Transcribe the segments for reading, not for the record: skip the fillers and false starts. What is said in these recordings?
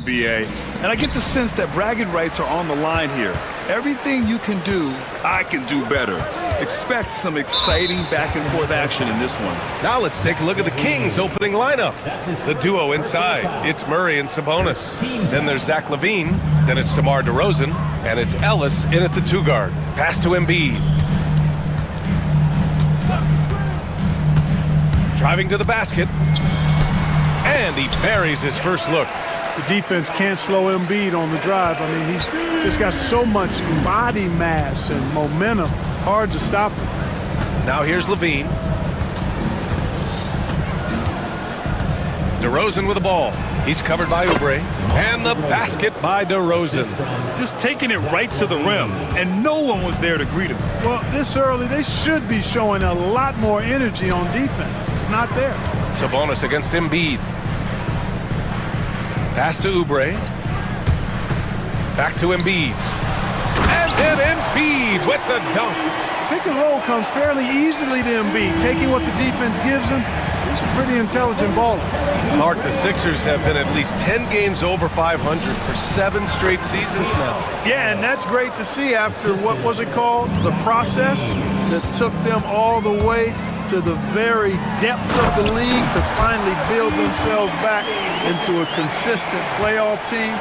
BA, and I get the sense that bragging rights are on the line here. Everything you can do, I can do better. Expect some exciting back-and-forth action in this one. Now let's take a look at the Kings' opening lineup. The duo inside, it's Murray and Sabonis. Then there's Zach LaVine, then it's DeMar DeRozan, and it's Ellis in at the two-guard. Pass to Embiid. Driving to the basket, and he buries his first look. The defense can't slow Embiid on the drive. I mean, he's got so much body mass and momentum. Hard to stop him. Now here's LaVine. DeRozan with the ball. He's covered by Oubre. And the basket by DeRozan. Just taking it right to the rim, and no one was there to greet him. Well, this early, they should be showing a lot more energy on defense. It's not there. Sabonis against Embiid. Pass to Oubre. Back to Embiid. And then Embiid with the dunk. Pick and roll comes fairly easily to Embiid, taking what the defense gives him. He's a pretty intelligent baller. Clark, the Sixers have been at least 10 games over 500 for 7 straight seasons now. Yeah, and that's great to see after, what was it called? The process that took them all the way to the very depths of the league to finally build themselves back into a consistent playoff team.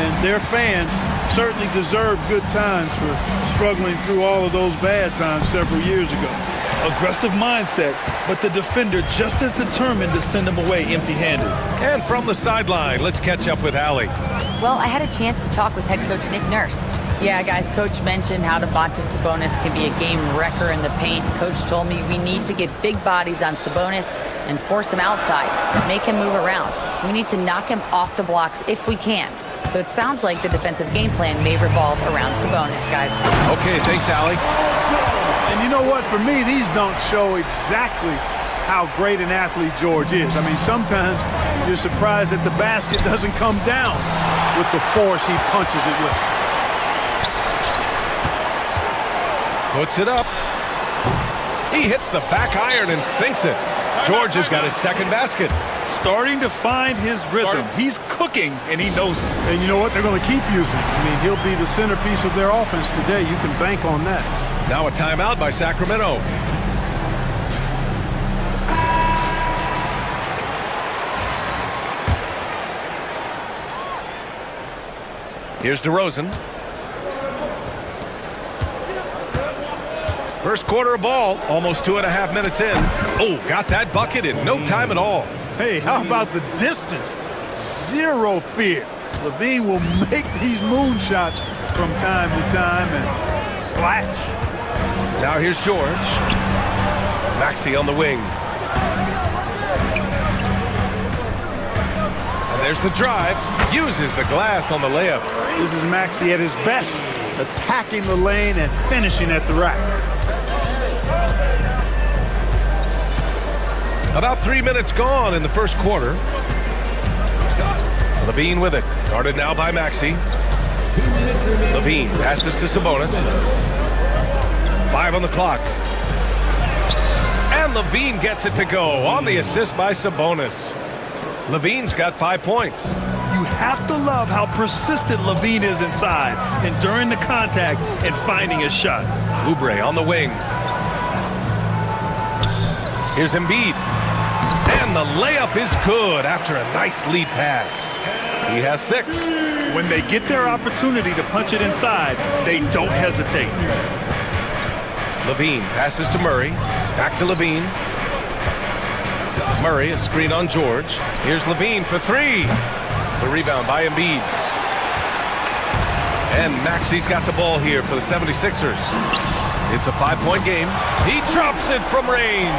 And their fans certainly deserve good times for struggling through all of those bad times several years ago. Aggressive mindset, but the defender just as determined to send him away empty-handed. And from the sideline, let's catch up with Allie. Well, I had a chance to talk with head coach Nick Nurse. Yeah, guys, Coach mentioned how Domantas Sabonis can be a game wrecker in the paint. Coach told me we need to get big bodies on Sabonis and force him outside, make him move around. We need to knock him off the blocks if we can. So it sounds like the defensive game plan may revolve around Sabonis, guys. Okay, thanks, Allie. And you know what? For me, these dunks show exactly how great an athlete George is. I mean, sometimes you're surprised that the basket doesn't come down with the force he punches it with. Puts it up. He hits the back iron and sinks it. George has got his second basket. Starting to find his rhythm. He's cooking, and he knows it. And you know what? They're going to keep using him. I mean, he'll be the centerpiece of their offense today. You can bank on that. Now a timeout by Sacramento. Here's DeRozan. First quarter ball, almost 2.5 minutes in. Oh, got that bucket in no time at all. Hey, how about the distance? Zero fear. LaVine will make these moonshots from time to time and splash. Now here's George. Maxey on the wing. And there's the drive. Uses the glass on the layup. This is Maxey at his best, attacking the lane and finishing at the rack. About 3 minutes gone in the first quarter. LaVine with it. Guarded now by Maxey. LaVine passes to Sabonis. 5 on the clock. And LaVine gets it to go on the assist by Sabonis. LaVine's got 5 points. You have to love how persistent LaVine is inside, enduring the contact and finding a shot. Oubre on the wing. Here's Embiid. And the layup is good after a nice lead pass. He has 6. When they get their opportunity to punch it inside, they don't hesitate. LaVine passes to Murray. Back to LaVine. Murray, a screen on George. Here's LaVine for 3. The rebound by Embiid. And Maxey's got the ball here for the 76ers. It's a 5-point game. He drops it from range.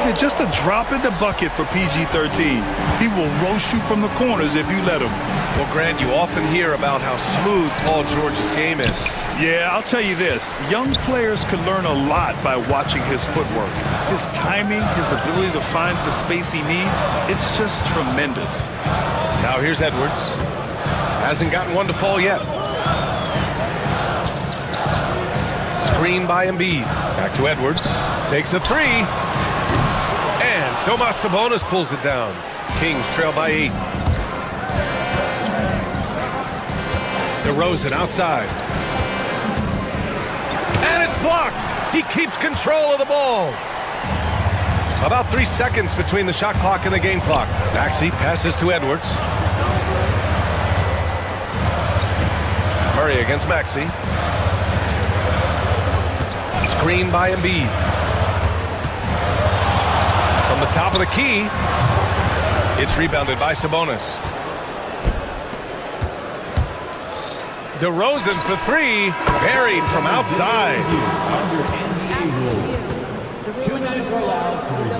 Yeah, just a drop in the bucket for PG-13. He will roast you from the corners if you let him. Well, Grant, you often hear about how smooth Paul George's game is. Yeah, I'll tell you this. Young players can learn a lot by watching his footwork. His timing, his ability to find the space he needs, it's just tremendous. Now here's Edwards. Hasn't gotten one to fall yet. Screen by Embiid. Back to Edwards. Takes a 3. And Domas Sabonis pulls it down. Kings trail by 8. DeRozan outside. And it's blocked. He keeps control of the ball. About 3 seconds between the shot clock and the game clock. Maxey passes to Edwards. Murray against Maxey. Screen by Embiid. From the top of the key, it's rebounded by Sabonis. DeRozan for three, buried from outside.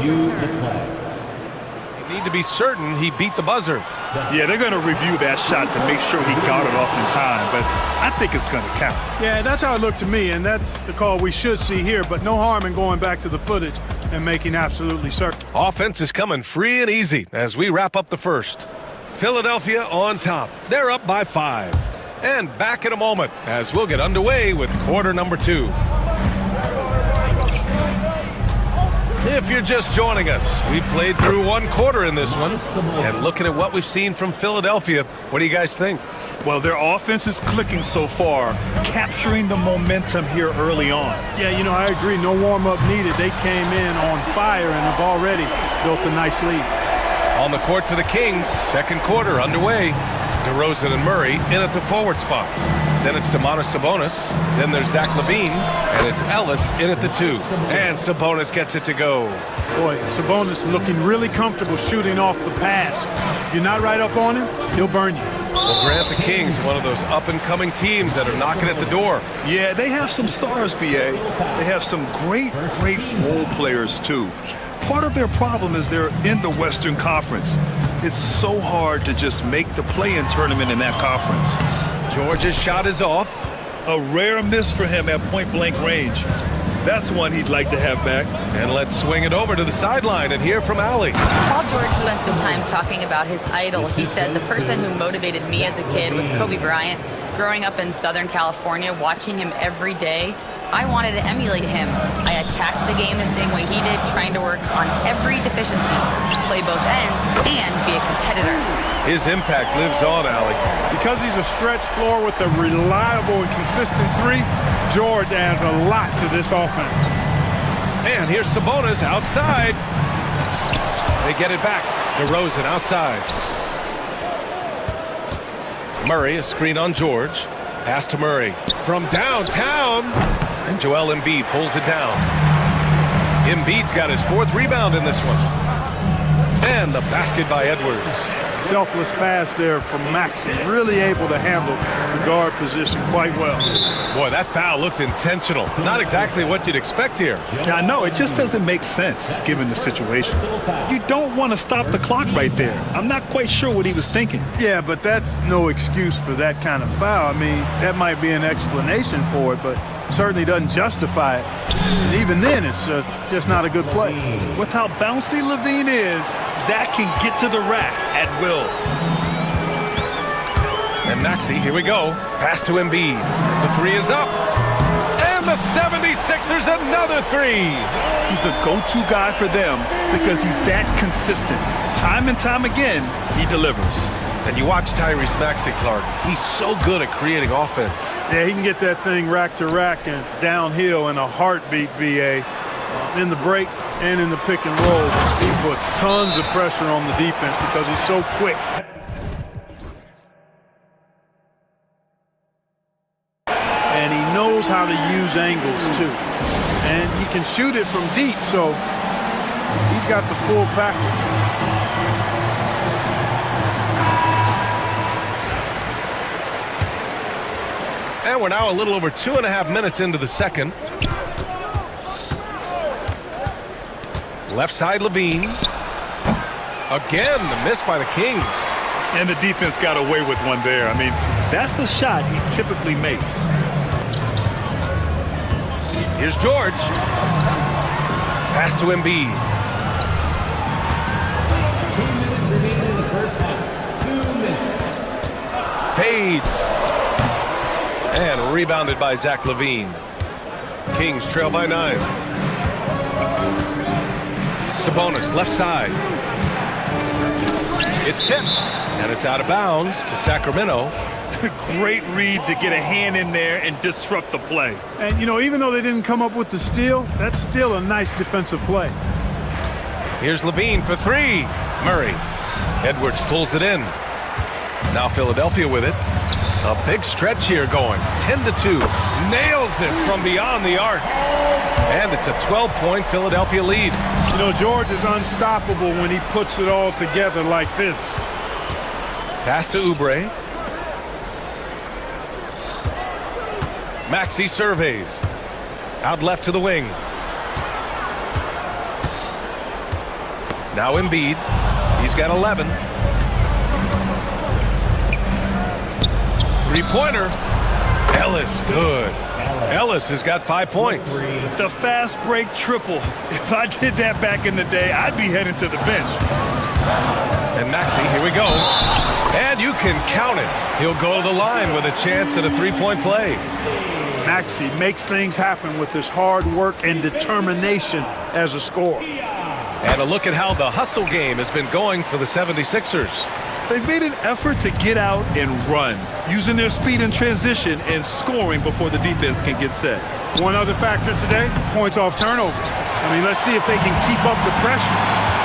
You need to be certain he beat the buzzer. Yeah, they're going to review that shot to make sure he got it off in time, but I think it's going to count. Yeah, that's how it looked to me, and that's the call we should see here, but no harm in going back to the footage and making absolutely certain. Offense is coming free and easy as we wrap up the first. Philadelphia on top. They're up by 5. And back in a moment as we'll get underway with quarter number 2. If you're just joining us, we played through 1 quarter in this one. And looking at what we've seen from Philadelphia, what do you guys think? Well, their offense is clicking so far, capturing the momentum here early on. Yeah, you know, I agree. No warm-up needed. They came in on fire and have already built a nice lead. On the court for the Kings, second quarter underway. DeRozan and Murray in at the forward spots. Then it's Domantas Sabonis. Then there's Zach LaVine. And it's Ellis in at the 2. And Sabonis gets it to go. Boy, Sabonis looking really comfortable shooting off the pass. If you're not right up on him, he'll burn you. Well, Grant, the Kings, one of those up-and-coming teams that are knocking at the door. Yeah, they have some stars, BA. They have some great role players, too. Part of their problem is they're in the Western Conference. It's so hard to just make the play-in tournament in that conference. George's shot is off. A rare miss for him at point-blank range. That's one he'd like to have back. And let's swing it over to the sideline and hear from Allie. Paul George spent some time talking about his idol. He said, the person who motivated me as a kid was Kobe Bryant. Growing up in Southern California, watching him every day, I wanted to emulate him. I attacked the game the same way he did, trying to work on every deficiency, play both ends, and be a competitor. His impact lives on, Allie. Because he's a stretch floor with a reliable and consistent 3, George adds a lot to this offense. And here's Sabonis outside. They get it back. DeRozan outside. Murray, a screen on George. Pass to Murray from downtown. And Joel Embiid pulls it down. Embiid's got his 4th rebound in this one. And the basket by Edwards. Selfless pass there from Maxey. Really able to handle the guard position quite well. Boy, that foul looked intentional. Not exactly what you'd expect here. Yeah, I know. It just doesn't make sense, given the situation. You don't want to stop the clock right there. I'm not quite sure what he was thinking. Yeah, but that's no excuse for that kind of foul. I mean, that might be an explanation for it, but certainly doesn't justify it. And even then, it's just not a good play. With how bouncy LaVine is, Zach can get to the rack at will. And Maxey, here we go. Pass to Embiid. The 3 is up. And the 76ers another 3. He's a go-to guy for them because he's that consistent. Time and time again, he delivers. And you watch Tyrese Maxey, Clark. He's so good at creating offense. Yeah, he can get that thing rack to rack and downhill in a heartbeat, BA. In the break and in the pick and roll, he puts tons of pressure on the defense because he's so quick. And he knows how to use angles, too. And he can shoot it from deep, so he's got the full package. And we're now a little over 2.5 minutes into the second. Left side, LaVine. Again, the miss by the Kings. And the defense got away with one there. I mean, that's a shot he typically makes. Here's George. Pass to Embiid. 2 minutes remaining in the first half. 2 minutes. Fades. And rebounded by Zach LaVine. Kings trail by 9. Sabonis, left side. It's tipped, and it's out of bounds to Sacramento. Great read to get a hand in there and disrupt the play. And, you know, even though they didn't come up with the steal, that's still a nice defensive play. Here's Levine for three. Murray. Edwards pulls it in. Now Philadelphia with it. A big stretch here going. 10-2. Nails it from beyond the arc. And it's a 12-point Philadelphia lead. You know, George is unstoppable when he puts it all together like this. Pass to Oubre. Maxey surveys. Out left to the wing. Now Embiid. He's got 11. Three-pointer. Ellis, good. Ellis has got 5 points. The fast break triple. If I did that back in the day, I'd be heading to the bench. And Maxey, here we go. And you can count it. He'll go to the line with a chance at a three-point play. Maxey makes things happen with his hard work and determination as a scorer. And a look at how the hustle game has been going for the 76ers. They've made an effort to get out and run, using their speed in transition and scoring before the defense can get set. One other factor today, points off turnover. I mean, let's see if they can keep up the pressure,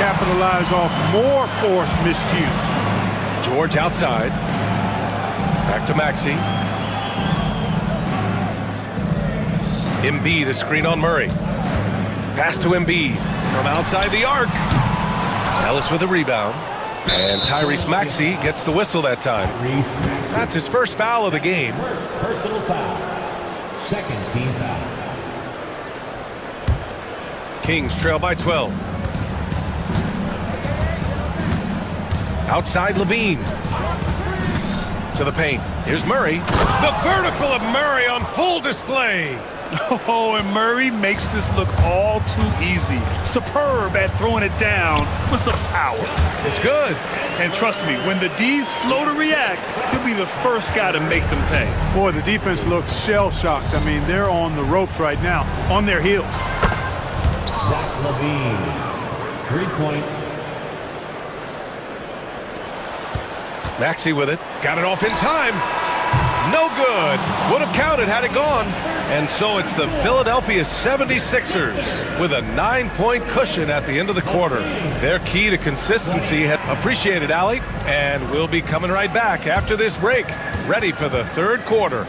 capitalize off more forced miscues. George outside. Back to Maxey. Embiid, a screen on Murray. Pass to Embiid from outside the arc. Ellis with a rebound. And Tyrese Maxey gets the whistle that time. That's his first foul of the game. Personal foul. Second team foul. Kings trail by 12. Outside Levine. To the paint. Here's Murray. The vertical of Murray on full display. Oh, and Murray makes this look all too easy. Superb at throwing it down with some power. It's good. And trust me, when the D's slow to react, he'll be the first guy to make them pay. Boy, the defense looks shell-shocked. I mean, they're on the ropes right now, on their heels. Zach Levine. 3 points. Maxey with it. Got it off in time. No good. Would have counted had it gone. And so it's the Philadelphia 76ers with a 9-point cushion at the end of the quarter. Their key to consistency. Appreciated, Allie. And we'll be coming right back after this break. Ready for the third quarter.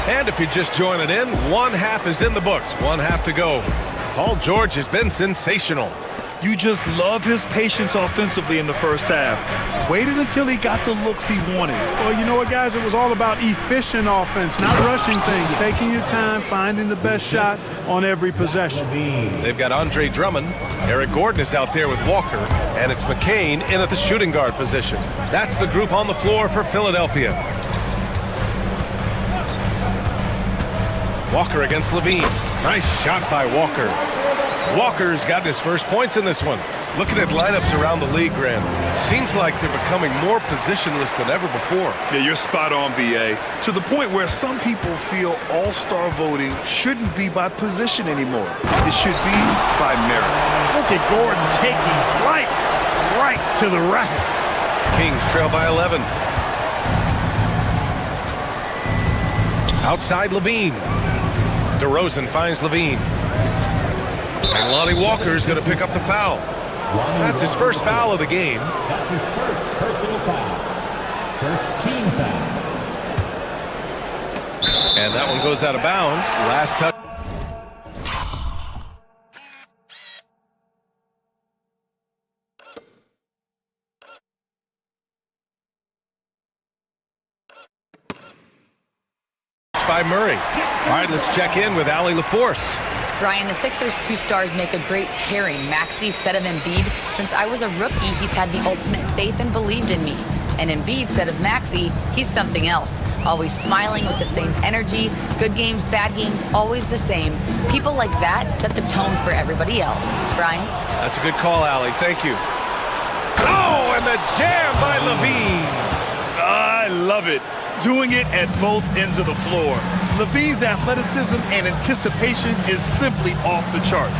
And if you're just joining in, one half is in the books, one half to go. Paul George has been sensational. You just love his patience offensively in the first half. Waited until he got the looks he wanted. Well, you know what, guys? It was all about efficient offense, not rushing things, taking your time, finding the best shot on every possession. They've got Andre Drummond. Eric Gordon is out there with Walker. And it's McCain in at the shooting guard position. That's the group on the floor for Philadelphia. Walker against Levine. Nice shot by Walker. Walker's gotten his first points in this one. Looking at lineups around the league, Grant, seems like they're becoming more positionless than ever before. Yeah, you're spot on, B.A. To the point where some people feel all-star voting shouldn't be by position anymore. It should be by merit. Look at Gordon taking flight right to the rack. Kings trail by 11. Outside Levine. DeRozan finds Levine. And Lonnie Walker is going to pick up the foul. That's his first foul of the game. That's his first personal foul. First team foul. And that one goes out of bounds. Last touch. By Murray. All right, let's check in with Allie LaForce. Brian, the Sixers' two stars make a great pairing. Maxey said of Embiid, since I was a rookie, he's had the ultimate faith and believed in me. And Embiid said of Maxey, he's something else. Always smiling with the same energy. Good games, bad games, always the same. People like that set the tone for everybody else. Brian? That's a good call, Allie. Thank you. Oh, and the jam by Levine. I love it. Doing it at both ends of the floor. Levine's athleticism and anticipation is simply off the charts.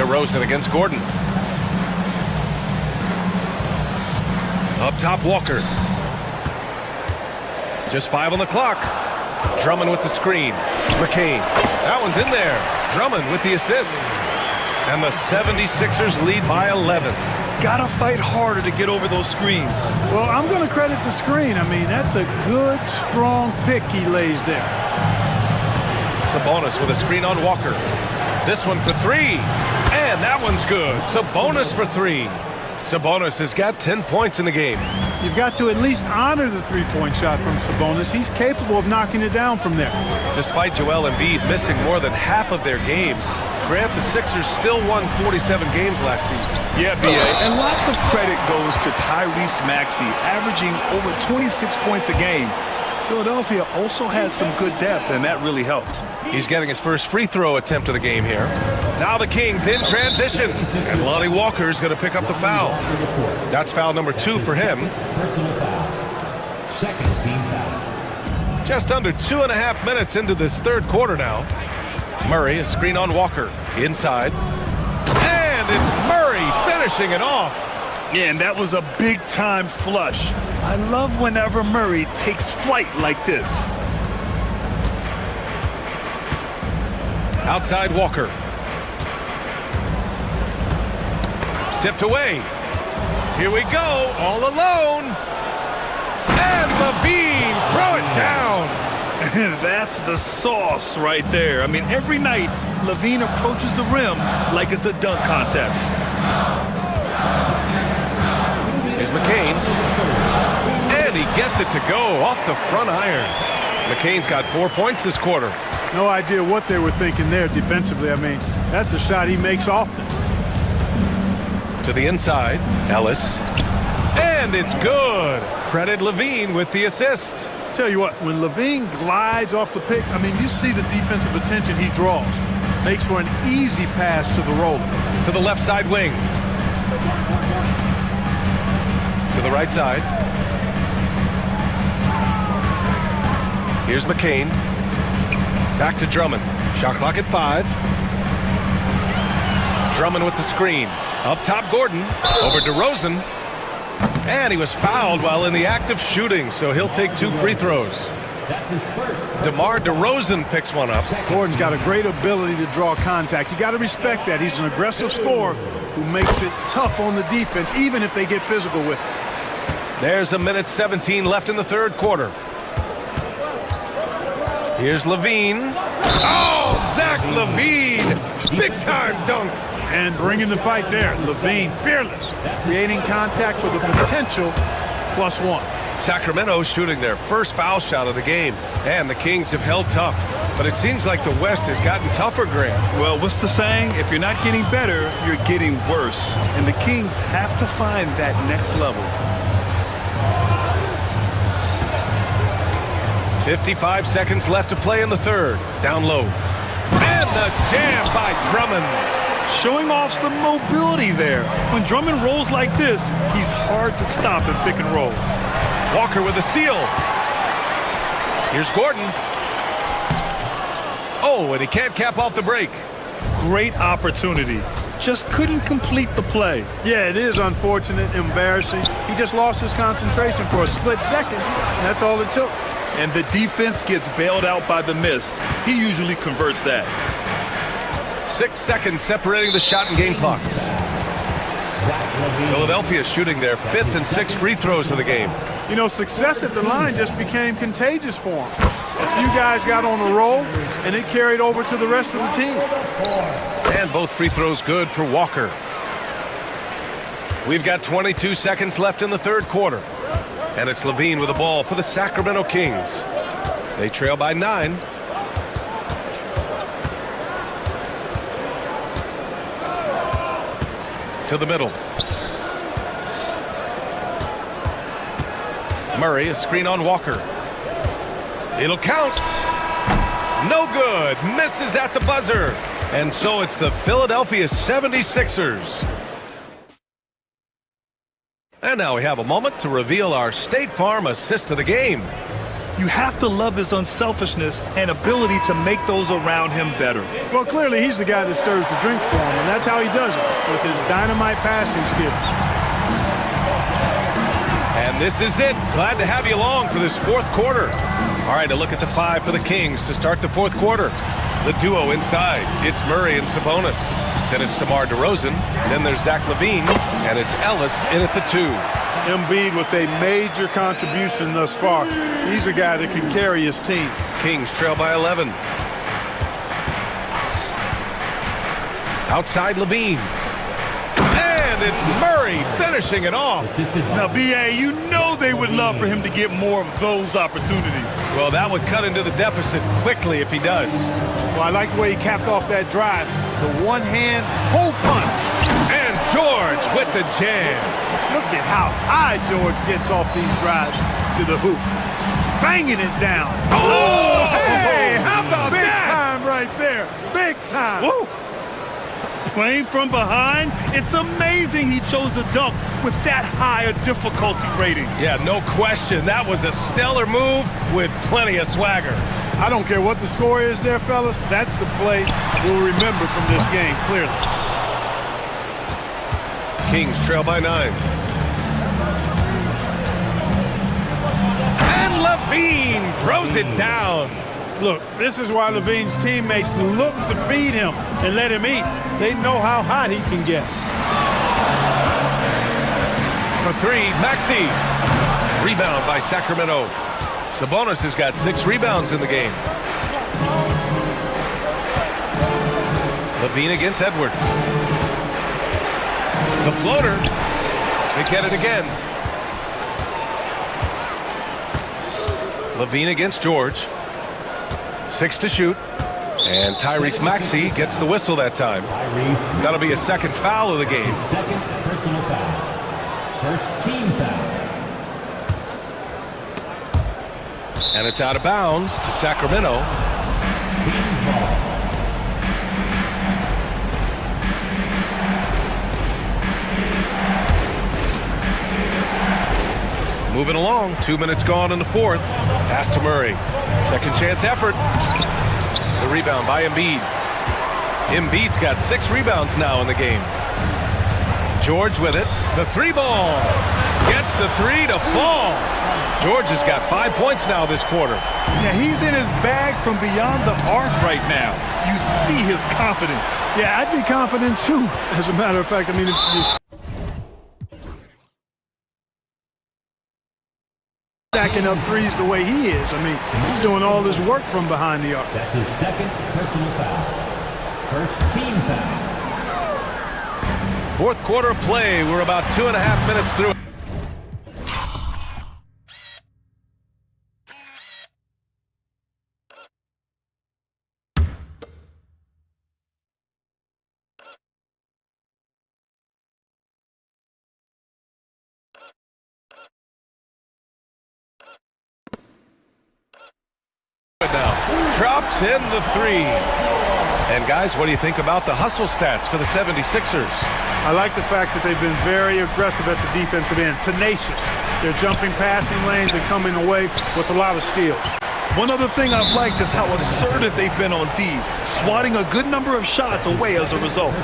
DeRozan against Gordon. Up top, Walker. Just 5 on the clock. Drummond with the screen. McCain. That one's in there. Drummond with the assist. And the 76ers lead by 11. Gotta fight harder to get over those screens. Well, I'm going to credit the screen. I mean, that's a good, strong pick he lays there. Sabonis with a screen on Walker. This one for 3. And that one's good. Sabonis for 3. Sabonis has got 10 points in the game. You've got to at least honor the three-point shot from Sabonis. He's capable of knocking it down from there. Despite Joel Embiid missing more than half of their games, Grant, the Sixers still won 47 games last season. Yeah, B.A. And lots of credit goes to Tyrese Maxey, averaging over 26 points a game. Philadelphia also had some good depth, and that really helped. He's getting his first free throw attempt of the game here. Now the Kings in transition. And Lonnie Walker is going to pick up the foul. That's foul number 2 for him. Personal foul. Second team foul. Just under 2.5 minutes into this third quarter now. Murray, a screen on Walker. Inside. And it's Murray finishing it off. Yeah, and that was a big-time flush. I love whenever Murray takes flight like this. Outside Walker. Tipped away. Here we go, all alone. And Levine, throw it down. That's the sauce right there. I mean, every night, Levine approaches the rim like it's a dunk contest. Here's McCain. And he gets it to go off the front iron. McCain's got 4 points this quarter. No idea what they were thinking there defensively. I mean, that's a shot he makes often. To the inside, Ellis. And it's good. Credit Levine with the assist. Tell you what, when Levine glides off the pick, I mean, you see the defensive attention he draws. Makes for an easy pass to the roller. To the left side wing. To the right side. Here's McCain. Back to Drummond. Shot clock at 5. Drummond with the screen. Up top, Gordon. Over DeRozan. And he was fouled while in the act of shooting, so he'll take 2 free throws. That's his first. DeMar DeRozan picks one up. Gordon's got a great ability to draw contact. You got to respect that. He's an aggressive scorer who makes it tough on the defense, even if they get physical with him. There's 1:17 left in the third quarter. Here's Levine. Oh, Zach Levine! Big-time dunk. And bringing the fight there. Levine, fearless. Creating contact for the potential +1. Sacramento shooting their first foul shot of the game. And the Kings have held tough. But it seems like the West has gotten tougher, Grant. Well, what's the saying? If you're not getting better, you're getting worse. And the Kings have to find that next level. 55 seconds left to play in the third. Down low. And the jam by Drummond. Showing off some mobility there. When Drummond rolls like this, he's hard to stop in pick and rolls. Walker with a steal. Here's Gordon. Oh, and he can't cap off the break. Great opportunity. just couldn't complete the play. Yeah, it is unfortunate, embarrassing. He just lost his concentration for a split second, and that's all it took. And the defense gets bailed out by the miss. He usually converts that. 6 seconds separating the shot and game clocks. Philadelphia shooting their 5th and 6th free throws of the game. You know, success at the line just became contagious for him. A few guys got on a roll, and it carried over to the rest of the team. And both free throws good for Walker. We've got 22 seconds left in the third quarter. And it's Levine with the ball for the Sacramento Kings. They trail by 9. To the middle. Murray, a screen on Walker. It'll count. No good. Misses at the buzzer. And so it's the Philadelphia 76ers. And now we have a moment to reveal our State Farm assist of the game. You have to love his unselfishness and ability to make those around him better. Well, clearly he's the guy that stirs the drink for him, and that's how he does it, with his dynamite passing skills. And this is it. Glad to have you along for this fourth quarter. All right, a look at the 5 for the Kings to start the fourth quarter. The duo inside. It's Murray and Sabonis. Then it's DeMar DeRozan. Then there's Zach LaVine. And it's Ellis in at the 2. Embiid with a major contribution thus far. He's a guy that can carry his team. Kings trail by 11. Outside LaVine. And it's Murray finishing it off. Now, B.A., you know they would love for him to get more of those opportunities. Well, that would cut into the deficit quickly if he does. Well, I like the way he capped off that drive. The one-hand hole punch. And George with the jam. Look at how high George gets off these drives to the hoop. Banging it down. Oh, hey, how about Big that? time right there. Big time. Woo! Playing from behind, it's amazing he chose a dunk with that high a difficulty rating. Yeah, no question. That was a stellar move with plenty of swagger. I don't care what the score is there, fellas. That's the play we'll remember from this game, clearly. Kings trail by 9. And LaVine throws it down. Look, this is why LaVine's teammates look to feed him and let him eat. They know how hot he can get. For 3, Maxey. Rebound by Sacramento. Sabonis has got 6 rebounds in the game. LaVine against Edwards. The floater. They get it again. LaVine against George. 6 to shoot. And Tyrese Maxey gets the whistle that time. That'll be a second foul of the game. Second personal foul. First team foul. And it's out of bounds to Sacramento. Kings ball. Moving along, 2 minutes gone in the fourth. Pass to Murray. Second chance effort. The rebound by Embiid. Embiid's got 6 rebounds now in the game. George with it. The 3 ball. Gets the 3 to fall. George has got 5 points now this quarter. Yeah, he's in his bag from beyond the arc right now. You see his confidence. Yeah, I'd be confident too. As a matter of fact, I mean, if you stacking up threes the way he is. I mean, he's doing all this work from behind the arc. That's his second personal foul. First team foul. Fourth quarter of play. We're about 2.5 minutes through. Now drops in the 3. And guys, what do you think about the hustle stats for the 76ers? I like the fact that they've been very aggressive at the defensive end, tenacious. They're jumping passing lanes and coming away with a lot of steals. One other thing I've liked is how assertive they've been on D, swatting a good number of shots away as a result.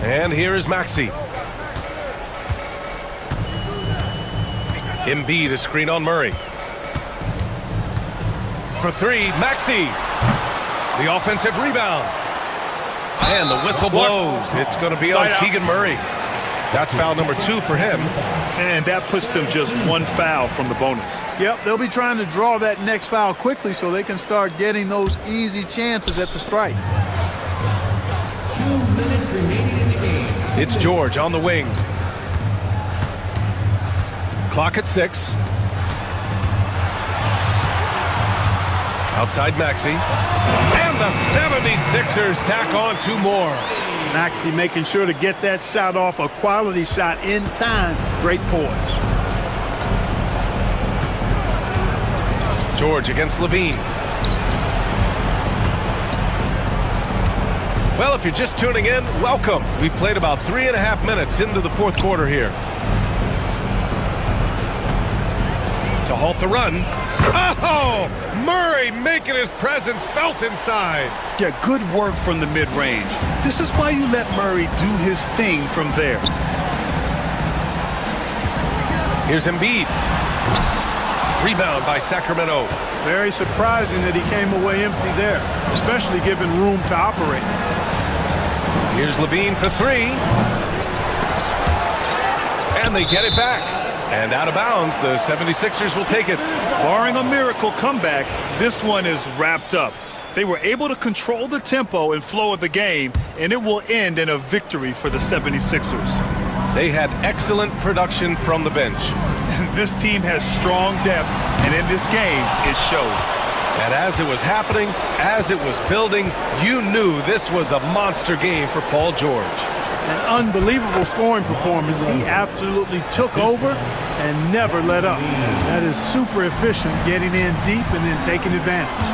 And here is Maxey. Embiid to screen on Murray. For three, Maxey. The offensive rebound. And the whistle blows. It's going to be on Keegan Murray. That's foul number 2 for him. And that puts them just one foul from the bonus. Yep, they'll be trying to draw that next foul quickly so they can start getting those easy chances at the strike. 2 minutes remaining in the game. It's George on the wing. Clock at 6. Outside Maxey. And the 76ers tack on 2 more. Maxey making sure to get that shot off, a quality shot in time. Great poise. George against Levine. Well, if you're just tuning in, welcome. We played about 3.5 minutes into the fourth quarter here. To halt the run. Oh! Murray making his presence felt inside. Yeah, good work from the mid-range. This is why you let Murray do his thing from there. Here's Embiid. Rebound by Sacramento. Very surprising that he came away empty there, especially given room to operate. Here's Levine for 3. And they get it back. And out of bounds, the 76ers will take it. Barring a miracle comeback, this one is wrapped up. They were able to control the tempo and flow of the game, and it will end in a victory for the 76ers. They had excellent production from the bench. This team has strong depth, and in this game, it showed. And as it was happening, as it was building, you knew this was a monster game for Paul George. An unbelievable scoring performance. He absolutely took over and never let up. That is super efficient, getting in deep and then taking advantage.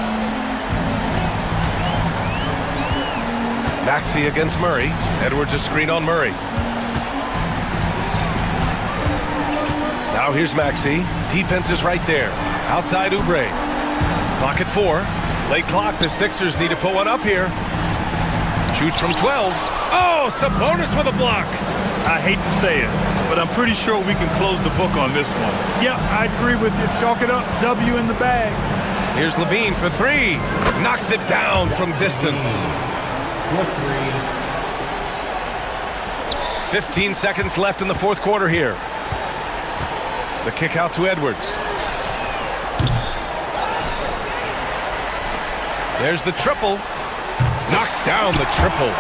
Maxey against Murray. Edwards a screen on Murray. Now here's Maxey. Defense is right there. Outside Oubre. Clock at 4. Late clock. The Sixers need to put one up here. Shoots from 12. Oh, Sabonis with a block. I hate to say it, but I'm pretty sure we can close the book on this one. Yep, I agree with you. Chalk it up. W in the bag. Here's Levine for 3. Knocks it down from distance. 15 seconds left in the fourth quarter here. The kick out to Edwards. There's the triple. Knocks down the triple.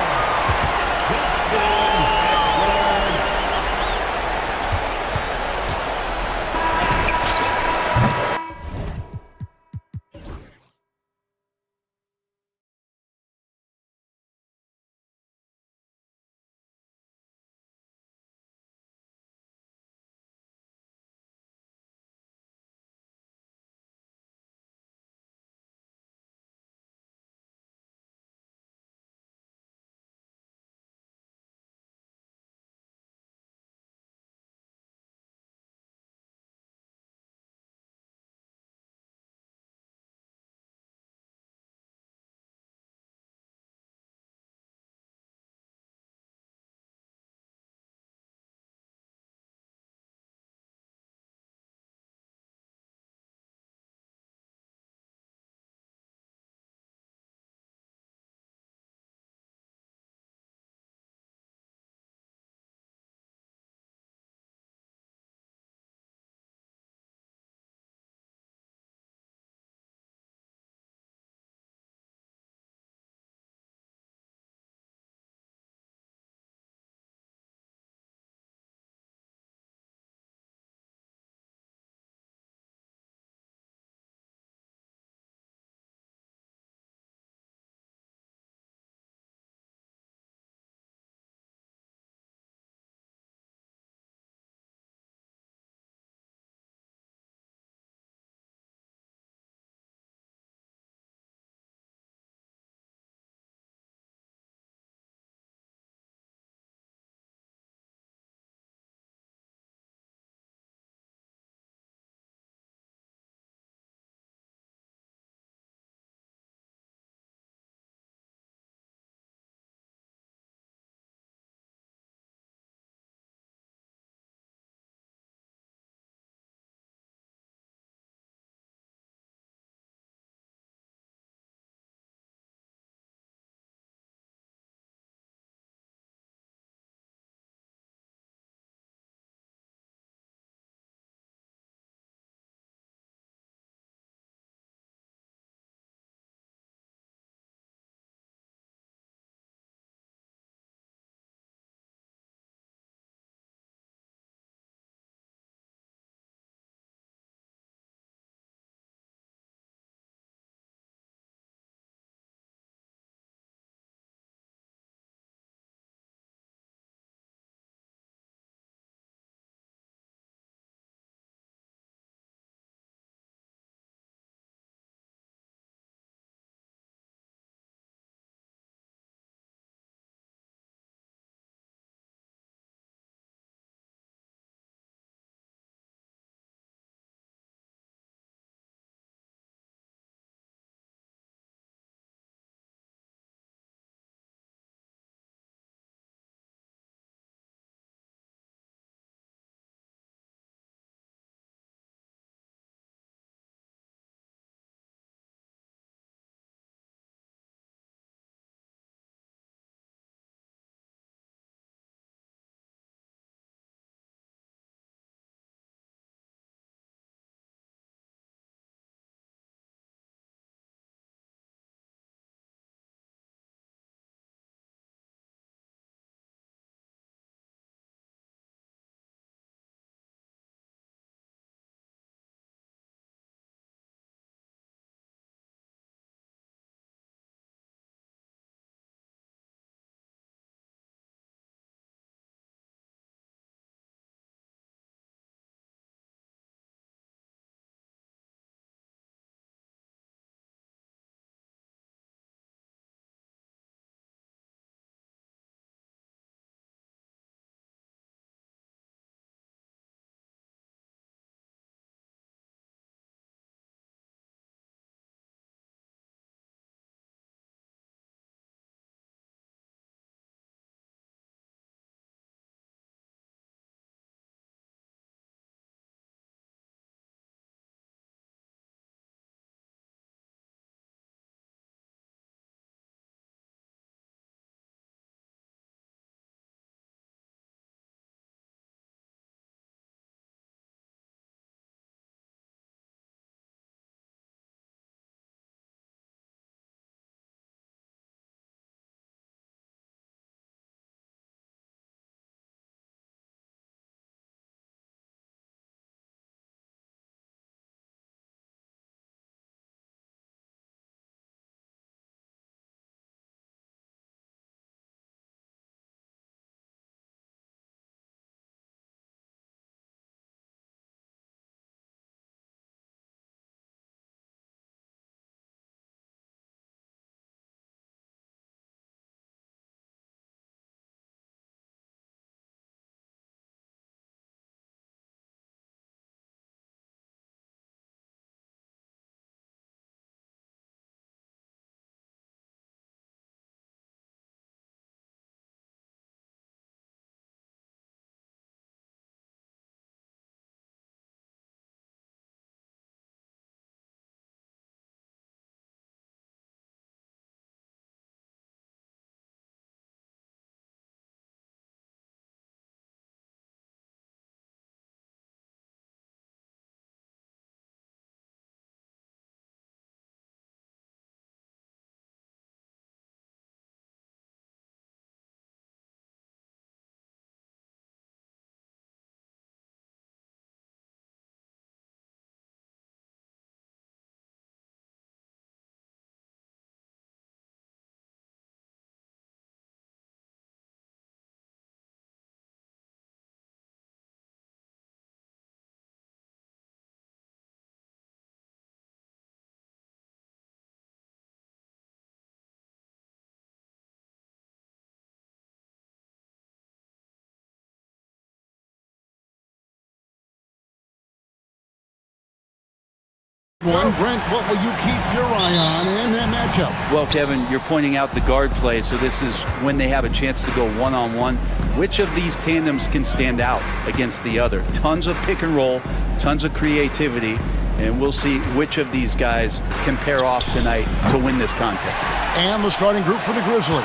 Brent, what will you keep your eye on in that matchup? Well, Kevin, you're pointing out the guard play, so this is when they have a chance to go one-on-one. Which of these tandems can stand out against the other? Tons of pick and roll, tons of creativity, and we'll see which of these guys can pair off tonight to win this contest. And the starting group for the Grizzlies.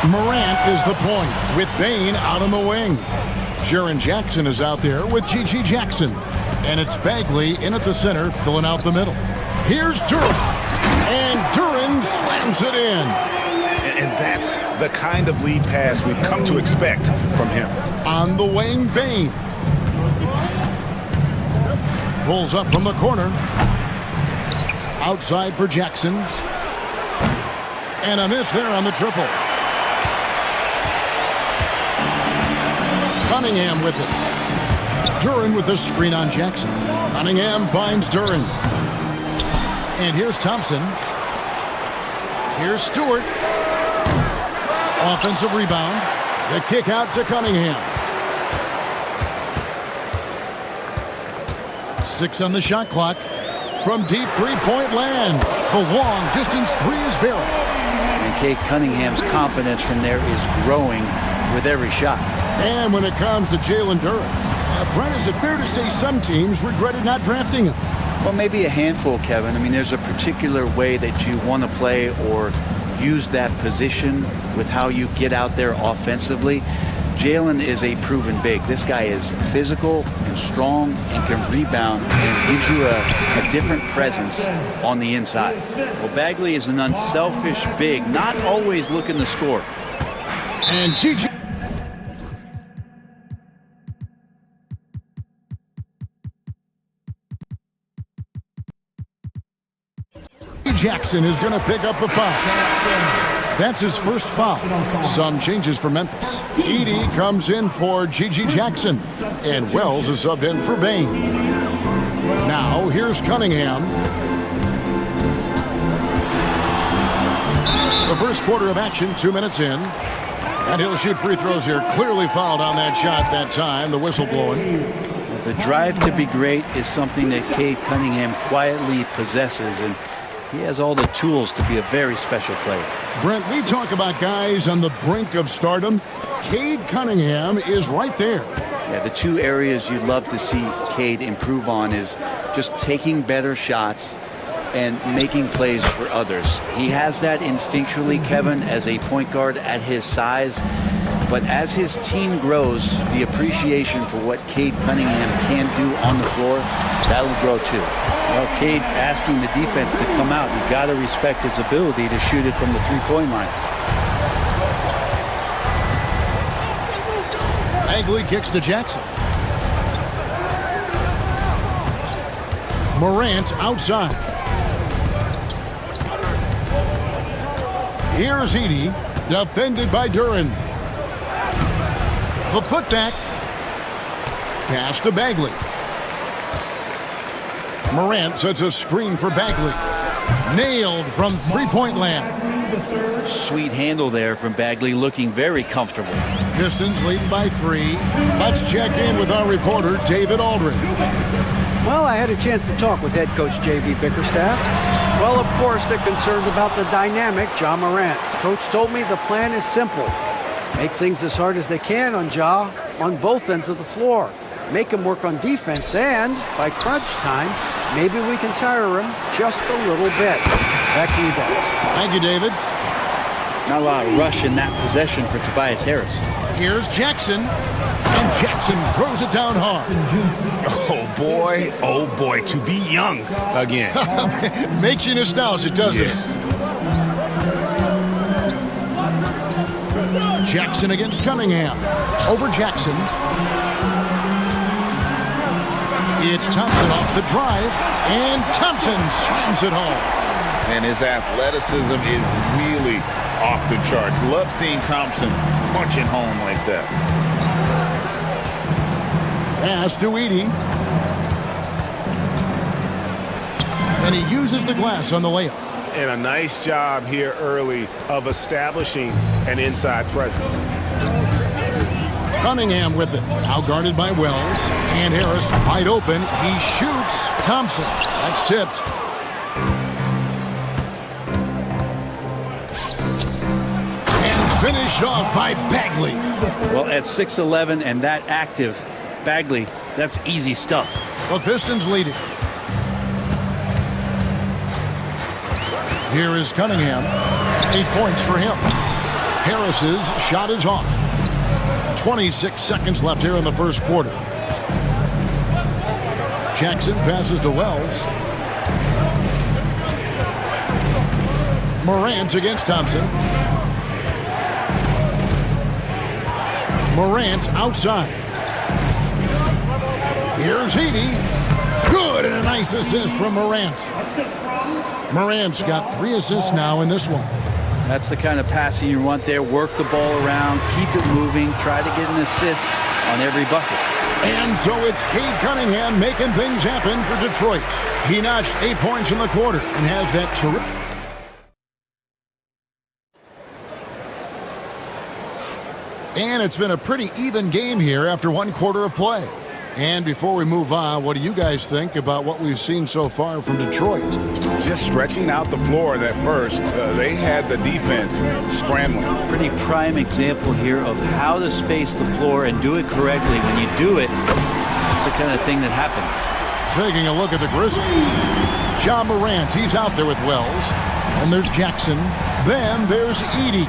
Morant is the point, with Bane out on the wing. Jaren Jackson is out there with G.G. Jackson. And it's Bagley in at the center, filling out the middle. Here's Duren. And Duren slams it in. And that's the kind of lead pass we've come to expect from him. On the wing, Bane. Pulls up from the corner. Outside for Jackson. And a miss there on the triple. Cunningham with it. Duren with a screen on Jackson. Cunningham finds Duren. And here's Thompson. Here's Stewart. Offensive rebound. The kick out to Cunningham. 6 on the shot clock. From deep three-point land. The long distance three is barreled. And Cade Cunningham's confidence from there is growing with every shot. And when it comes to Jalen Duren, Brent, is it fair to say some teams regretted not drafting him? Well, maybe a handful, Kevin. I mean, there's a particular way that you want to play or use that position with how you get out there offensively. Jalen is a proven big. This guy is physical and strong and can rebound and gives you a different presence on the inside. Well, Bagley is an unselfish big, not always looking to score. And G.G. Jackson is going to pick up a foul. That's his first foul. Some changes for Memphis. Edey comes in for G.G. Jackson. And Wells is subbed in for Bane. Now here's Cunningham. The first quarter of action, 2 minutes in. And he'll shoot free throws here. Clearly fouled on that shot that time. The whistle blowing. The drive to be great is something that Cade Cunningham quietly possesses, and he has all the tools to be a very special player. Brent, we talk about guys on the brink of stardom. Cade Cunningham is right there. Yeah, the two areas you'd love to see Cade improve on is just taking better shots and making plays for others. He has that instinctually, Kevin, as a point guard at his size. But as his team grows, the appreciation for what Cade Cunningham can do on the floor, that'll grow too. Well, Cade asking the defense to come out. You've got to respect his ability to shoot it from the three-point line. Bagley kicks to Jackson. Morant outside. Here's Edey, defended by Duren. The putback. Pass to Bagley. Morant sets a screen for Bagley. Nailed from three-point land. Sweet handle there from Bagley, looking very comfortable. Pistons leading by 3. Let's check in with our reporter, David Aldridge. Well, I had a chance to talk with head coach J.B. Bickerstaff. Well, of course, they're concerned about the dynamic Ja Morant. Coach told me the plan is simple. Make things as hard as they can on Ja on both ends of the floor. Make him work on defense, and by crunch time, maybe we can tire him just a little bit. Back to you, guys. Thank you, David. Not a lot of rush in that possession for Tobias Harris. Here's Jackson, and Jackson throws it down hard. Oh boy, to be young again. Makes you nostalgic, doesn't it? Jackson against Cunningham. Over Jackson. It's Thompson off the drive, and Thompson slams it home. And his athleticism is really off the charts. Love seeing Thompson punching home like that. Pass to Edey. And he uses the glass on the layup. And a nice job here early of establishing an inside presence. Cunningham with it. Now guarded by Wells. And Harris wide open. He shoots. Thompson. That's tipped. And finished off by Bagley. Well, at 6'11" and that active, Bagley, that's easy stuff. The Pistons leading. Here is Cunningham. 8 points for him. Harris's shot is off. 26 seconds left here in the first quarter. Jackson passes to Wells. Morant against Thompson. Morant outside. Here's Edey. Good, and a nice assist from Morant. Morant's got 3 assists now in this one. That's the kind of passing you want there. Work the ball around, keep it moving, try to get an assist on every bucket. And so it's Cade Cunningham making things happen for Detroit. He notched 8 points in the quarter and has that terrific. And it's been a pretty even game here after 1 quarter of play. And before we move on, what do you guys think about what we've seen so far from Detroit? Just stretching out the floor that first. They had the defense scrambling. Pretty prime example here of how to space the floor and do it correctly. When you do it, it's the kind of thing that happens. Taking a look at the Grizzlies. Ja Morant, he's out there with Wells. And there's Jackson. Then there's Edey.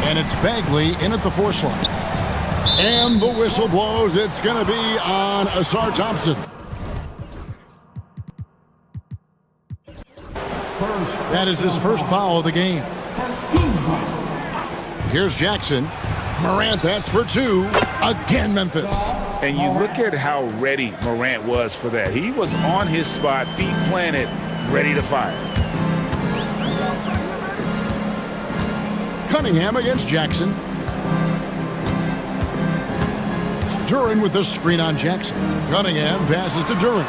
And it's Bagley in at the 4 slot. And the whistle blows. It's going to be on Asar Thompson. That is his first foul of the game. Here's Jackson. Morant, that's for 2. Again, Memphis. And you look at how ready Morant was for that. He was on his spot, feet planted, ready to fire. Cunningham against Jackson. Duren with the screen on Jackson. Cunningham passes to Duren.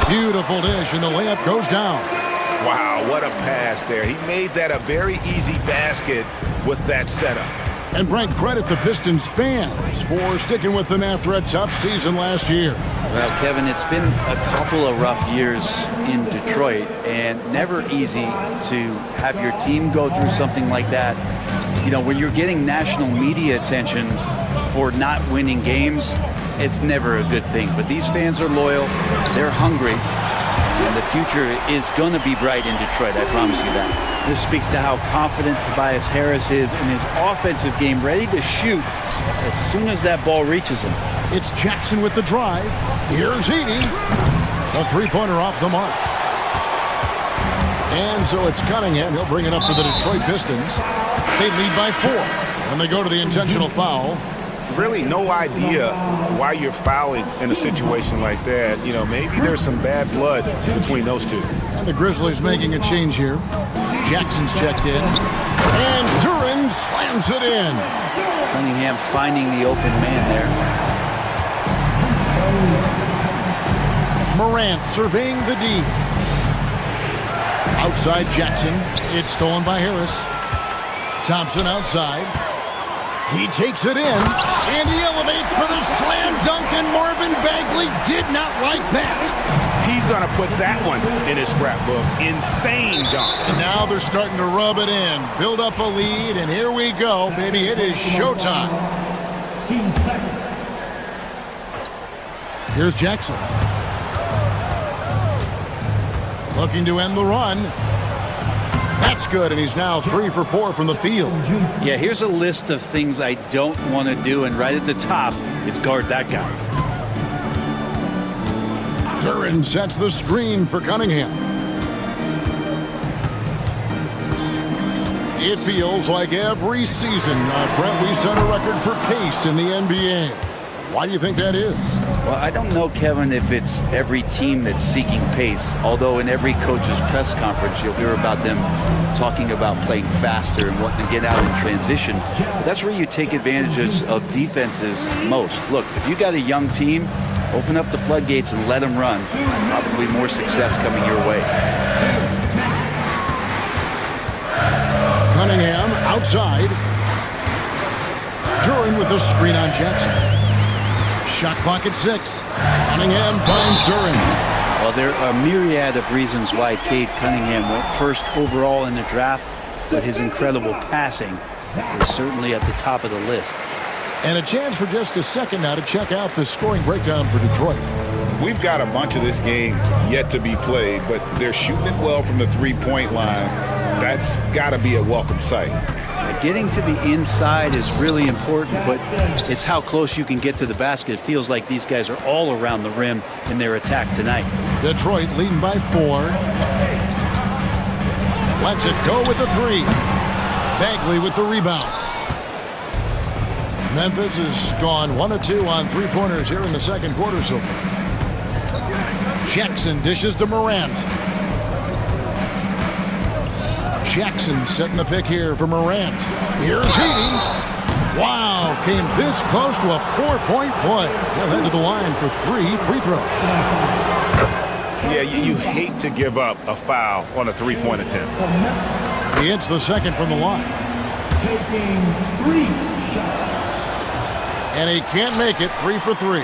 Beautiful dish, and the layup goes down. Wow, what a pass there. He made that a very easy basket with that setup. And Brent, credit the Pistons fans for sticking with them after a tough season last year. Well, Kevin, it's been a couple of rough years in Detroit, and never easy to have your team go through something like that. You know, when you're getting national media attention for not winning games, it's never a good thing. But these fans are loyal, they're hungry, and the future is going to be bright in Detroit, I promise you that. This speaks to how confident Tobias Harris is in his offensive game, ready to shoot as soon as that ball reaches him. It's Jackson with the drive. Here's Edey. A 3-pointer off the mark. And so it's Cunningham. He'll bring it up for the Detroit Pistons. They lead by 4. And they go to the intentional foul. Really no idea why you're fouling in a situation like that. You know, maybe there's some bad blood between those two. And the Grizzlies making a change here. Jackson's checked in. And Duren slams it in. Cunningham finding the open man there. Morant surveying the D. Outside Jackson. It's stolen by Harris. Thompson outside. He takes it in, and he elevates for the slam dunk, and Marvin Bagley did not like that. He's going to put that one in his scrapbook. Insane dunk. And now they're starting to rub it in, build up a lead, and here we go, baby. It is showtime. Here's Jackson. Looking to end the run. That's good, and he's now 3 for 4 from the field. Yeah, here's a list of things I don't want to do, and right at the top is guard that guy. Duren sets the screen for Cunningham. It feels like every season, Brent, we set a record for pace in the NBA. Why do you think that is? Well, I don't know, Kevin, if it's every team that's seeking pace, although in every coach's press conference you'll hear about them talking about playing faster and wanting to get out in transition. But that's where you take advantages of defenses most. Look, if you got a young team, open up the floodgates and let them run. Probably more success coming your way. Cunningham outside. Duran with the screen on Jackson. Shot clock at 6. Cunningham finds Duran. Well, there are a myriad of reasons why Cade Cunningham went first overall in the draft, but his incredible passing is certainly at the top of the list. And a chance for just a second now to check out the scoring breakdown for Detroit. We've got a bunch of this game yet to be played, but they're shooting it well from the three-point line. That's got to be a welcome sight. Getting to the inside is really important, but it's how close you can get to the basket. It feels like these guys are all around the rim in their attack tonight. Detroit leading by 4. Lets it go with the 3. Bagley with the rebound. Memphis has gone 1 of 2 on three-pointers here in the second quarter so far. Jackson dishes to Morant. Jackson setting the pick here for Morant. Here's Heaney. Wow, came this close to a 4-point play. He'll head to the line for 3 free throws. Yeah, you hate to give up a foul on a three-point attempt. He hits the second from the line. Taking 3 shots. And he can't make it. 3 for 3.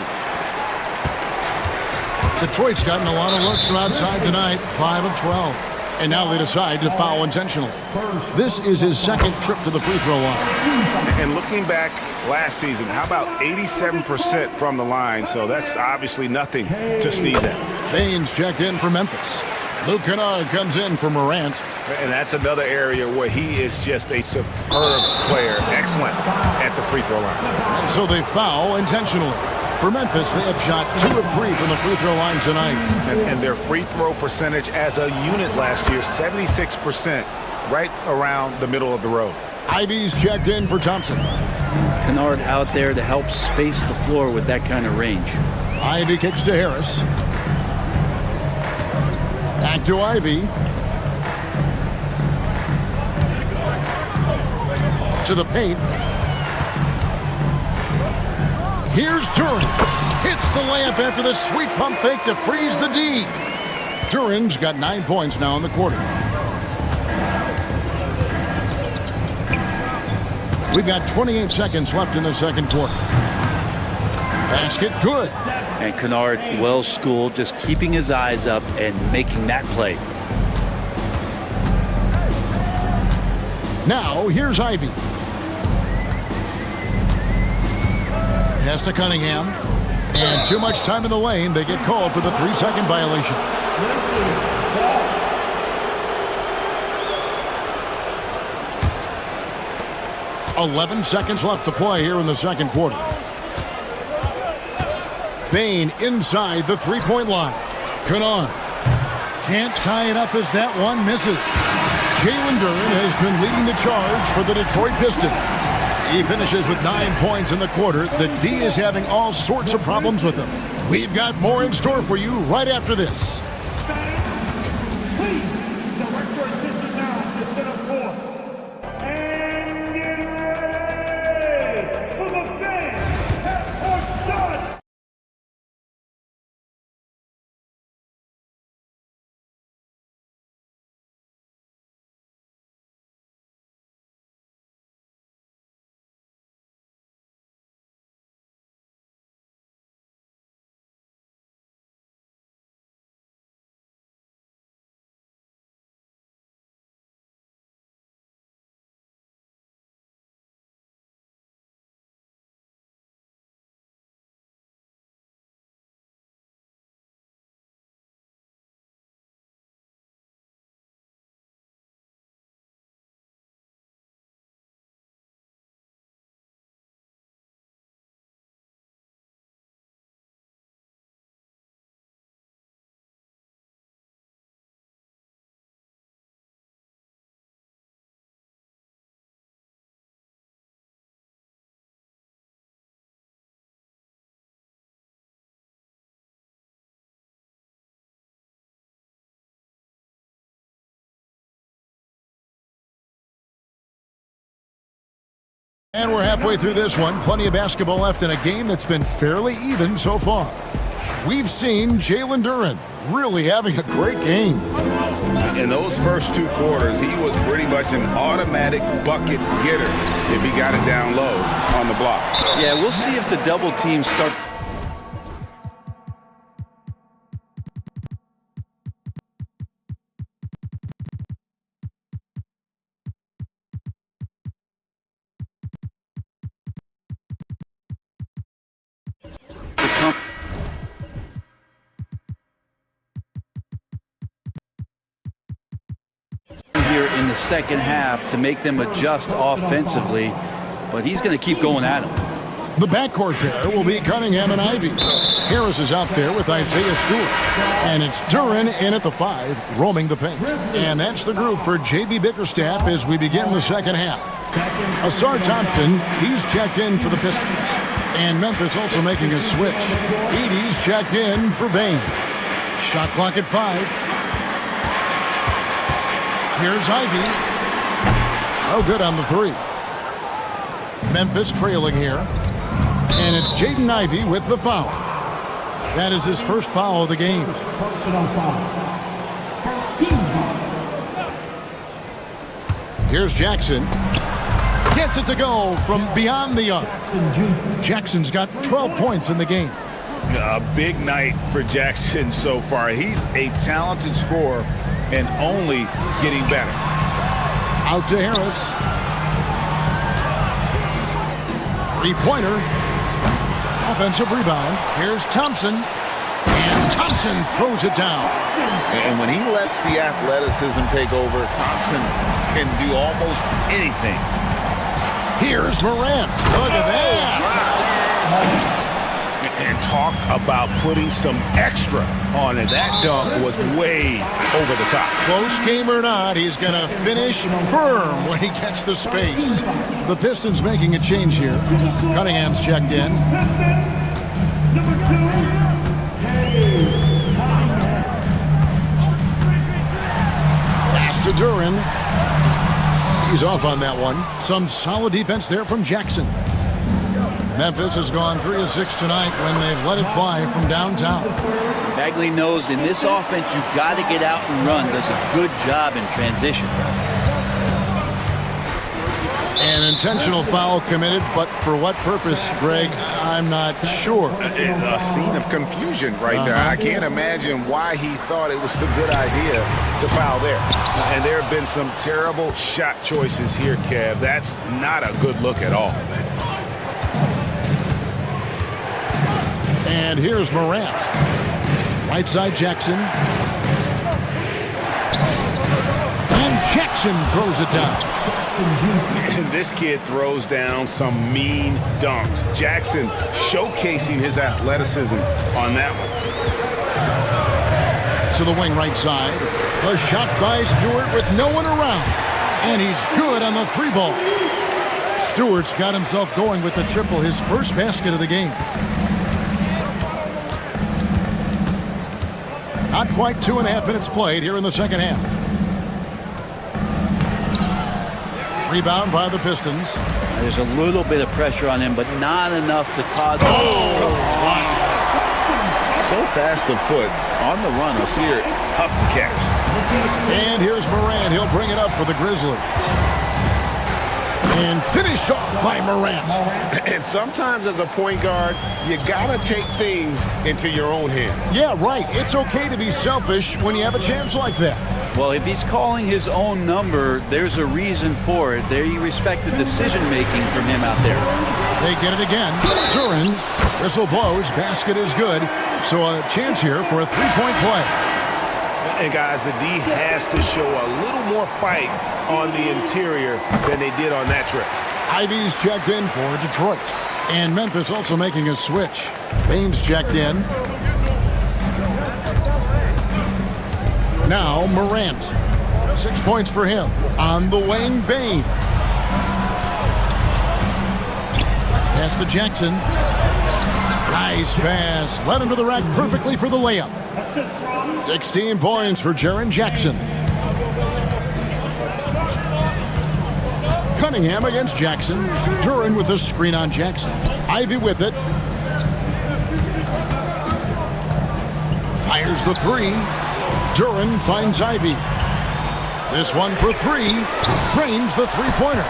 Detroit's gotten a lot of looks from outside tonight. 5 of 12. And now they decide to foul intentionally. This is his second trip to the free throw line. And looking back last season, how about 87% from the line? So that's obviously nothing to sneeze at. Baines checked in for Memphis. Luke Kennard comes in for Morant. And that's another area where he is just a superb player. Excellent at the free throw line. And so they foul intentionally. For Memphis, they have shot 2 of 3 from the free throw line tonight. And their free throw percentage as a unit last year, 76%, right around the middle of the road. Ivy's checked in for Thompson. Kennard out there to help space the floor with that kind of range. Ivy kicks to Harris. Back to Ivy. To the paint. Here's Duran. Hits the layup after the sweet pump fake to freeze the D. Duran's got 9 points now in the quarter. We've got 28 seconds left in the second quarter. Basket good. And Kennard, well schooled, just keeping his eyes up and making that play. Now here's Ivy. Pass to Cunningham. And too much time in the lane. They get called for the 3-second violation. 11 seconds left to play here in the second quarter. Bane inside the three-point line. Kennard can't tie it up as that one misses. Jalen Duran has been leading the charge for the Detroit Pistons. He finishes with 9 points in the quarter. The D is having all sorts of problems with him. We've got more in store for you right after this. And we're halfway through this one. Plenty of basketball left in a game that's been fairly even so far. We've seen Jalen Duran really having a great game. In those first 2 quarters, he was pretty much an automatic bucket getter if he got it down low on the block. Yeah, we'll see if the double teams start. Here in the second half to make them adjust offensively, but he's going to keep going at him. The backcourt pair will be Cunningham and Ivy. Harris is out there with Isaiah Stewart. And it's Duren in at the 5, roaming the paint. And that's the group for J.B. Bickerstaff as we begin the second half. Asar Thompson, he's checked in for the Pistons. And Memphis also making a switch. Edey's checked in for Bane. Shot clock at 5. Here's Ivy. Oh, good on the 3. Memphis trailing here. And it's Jaden Ivey with the foul. That is his first foul of the game. Personal foul. First team foul. Here's Jackson. Gets it to go from beyond the arc. Jackson's got 12 points in the game. A big night for Jackson so far. He's a talented scorer and only getting better. Out to Harris. 3-pointer. Offensive rebound. Here's Thompson. And Thompson throws it down. And when he lets the athleticism take over, Thompson can do almost anything. Here's Morant. Look at that. And talk about putting some extra on it. That dunk was way over the top. Close game or not, he's going to finish firm when he gets the space. The Pistons making a change here. Cunningham's checked in. Pass to Duren. He's off on that one. Some solid defense there from Jackson. Memphis has gone 3 of 6 tonight when they've let it fly from downtown. Bagley knows in this offense you've got to get out and run. Does a good job in transition. An intentional foul committed, but for what purpose, Greg? I'm not sure. A scene of confusion right there. I can't imagine why he thought it was a good idea to foul there. And there have been some terrible shot choices here, Kev. That's not a good look at all. And here's Morant. Right side Jackson. And Jackson throws it down. And this kid throws down some mean dunks. Jackson showcasing his athleticism on that one. To the wing right side. A shot by Stewart with no one around. And he's good on the 3 ball. Stewart's got himself going with the triple, his first basket of the game. Not quite 2.5 minutes played here in the second half. Rebound by the Pistons. There's a little bit of pressure on him, but not enough to cause. So fast of foot on the run up here. Tough to catch. And here's Morant. He'll bring it up for the Grizzlies. And finished off by Morant. And sometimes as a point guard, you gotta take things into your own hands. Yeah, right. It's okay to be selfish when you have a chance like that. Well, if he's calling his own number, there's a reason for it. There you respect the decision-making from him out there. They get it again. Duren, whistle blows, basket is good. So a chance here for a 3-point play. And guys, the D has to show a little more fight on the interior than they did on that trip. Ivy's checked in for Detroit. And Memphis also making a switch. Baines checked in. Now Morant. 6 points for him. On the wing, Bane. Pass to Jackson. Nice pass. Led him to the rack perfectly for the layup. 16 points for Jaren Jackson. Cunningham against Jackson. Duren with a screen on Jackson. Ivy with it. Fires the 3. Duren finds Ivy. This one for three. Drains the three-pointer.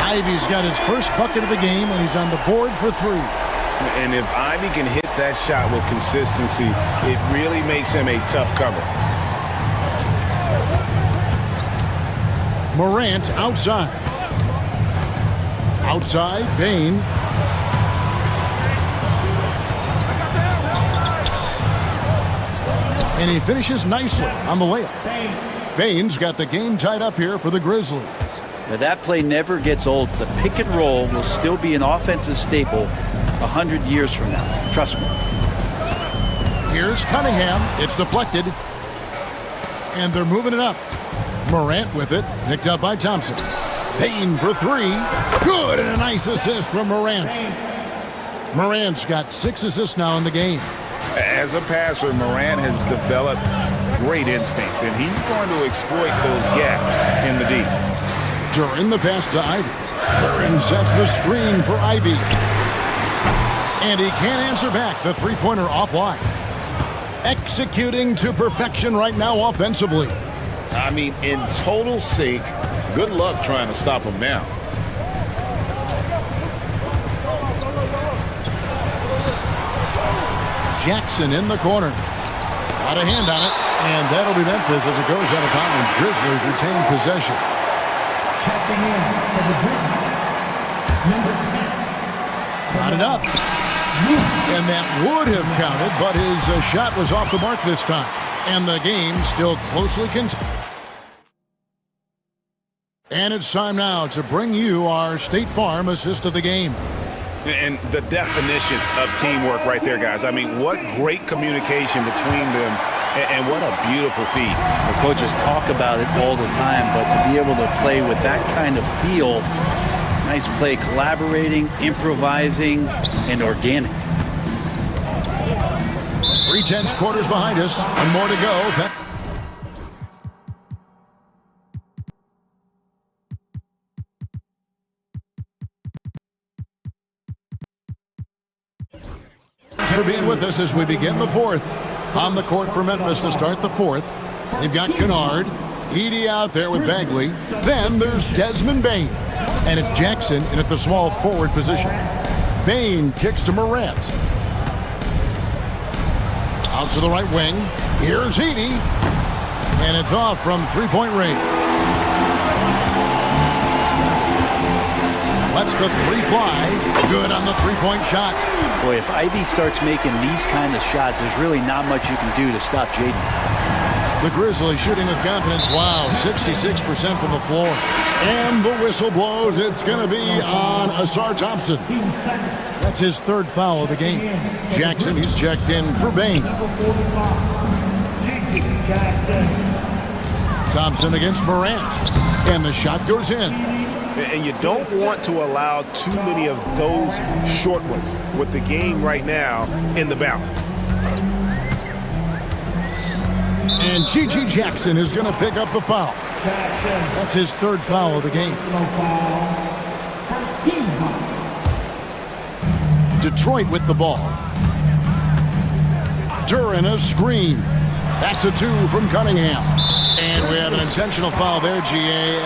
Ivy's got his first bucket of the game, and he's on the board for three. And if Ivy can hit that shot with consistency, it really makes him a tough cover. Morant outside. Outside, Bane. And he finishes nicely on the layup. Bane's got the game tied up here for the Grizzlies. Now that play never gets old. The pick and roll will still be an offensive staple 100 years from now. Trust me. Here's Cunningham. It's deflected. And they're moving it up. Morant with it. Picked up by Thompson. Payne for three. Good, and a nice assist from Morant. Morant's got 6 assists now in the game. As a passer, Morant has developed great instincts, and he's going to exploit those gaps in the D. Duran the pass to Ivy. Duran sets the screen for Ivy. And he can't answer back. The three-pointer offline. Executing to perfection right now offensively. I mean, in total sync. Good luck trying to stop him now. Jackson in the corner. Got a hand on it, and that'll be Memphis as it goes out of bounds. Grizzlies retain possession. Checking in for the Grizzlies, number 10. Got it up. And that would have counted, but his shot was off the mark this time. And the game still closely contested. And it's time now to bring you our State Farm assist of the game. And the definition of teamwork right there, guys. I mean, what great communication between them, and what a beautiful feed. The coaches talk about it all the time, but to be able to play with that kind of feel, nice play, collaborating, improvising, and organic. 3/10 quarters behind us, and more to go. Thanks for being with us as we begin the fourth. On the court for Memphis to start the fourth. They've got Kennard, Edey out there with Bagley. Then there's Desmond Bane. And it's Jackson in at the small forward position. Bane kicks to Morant. Out to the right wing. Here's Edey. And it's off from three-point range. Lets the three fly. Good on the three-point shot. Boy, if Ivy starts making these kind of shots, there's really not much you can do to stop Jaden. The Grizzlies shooting with confidence. Wow, 66% from the floor. And the whistle blows. It's going to be on Asar Thompson. That's his third foul of the game. Jackson, he's checked in for Bane. Thompson against Morant. And the shot goes in. And you don't want to allow too many of those short ones with the game right now in the balance. And G.G. Jackson is going to pick up the foul. That's his third foul of the game. Detroit with the ball. Duran a screen. That's a two from Cunningham. And we have an intentional foul there, G.A.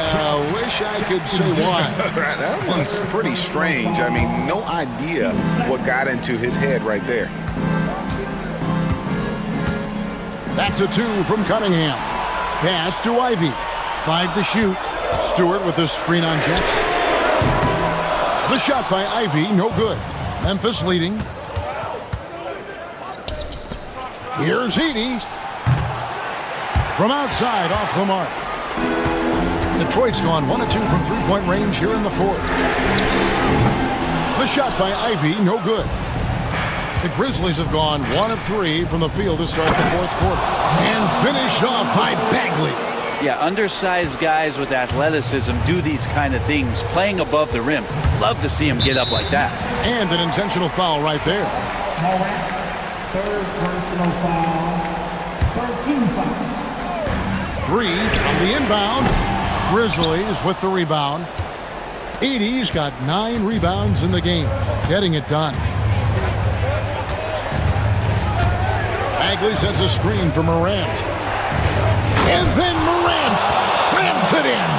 Wish I could say why. That one's pretty strange. I mean, no idea what got into his head right there. That's a two from Cunningham. Pass to Ivy. 5 to shoot. Stewart with the screen on Jackson. The shot by Ivy, no good. Memphis leading. Here's Edey. From outside, off the mark. Detroit's gone 1 of 2 from three-point range here in the fourth. The shot by Ivy, no good. The Grizzlies have gone 1 of 3 from the field to start the fourth quarter. And finished off by Bagley. Yeah, undersized guys with athleticism do these kind of things, playing above the rim. Love to see him get up like that. And an intentional foul right there. Third personal foul. 13 foul. 3 from the inbound. Grizzlies with the rebound. Edey's got 9 rebounds in the game. Getting it done. Bagley sets a screen for Morant. And then Morant Slams it in.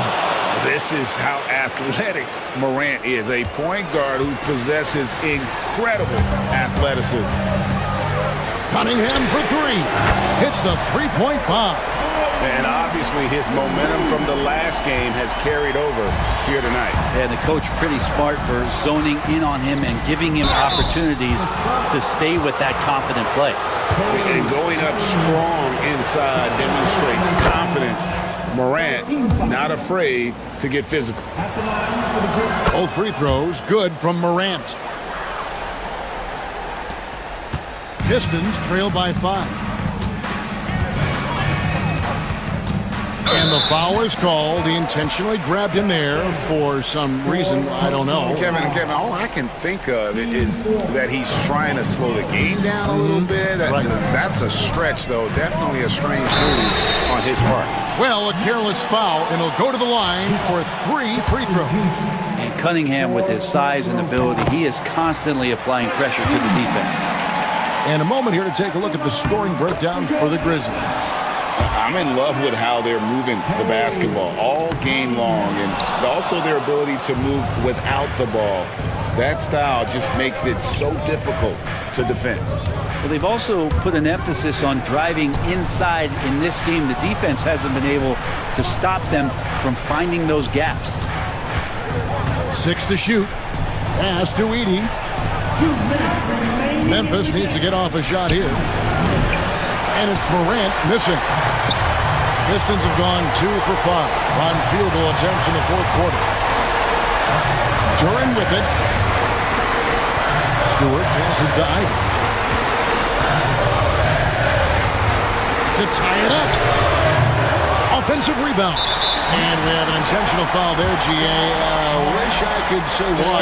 This is how athletic Morant is, a point guard who possesses incredible athleticism. Cunningham for three. Hits the three-point bomb. And obviously his momentum from the last game has carried over here tonight. Yeah, the coach pretty smart for zoning in on him and giving him opportunities to stay with that confident play. And going up strong inside demonstrates confidence. Morant not afraid to get physical. Both free throws good from Morant. Pistons trail by 5. And the foul is called. He intentionally grabbed him there for some reason. I don't know. Kevin, all I can think of is that he's trying to slow the game down a little bit. Right. That's a stretch, though. Definitely a strange move on his part. Well, a careless foul, and he'll go to the line for 3 free throws. And Cunningham, with his size and ability, he is constantly applying pressure to the defense. And a moment here to take a look at the scoring breakdown for the Grizzlies. I'm in love with how they're moving the basketball all game long, and also their ability to move without the ball. That style just makes it so difficult to defend. Well, they've also put an emphasis on driving inside in this game. The defense hasn't been able to stop them from finding those gaps. 6 to shoot. Pass to Edey. 2 minutes remaining. Memphis needs to get off a shot here. And it's Morant missing. Pistons have gone 2 for 5 on field goal attempts in the fourth quarter. Duran with it. Stewart passes to Ivy. To tie it up. Offensive rebound. And we have an intentional foul there, G.A. Wish I could say why.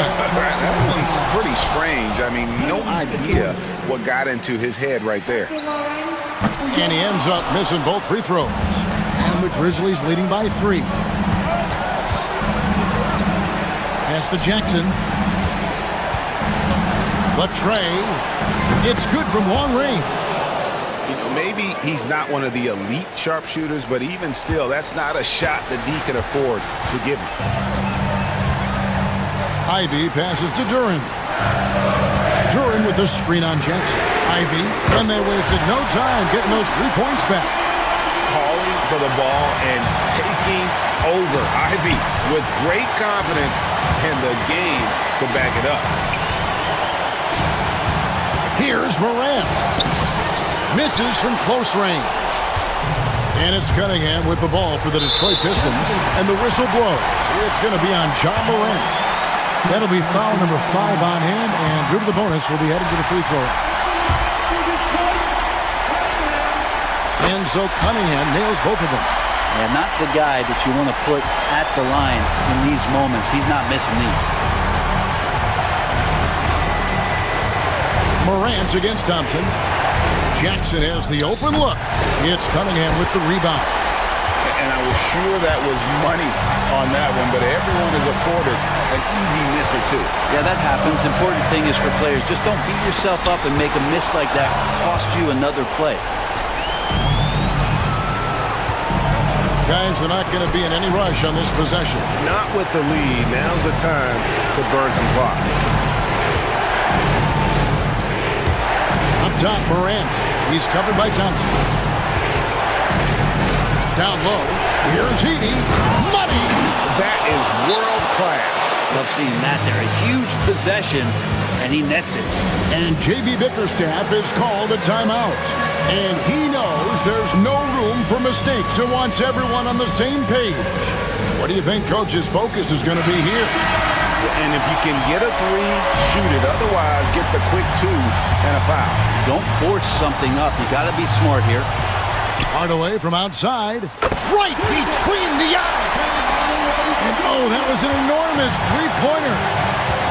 That one's pretty strange. I mean, no idea what got into his head right there. And he ends up missing both free throws. And the Grizzlies leading by 3. Pass to Jackson. Trey. It's good from long range. You know, maybe he's not one of the elite sharpshooters, but even still, that's not a shot that D can afford to give him. Ivy passes to Duran. Duran with a screen on Jackson. Ivy, and they wasted no time getting those 3 points back. Calling for the ball and taking over. Ivy with great confidence and the game to back it up. Here's Morant. Misses from close range. And it's Cunningham with the ball for the Detroit Pistons. And the whistle blows. It's going to be on John Morant. That'll be foul number 5 on him. And Drew to the bonus will be headed to the free throw. And so Cunningham nails both of them. And not the guy that you want to put at the line in these moments. He's not missing these. Morant against Thompson. Jackson has the open look. It's Cunningham with the rebound. And I was sure that was money on that one, but everyone is afforded an easy miss or two. Yeah, that happens. Important thing is for players, just don't beat yourself up and make a miss like that cost you another play. Guys, they're not going to be in any rush on this possession. Not with the lead. Now's the time to burn some clock. Up top, Morant. He's covered by Thompson. Down low. Here's Edey. Money! That is world class. Love seeing that there. A huge possession, and he nets it. And J.B. Bickerstaff has called a timeout. And he knows there's no room for mistakes and wants everyone on the same page. What do you think Coach's focus is going to be here? And if you can get a 3, shoot it. Otherwise, get the quick 2 and a foul. Don't force something up. You got to be smart here. Hardaway from outside. Right between the eyes. And oh, that was an enormous three-pointer.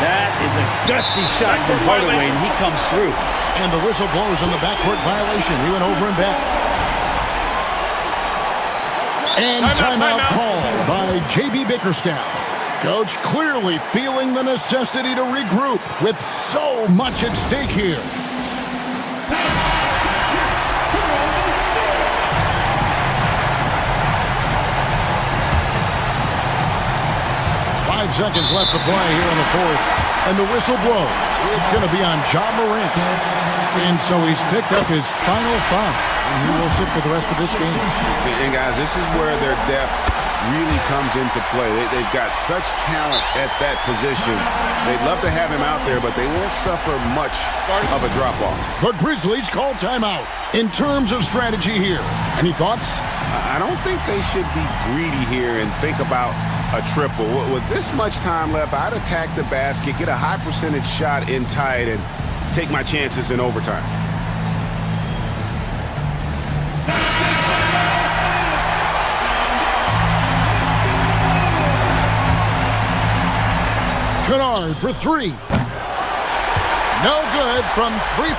That is a gutsy shot from Hardaway, and he comes through. And the whistle blows on the backcourt violation. He went over and back. And timeout called by J.B. Bickerstaff. Coach clearly feeling the necessity to regroup with so much at stake here. 5 seconds left to play here in the fourth. And the whistle blows. It's going to be on John Morant. And so he's picked up his final foul. And he will sit for the rest of this game. And guys, this is where their depth really comes into play. They've got such talent at that position. They'd love to have him out there, but they won't suffer much of a drop-off. The Grizzlies call timeout. In terms of strategy here, any thoughts? I don't think they should be greedy here and think about a triple. With this much time left, I'd attack the basket, get a high percentage shot in tight, and take my chances in overtime. Kennard for 3. No good from 3.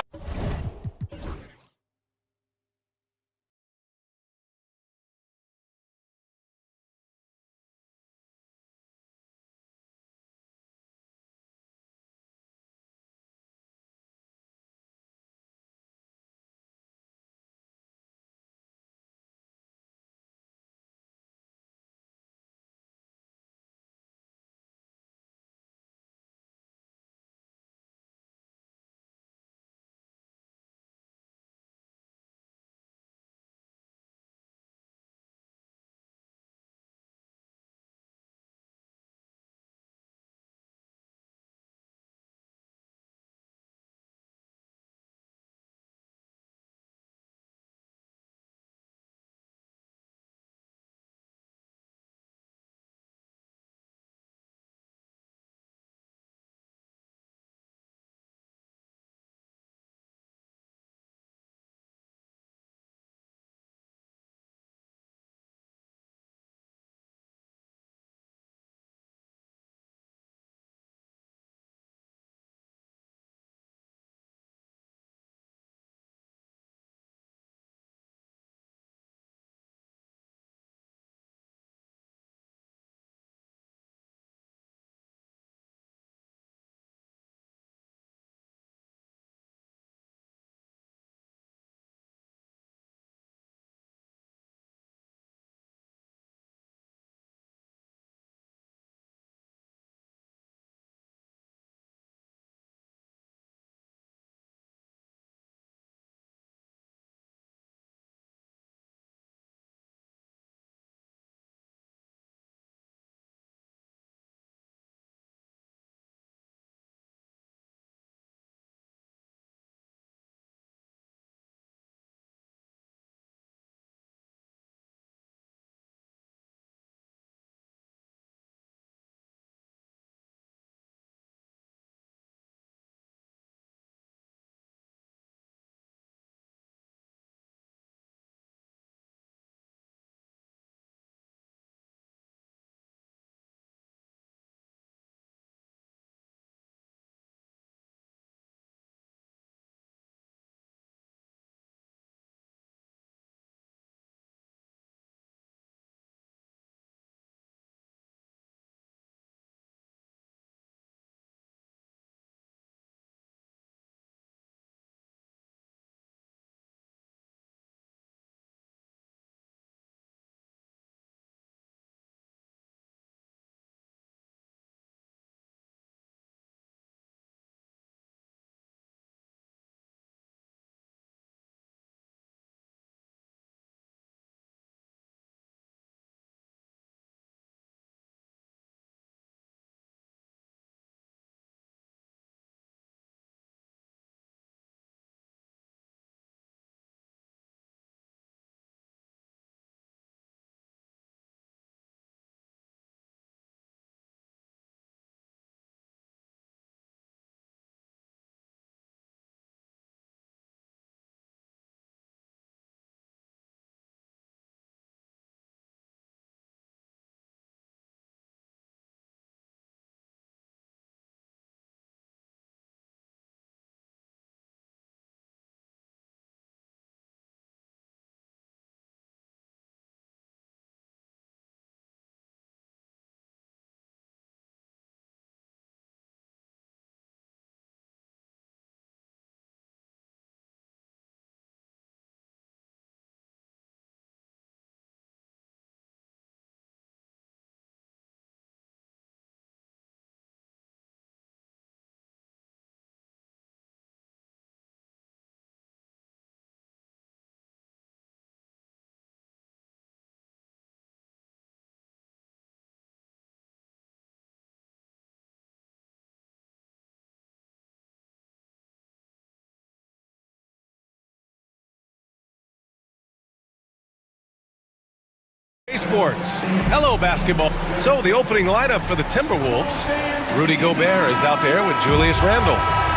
Sports. Hello, basketball. So the opening lineup for the Timberwolves. Rudy Gobert is out there with Julius Randle.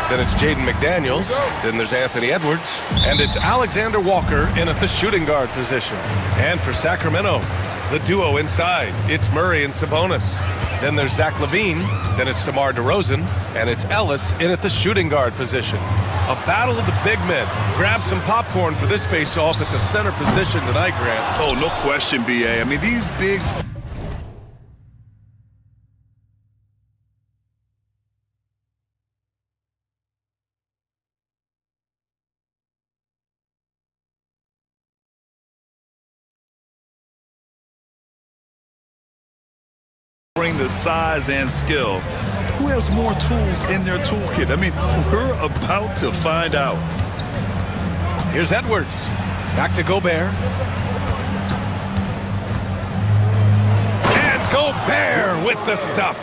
Then it's Jaden McDaniels. Then there's Anthony Edwards. And it's Alexander Walker in at the shooting guard position. And for Sacramento, the duo inside. It's Murray and Sabonis. Then there's Zach LaVine. Then it's DeMar DeRozan. And it's Ellis in at the shooting guard position. A battle of the big men. Grab some popcorn for this face-off at the center position tonight, Grant. Oh, no question, BA. I mean, these bigs... bring the size and skill. Who has more tools in their toolkit? I mean, we're about to find out. Here's Edwards. Back to Gobert. And Gobert with the stuff.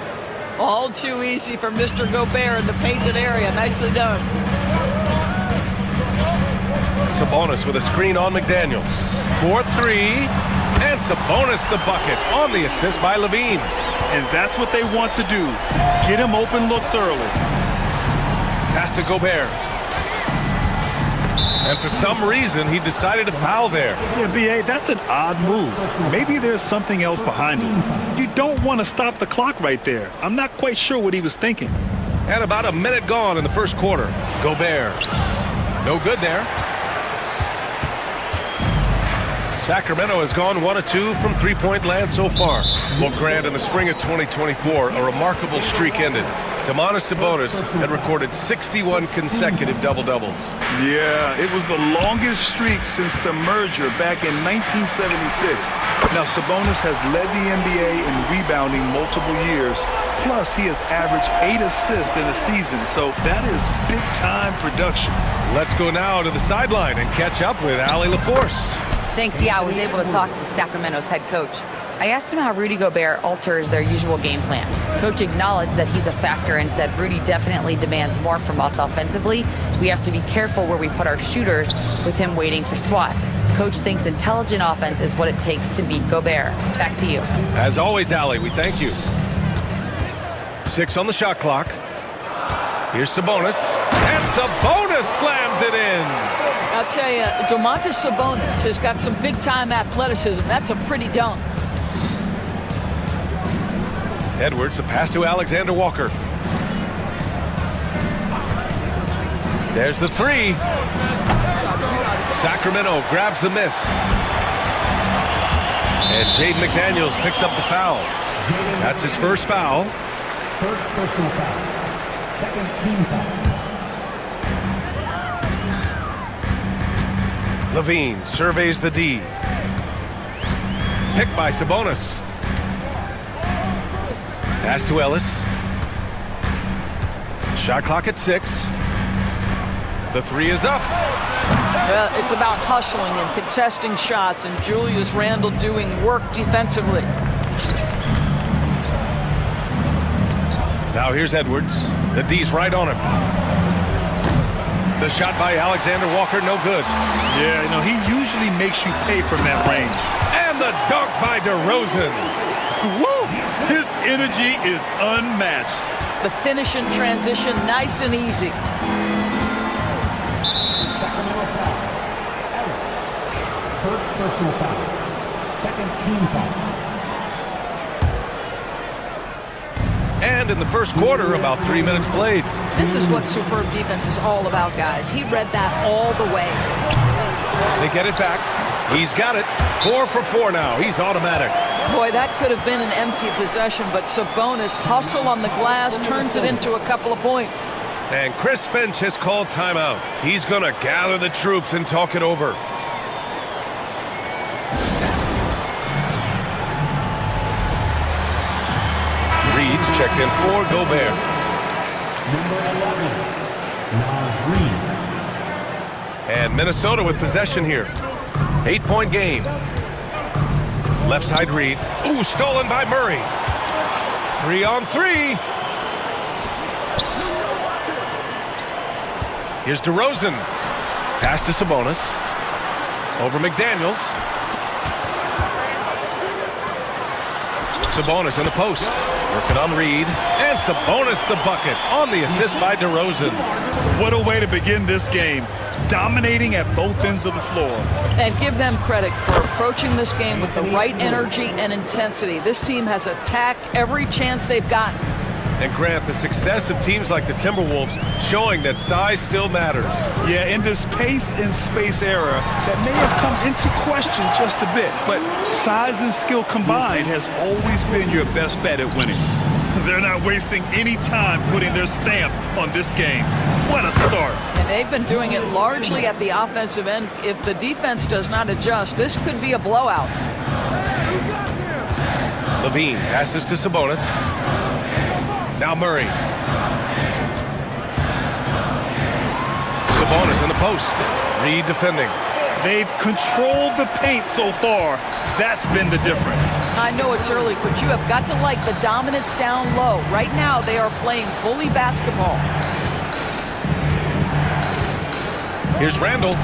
All too easy for Mr. Gobert in the painted area. Nicely done. Sabonis with a screen on McDaniels. 4-3. And Sabonis the bucket on the assist by LaVine. And that's what they want to do. Get him open looks early. Pass to Gobert. And for some reason, he decided to foul there. Yeah, BA, that's an odd move. Maybe there's something else behind it. You don't want to stop the clock right there. I'm not quite sure what he was thinking. And about a minute gone in the first quarter. Gobert. No good there. Sacramento has gone 1 of 2 from three-point land so far. Well, Grant, in the spring of 2024, a remarkable streak ended. Domantas Sabonis had recorded 61 consecutive double-doubles. Yeah, it was the longest streak since the merger back in 1976. Now, Sabonis has led the NBA in rebounding multiple years. Plus, he has averaged 8 assists in a season, so that is big-time production. Let's go now to the sideline and catch up with Allie LaForce. Thanks, yeah, I was able to talk with Sacramento's head coach. I asked him how Rudy Gobert alters their usual game plan. Coach acknowledged that he's a factor and said Rudy definitely demands more from us offensively. We have to be careful where we put our shooters with him waiting for swats. Coach thinks intelligent offense is what it takes to beat Gobert. Back to you. As always, Allie, we thank you. 6 on the shot clock. Here's Sabonis. And Sabonis slams it in. I'll tell you, Domantas Sabonis has got some big-time athleticism. That's a pretty dunk. Edwards, a pass to Alexander Walker. There's the three. Sacramento grabs the miss. And Jaden McDaniels picks up the foul. That's his first foul. First personal foul. Second team foul. LaVine surveys the D. Picked by Sabonis. Pass to Ellis. Shot clock at 6. The three is up. Well, it's about hustling and contesting shots, and Julius Randle doing work defensively. Now here's Edwards. The D's right on him. The shot by Alexander Walker, no good. Yeah, you know, he usually makes you pay from that range. And the dunk by DeRozan. Woo! His energy is unmatched. The finish in transition, nice and easy. Sacramento foul. Ellis. First personal foul. Second team foul. And in the first quarter, about 3 minutes played. This is what superb defense is all about, guys. He read that all the way. They get it back. He's got it. 4 for 4 now. He's automatic. Boy, that could have been an empty possession, but Sabonis hustle on the glass, turns it into a couple of points. And Chris Finch has called timeout. He's going to gather the troops and talk it over. Reed's checked in for Gobert. Number 11, Naz Reid. And Minnesota with possession here. 8-point game. Left side Reed. Ooh, stolen by Murray. 3 on 3. Here's DeRozan. Pass to Sabonis. Over McDaniels. Sabonis in the post. Working on Reed. And Sabonis the bucket on the assist by DeRozan. What a way to begin this game. Dominating at both ends of the floor. And give them credit for approaching this game with the right energy and intensity. This team has attacked every chance they've gotten. And Grant, the success of teams like the Timberwolves showing that size still matters. Yeah, in this pace and space era, that may have come into question just a bit, but size and skill combined has always been your best bet at winning. They're not wasting any time putting their stamp on this game. What a start. And they've been doing it largely at the offensive end. If the defense does not adjust, this could be a blowout. Levine passes to Sabonis. Now Murray. Sabonis in the post. Reed defending. They've controlled the paint so far. That's been the difference. I know it's early, but you have got to like the dominance down low. Right now, they are playing bully basketball. Here's Randall.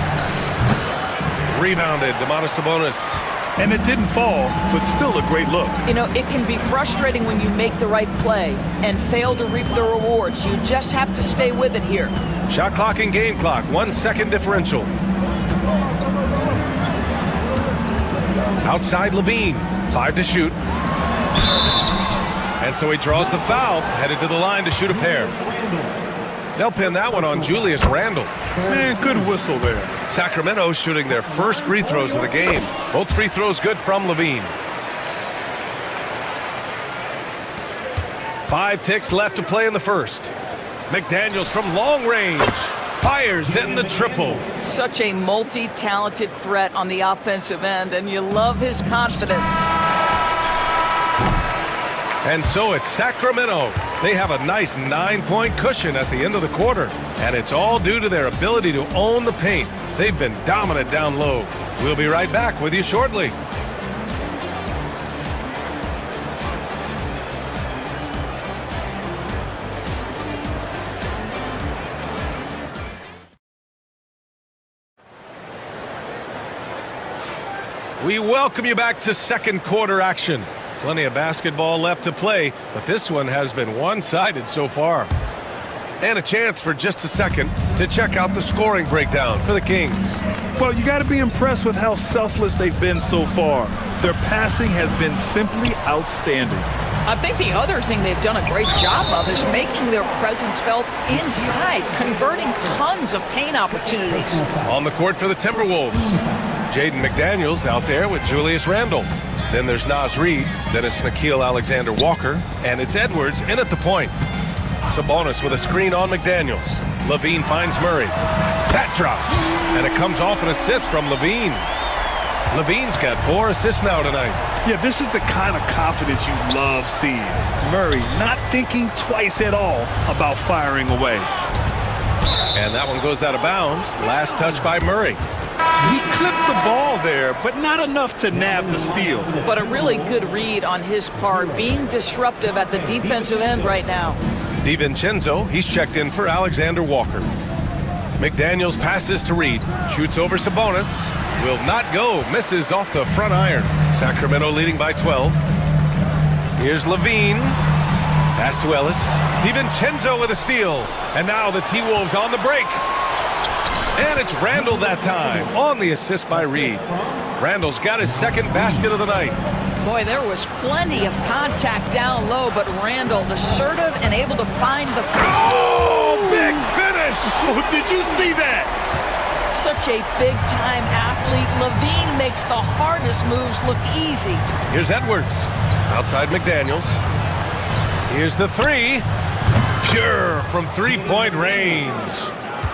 Rebounded, Domantas Sabonis. And it didn't fall, but still a great look. You know, it can be frustrating when you make the right play and fail to reap the rewards. You just have to stay with it here. Shot clock and game clock, 1 second differential. Outside Levine, 5 to shoot. And so he draws the foul, headed to the line to shoot a pair. They'll pin that one on Julius Randle. Man, good whistle there. Sacramento shooting their first free throws of the game. Both free throws good from Levine. 5 ticks left to play in the first. McDaniels from long range. Fires in the triple. Such a multi-talented threat on the offensive end, and you love his confidence. And so it's Sacramento. They have a nice 9-point cushion at the end of the quarter. And it's all due to their ability to own the paint. They've been dominant down low. We'll be right back with you shortly. We welcome you back to second quarter action. Plenty of basketball left to play, but this one has been one-sided so far. And a chance for just a second to check out the scoring breakdown for the Kings. Well, you got to be impressed with how selfless they've been so far. Their passing has been simply outstanding. I think the other thing they've done a great job of is making their presence felt inside, converting tons of paint opportunities. On the court for the Timberwolves, Jaden McDaniels out there with Julius Randle. Then there's Naz Reid, then it's Nickeil Alexander-Walker, and it's Edwards in at the point. Sabonis with a screen on McDaniels. Levine finds Murray. That drops, and it comes off an assist from Levine. Levine's got 4 assists now tonight. Yeah, this is the kind of confidence you love seeing. Murray not thinking twice at all about firing away. And that one goes out of bounds. Last touch by Murray. He clipped the ball there, but not enough to nab the steal. But a really good read on his part, being disruptive at the defensive end right now. DiVincenzo, he's checked in for Alexander Walker. McDaniels passes to Reed, shoots over Sabonis, will not go, misses off the front iron. Sacramento leading by 12. Here's Levine, pass to Ellis. DiVincenzo with a steal, and now the T-Wolves on the break. And it's Randle that time, on the assist by Reed. Randle's got his second basket of the night. Boy, there was plenty of contact down low, but Randle assertive and able to find the... Oh, big finish! Oh, did you see that? Such a big-time athlete. Levine makes the hardest moves look easy. Here's Edwards, outside McDaniels. Here's the 3. Pure from three-point range.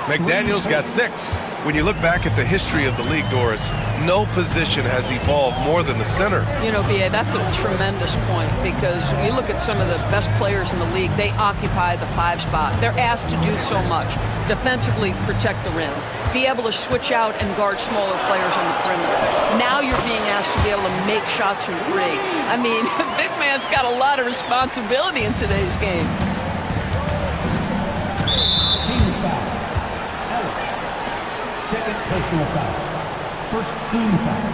McDaniels got 6. When you look back at the history of the league, Doris, no position has evolved more than the center. You know, B.A., that's a tremendous point because when you look at some of the best players in the league, they occupy the 5 spot. They're asked to do so much. Defensively, protect the rim. Be able to switch out and guard smaller players on the perimeter. Now you're being asked to be able to make shots from 3. I mean, big man's got a lot of responsibility in today's game. Kings foul. Ellis. Second personal foul. First team foul.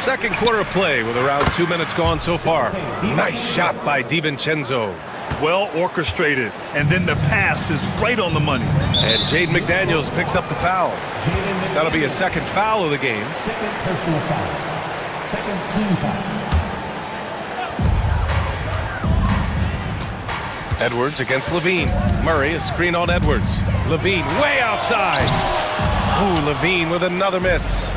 Second quarter of play with around 2 minutes gone so far. Nice shot by DiVincenzo. Well orchestrated, and then the pass is right on the money. And Jaden McDaniels picks up the foul. That'll be a second foul of the game. Second personal foul. Second team foul. Edwards against Levine. Murray, a screen on Edwards. Levine way outside. Ooh, Levine with another miss.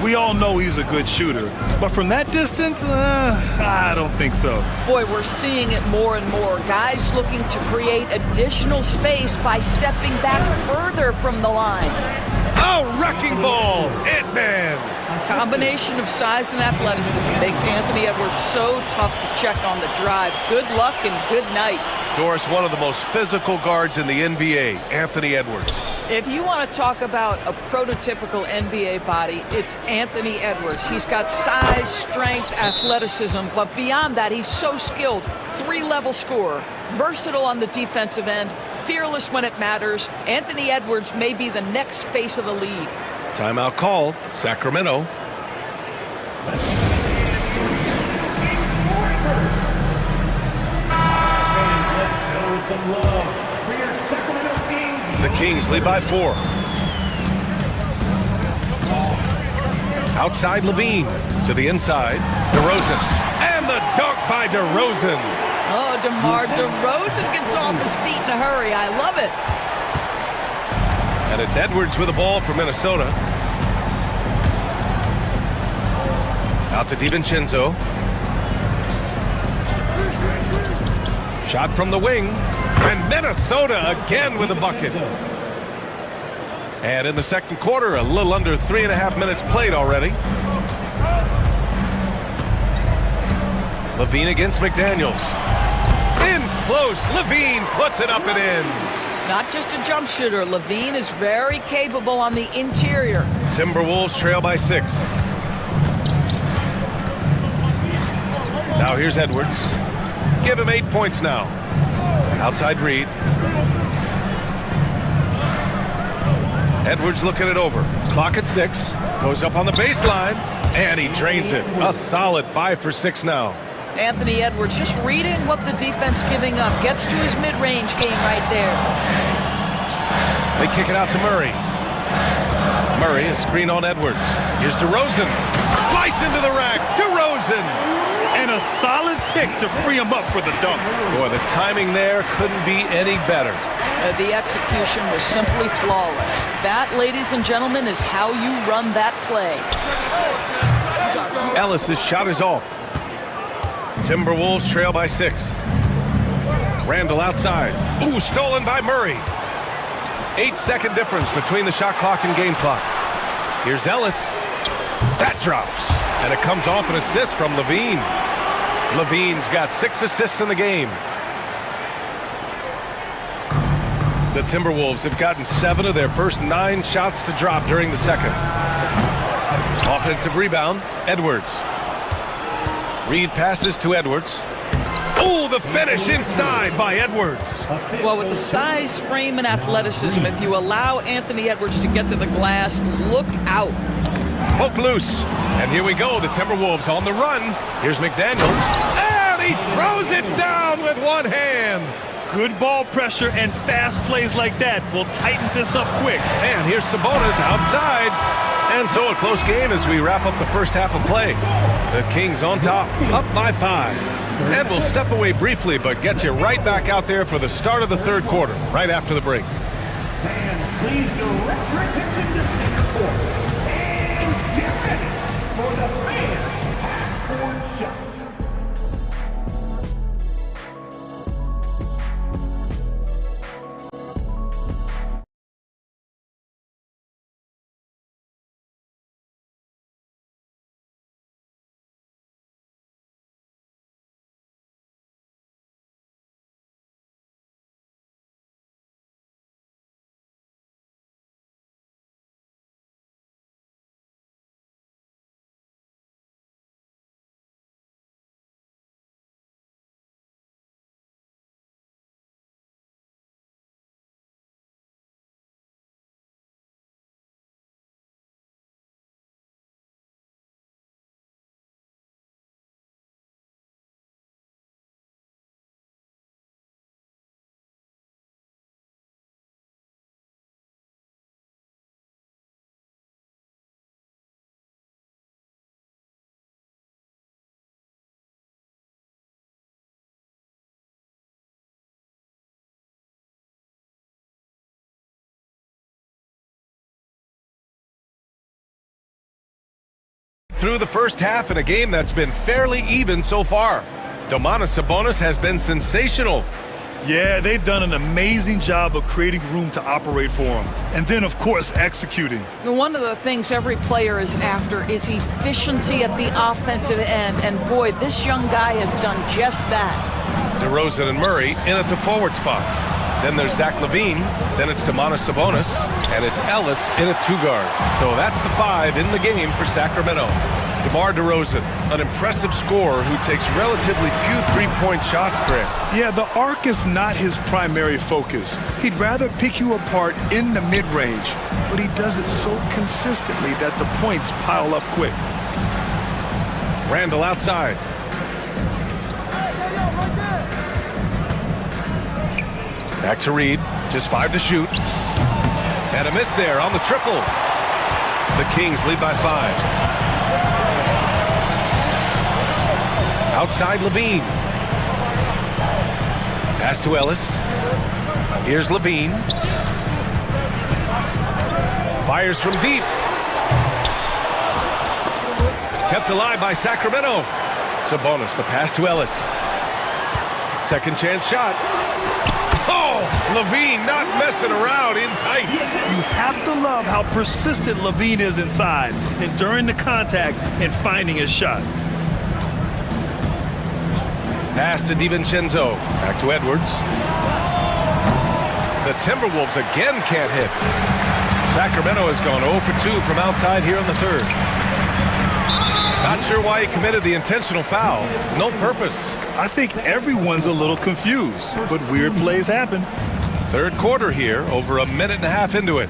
We all know he's a good shooter, but from that distance, I don't think so. Boy, we're seeing it more and more. Guys looking to create additional space by stepping back further from the line. Oh, wrecking ball! Ant-Man! Combination of size and athleticism makes Anthony Edwards so tough to check on the drive. Good luck and good night. Doris, one of the most physical guards in the NBA, Anthony Edwards. If you want to talk about a prototypical NBA body, it's Anthony Edwards. He's got size, strength, athleticism, but beyond that, he's so skilled. Three-level scorer, versatile on the defensive end, fearless when it matters. Anthony Edwards may be the next face of the league. Timeout call, Sacramento. Some love for your Sacramento Kings. The Kings lead by 4. Outside Levine to the inside. DeRozan. And the dunk by DeRozan. Oh, DeMar DeRozan gets off his feet in a hurry. I love it. And it's Edwards with the ball for Minnesota. Out to DiVincenzo. Shot from the wing. And Minnesota again with a bucket. And in the second quarter, a little under 3.5 minutes played already. Levine against McDaniels. In close. Levine puts it up and in. Not just a jump shooter. Levine is very capable on the interior. Timberwolves trail by 6. Now here's Edwards. Give him 8 points now. Outside Reed. Edwards looking it over. Clock at 6. Goes up on the baseline. And he drains it. A solid 5 for 6 now. Anthony Edwards just reading what the defense giving up. Gets to his mid-range game right there. They kick it out to Murray. Murray, a screen on Edwards. Here's DeRozan. Slice into the rack. DeRozan. And a solid pick to free him up for the dunk. Boy, the timing there couldn't be any better. The execution was simply flawless. That, ladies and gentlemen, is how you run that play. Ellis's shot is off. Timberwolves trail by 6. Randall outside. Ooh, stolen by Murray. 8-second difference between the shot clock and game clock. Here's Ellis. That drops. And it comes off an assist from Levine. Levine's got 6 assists in the game. The Timberwolves have gotten 7 of their first 9 shots to drop during the second. Offensive rebound, Edwards. Reed passes to Edwards. Oh, the finish inside by Edwards. Well, with the size, frame, and athleticism, if you allow Anthony Edwards to get to the glass, look out. Poke loose. And here we go, the Timberwolves on the run. Here's McDaniels. And he throws it down with one hand. Good ball pressure and fast plays like that will tighten this up quick. And here's Sabonis outside. And so a close game as we wrap up the first half of play. The Kings on top, up by 5. And we'll step away briefly, but get you right back out there for the start of the third quarter, right after the break. Fans, please direct your attention to center court. And get ready for the fan half-court shot. through the first half in a game that's been fairly even so far. Domantas Sabonis has been sensational. Yeah, they've done an amazing job of creating room to operate for him. And then, of course, executing. One of the things every player is after is efficiency at the offensive end. And boy, this young guy has done just that. DeRozan and Murray in at the forward spots. Then there's Zach LaVine, then it's Domantas Sabonis, and it's Ellis in at two guard. So that's the five in the game for Sacramento. DeMar DeRozan, an impressive scorer who takes relatively few three-point shots, Grant. Yeah, the arc is not his primary focus. He'd rather pick you apart in the mid-range, but he does it so consistently that the points pile up quick. Randall outside. Back to Reed, just 5 to shoot. And a miss there on the triple. The Kings lead by 5. Outside LaVine. Pass to Ellis. Here's LaVine. Fires from deep. Kept alive by Sacramento. Sabonis, the pass to Ellis. Second chance shot. Oh, LaVine not messing around in tight. You have to love how persistent LaVine is inside, enduring the contact and finding his shot. Pass to DiVincenzo. Back to Edwards. The Timberwolves again can't hit. Sacramento has gone 0 for 2 from outside here in the third. Not sure why he committed the intentional foul. No purpose. I think everyone's a little confused, but weird plays happen. Third quarter here, over a minute and a half into it.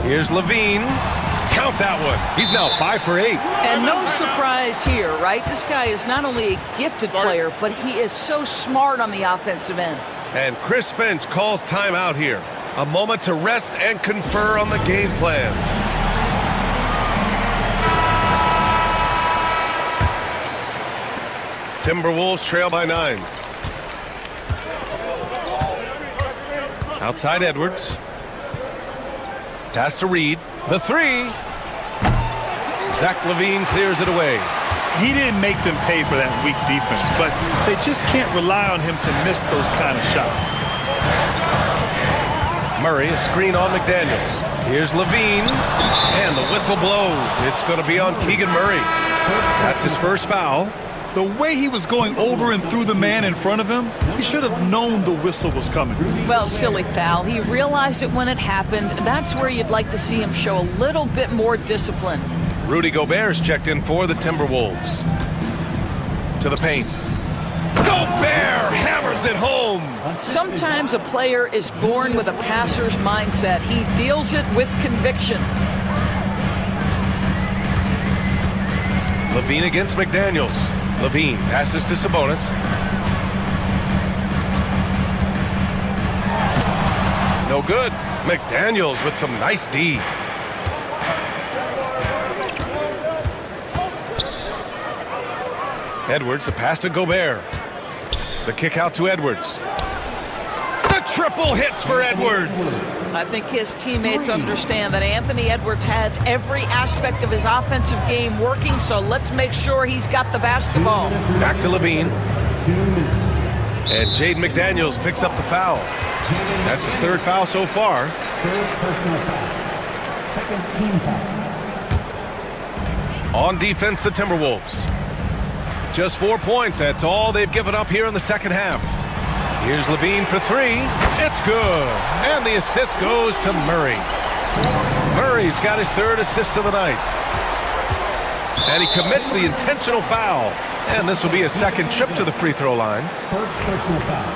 Here's LaVine. Count that one. He's now 5 for 8. And no surprise here, right? This guy is not only a gifted player, but he is so smart on the offensive end. And Chris Finch calls timeout here. A moment to rest and confer on the game plan. Timberwolves trail by 9. Outside Edwards. Pass to Reed. The three. Zach LaVine clears it away. He didn't make them pay for that weak defense, but they just can't rely on him to miss those kind of shots. Murray, a screen on McDaniels. Here's LaVine, and the whistle blows. It's going to be on Keegan Murray. That's his first foul. The way he was going over and through the man in front of him, he should have known the whistle was coming. Well, silly foul. He realized it when it happened. That's where you'd like to see him show a little bit more discipline. Rudy Gobert's checked in for the Timberwolves. To the paint. Gobert hammers it home. Sometimes a player is born with a passer's mindset. He deals it with conviction. LaVine against McDaniels. LaVine passes to Sabonis. No good. McDaniels with some nice D. Edwards, the pass to Gobert. The kick out to Edwards. The triple hits for Edwards. I think his teammates understand that Anthony Edwards has every aspect of his offensive game working, so let's make sure he's got the basketball. Back to LaVine. And Jaden McDaniels picks up the foul. That's his third foul so far. Third personal foul. Second team foul. On defense, the Timberwolves. Just 4 points. That's all they've given up here in the second half. Here's LaVine for three. It's good. And the assist goes to Murray. Murray's got his third assist of the night. And he commits the intentional foul. And this will be his second trip to the free throw line. First personal foul.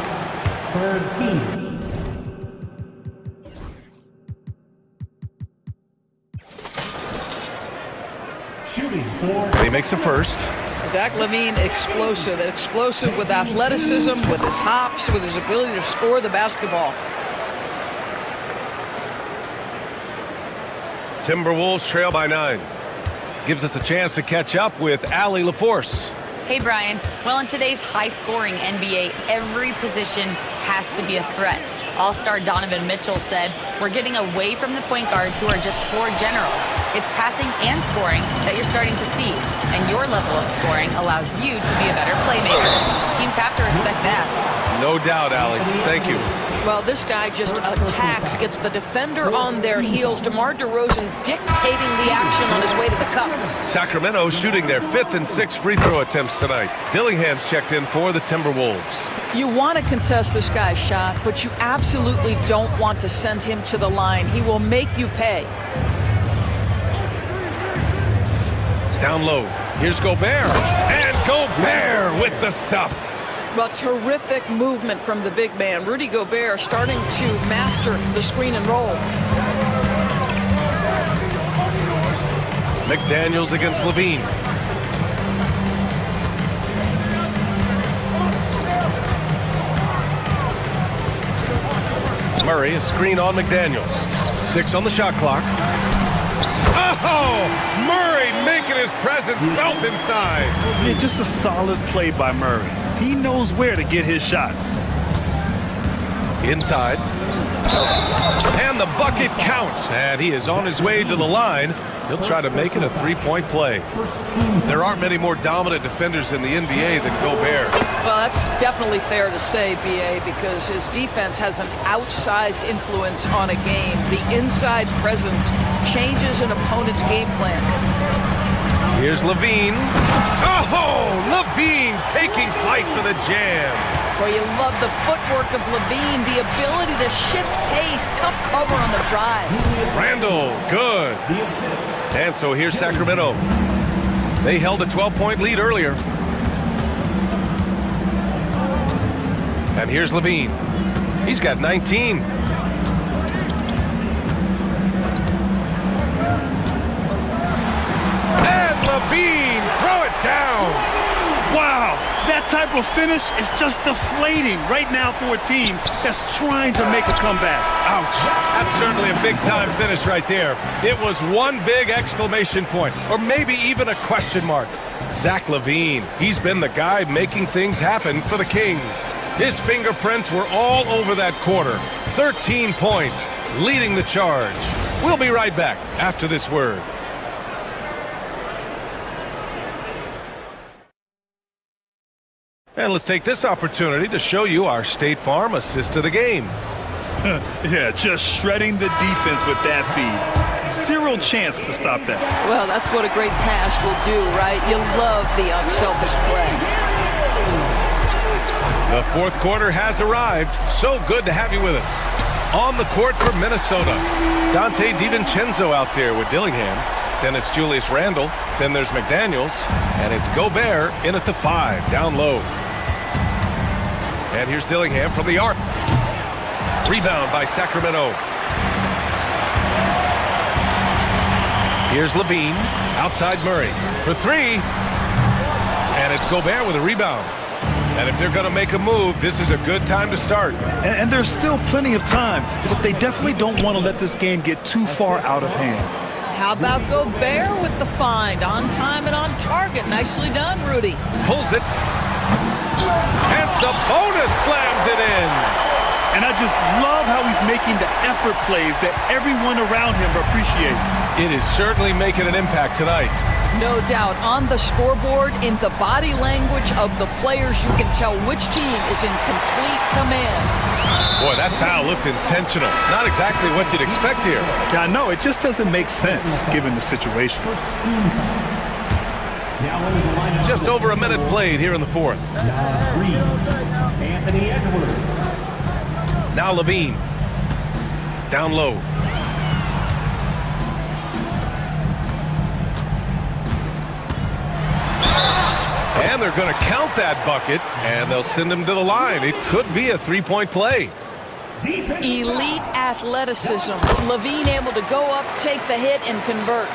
Third team. Shooting for. And he makes the first. Zach LaVine, explosive with athleticism, with his hops, with his ability to score the basketball. Timberwolves trail by 9. Gives us a chance to catch up with Allie LaForce. Hey, Brian. Well, in today's high-scoring NBA, every position has to be a threat. All-star Donovan Mitchell said, "We're getting away from the point guards who are just floor generals. It's passing and scoring that you're starting to see, and your level of scoring allows you to be a better playmaker. Teams have to respect that." No doubt, Allie. Thank you. Well, this guy just attacks, gets the defender on their heels. DeMar DeRozan dictating the action on his way to the cup. Sacramento shooting their 5th and 6th free throw attempts tonight. Dillingham's checked in for the Timberwolves. You want to contest this guy's shot, but you absolutely don't want to send him to the line. He will make you pay. Down low. Here's Gobert. And Gobert with the stuff. Well, terrific movement from the big man. Rudy Gobert starting to master the screen and roll. McDaniels against Levine. Murray, a screen on McDaniels. 6 on the shot clock. Oh! Murray making his presence felt inside. Yeah, just a solid play by Murray. He knows where to get his shots. Inside. And the bucket counts. And he is on his way to the line. He'll try to make it a three-point play. There aren't many more dominant defenders in the NBA than Gobert. Well, that's definitely fair to say, B.A., because his defense has an outsized influence on a game. The inside presence changes an opponent's game plan. Here's Levine. Oh, Levine taking flight for the jam. Well, you love the footwork of Levine, the ability to shift pace, tough cover on the drive. Randall, good. And so here's Sacramento. They held a 12-point lead earlier. And here's Levine. He's got 19. And Levine, throw it down. Wow, that type of finish is just deflating right now for a team that's trying to make a comeback. Ouch. That's certainly a big-time finish right there. It was one big exclamation point, or maybe even a question mark. Zach LaVine, he's been the guy making things happen for the Kings. His fingerprints were all over that quarter. 13 points, leading the charge. We'll be right back after this word. And let's take this opportunity to show you our State Farm assist to the game. Yeah, just shredding the defense with that feed. Zero chance to stop that. Well, that's what a great pass will do, right? You love the unselfish play. The fourth quarter has arrived. So good to have you with us. On the court for Minnesota, Dante DiVincenzo out there with Dillingham. Then it's Julius Randle. Then there's McDaniels. And it's Gobert in at the 5, down low. And here's Dillingham from the arc. Rebound by Sacramento. Here's Levine. Outside Murray for 3. And it's Gobert with a rebound. And if they're going to make a move, this is a good time to start. And there's still plenty of time, but they definitely don't want to let this game get too far out of hand. How about Gobert with the find? On time and on target. Nicely done, Rudy. Pulls it. And Sabonis slams it in. And I just love how he's making the effort plays that everyone around him appreciates. It is certainly making an impact tonight. No doubt. On the scoreboard, in the body language of the players, you can tell which team is in complete command. Boy, that foul looked intentional. Not exactly what you'd expect here. Yeah, I know. It just doesn't make sense given the situation. Just over a minute played here in the fourth. Anthony Edwards. Now Levine. Down low. And they're going to count that bucket, and they'll send him to the line. It could be a three-point play. Elite athleticism. Levine able to go up, take the hit, and convert.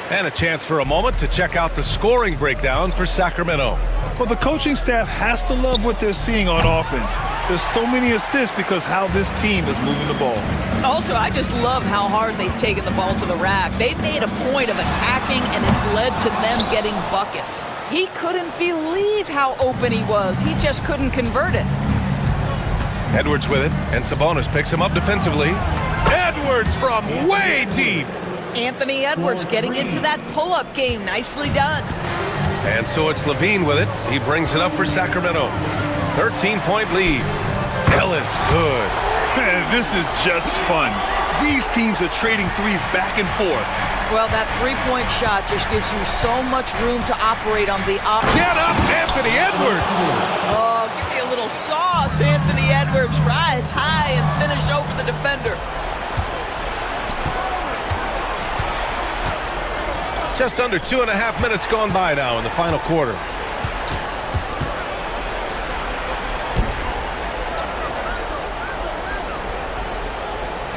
And a chance for a moment to check out the scoring breakdown for Sacramento. Well, the coaching staff has to love what they're seeing on offense. There's so many assists because how this team is moving the ball. Also, I just love how hard they've taken the ball to the rack. They've made a point of attacking, and it's led to them getting buckets. He couldn't believe how open he was. He just couldn't convert it. Edwards with it, and Sabonis picks him up defensively. Edwards from way deep. Anthony Edwards getting into that pull-up game. Nicely done. And so it's Levine with it. He brings it up for Sacramento. 13-point lead. Ellis good. Man, this is just fun. These teams are trading threes back and forth. Well, that three-point shot just gives you so much room to operate on the Get up, Anthony Edwards! Oh, give me a little sauce, Anthony Edwards. Rise high and finish over the defender. Just under 2.5 minutes gone by now in the final quarter.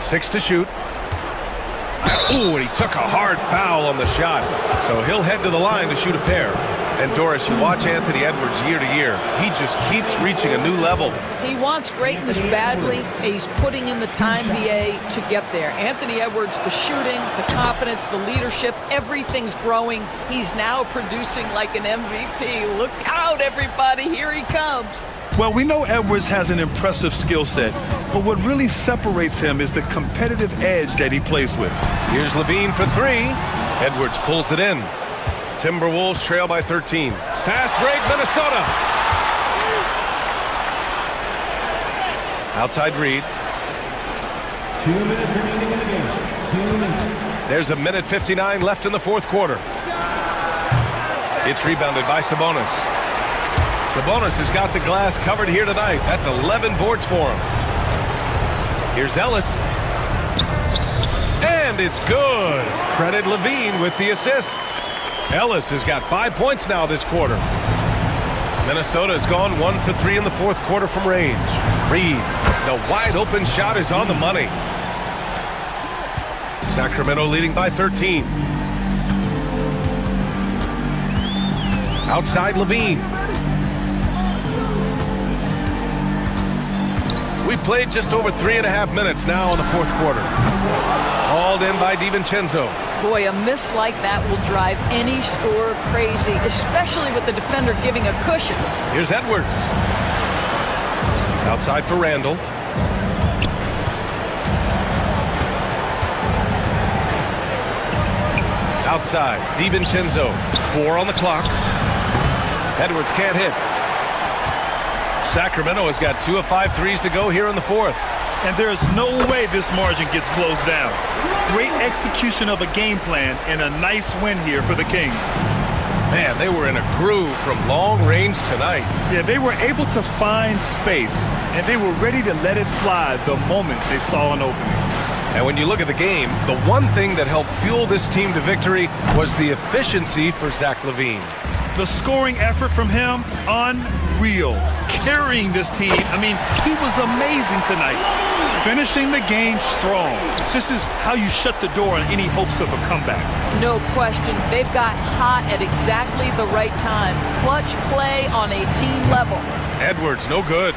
Six to shoot. Ooh, and he took a hard foul on the shot. So he'll head to the line to shoot a pair. And Doris, you watch Anthony Edwards year to year. He just keeps reaching a new level. He wants greatness badly, and he's putting in the time, BA, to get there. Anthony Edwards, the shooting, the confidence, the leadership, everything's growing. He's now producing like an MVP. Look out, everybody. Here he comes. Well, we know Edwards has an impressive skill set, but what really separates him is the competitive edge that he plays with. Here's Levine for three. Edwards pulls it in. Timberwolves trail by 13. Fast break, Minnesota. Outside Reed. 2 minutes remaining in the game. 2 minutes. There's a minute 59 left in the fourth quarter. It's rebounded by Sabonis. Sabonis has got the glass covered here tonight. That's 11 boards for him. Here's Ellis. And it's good. Credit Levine with the assist. Ellis has got 5 points now this quarter. Minnesota has gone 1 for 3 in the fourth quarter from range. Reed, the wide open shot is on the money. Sacramento leading by 13. Outside Levine. We played just over 3.5 minutes now in the fourth quarter. Hauled in by DiVincenzo. Boy, a miss like that will drive any scorer crazy, especially with the defender giving a cushion. Here's Edwards. Outside for Randall. Outside, DiVincenzo. 4 on the clock. Edwards can't hit. Sacramento has got 2 of 5 threes to go here in the fourth. And there's no way this margin gets closed down. Great execution of a game plan and a nice win here for the Kings. Man, they were in a groove from long range tonight. Yeah, they were able to find space, and they were ready to let it fly the moment they saw an opening. And when you look at the game, the one thing that helped fuel this team to victory was the efficiency for Zach LaVine. The scoring effort from him, unreal. Carrying this team, I mean, he was amazing tonight. Finishing the game strong. This is how you shut the door on any hopes of a comeback. No question. They've got hot at exactly the right time. Clutch play on a team level. Edwards, no good.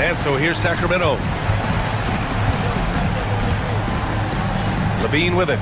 And so here's Sacramento. LaVine with it.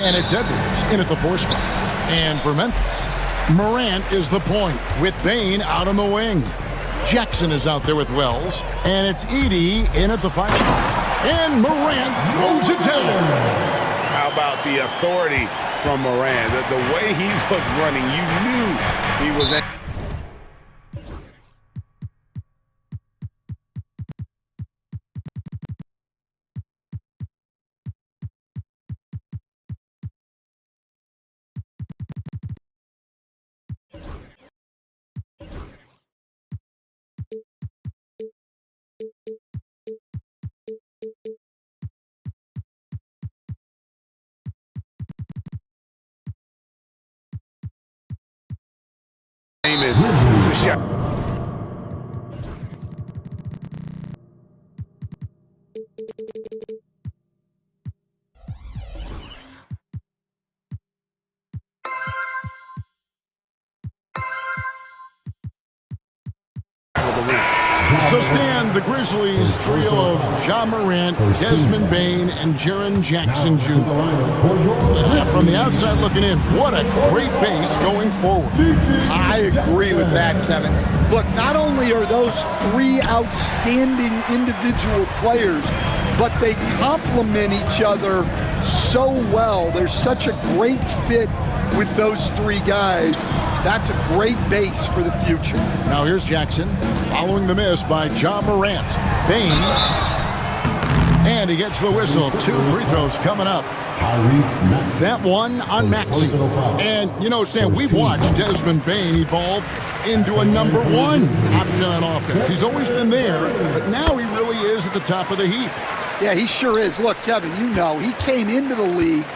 And it's Edwards in at the 4 spot. And for Memphis, Morant is the point with Bane out on the wing. Jackson is out there with Wells. And it's Edey in at the 5 spot. And Morant throws it down. How about the authority from Morant? The way he was running, you knew he was at. To shot. So stand the Grizzlies trio of Ja Morant, Desmond Bane, and Jaren Jackson Jr. From the outside looking in, what a great base going forward. I agree with that, Kevin. Look, not only are those 3 outstanding individual players, but they complement each other so well. There's such a great fit with those 3 guys. That's a great base for the future. Now here's Jackson, following the miss by Ja Morant. Bane, and he gets the whistle. 2 free throws coming up. That one on Maxey. And, you know, Stan, we've watched Desmond Bane evolve into a number 1 option on offense. He's always been there, but now he really is at the top of the heap. Yeah, he sure is. Look, Kevin, you know, he came into the league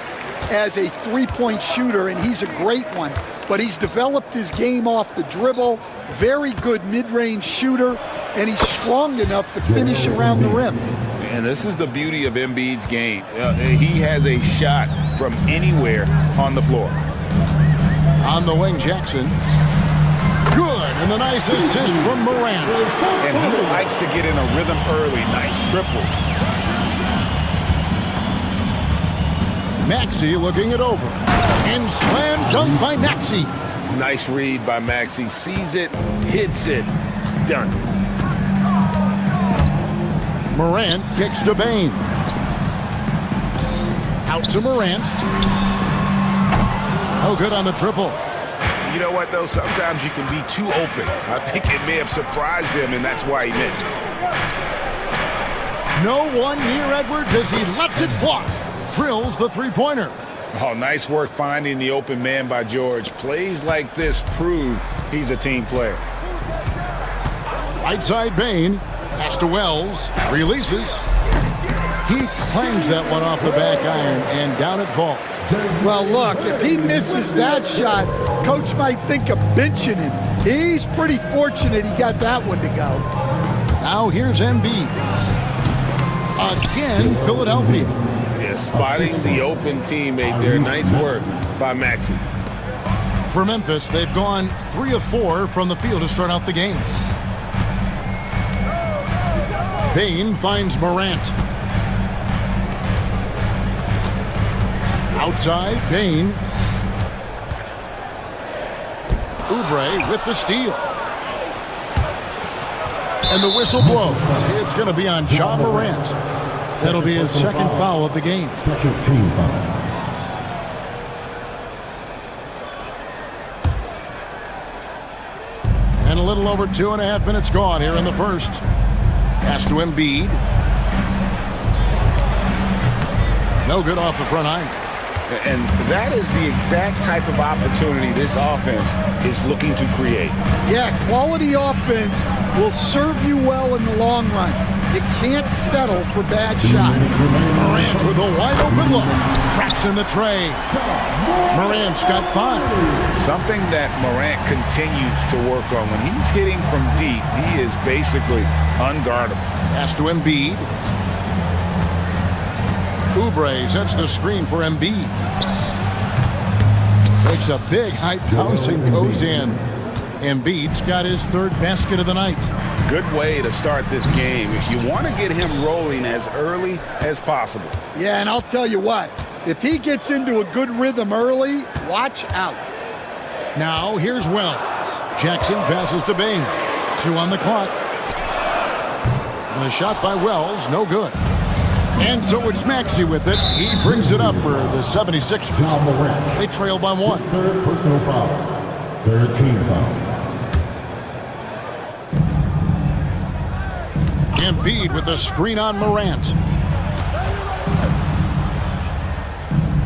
as a 3-point shooter, and he's a great one. But he's developed his game off the dribble, very good mid-range shooter, and he's strong enough to finish around the rim. And this is the beauty of Embiid's game. He has a shot from anywhere on the floor. On the wing, Jackson. Good, and a nice assist from Morant. And he likes to get in a rhythm early. Nice triple. Maxey looking it over. And slam dunk by Maxey. Nice read by Maxey. Sees it, hits it, done. Morant kicks to Bane. Out to Morant. Oh, good on the triple. You know what, though? Sometimes you can be too open. I think it may have surprised him, and that's why he missed. No one near Edwards as he lets it fly. Drills the 3-pointer. Oh, nice work finding the open man by George. Plays like this prove he's a team player. Right side Bane. Pass to Wells. Releases. He clangs that one off the back iron, and down it falls. Well, look, if he misses that shot, Coach might think of benching him. He's pretty fortunate he got that one to go. Now here's Embiid. Again, Philadelphia. Yeah, spotting the open teammate there. Nice work by Maxey. For Memphis, they've gone 3 of 4 from the field to start out the game. Bane finds Morant. Outside, Bane. Oubre with the steal. And the whistle blows. It's going to be on Ja Morant. That'll be his second foul of the game. Second team foul. And a little over 2.5 minutes gone here in the first. Pass to Embiid. No good off the front iron. And that is the exact type of opportunity this offense is looking to create. Yeah, quality offense will serve you well in the long run. You can't settle for bad shots. Morant with a wide open look. Tracks in the tray. Morant's got 5. Something that Morant continues to work on. When he's hitting from deep, he is basically unguardable. Pass to Embiid. Oubre sets the screen for Embiid. Takes a big high bounce and goes in. Embiid's got his 3rd basket of the night. Good way to start this game if you want to get him rolling as early as possible. Yeah, and I'll tell you what, If he gets into a good rhythm early, watch out. Now here's Wells. Jackson passes to Bain. 2 on the clock. The shot by Wells, no good. And so it's Maxey with it. He brings it up for the 76ers. They trail by 1. Third personal foul. Third team foul. Embiid with a screen on Morant.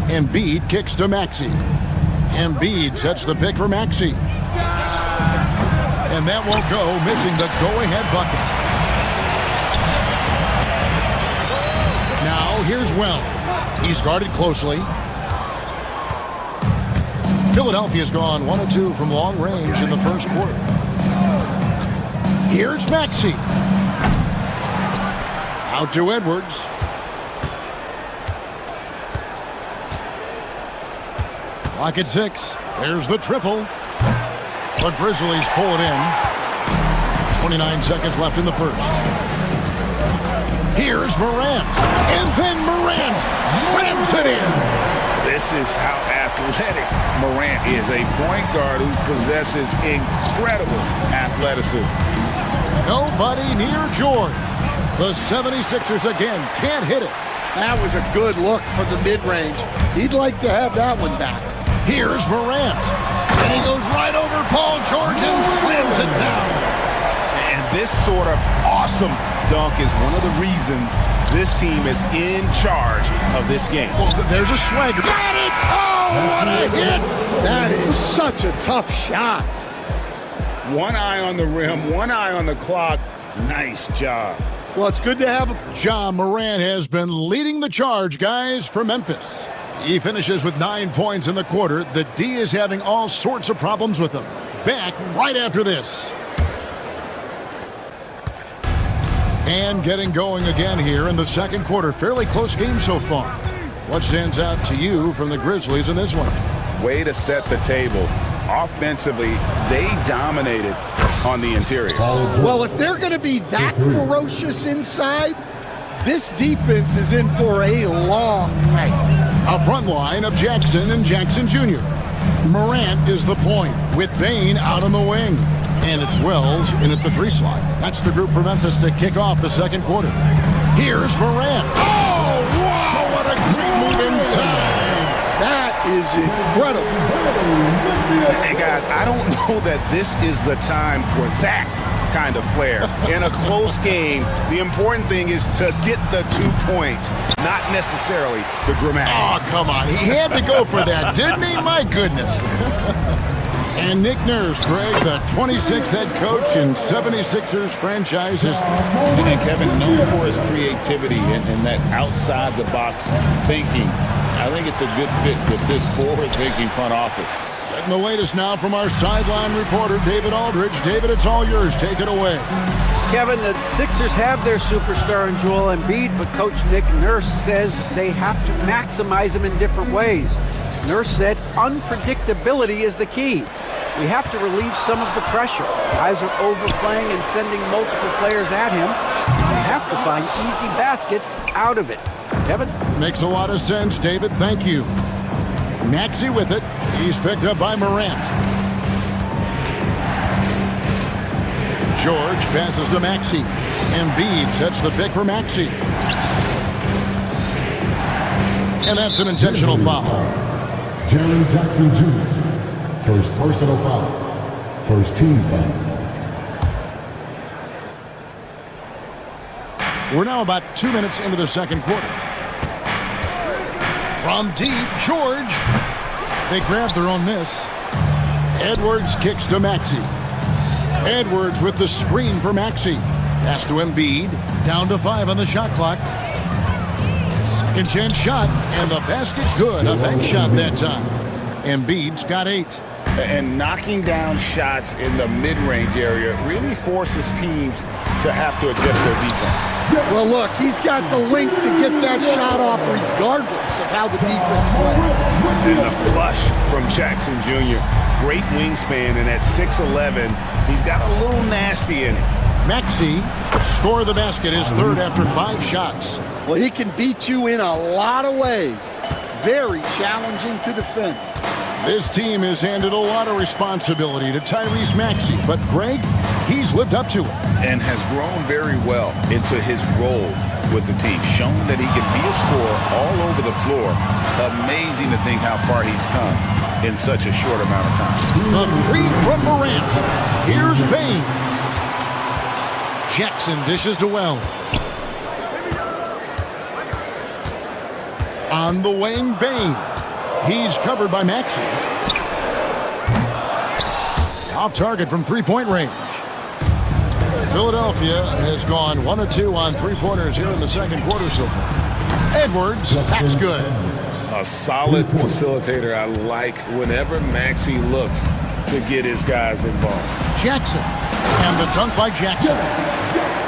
Embiid kicks to Maxey. Embiid sets the pick for Maxey. And that won't go, missing the go-ahead bucket. Now here's Wells. He's guarded closely. Philadelphia's gone 1 of 2 from long range in the first quarter. Here's Maxey. Out to Edwards. Clock at 6. There's the triple. The Grizzlies pull it in. 29 seconds left in the first. Here's Morant. And then Morant rams it in. This is how athletic Morant is. A point guard who possesses incredible athleticism. Nobody near George. The 76ers again can't hit it. That was a good look from the mid-range. He'd like to have that one back. Here's Morant. And he goes right over Paul George and slams it down. And this sort of awesome dunk is one of the reasons this team is in charge of this game. Well, there's a swagger. Got it! Oh, what a hit! That is such a tough shot. One eye on the rim, one eye on the clock. Nice job. Well, it's good to have him. Ja Morant has been leading the charge, guys, for Memphis. He finishes with 9 points in the quarter. The D is having all sorts of problems with him. Back right after this. And getting going again here in the second quarter. Fairly close game so far. What stands out to you from the Grizzlies in this one? Way to set the table. Offensively, they dominated on the interior. Well, if they're going to be that ferocious inside, this defense is in for a long night. A front line of Jackson and Jackson Jr. Morant is the point with Bain out on the wing. And it's Wells in at the 3 slot. That's the group for Memphis to kick off the second quarter. Here's Morant. Oh, wow, what a great move inside. That is incredible. Hey, guys, I don't know that this is the time for that kind of flair. In a close game, the important thing is to get the 2 points, not necessarily the dramatics. Oh, come on. He had to go for that, didn't he? My goodness. And Nick Nurse, Greg, the 26th head coach in 76ers franchise history. And Kevin, known for his creativity and that outside-the-box thinking, I think it's a good fit with this forward-thinking front office. Getting the latest now from our sideline reporter, David Aldridge. David, it's all yours. Take it away. Kevin, the Sixers have their superstar in Joel Embiid, but Coach Nick Nurse says they have to maximize him in different ways. Nurse said unpredictability is the key. We have to relieve some of the pressure. Guys are overplaying and sending multiple players at him. We have to find easy baskets out of it. Kevin? Makes a lot of sense, David. Thank you. Maxey with it. He's picked up by Morant. George passes to Maxey. Embiid sets the pick for Maxey. And that's an intentional foul. Jaren Jackson Jr. First personal foul. First team foul. We're now about 2 minutes into the second quarter. From deep, George. They grab their own miss. Edwards kicks to Maxey. Edwards with the screen for Maxey. Pass to Embiid. Down to 5 on the shot clock. Second chance shot, and the basket good. A bank shot that time. Embiid's got 8. And knocking down shots in the mid-range area really forces teams to have to adjust their defense. Well, look, he's got the length to get that shot off regardless of how the defense plays. And the flush from Jackson Jr. Great wingspan, and at 6'11", he's got a little nasty in it. Maxey score the basket, his third after 5 shots. Well, he can beat you in a lot of ways. very challenging to defend. This team has handed a lot of responsibility to Tyrese Maxey, but Greg, he's lived up to it. And has grown very well into his role with the team. Shown that he can be a scorer all over the floor. Amazing to think how far he's come in such a short amount of time. The three from Morant. Here's Bain. Jackson dishes to Wells. On the wing, Bain. He's covered by Maxey. Off target from three-point range. Philadelphia has gone 1 of 2 on three-pointers here in the second quarter so far. Edwards, that's good. A solid facilitator. I like whenever Maxey looks to get his guys involved. Jackson, and the dunk by Jackson.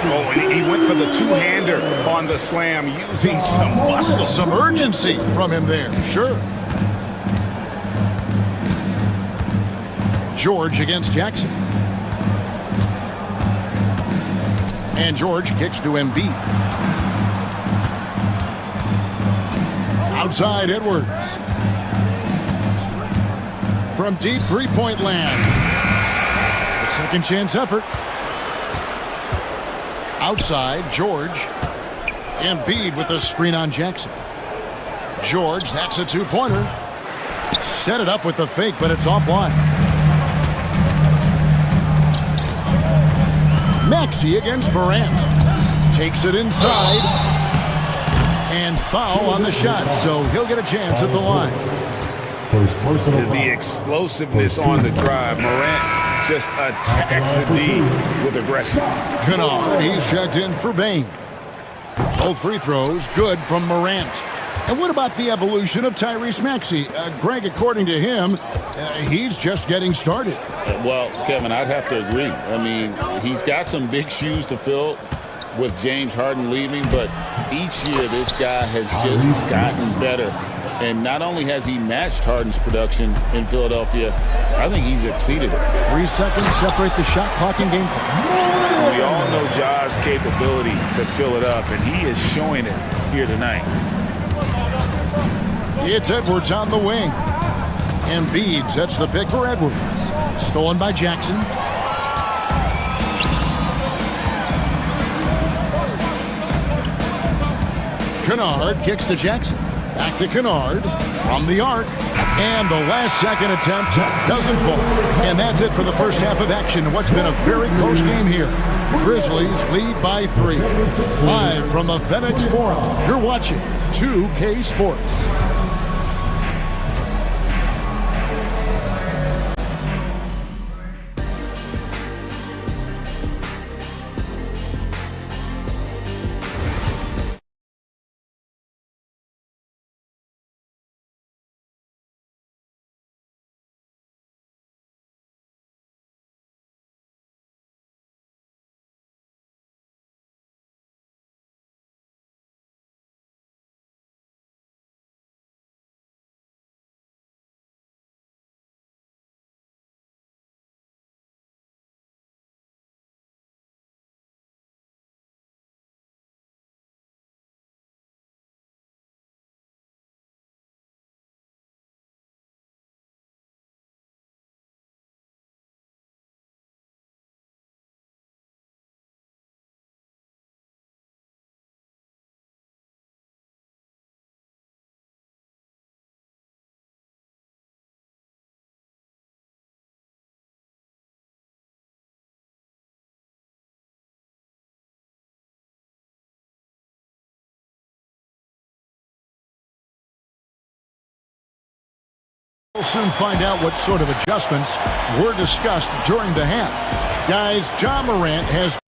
Oh, and he went for the two-hander on the slam, using some muscle. Some urgency from him there, sure. George against Jackson. And George kicks to Embiid. Outside Edwards. From deep three-point land. A second chance effort. Outside, George. Embiid with a screen on Jackson. George, that's a two-pointer. Set it up with the fake, but it's offline. Maxey against Morant. Takes it inside. And foul on the shot, so he'll get a chance at the line. The explosiveness on the drive. Morant just attacks the D with aggression. Kennard, he's checked in for Bain. Both free throws good from Morant. And what about the evolution of Tyrese Maxey? Greg, according to him, he's just getting started. Well, Kevin, I'd have to agree. I mean, he's got some big shoes to fill with James Harden leaving, but each year this guy has just gotten better. And not only has he matched Harden's production in Philadelphia, I think he's exceeded it. 3 seconds separate the shot clock and game clock. We all know Ja's capability to fill it up, and he is showing it here tonight. It's Edwards on the wing. Embiid sets the pick for Edwards. Stolen by Jackson. Kennard kicks to Jackson. Back to Kennard from the arc. And the last second attempt doesn't fall. And that's it for the first half of action in what's been a very close game here. Grizzlies lead by 3. Live from the FedEx Forum, you're watching 2K Sports. We'll soon find out what sort of adjustments were discussed during the half. Guys, Ja Morant has...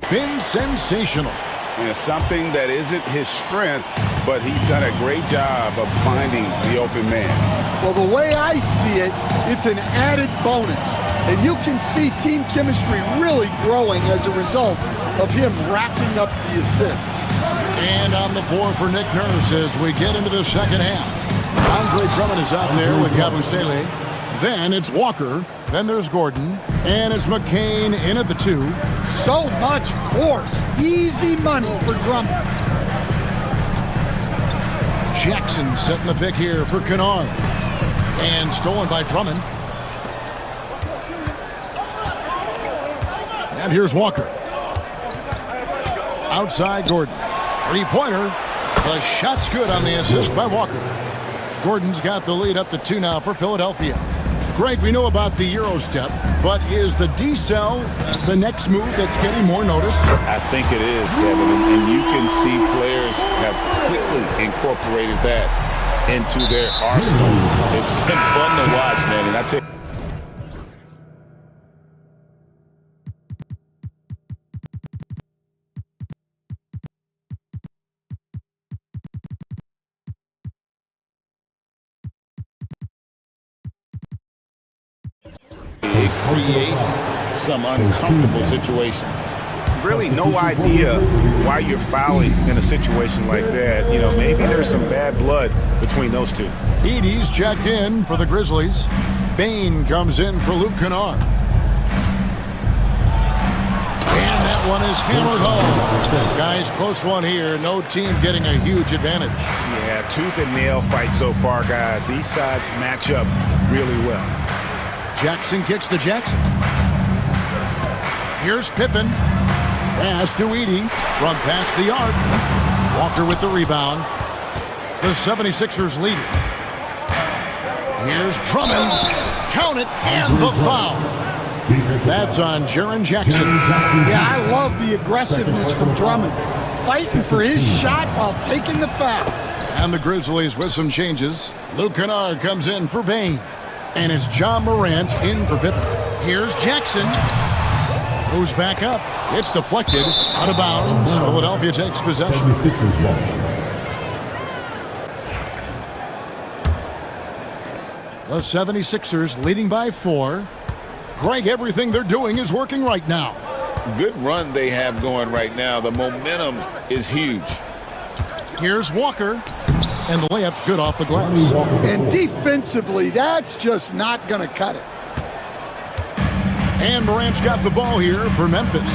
been sensational. And something that isn't his strength, but he's done a great job of finding the open man. Well, the way I see it, it's an added bonus. And you can see team chemistry really growing as a result of him racking up the assists. And on the floor for Nick Nurse as we get into the second half. Andre Drummond is out there with Yabusele. Then it's Walker. Then there's Gordon. And it's McCain in at the 2. So much force. Easy money for Drummond. Jackson setting the pick here for Kennard. And stolen by Drummond. And here's Walker. Outside Gordon. Three-pointer. The shot's good on the assist by Walker. Gordon's got the lead up to 2 now for Philadelphia. Greg, we know about the Euro step, but is the D-cell the next move that's getting more notice? I think it is, Kevin, and you can see players have quickly incorporated that into their arsenal. It's been fun to watch, man, and I tell you, it creates some uncomfortable situations. Really no idea why you're fouling in a situation like that. You know, maybe there's some bad blood between those two. Edey's checked in for the Grizzlies. Bain comes in for Luke Kennard. And that one is hammered home. Guys, close one here. No team getting a huge advantage. Yeah, tooth and nail fight so far, guys. These sides match up really well. Jackson kicks to Jackson. Here's Pippen. Pass to Edey from past the arc. Walker with the rebound. The 76ers lead it. Here's Drummond. Count it, and the foul. That's on Jaren Jackson. Yeah, I love the aggressiveness from Drummond. Fighting for his shot while taking the foul. And the Grizzlies with some changes. Luke Kennard comes in for Bain. And it's John Morant in for Pippen. Here's Jackson. Goes back up. It's deflected. Out of bounds. Philadelphia takes possession. The 76ers leading by 4. Greg, everything they're doing is working right now. Good run they have going right now. The momentum is huge. Here's Walker. And the layup's good off the glass. And defensively, that's just not going to cut it. And Morant's got the ball here for Memphis. To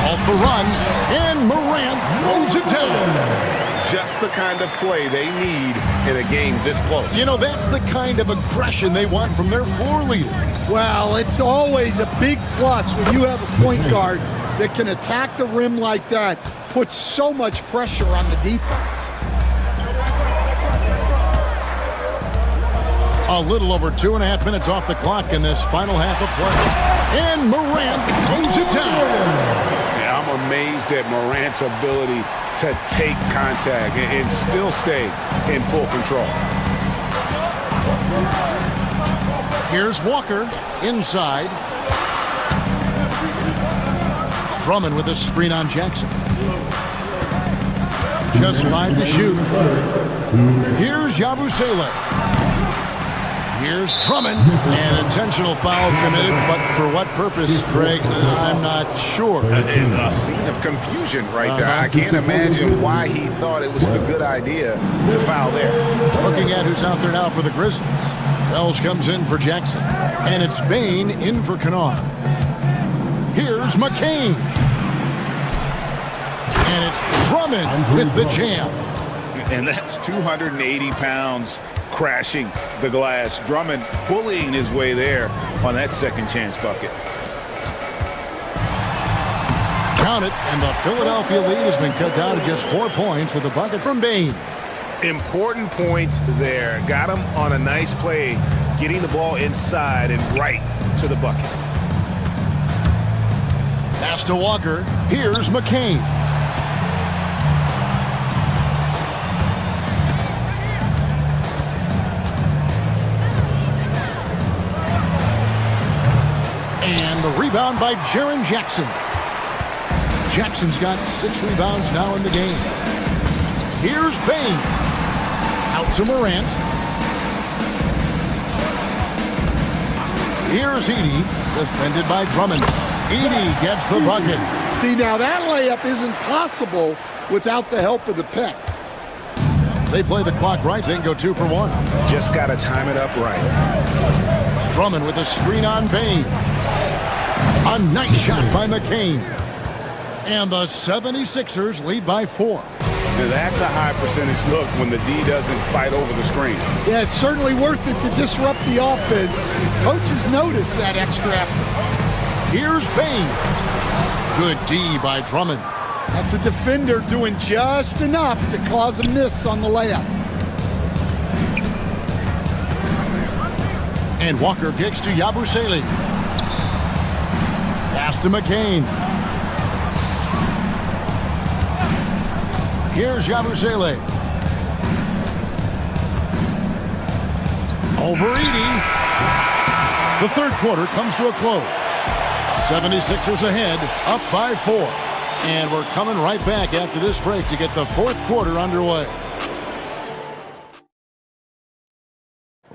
halt the run. And Morant throws it down. Just the kind of play they need in a game this close. You know, that's the kind of aggression they want from their floor leader. Well, it's always a big plus when you have a point guard that can attack the rim like that. Puts so much pressure on the defense. A little over 2.5 minutes off the clock in this final half of play. And Morant throws it down. Yeah, I'm amazed at Morant's ability to take contact and still stay in full control. Here's Walker inside. Drummond with a screen on Jackson. Just 5 to shoot. Here's Yabusele. Here's Drummond. An intentional foul committed, but for what purpose, Greg, I'm not sure. A scene of confusion right there. I can't imagine why he thought it was a good idea to foul there. Looking at who's out there now for the Grizzlies. Wells comes in for Jackson. And it's Bain in for Kennard. Here's McCain. And it's Drummond with the jam. And that's 280 pounds crashing the glass. Drummond bullying his way there on that second chance bucket. Count it, and the Philadelphia lead has been cut down to just 4 points with a bucket from Bain. Important points there. Got him on a nice play, getting the ball inside and right to the bucket. Pass to Walker. Here's McCain. And the rebound by Jaren Jackson. Jackson's got 6 rebounds now in the game. Here's Bain. Out to Morant. Here's Edie, defended by Drummond. Edie gets the bucket. See, now that layup isn't possible without the help of the pick. They play the clock right, then go 2 for 1. Just got to time it up right. Drummond with a screen on Bain. A nice shot by McCain. And the 76ers lead by 4. Now that's a high percentage look when the D doesn't fight over the screen. Yeah, it's certainly worth it to disrupt the offense. Coaches notice that extra effort. Here's Bain. Good D by Drummond. That's a defender doing just enough to cause a miss on the layup. And Walker kicks to Yabusele. Pass to McCain. Here's Yabusele. Over Edie. The third quarter comes to a close. 76ers ahead, up by 4. And we're coming right back after this break to get the fourth quarter underway.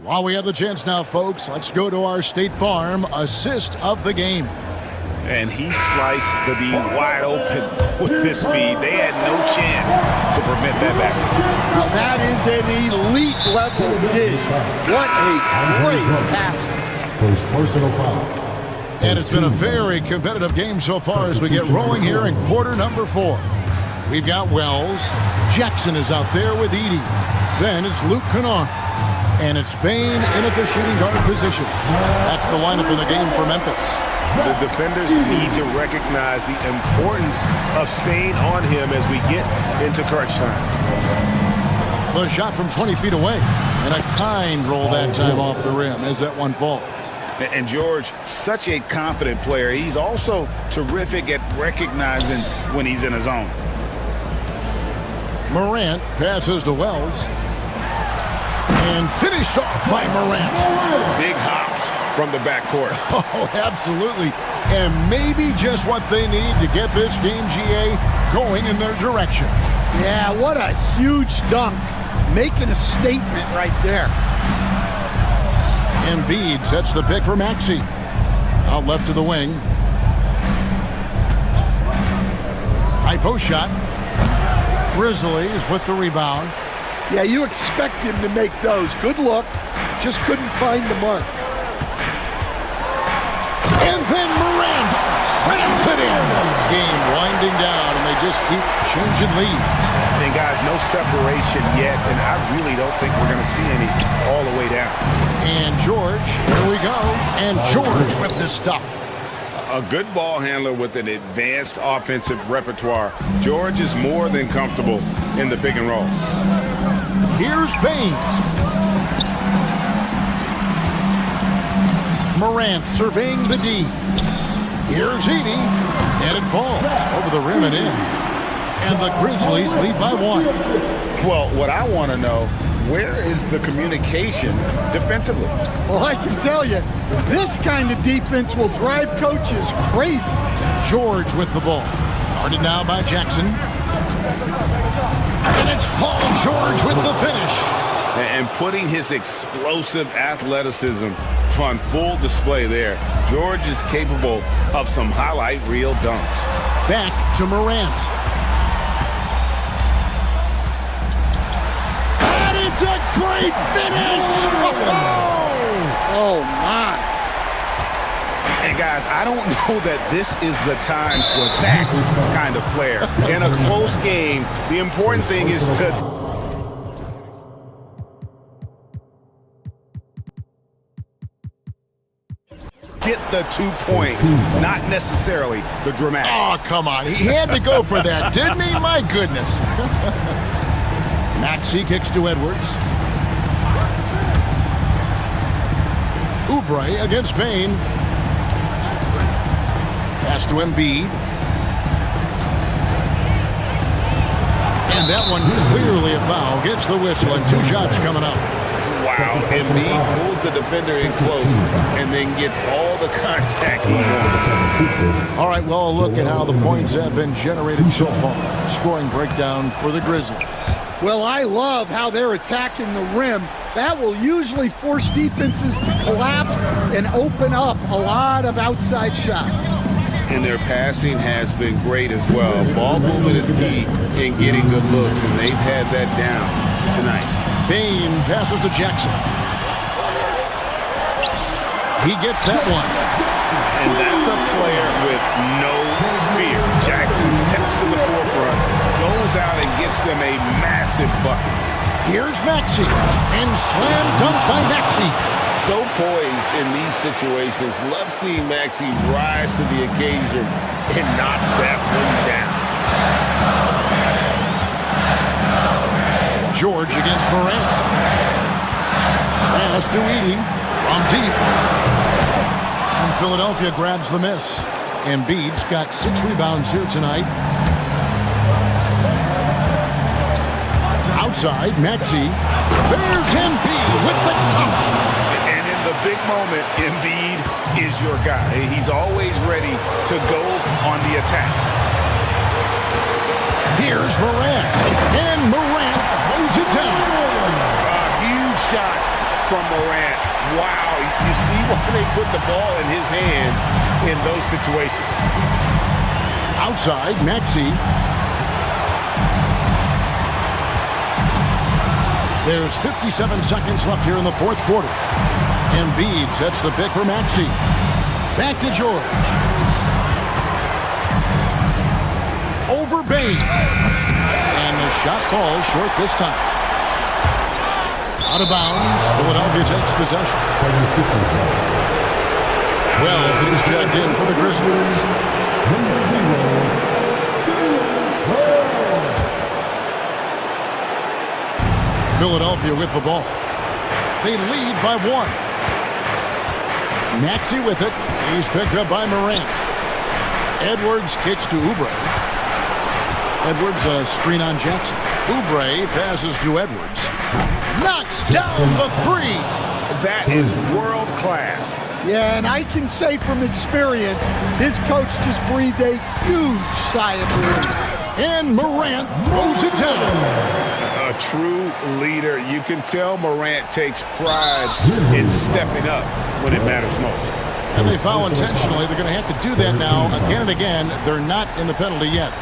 While we have the chance now, folks, let's go to our State Farm assist of the game. And he sliced the D wide open with this feed. They had no chance to prevent that basket. Now that is an elite level dish. What a great pass. First personal foul. And it's been a very competitive game so far as we get rolling here in quarter number 4. We've got Wells. Jackson is out there with Edie. Then it's Luke Kennard. And it's Bain in at the shooting guard position. That's the lineup in the game for Memphis. The defenders need to recognize the importance of staying on him as we get into crunch time. The shot from 20 feet away. And a kind roll that time off the rim as that one falls. And George, such a confident player. He's also terrific at recognizing when he's in his zone. Morant passes to Wells. And finished off by Morant. Big hops from the backcourt. Oh, absolutely. And maybe just what they need to get this game, GA, going in their direction. Yeah, what a huge dunk. Making a statement right there. Embiid sets the pick for Maxey. Out left to the wing. High post shot. Grizzlies with the rebound. Yeah, you expect him to make those. Good look. Just couldn't find the mark. And then Morant slams it in. Game winding down, and they just keep changing leads. And guys, no separation yet, and I really don't think we're going to see any all the way down. And George, here we go. And George with the stuff. A good ball handler with an advanced offensive repertoire. George is more than comfortable in the pick and roll. Here's Bain. Morant surveying the D. Here's Edie. And it falls over the rim and in. And the Grizzlies lead by 1. Well, what I want to know, where is the communication defensively? Well, I can tell you, this kind of defense will drive coaches crazy. George with the ball. Guarded now by Jackson. And it's Paul George with the finish. And putting his explosive athleticism on full display there. George is capable of some highlight reel dunks. Back to Morant. And it's a great finish! Oh, my. And guys, I don't know that this is the time for that kind of flair. In a close game, the important thing is to get the 2 points, not necessarily the dramatics. Oh, come on. He had to go for that, didn't he? My goodness. Maxey kicks to Edwards. Oubre against Bain. Pass to Embiid. And that one clearly a foul. Gets the whistle and 2 shots coming up. Wow, Embiid pulls the defender in close and then gets all the contact he wants. All right, well, a look at how the points have been generated so far. Scoring breakdown for the Grizzlies. Well, I love how they're attacking the rim. That will usually force defenses to collapse and open up a lot of outside shots. And their passing has been great as well. Ball movement is key in getting good looks, and they've had that down tonight. Bain passes to Jackson. He gets that one. And that's a player with no fear. Jackson steps to the forefront, goes out and gets them a massive bucket. Here's Maxey, and slam dunk by Maxey. So poised in these situations. Love seeing Maxey rise to the occasion and knock that one down. George against Morant. Pass to Edie from deep. And Philadelphia grabs the miss. Embiid's got 6 rebounds here tonight. Outside, Maxey. There's Embiid with the top. And in the big moment, Embiid is your guy. He's always ready to go on the attack. Here's Morant. And Morant throws it down. A huge shot from Morant. Wow, you see why they put the ball in his hands in those situations. Outside, Maxey. There's 57 seconds left here in the fourth quarter. Embiid sets the pick for Maxey. Back to George. Over Bain. And the shot falls short this time. Out of bounds. Philadelphia takes possession. Wells is checked in for the Grizzlies. Philadelphia with the ball. They lead by 1. Maxey with it. He's picked up by Morant. Edwards kicks to Oubre. Edwards a screen on Jackson. Oubre passes to Edwards. Knocks down the 3. That is world class. Yeah, and I can say from experience, his coach just breathed a huge sigh of relief. And Morant throws it down. A true leader. You can tell Morant takes pride in stepping up when it matters most. And they foul intentionally. They're going to have to do that now again and again. They're not in the penalty yet.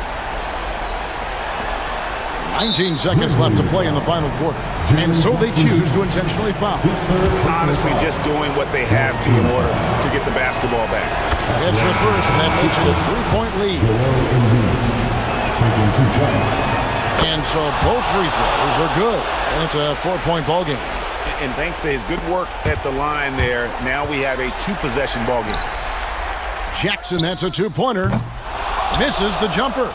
19 seconds left to play in the final quarter. And so they choose to intentionally foul. Honestly, just doing what they have to in order to get the basketball back. It's the first, and that makes it a 3-point lead. And so both free throws are good. And it's a 4-point ball game. And thanks to his good work at the line there, now we have a 2-possession ball game. Jackson, that's a 2-pointer. Misses the jumper.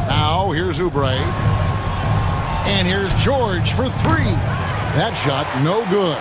Now here's Oubre. And here's George for 3. That shot no good.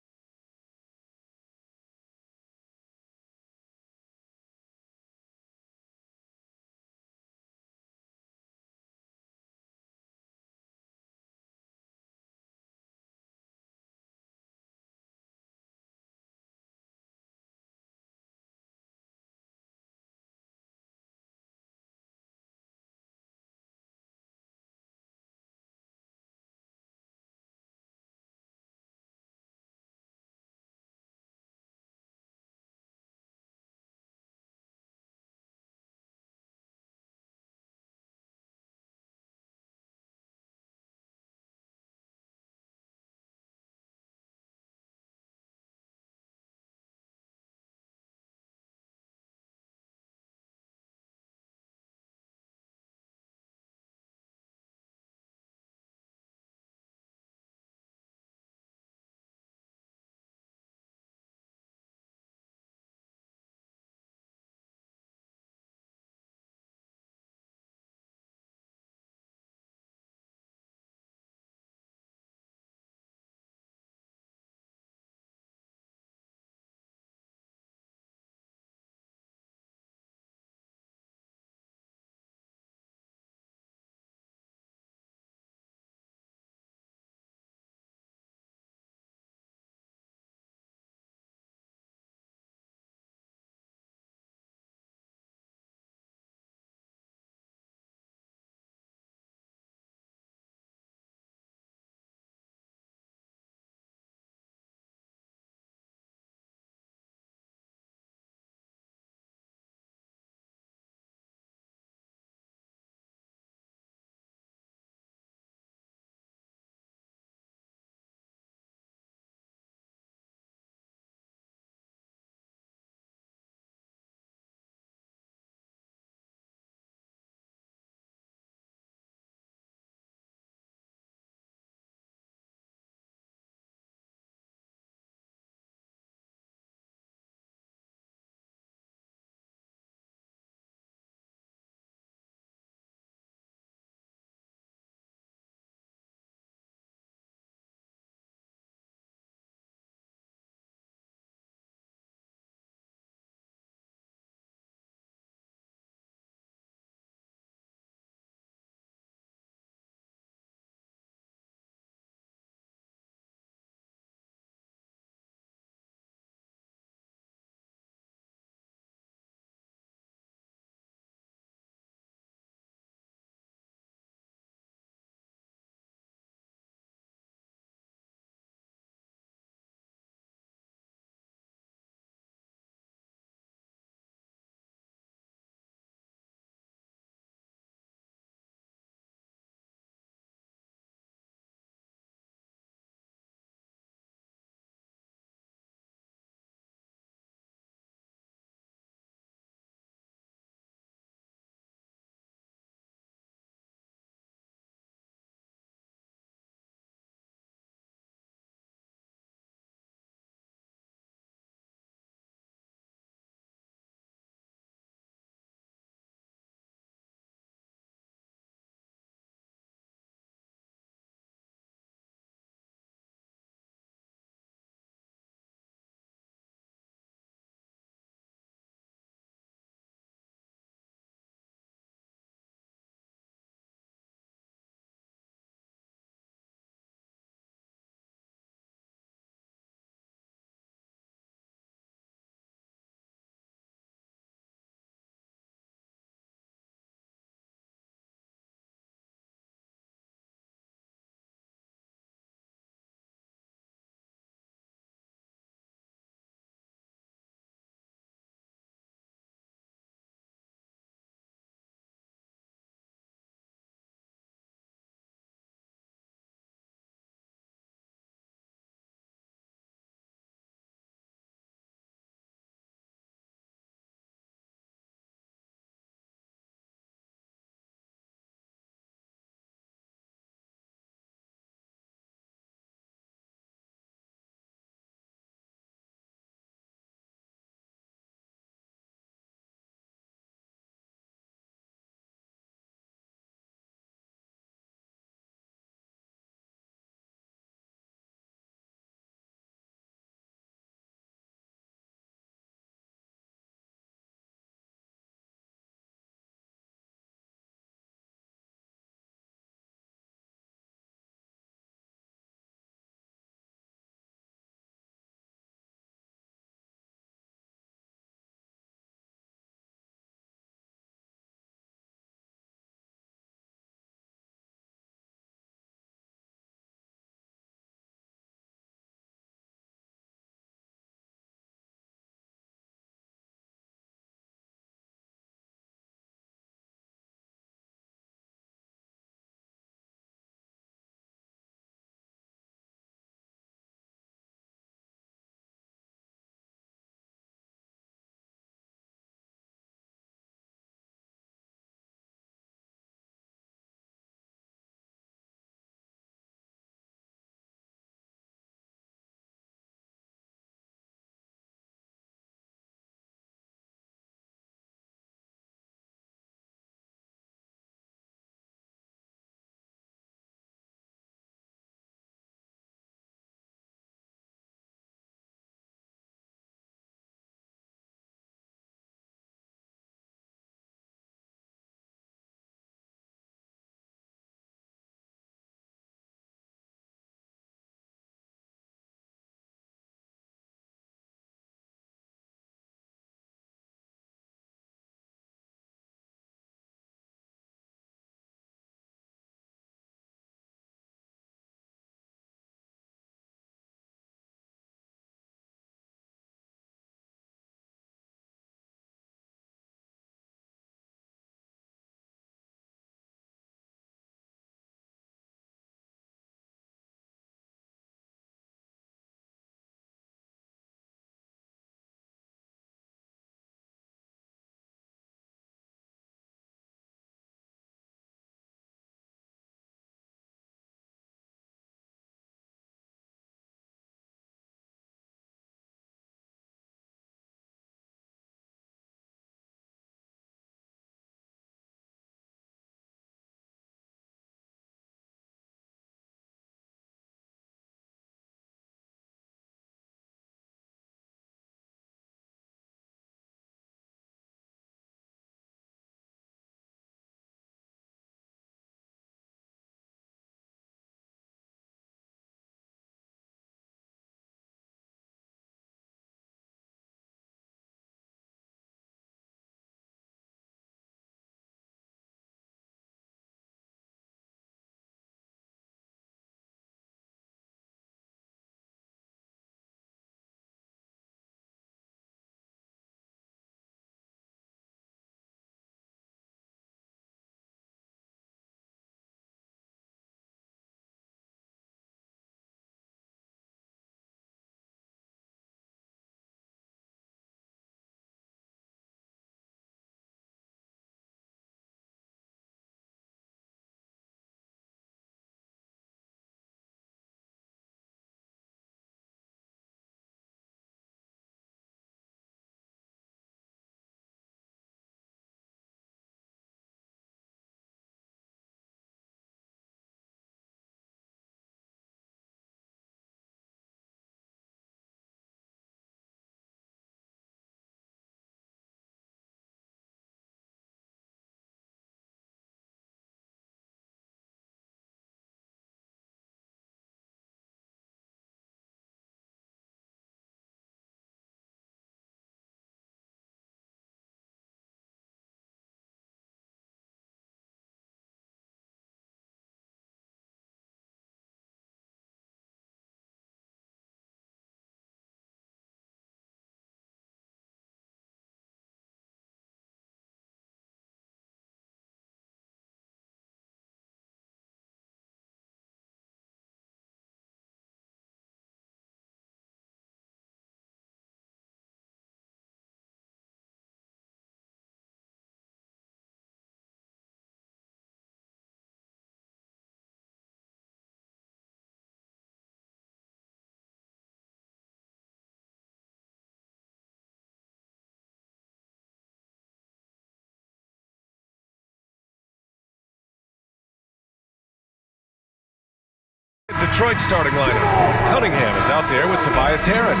Detroit starting lineup. Cunningham is out there with Tobias Harris.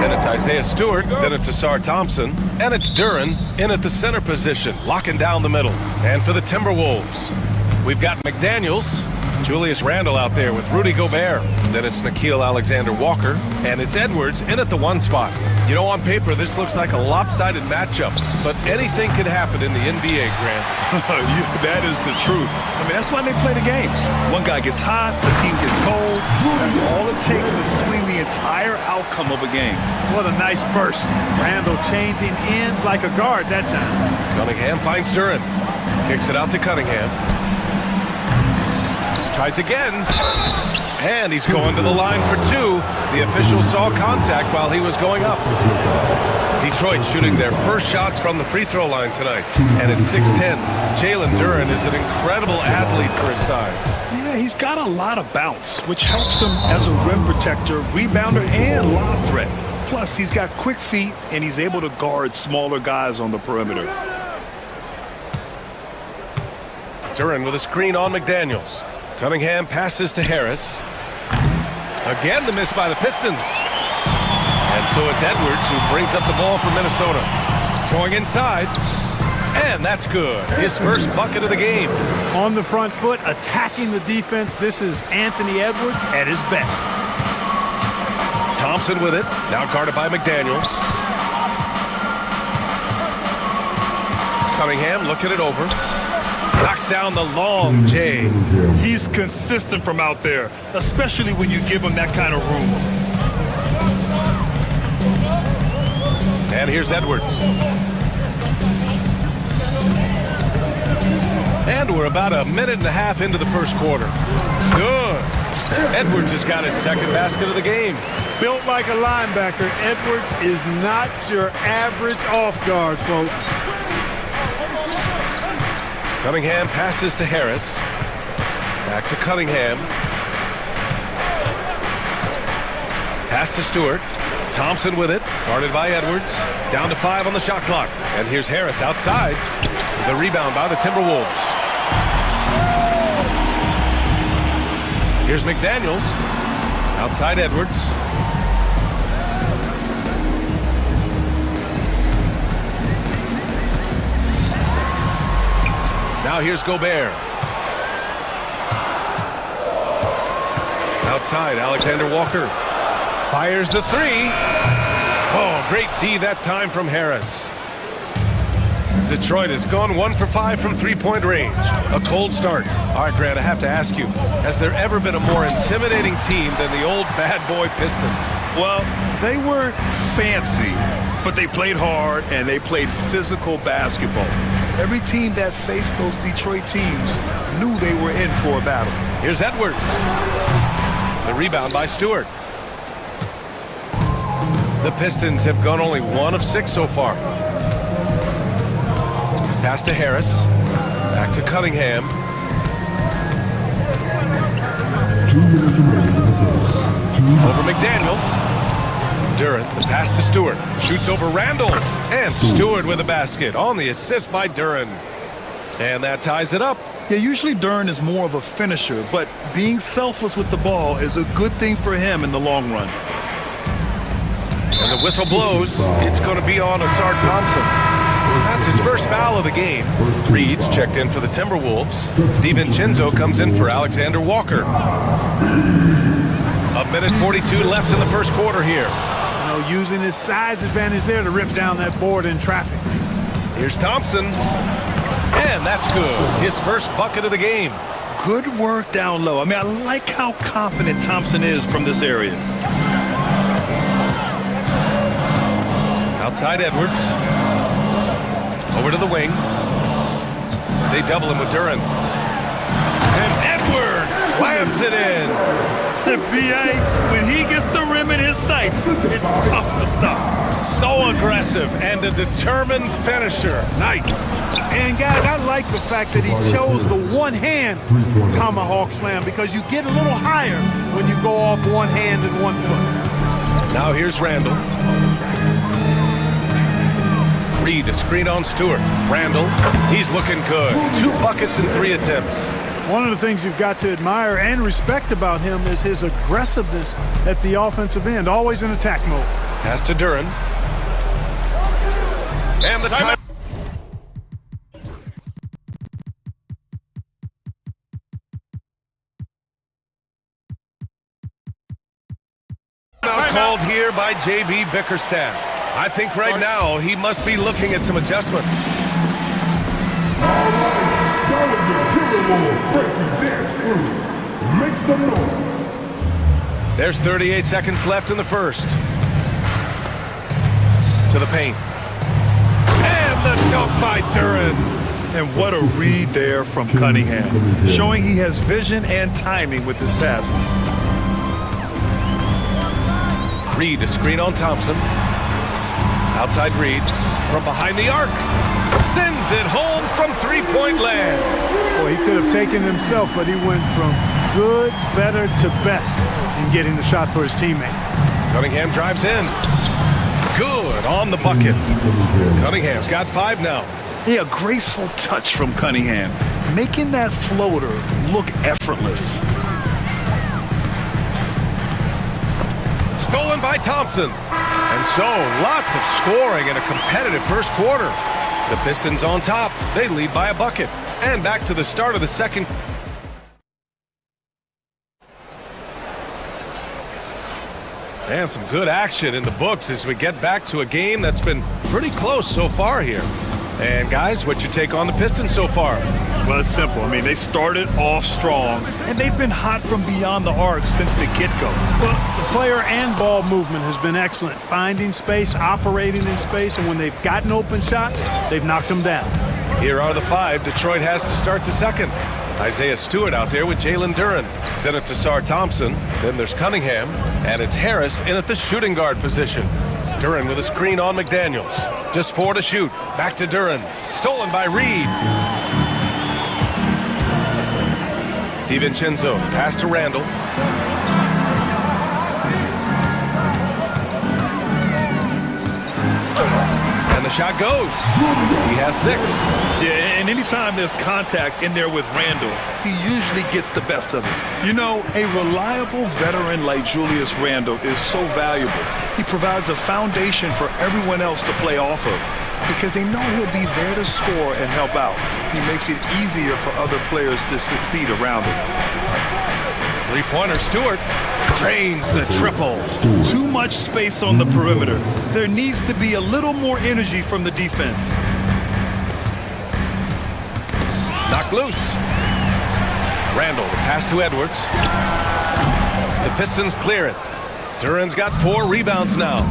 Then it's Isaiah Stewart. Then it's Asar Thompson. And it's Duren in at the center position, locking down the middle. And for the Timberwolves, we've got McDaniels, Julius Randle out there with Rudy Gobert. Then it's Nickeil Alexander-Walker. And it's Edwards in at the 1 spot. You know, on paper, this looks like a lopsided matchup, but anything could happen in the NBA, Grant. That is the truth. I mean, that's why they play the games. One guy gets hot, the team gets cold. That's all it takes to swing the entire outcome of a game. What a nice burst. Randall changing ends like a guard that time. Cunningham finds Duren. Kicks it out to Cunningham. Tries again. And he's going to the line for 2. The official saw contact while he was going up. Detroit shooting their first shots from the free throw line tonight. And at 6'10", Jalen Duren is an incredible athlete for his size. Yeah, he's got a lot of bounce, which helps him as a rim protector, rebounder, and lob threat. Plus, he's got quick feet, and he's able to guard smaller guys on the perimeter. Duren with a screen on McDaniels. Cunningham passes to Harris. Again, the miss by the Pistons. And so it's Edwards who brings up the ball for Minnesota. Going inside. And that's good. His first bucket of the game. On the front foot, attacking the defense. This is Anthony Edwards at his best. Thompson with it. Now guarded by McDaniels. Cunningham looking it over. Knocks down the long J. He's consistent from out there, especially when you give him that kind of room. And here's Edwards. And we're about a minute and a half into the first quarter. Good. Edwards has got his second basket of the game. Built like a linebacker, Edwards is not your average off guard, folks. Cunningham passes to Harris. Back to Cunningham. Pass to Stewart. Thompson with it. Guarded by Edwards. Down to 5 on the shot clock. And here's Harris outside. The rebound by the Timberwolves. Here's McDaniels. Outside Edwards. Now here's Gobert. Outside, Alexander Walker. Fires the 3. Oh, great D that time from Harris. Detroit has gone 1 for 5 from three-point range. A cold start. All right, Grant, I have to ask you, has there ever been a more intimidating team than the old bad boy Pistons? Well, they weren't fancy, but they played hard and they played physical basketball. Every team that faced those Detroit teams knew they were in for a battle. Here's Edwards. The rebound by Stewart. The Pistons have gone only 1 of 6 so far. Pass to Harris. Back to Cunningham. 2 minutes remaining. Over McDaniels. Duren, the pass to Stewart. Shoots over Randle. And Stewart with a basket on the assist by Duren. And that ties it up. Yeah, usually Duren is more of a finisher, but being selfless with the ball is a good thing for him in the long run. And the whistle blows. It's going to be on Asar Thompson. That's his first foul of the game. Reed's checked in for the Timberwolves. DiVincenzo comes in for Alexander Walker. A minute 42 left in the first quarter here. You know, using his size advantage there to rip down that board in traffic. Here's Thompson. And that's good. His first bucket of the game. Good work down low. I mean, I like how confident Thompson is from this area. Outside Edwards. Over to the wing. They double him with Duren. And Edwards slams it in. B.A., when he gets the rim in his sights, it's tough to stop. So aggressive and a determined finisher. Nice. And guys, I like the fact that he chose the one-hand tomahawk slam because you get a little higher when you go off one hand and 1 foot. Now here's Randle. Reed, a screen on Stewart. Randle, he's looking good. 2 buckets in 3 attempts. One of the things you've got to admire and respect about him is his aggressiveness at the offensive end, always in attack mode. Pass to Duran. And the time. Called here by J.B. Bickerstaff. I think right now he must be looking at some adjustments. Make some noise. There's 38 seconds left in the first. To the paint. And the dunk by Duran. And what a read there from Cunningham, showing he has vision and timing with his passes. Reed, a screen on Thompson. Outside Reed, from behind the arc. Sends it home from three-point land. Boy, he could have taken it himself, but he went from good, better to best in getting the shot for his teammate. Cunningham drives in. Good on the bucket. Cunningham's got 5 now. Yeah, a graceful touch from Cunningham, making that floater look effortless. Stolen by Thompson. And so, lots of scoring in a competitive first quarter. The Pistons on top. They lead by a bucket. And back to the start of the second. And some good action in the books as we get back to a game that's been pretty close so far here. And guys, what's your take on the Pistons so far? Well, it's simple. I mean, they started off strong, and they've been hot from beyond the arc since the get-go. Well, the player and ball movement has been excellent. Finding space, operating in space, and when they've gotten open shots, they've knocked them down. Here are the 5 Detroit has to start the second. Isaiah Stewart out there with Jalen Duran. Then it's Asar Thompson. Then there's Cunningham. And it's Harris in at the shooting guard position. Duran with a screen on McDaniels. Just 4 to shoot. Back to Duran. Stolen by Reed. DiVincenzo, pass to Randall. And the shot goes. He has 6. Yeah, and anytime there's contact in there with Randall, he usually gets the best of it. You know, a reliable veteran like Julius Randall is so valuable. He provides a foundation for everyone else to play off of because they know he'll be there to score and help out. He makes it easier for other players to succeed around him. Three-pointer Stewart drains the triple. Too much space on the perimeter. There needs to be a little more energy from the defense. Knocked loose. Randall, the pass to Edwards. The Pistons clear it. Duran's got 4 rebounds now.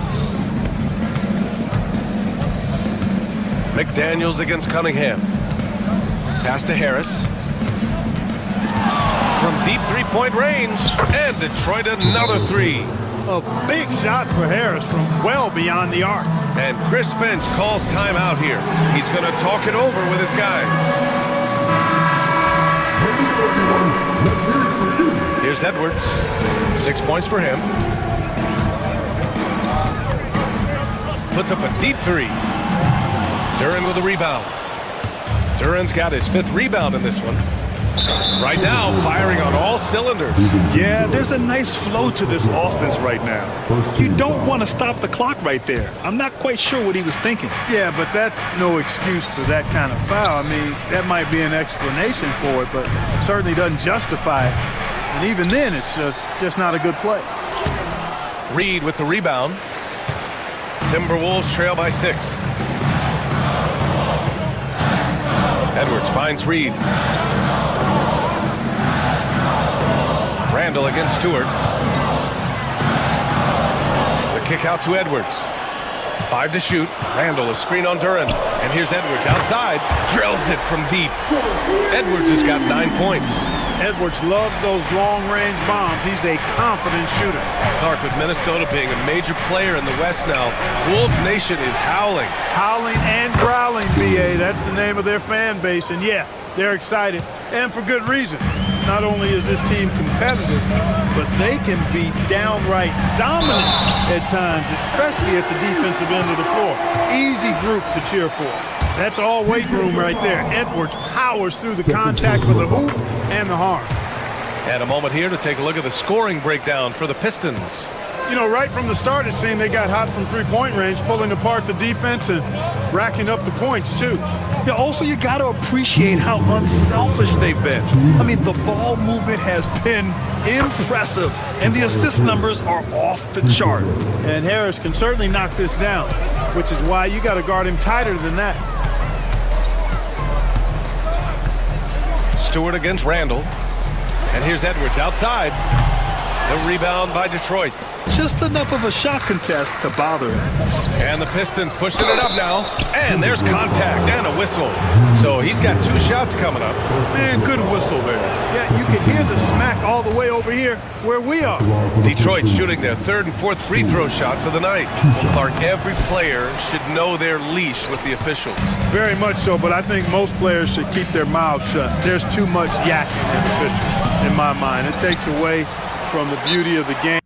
McDaniels against Cunningham. Pass to Harris. From deep three-point range. And Detroit another 3. A big shot for Harris from well beyond the arc. And Chris Finch calls timeout here. He's going to talk it over with his guys. Here's Edwards. 6 points for him. Puts up a deep 3. Duran with a rebound. Duran's got his 5th rebound in this one. Right now, firing on all cylinders. Yeah, there's a nice flow to this offense right now. You don't want to stop the clock right there. I'm not quite sure what he was thinking. Yeah, but that's no excuse for that kind of foul. I mean, that might be an explanation for it, but certainly doesn't justify it. And even then, it's just not a good play. Reed with the rebound. Timberwolves trail by 6. Edwards finds Reed. Randall against Stewart. The kick out to Edwards. 5 to shoot. Randall, a screen on Duran. And here's Edwards outside. Drills it from deep. Edwards has got 9 points. Edwards loves those long-range bombs. He's a confident shooter. Clark, with Minnesota being a major player in the West now, Wolves Nation is howling. Howling and growling, B.A. That's the name of their fan base. And yeah, they're excited. And for good reason. Not only is this team competitive, but they can be downright dominant at times, especially at the defensive end of the floor. Easy group to cheer for. That's all weight room right there. Edwards powers through the contact for the hoop and the harm. And a moment here to take a look at the scoring breakdown for the Pistons. You know, right from the start, it seemed they got hot from three-point range, pulling apart the defense and racking up the points, too. Yeah, also, you got to appreciate how unselfish they've been. I mean, the ball movement has been impressive, and the assist numbers are off the chart. And Harris can certainly knock this down, which is why you got to guard him tighter than that. Stewart against Randall. And here's Edwards outside. The rebound by Detroit. Just enough of a shot contest to bother him. And the Pistons pushing it up now. And there's contact and a whistle. So he's got 2 shots coming up. Man, good whistle there. Yeah, you can hear the smack all the way over here where we are. Detroit shooting their 3rd and 4th free throw shots of the night. Well, Clark, every player should know their leash with the officials. Very much so, but I think most players should keep their mouths shut. There's too much yakking in officials, in my mind. It takes away from the beauty of the game.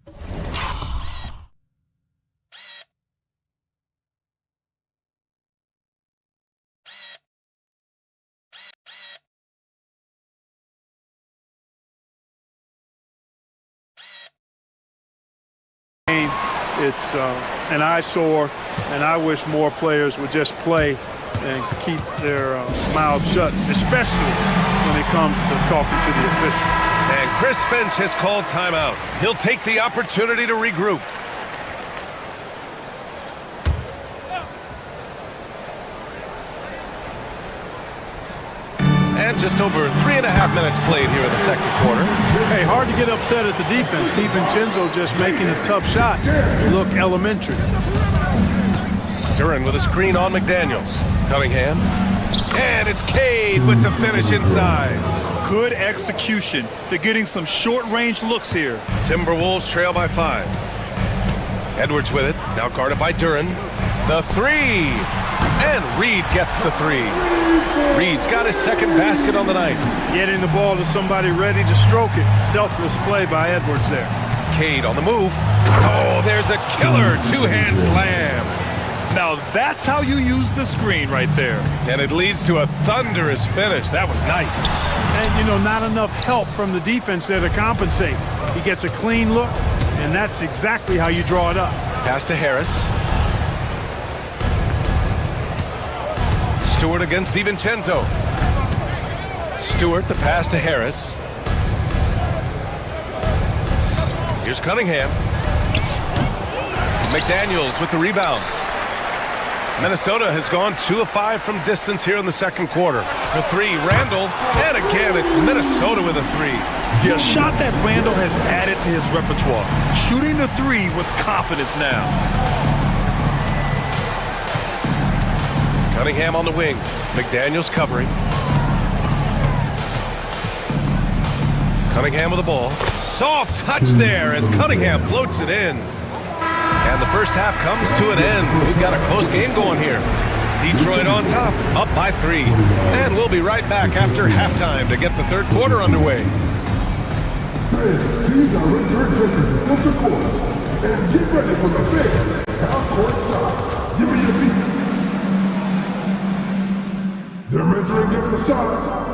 It's an eyesore, and I wish more players would just play and keep their mouths shut, especially when it comes to talking to the officials. And Chris Finch has called timeout. He'll take the opportunity to regroup. And just over 3.5 minutes played here in the second quarter. Hey, hard to get upset at the defense. DiVincenzo just making a tough shot look elementary. Duran with a screen on McDaniels. Cunningham. And it's Cade with the finish inside. Good execution. They're getting some short-range looks here. Timberwolves trail by 5. Edwards with it. Now guarded by Duran. The 3. And Reed gets the 3. Reed's got his 2nd basket on the night. Getting the ball to somebody ready to stroke it. Selfless play by Edwards there. Cade on the move. Oh, there's a killer 2-hand slam. Now that's how you use the screen right there. And it leads to a thunderous finish. That was nice. And, you know, not enough help from the defense there to compensate. He gets a clean look, and that's exactly how you draw it up. Pass to Harris. Stewart against DiVincenzo. Stewart, the pass to Harris. Here's Cunningham. McDaniels with the rebound. Minnesota has gone 2 of 5 from distance here in the second quarter. For 3, Randall. And again, it's Minnesota with a 3. The shot that Randall has added to his repertoire. Shooting the 3 with confidence now. Cunningham on the wing. McDaniels covering. Cunningham with the ball. Soft touch there as Cunningham floats it in. And the first half comes to an end. We've got a close game going here. Detroit on top, up by 3. And we'll be right back after halftime to get the third quarter underway. Fans, please direct your attention to center court and get ready for the fifth half-court shot. Give me your beat. They're measuring up the shot.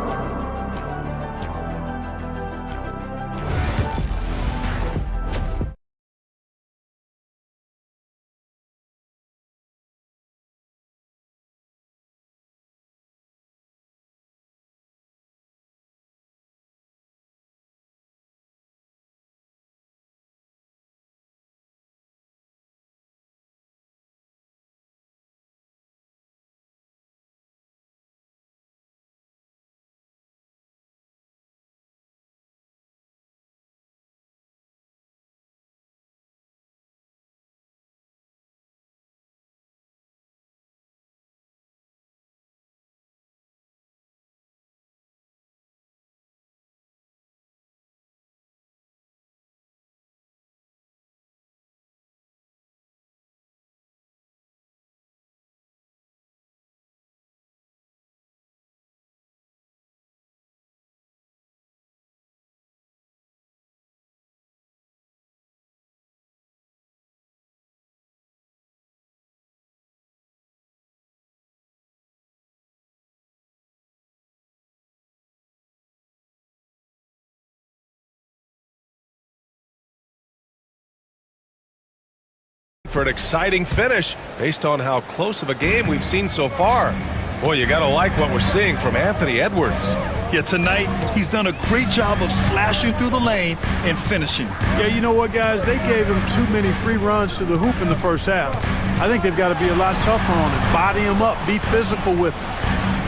for an exciting finish based on how close of a game we've seen so far. Boy, you gotta like what we're seeing from Anthony Edwards. Yeah, tonight he's done a great job of slashing through the lane and finishing. Yeah, you know what, guys? They gave him too many free runs to the hoop in the first half. I think they've got to be a lot tougher on him. Body him up, be physical with him.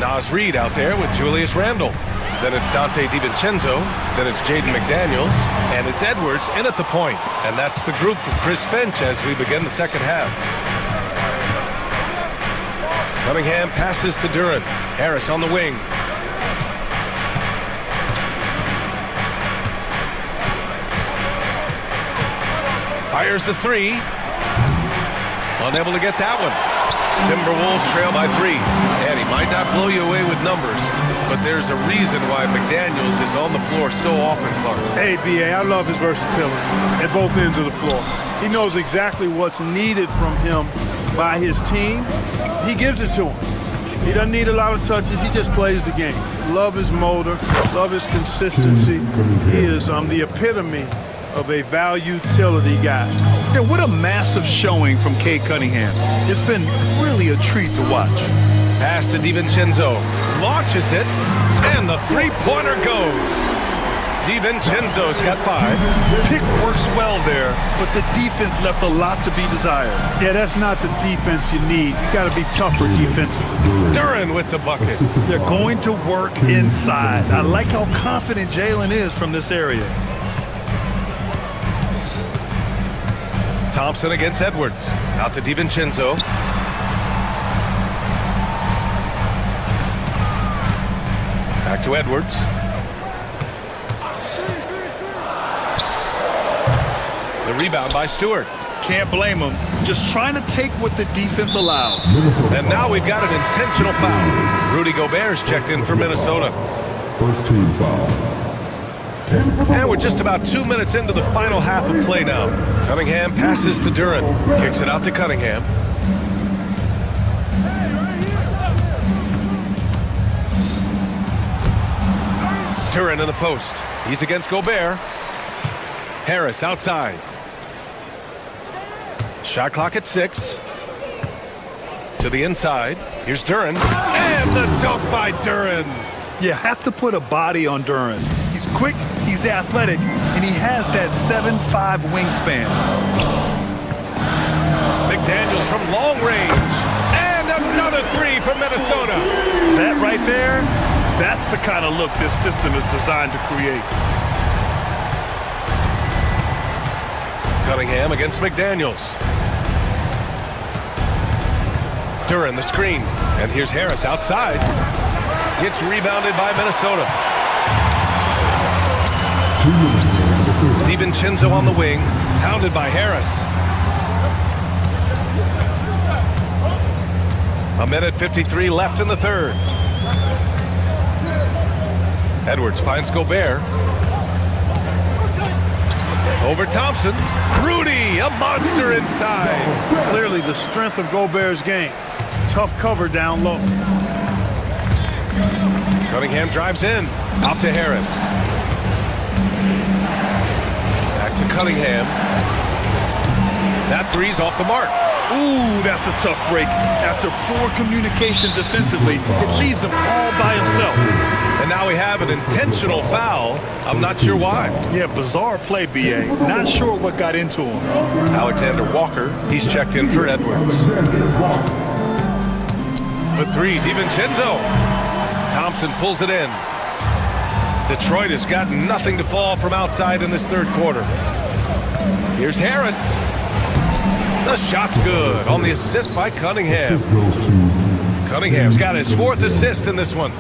Nas Reed out there with Julius Randle. Then it's Dante DiVincenzo. Then it's Jaden McDaniels. And it's Edwards in at the point. And that's the group for Chris Finch as we begin the second half. Cunningham passes to Duran. Harris on the wing. Fires the three. Unable to get that one. Timberwolves trail by 3. And he might not blow you away with numbers, but there's a reason why McDaniels is on the floor so often, Clark. Hey, B.A., I love his versatility at both ends of the floor. He knows exactly what's needed from him by his team. He gives it to him. He doesn't need a lot of touches. He just plays the game. Love his motor. Love his consistency. He is the epitome of a value utility guy. Yeah, what a massive showing from Cade Cunningham. It's been really a treat to watch. Pass to DiVincenzo. Launches it, and the three-pointer goes. DiVincenzo's got 5. Pick works well there, but the defense left a lot to be desired. Yeah, that's not the defense you need. You got to be tougher defensively. Duran with the bucket. They're going to work inside. I like how confident Jalen is from this area. Thompson against Edwards. Out to DiVincenzo. Back to Edwards. The rebound by Stewart. Can't blame him. Just trying to take what the defense allows. And now we've got an intentional foul. Rudy Gobert's checked in for Minnesota. First team foul. And we're just about 2 minutes into the final half of play now. Cunningham passes to Duran. Kicks it out to Cunningham. Duran in the post. He's against Gobert. Harris outside. Shot clock at 6. To the inside. Here's Duran. And the dunk by Duran. You have to put a body on Duran. He's quick, he's athletic, and he has that 7'5" wingspan. McDaniels from long range. And another 3 from Minnesota. That right there, that's the kind of look this system is designed to create. Cunningham against McDaniels. Duran the screen. And here's Harris outside. Gets rebounded by Minnesota. DiVincenzo on the wing, pounded by Harris. 1:53 left in the third. Edwards finds Gobert. Over Thompson. Rudy, a monster inside. Clearly the strength of Gobert's game. Tough cover down low. Cunningham drives in. Out to Harris. Back to Cunningham. That three's off the mark. Ooh, that's a tough break. After poor communication defensively, it leaves him all by himself. And now we have an intentional foul. I'm not sure why. Yeah, bizarre play, B.A. Not sure what got into him. Alexander Walker, he's checked in for Edwards. For 3, DiVincenzo. Thompson pulls it in. Detroit has got nothing to fall from outside in this third quarter. Here's Harris. The shot's good on the assist by Cunningham. Cunningham's got his 4th assist in this one.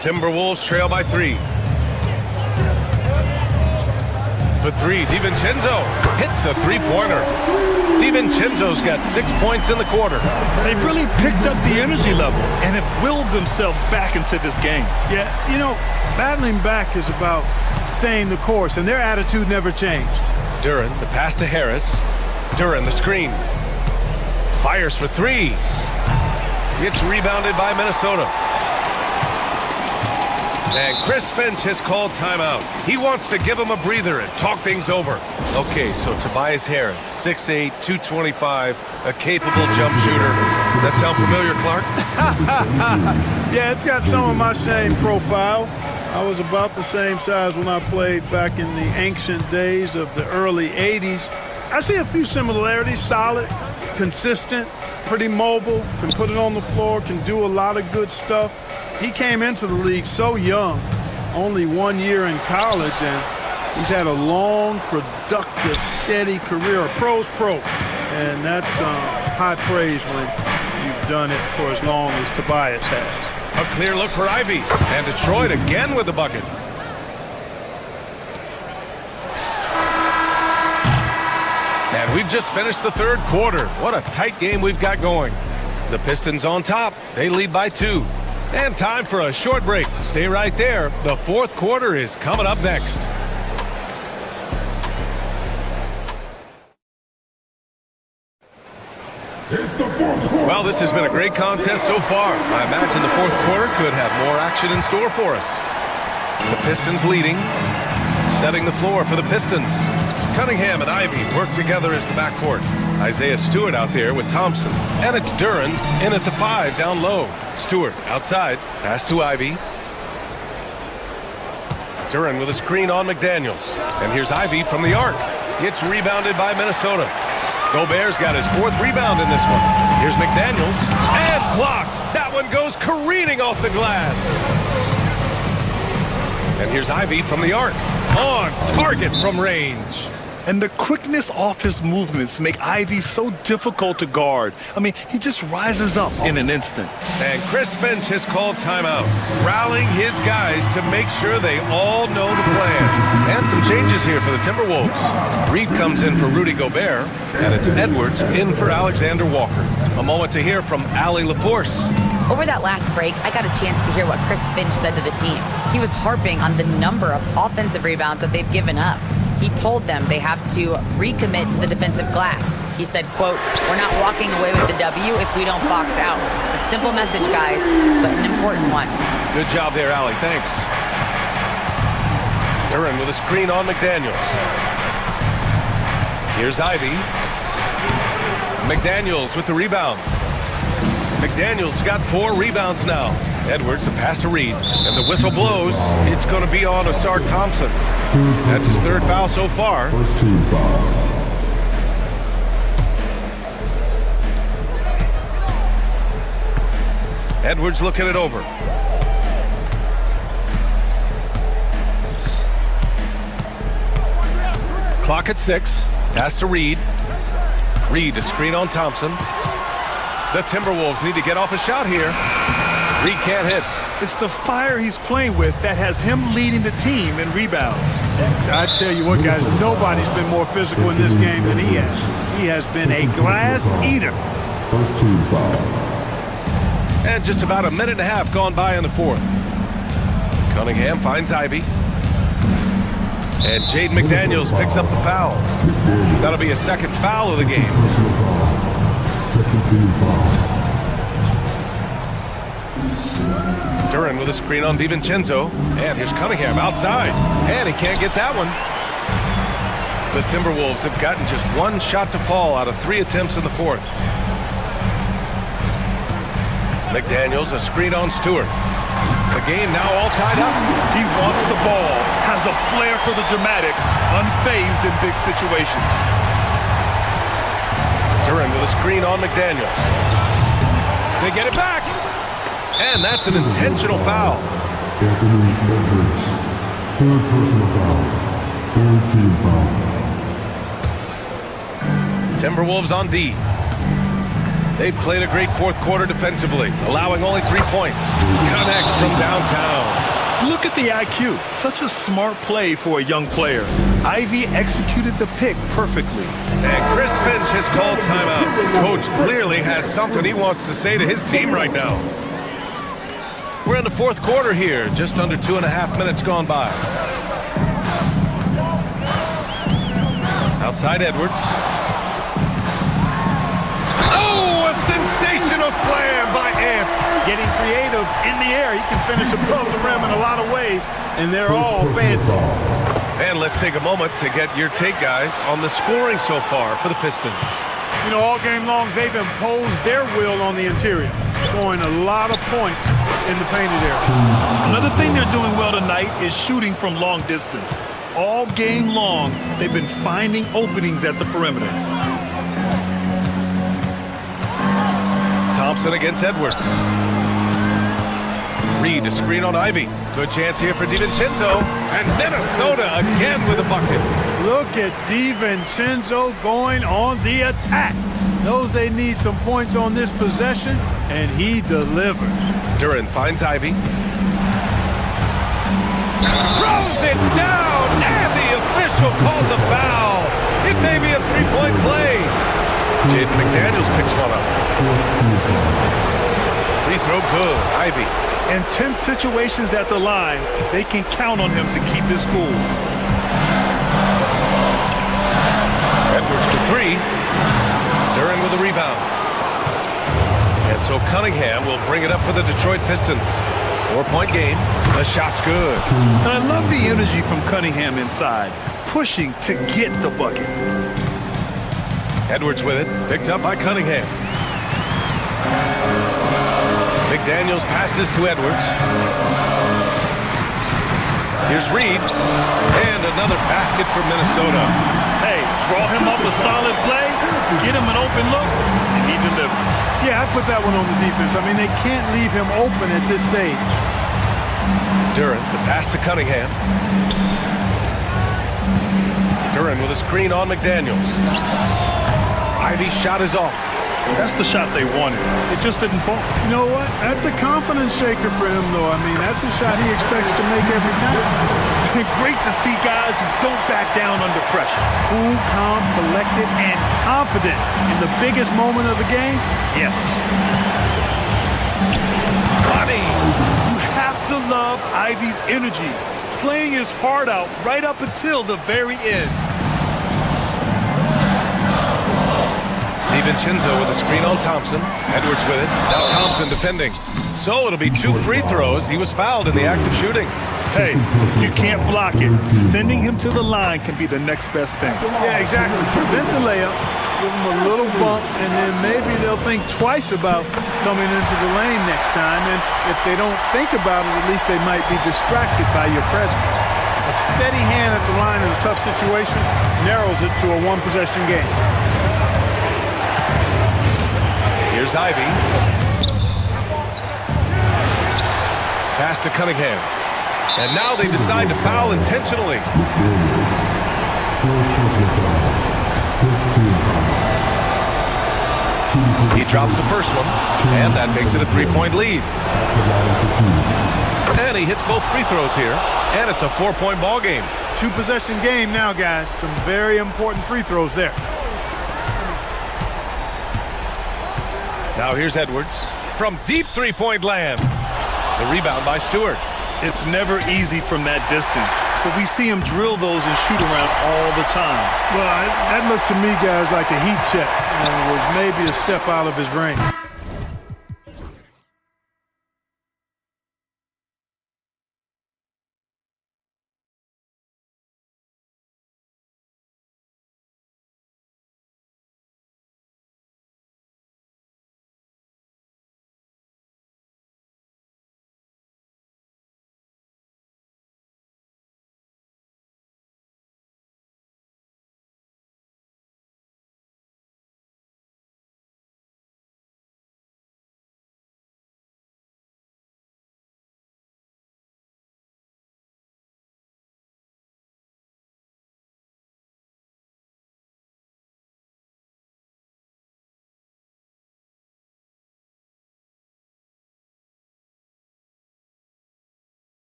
Timberwolves trail by 3. For 3, DiVincenzo hits the three-pointer. DiVincenzo's got 6 points in the quarter. They really picked up the energy level and have willed themselves back into this game. Yeah, you know, battling back is about staying the course, and their attitude never changed. Duran, the pass to Harris. Duran, the screen. Fires for 3. Gets rebounded by Minnesota. And Chris Finch has called timeout. He wants to give him a breather and talk things over. Okay, so Tobias Harris, 6'8", 225, a capable jump shooter. That sound familiar, Clark? Yeah, it's got some of my same profile. I was about the same size when I played back in the ancient days of the early 80s. I see a few similarities: solid, consistent, pretty mobile, can put it on the floor, can do a lot of good stuff. He came into the league so young, only 1 year in college, and he's had a long, productive, steady career, a pro's pro. And that's high praise when you've done it for as long as Tobias has. A clear look for Ivy, and Detroit again with the bucket. And we've just finished the third quarter. What a tight game we've got going. The Pistons on top. They lead by 2. And time for a short break. Stay right there. The fourth quarter is coming up next. Well, this has been a great contest so far. I imagine the fourth quarter could have more action in store for us. The Pistons leading. Setting the floor for the Pistons. Cunningham and Ivy work together as the backcourt. Isaiah Stewart out there with Thompson. And it's Duran in at the 5 down low. Stewart outside. Pass to Ivy. Duran with a screen on McDaniels. And here's Ivy from the arc. It's rebounded by Minnesota. Gobert's got his 4th rebound in this one. Here's McDaniels. And blocked. That one goes careening off the glass. And here's Ivy from the arc. On target from range. And the quickness off his movements make Ivy so difficult to guard. I mean, he just rises up in an instant. And Chris Finch has called timeout, rallying his guys to make sure they all know the plan. And some changes here for the Timberwolves. Reed comes in for Rudy Gobert, and it's Edwards in for Alexander Walker. A moment to hear from Allie LaForce. Over that last break, I got a chance to hear what Chris Finch said to the team. He was harping on the number of offensive rebounds that they've given up. He told them they have to recommit to the defensive glass. He said, quote, "We're not walking away with the W if we don't box out." A simple message, guys, but an important one. Good job there, Allie. Thanks. Duran with a screen on McDaniels. Here's Ivy. McDaniels with the rebound. McDaniels got 4 rebounds now. Edwards, a pass to Reed, and the whistle blows. It's going to be on Asar Thompson. That's his 3rd foul so far. First team foul. Edwards looking it over. Clock at 6. Pass to Reed. Reed, a screen on Thompson. The Timberwolves need to get off a shot here. Reed can't hit. It's the fire he's playing with that has him leading the team in rebounds. I tell you what, guys, nobody's been more physical in this game than he has. He has been a glass eater. First team foul. And just about a minute and a half gone by in the 4th. Cunningham finds Ivy. And Jaden McDaniels picks up the foul. That'll be a 2nd foul of the game. Second team foul. Duran with a screen on DiVincenzo. And here's Cunningham outside. And he can't get that one. The Timberwolves have gotten just 1 shot to fall out of 3 attempts in the 4th. McDaniels, a screen on Stewart. The game now all tied up. He wants the ball, has a flair for the dramatic, unfazed in big situations. Duran with a screen on McDaniels. They get it back. And that's an intentional foul. Anthony Edwards. 3rd personal foul. 3rd team foul. Timberwolves on D. They've played a great 4th quarter defensively, allowing only 3 points. Connects from downtown. Look at the IQ. Such a smart play for a young player. Ivy executed the pick perfectly. And Chris Finch has called timeout. Coach clearly has something he wants to say to his team right now. We're in the 4th quarter here, just under 2.5 minutes gone by. Outside Edwards. Oh, a sensational slam by Amp. getting creative in the air. He can finish above the rim in a lot of ways, and they're all fancy. And let's take a moment to get your take, guys, on the scoring so far for the Pistons. You know, all game long, they've imposed their will on the interior, scoring a lot of points in the painted area. Another thing they're doing well tonight is shooting from long distance. All game long, they've been finding openings at the perimeter. Thompson against Edwards. Reed, a screen on Ivy. Good chance here for DiVincenzo. And Minnesota again with a bucket. Look at DiVincenzo going on the attack. Knows they need some points on this possession, and he delivers. Duran finds Ivy. Throws it down, and the official calls a foul. It may be a three-point play. Jaden McDaniels picks one up. Free throw good. Ivy. In tense situations at the line, they can count on him to keep his cool. Edwards for three. Duran with a rebound. And so Cunningham will bring it up for the Detroit Pistons. 4-point game. The shot's good. And I love the energy from Cunningham inside, pushing to get the bucket. Edwards with it, picked up by Cunningham. McDaniels passes to Edwards. Here's Reed, and another basket for Minnesota. Hey, draw him up a solid play, get him an open look, and he delivers. Yeah, I put that one on the defense. I mean, they can't leave him open at this stage. Duran, the pass to Cunningham. Duran with a screen on McDaniels. Ivy's shot is off. That's the shot they wanted. It just didn't fall. You know what? That's a confidence shaker for him, though. I mean, that's a shot he expects to make every time. Great to see guys who don't back down under pressure. Cool, calm, collected, and confident in the biggest moment of the game. Yes. Money. You have to love Ivy's energy, playing his heart out right up until the very end. DiVincenzo with a screen on Thompson. Edwards with it. Now Thompson defending. So it'll be 2 free throws. He was fouled in the act of shooting. Hey, you can't block it. Sending him to the line can be the next best thing. Yeah, exactly. Prevent the layup, give him a little bump, and then maybe they'll think twice about coming into the lane next time. And if they don't think about it, at least they might be distracted by your presence. A steady hand at the line in a tough situation narrows it to a one-possession game. Here's Ivy. Pass to Cunningham. And now they decide to foul intentionally. He drops the first one, and that makes it a 3-point lead. And he hits both free throws here, and it's a 4-point ball game. 2-possession game now, guys. Some very important free throws there. Now here's Edwards from deep 3-point land. The rebound by Stewart. It's never easy from that distance, but we see him drill those and shoot around all the time. Well, that looked to me, guys, like a heat check. It was maybe a step out of his range.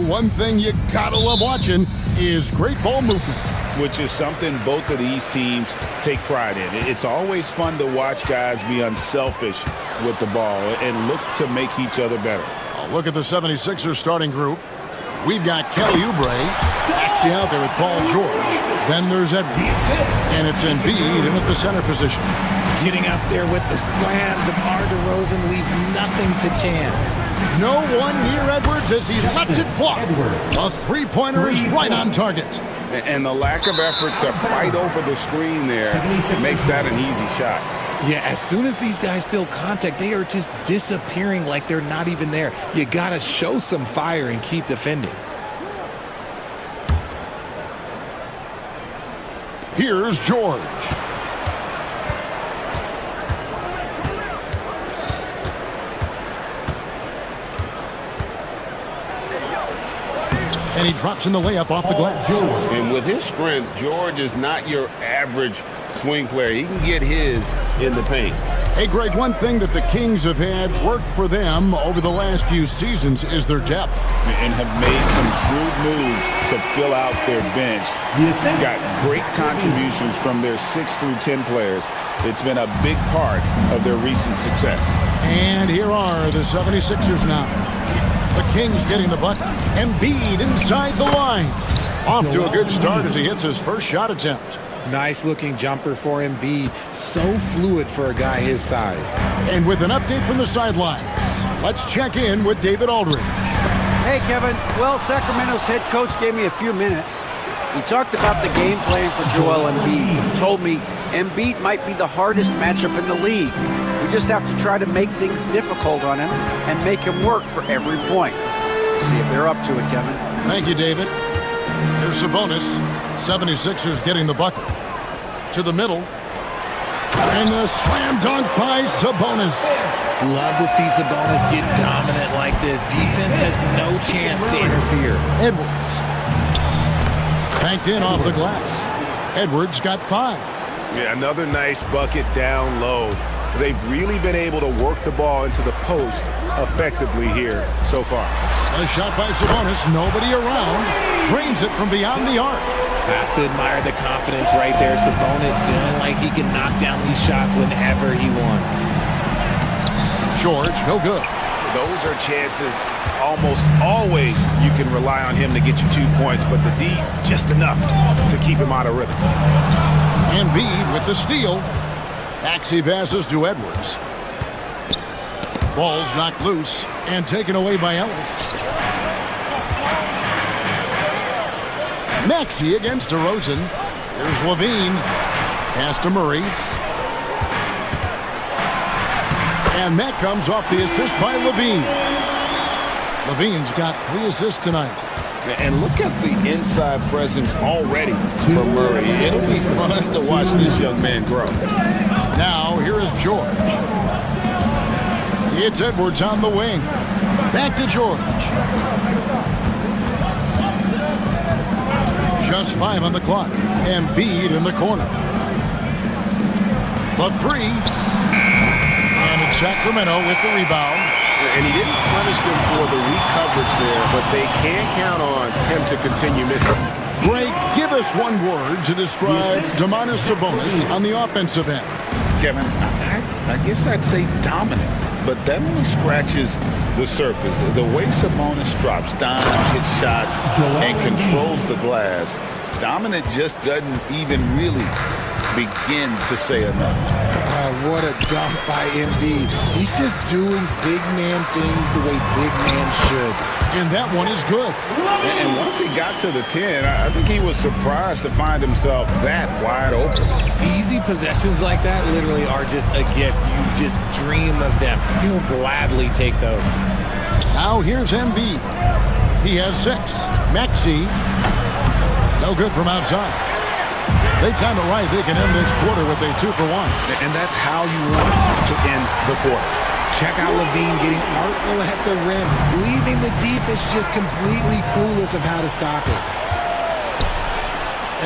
one thing you gotta love watching is great ball movement, which is something both of these teams take pride in. It's always fun to watch guys be unselfish with the ball and look to make each other better. Look at the 76ers starting group. We've got Kelly Oubre actually out there with Paul George. Then there's Edwards, and it's Embiid in at the center position. Getting up there with the slam, DeMar DeRozan leaves nothing to chance. No one near Edwards as he lets it fly. A three-pointer is right on target. And the lack of effort to fight over the screen there makes that an easy shot. Yeah, as soon as these guys feel contact, they are just disappearing like they're not even there. You got to show some fire and keep defending. Here's George. And he drops in the layup off the glass. And with his strength, George is not your average swing player. He can get his in the paint. Hey, Greg, one thing that the Kings have had work for them over the last few seasons is their depth. And have made some shrewd moves to fill out their bench. Got great contributions from their 6 through 10 players. It's been a big part of their recent success. And here are the 76ers now. The Kings getting the bucket. Embiid inside the line. Off to a good start as he hits his first shot attempt. Nice looking jumper for Embiid. So fluid for a guy his size. And with an update from the sidelines, let's check in with David Aldridge. Hey, Kevin. Well, Sacramento's head coach gave me a few minutes. We talked about the game plan for Joel Embiid. He told me Embiid might be the hardest matchup in the league. We just have to try to make things difficult on him and make him work for every point. See if they're up to it, Kevin. Thank you, David. Here's Sabonis. 76ers getting the bucket. To the middle. And the slam dunk by Sabonis. Love to see Sabonis get dominant like this. Defense has no chance to interfere. Edwards. Banked in off the glass. Edwards got 5. Yeah, another nice bucket down low. They've really been able to work the ball into the post effectively here so far. A shot by Sabonis. Nobody around. Drains it from beyond the arc. Have to admire the confidence right there. Sabonis feeling like he can knock down these shots whenever he wants. George, no good. Those are chances almost always you can rely on him to get you 2 points, but the D just enough to keep him out of rhythm. Embiid with the steal. Axie passes to Edwards. Ball's knocked loose and taken away by Ellis. Maxey against DeRozan. Here's Levine. Pass to Murray. And that comes off the assist by Levine. Levine's got 3 assists tonight. And look at the inside presence already for Murray. It'll be fun to watch this young man grow. Now, here is George. It's Edwards on the wing. Back to George. Just 5 on the clock. Embiid in the corner. The 3. And it's Sacramento with the rebound. And he didn't punish them for the weak coverage there, but they can count on him to continue missing. Greg, give us one word to describe Domantas Sabonis on the offensive end. Kevin, I guess I'd say dominant, but that only scratches the surface. The way Sabonis drops dimes, hits shots, and controls the glass, dominant just doesn't even really begin to say enough. What a dunk by Embiid. He's just doing big man things the way big man should. And that one is good. And once he got to the 10, I think he was surprised to find himself that wide open. Easy possessions like that literally are just a gift. You just dream of them. He'll gladly take those. Now here's Embiid. He has 6. Maxey. No good from outside. They time it right. They can end this quarter with a 2-for-1. And that's how you want to end the quarter. Check out Levine getting artful at the rim, leaving the defense just completely clueless of how to stop it.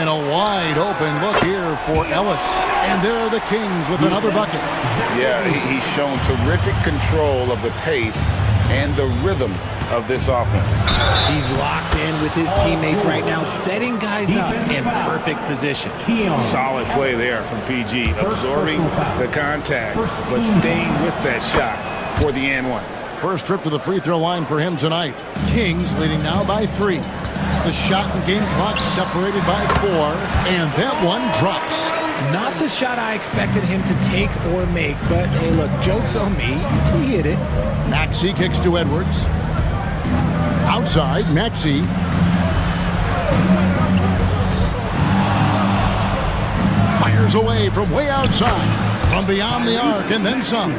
And a wide open look here for Ellis. And there are the Kings with another bucket. Yeah, he's shown terrific control of the pace and the rhythm of this offense. He's locked in with his teammates right now, setting guys up in perfect position. Solid play there from PG, absorbing the contact, but staying with that shot for the and one. First trip to the free throw line for him tonight. Kings leading now by 3. The shot and game clock separated by 4, and that one drops. Not the shot I expected him to take or make, but hey, look, joke's on me. He hit it. Maxey kicks to Edwards. Outside, Maxey. Fires away from way outside, from beyond the arc, and then some.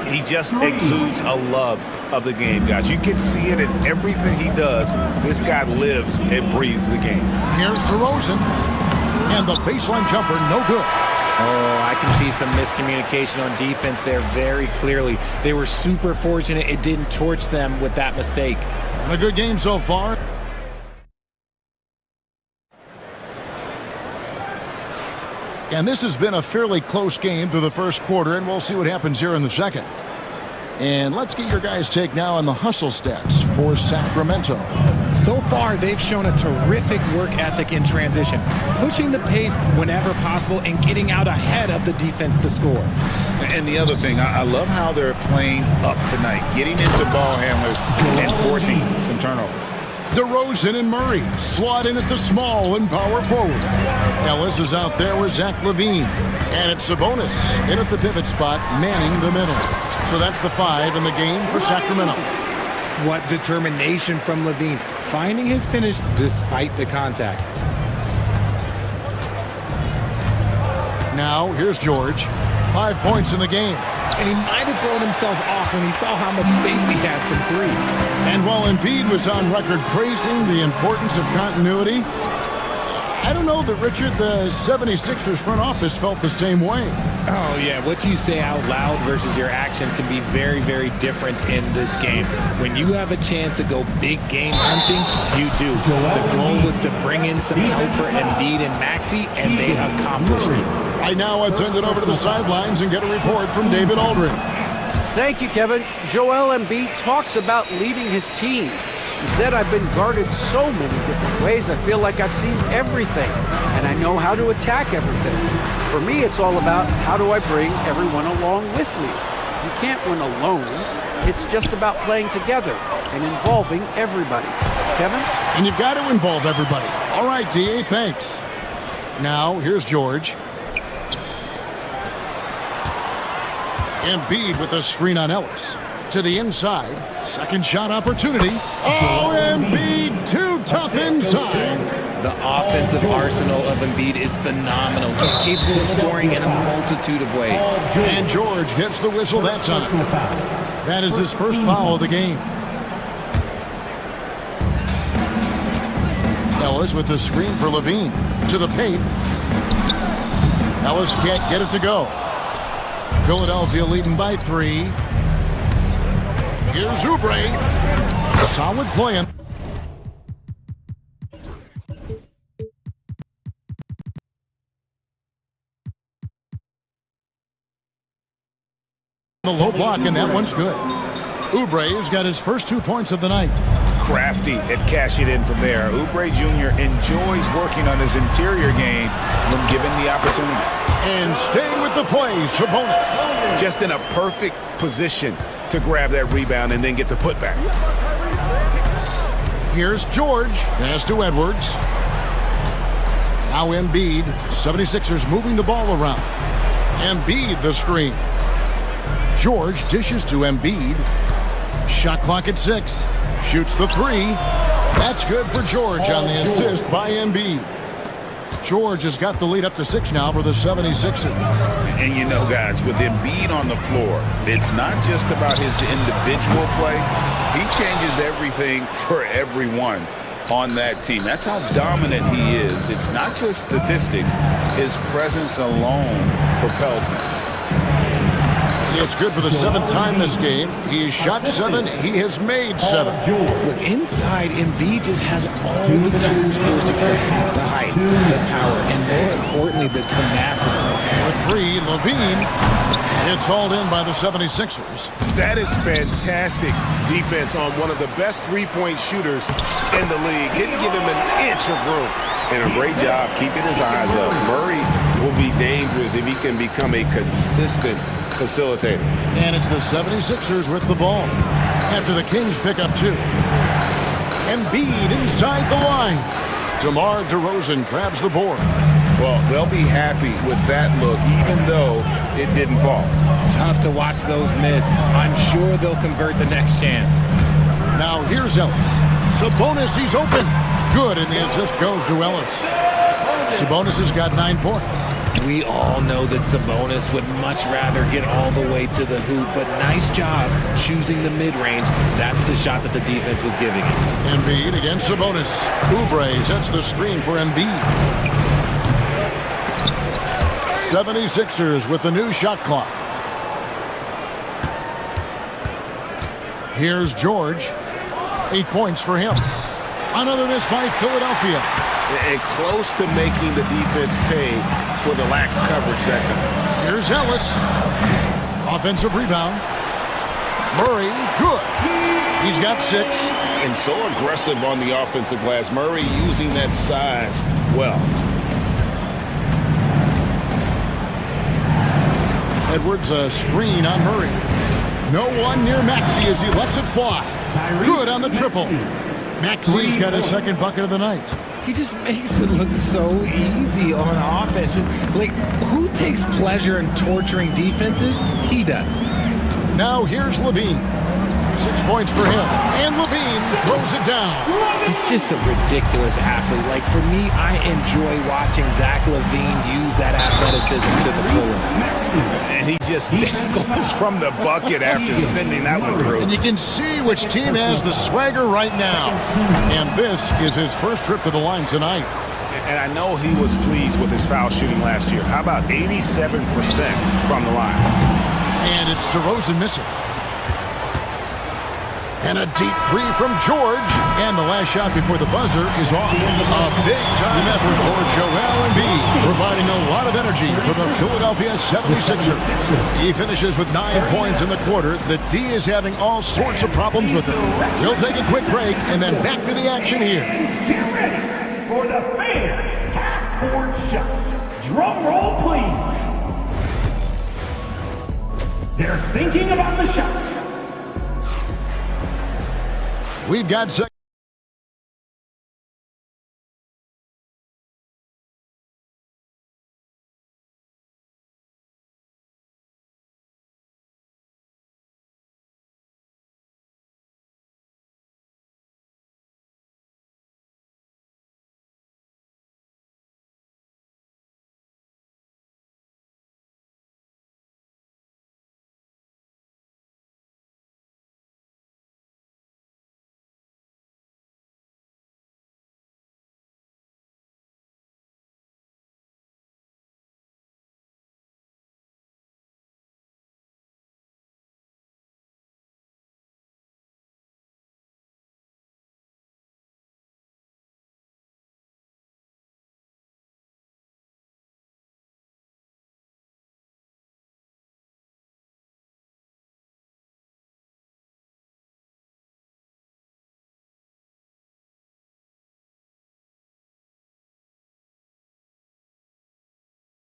He just exudes a love of the game, guys. You can see it in everything he does. This guy lives and breathes the game. Here's DeRozan. And the baseline jumper, no good. Oh, I can see some miscommunication on defense there very clearly. They were super fortunate it didn't torch them with that mistake. And a good game so far. And this has been a fairly close game through the first quarter, and we'll see what happens here in the second. And let's get your guys' take now on the hustle stats for Sacramento. So far, they've shown a terrific work ethic in transition, pushing the pace whenever possible and getting out ahead of the defense to score. And the other thing, I love how they're playing up tonight, getting into ball handlers and forcing some turnovers. DeRozan and Murray slot in at the small and power forward. Ellis is out there with Zach LaVine. And it's Sabonis in at the pivot spot, manning the middle. So that's the 5 in the game for Sacramento. What determination from LaVine, finding his finish despite the contact. Now, here's George. 5 points in the game. And he might have thrown himself off when he saw how much space he had from 3. And while Embiid was on record praising the importance of continuity, I don't know that, Richard, the 76ers front office felt the same way. Oh, yeah. What you say out loud versus your actions can be very, very different in this game. When you have a chance to go big game hunting, you do. The goal was to bring in some help for Embiid and Maxey, and they accomplished it. Right now, let's send it over to the sidelines and get a report from David Aldridge. Thank you, Kevin. Joel Embiid talks about leading his team. He said, I've been guarded so many different ways, I feel like I've seen everything, and I know how to attack everything. For me, it's all about how do I bring everyone along with me. You can't win alone. It's just about playing together and involving everybody. Kevin? And you've got to involve everybody. All right, D.A., thanks. Now, here's George. Embiid with a screen on Ellis. To the inside. Second shot opportunity. Oh, Embiid too tough inside. The offensive arsenal of Embiid is phenomenal. He's capable of scoring in a multitude of ways. And George gets the whistle that time. That is his first foul of the game. Ellis with the screen for LaVine. To the paint. Ellis can't get it to go. Philadelphia leading by 3. Here's Oubre. Solid play. The low block, and that one's good. Oubre's got his first 2 points of the night. Crafty at cashing it in from there. Oubre Jr. enjoys working on his interior game when given the opportunity. And staying with the play, Sabonis. Just in a perfect position to grab that rebound and then get the putback. Here's George. Pass to Edwards. Now Embiid. 76ers moving the ball around. Embiid the screen. George dishes to Embiid. Shot clock at 6. Shoots the 3. That's good for George on the assist by Embiid. George has got the lead up to 6 now for the 76ers. And you know, guys, with Embiid on the floor, it's not just about his individual play. He changes everything for everyone on that team. That's how dominant he is. It's not just statistics. His presence alone propels him. It's good for the 7th time this game. He has shot 7. He has made 7. Look, inside, Embiid just has all the tools for success. The height, the power, and more importantly, the tenacity. For 3, Levine. It's hauled in by the 76ers. That is fantastic defense on one of the best three-point shooters in the league. Didn't give him an inch of room. And a great job keeping his eyes up. Murray will be dangerous if he can become a consistent facilitator. And it's the 76ers with the ball. After the Kings pick up 2. Embiid inside the line. DeMar DeRozan grabs the board. Well, they'll be happy with that look, even though it didn't fall. Tough to watch those miss. I'm sure they'll convert the next chance. Now here's Ellis. Sabonis, he's open. Good, and the assist goes to Ellis. Sabonis has got 9 points. We all know that Sabonis would much rather get all the way to the hoop, but nice job choosing the mid-range. That's the shot that the defense was giving him. Embiid against Sabonis. Oubre sets the screen for Embiid. 76ers with the new shot clock. Here's George. 8 points for him. Another miss by Philadelphia. And close to making the defense pay for the lax coverage that time. Here's Ellis. Offensive rebound. Murray, good. He's got 6. And so aggressive on the offensive glass. Murray using that size well. Edwards a screen on Murray. No one near Maxey as he lets it fly. Good on the triple. Maxey's got his 2nd bucket of the night. He just makes it look so easy on offense. Like, who takes pleasure in torturing defenses? He does. Now here's Levine. 6 points for him. And Levine throws it down. He's just a ridiculous athlete. Like, for me, I enjoy watching Zach LaVine use that athleticism to the fullest. And he just goes from the bucket after sending that one through. And you can see which team has the swagger right now. And this is his first trip to the line tonight. And I know he was pleased with his foul shooting last year. How about 87% from the line? And it's DeRozan missing. And a deep 3 from George. And the last shot before the buzzer is off. A big-time effort for Joel Embiid, providing a lot of energy for the Philadelphia 76ers. He finishes with 9 points in the quarter. The D is having all sorts of problems with him. We'll take a quick break and then back to the action here. Get ready for the fan half-court shots. Drum roll, please. They're thinking about the shot. We've got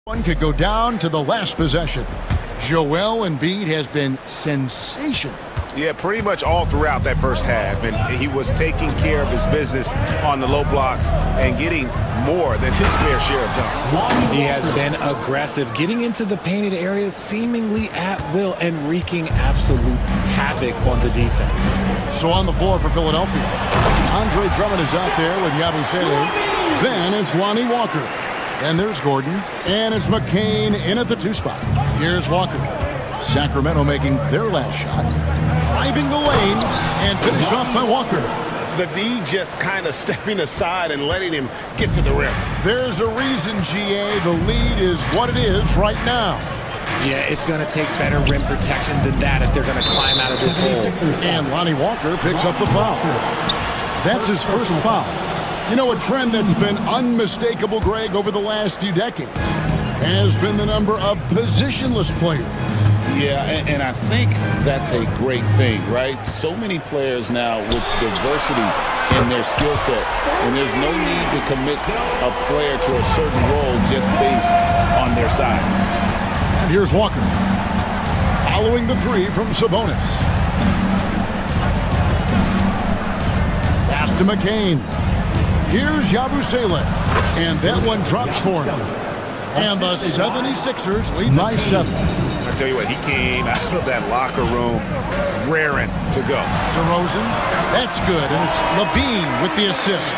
one could go down to the last possession. Joel Embiid has been sensational. Yeah, pretty much all throughout that first half. And he was taking care of his business on the low blocks and getting more than his fair share of dunks. He has been aggressive, getting into the painted areas seemingly at will and wreaking absolute havoc on the defense. So on the floor for Philadelphia, Andre Drummond is out there with Yabusele. Then it's Lonnie Walker. And there's Gordon. And it's McCain in at the 2 spot. Here's Walker. Sacramento making their last shot. Driving the lane and finished off by Walker. The D just kind of stepping aside and letting him get to the rim. There's a reason, GA. The lead is what it is right now. Yeah, it's going to take better rim protection than that if they're going to climb out of this hole. And Lonnie Walker picks up the foul. That's his first foul. You know, a trend that's been unmistakable, Greg, over the last few decades has been the number of positionless players. Yeah, and I think that's a great thing, right? So many players now with diversity in their skill set, and there's no need to commit a player to a certain role just based on their size. And here's Walker, following the three from Sabonis. Pass to McCain. Here's Yabusele, and that one drops for him. And the 76ers lead by 7. I tell you what, he came out of that locker room raring to go. DeRozan, that's good, and it's Levine with the assist.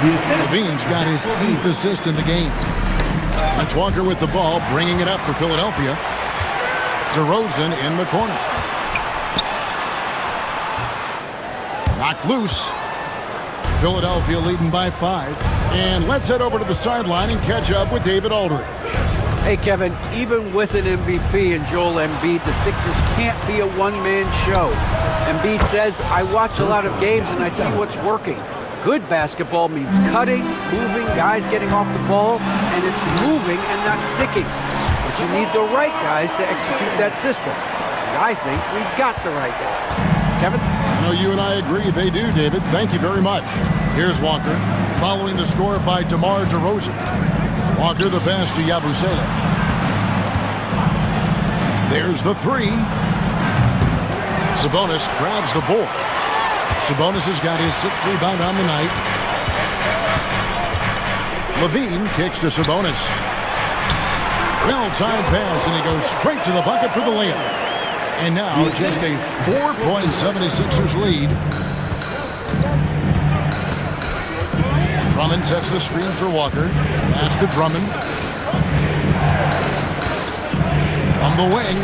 Levine's got his 8th assist in the game. That's Walker with the ball, bringing it up for Philadelphia. DeRozan in the corner. Knocked loose. Philadelphia leading by 5. And let's head over to the sideline and catch up with David Aldridge. Hey, Kevin, even with an MVP and Joel Embiid, the Sixers can't be a one-man show. Embiid says, I watch a lot of games and I see what's working. Good basketball means cutting, moving, guys getting off the ball, and it's moving and not sticking. But you need the right guys to execute that system. And I think we've got the right guys. Kevin? No, you and I agree. They do, David. Thank you very much. Here's Walker, following the score by DeMar DeRozan. Walker the pass to Yabusele. There's the 3. Sabonis grabs the board. Sabonis has got his 6th rebound on the night. Levine kicks to Sabonis. Well-timed pass, and he goes straight to the bucket for the layup. And now just a 4-point 76ers lead. Drummond sets the screen for Walker. Pass to Drummond. From the wing.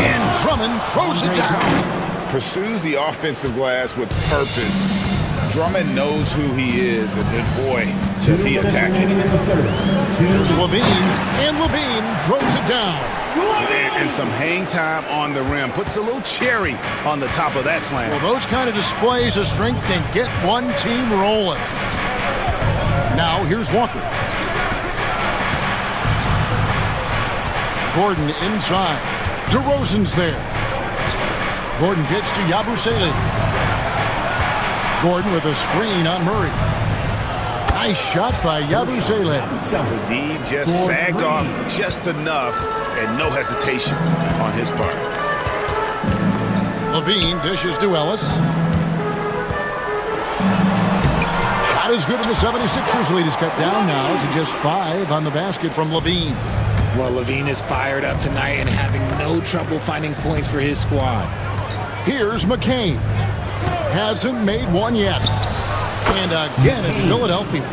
And Drummond throws it down. Pursues the offensive glass with purpose. Drummond knows who he is, and boy, does he attack it. Here's Levine, and Levine throws it down. And some hang time on the rim. Puts a little cherry on the top of that slam. Well, those kind of displays of strength can get one team rolling. Now, here's Walker. Gordon inside. DeRozan's there. Gordon gets to Yabusele. Gordon with a screen on Murray. Nice shot by Yabusele. The D just sagged off just enough, and no hesitation on his part. Levine dishes to Ellis. Shot is good, and the 76ers lead is cut down now to just 5 on the basket from Levine. Well, Levine is fired up tonight and having no trouble finding points for his squad. Here's McCain. Hasn't made one yet. And again, it's Philadelphia.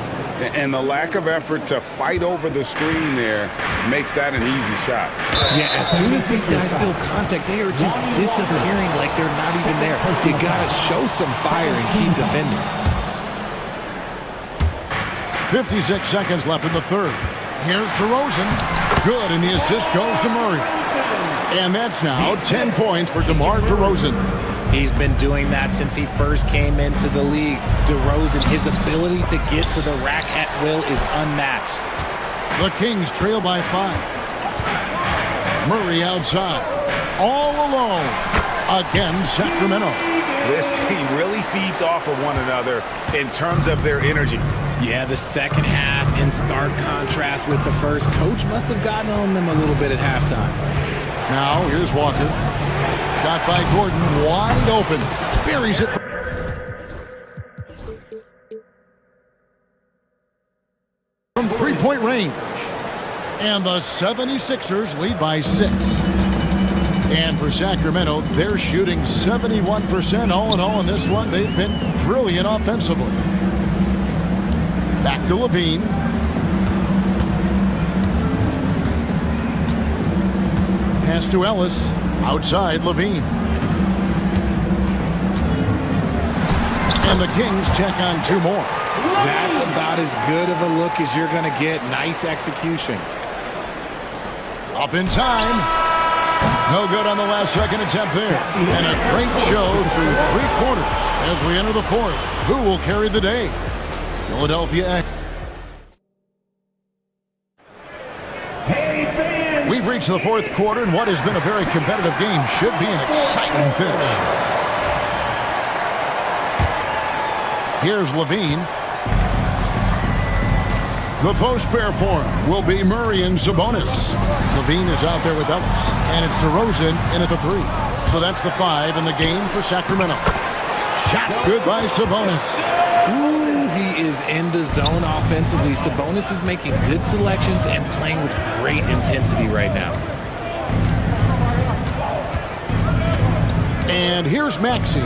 And the lack of effort to fight over the screen there makes that an easy shot. Yeah, as soon as these guys feel contact, they are just disappearing like they're not even there. You gotta show some fire and keep defending. 56 seconds left in the third. Here's DeRozan. Good, and the assist goes to Murray. And that's now 10 points for DeMar DeRozan. He's been doing that since he first came into the league. DeRozan, his ability to get to the rack at will is unmatched. The Kings trail by 5. Murray outside. All alone. Again, Sacramento. This team really feeds off of one another in terms of their energy. Yeah, the second half in stark contrast with the first. Coach must have gotten on them a little bit at halftime. Now, here's Walker. Shot by Gordon, wide open. Buries it. From three-point range. And the 76ers lead by 6. And for Sacramento, they're shooting 71% all in all in this one. They've been brilliant offensively. Back to Levine. Pass to Ellis. Outside Levine. And the Kings check on 2 more. That's about as good of a look as you're going to get. Nice execution. Up in time. No good on the last second attempt there. And a great show through 3 quarters as we enter the 4th. Who will carry the day? Philadelphia. We've reached the 4th quarter, and what has been a very competitive game should be an exciting finish. Here's Levine. The post pair for him will be Murray and Sabonis. Levine is out there with Ellis, and it's DeRozan in at the 3. So that's the 5 in the game for Sacramento. Shots good by Sabonis. Ooh, he is in the zone offensively. Sabonis is making good selections and playing with great intensity right now. And here's Maxey.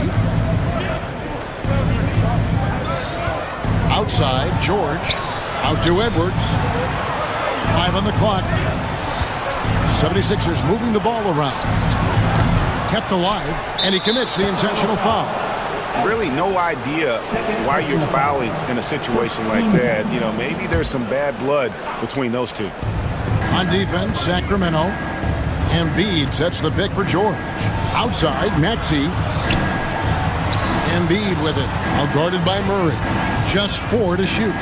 Outside, George. Out to Edwards. 5 on the clock. 76ers moving the ball around. Kept alive, and he commits the intentional foul. Really no idea why you're fouling in a situation like that. You know, maybe there's some bad blood between those two. On defense, Sacramento. Embiid sets the pick for George. Outside, Maxey. Embiid with it. Out guarded by Murray. Just 4 to shoot.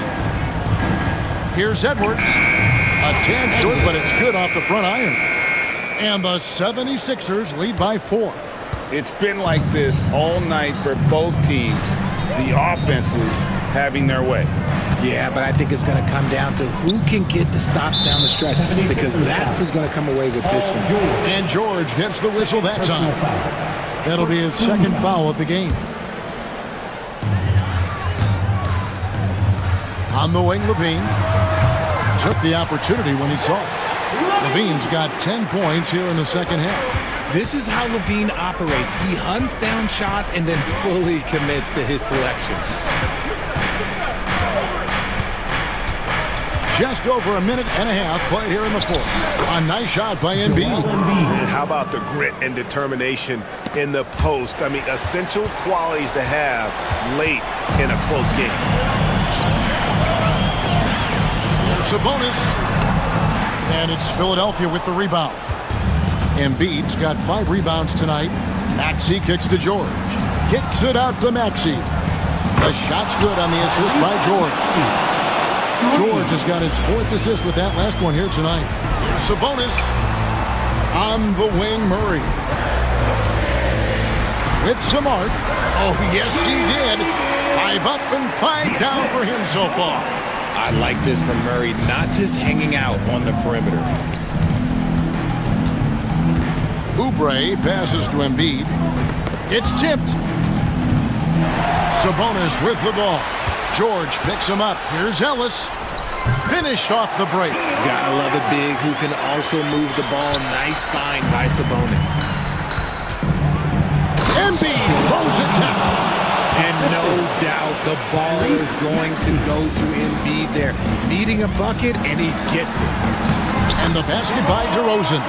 Here's Edwards. A tad short, but it's good off the front iron. And the 76ers lead by 4. It's been like this all night for both teams. The offenses having their way. Yeah, but I think it's going to come down to who can get the stops down the stretch, because that's who's going to come away with this one. And George gets the whistle that time. That'll be his 2nd foul of the game. On the wing, Levine took the opportunity when he saw it. Levine's got 10 points here in the 2nd half. This is how Levine operates. He hunts down shots and then fully commits to his selection. Just over a minute and a half played here in the 4th. A nice shot by Embiid. And how about the grit and determination in the post? I mean, essential qualities to have late in a close game. Sabonis. And it's Philadelphia with the rebound. Embiid's got 5 rebounds tonight. Maxey kicks to George. Kicks it out to Maxey. The shot's good on the assist by George. George has got his 4th assist with that last one here tonight. Here's Sabonis. On the wing, Murray. With some arc. Oh, yes, he did. 5 up and 5 down for him so far. I like this from Murray, not just hanging out on the perimeter. Oubre passes to Embiid. It's tipped. Sabonis with the ball. George picks him up. Here's Ellis. Finished off the break. Gotta love a big who can also move the ball. Nice find by Sabonis. Embiid throws it down. And no doubt the ball is going to go to Embiid there. Needing a bucket, and he gets it. And the basket by DeRozan.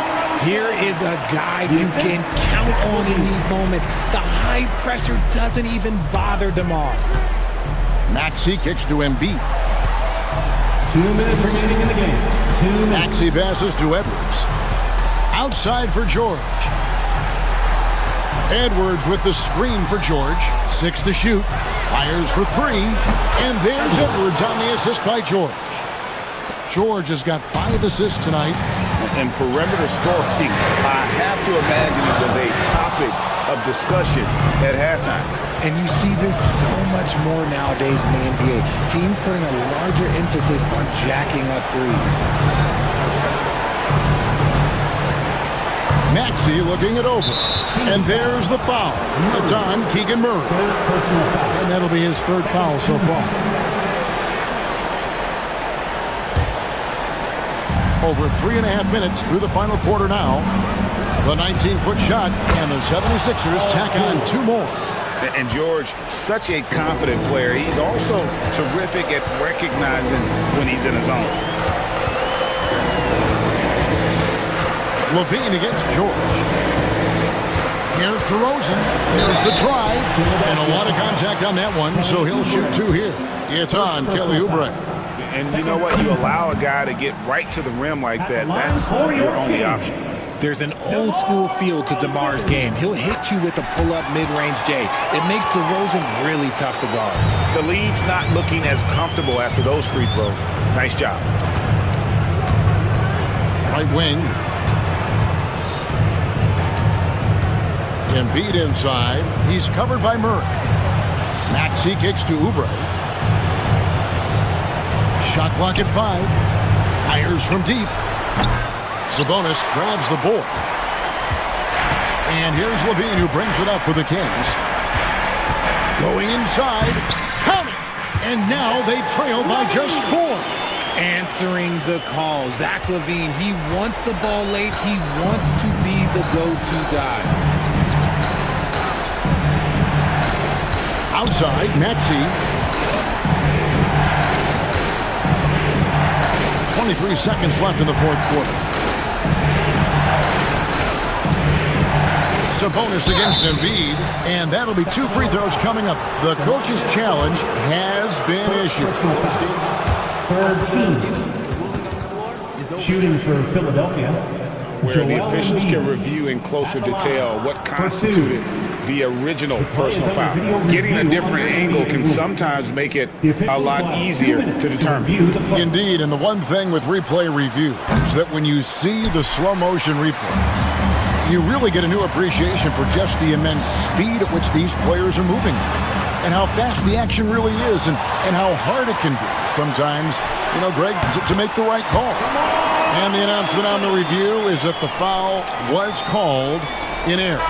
Here is a guy you can count on in these moments. The high pressure doesn't even bother DeMar. Maxey kicks to Embiid. 2 minutes remaining in the game. 2 minutes. Maxey passes to Edwards. Outside for George. Edwards with the screen for George. 6 to shoot. Fires for 3. And there's Edwards on the assist by George. George has got 5 assists tonight. And perimeter scoring, I have to imagine it was a topic of discussion at halftime. And you see this so much more nowadays in the NBA. Teams putting a larger emphasis on jacking up threes. Maxey looking it over. And there's the foul. It's on Keegan Murray. And that'll be his 3rd foul so far. Over 3.5 minutes through the final quarter now. The 19-foot shot, and the 76ers tack on 2 more. And George, such a confident player. He's also terrific at recognizing when he's in his zone. Levine against George. Here's DeRozan. Here's the drive. And a lot of contact on that one, so he'll shoot 2 here. It's on Kelly Oubre. And you know what? You allow a guy to get right to the rim like that, that's your only option. There's an old school feel to DeMar's game. He'll hit you with a pull-up mid-range J. It makes DeRozan really tough to guard. The lead's not looking as comfortable after those free throws. Nice job. Right wing. Embiid inside. He's covered by Murray. Maxey kicks to Oubre. Shot clock at 5. Fires from deep. Sabonis grabs the board. And here's Levine who brings it up for the Kings. Going inside. Count it! And now they trail by just 4. Answering the call. Zach LaVine, he wants the ball late. He wants to be the go-to guy. Outside, Maxey. 23 seconds left in the fourth quarter. Sabonis against Embiid, and that'll be 2 free throws coming up. The coach's challenge has been issued. Third team. Shooting for Philadelphia. Where the officials can review in closer detail what constituted the original personal foul. Getting a different angle can sometimes make it a lot easier to determine. Indeed, and the one thing with replay review is that when you see the slow motion replay, you really get a new appreciation for just the immense speed at which these players are moving and how fast the action really is and how hard it can be sometimes, you know, Greg, to make the right call. And the announcement on the review is that the foul was called in error.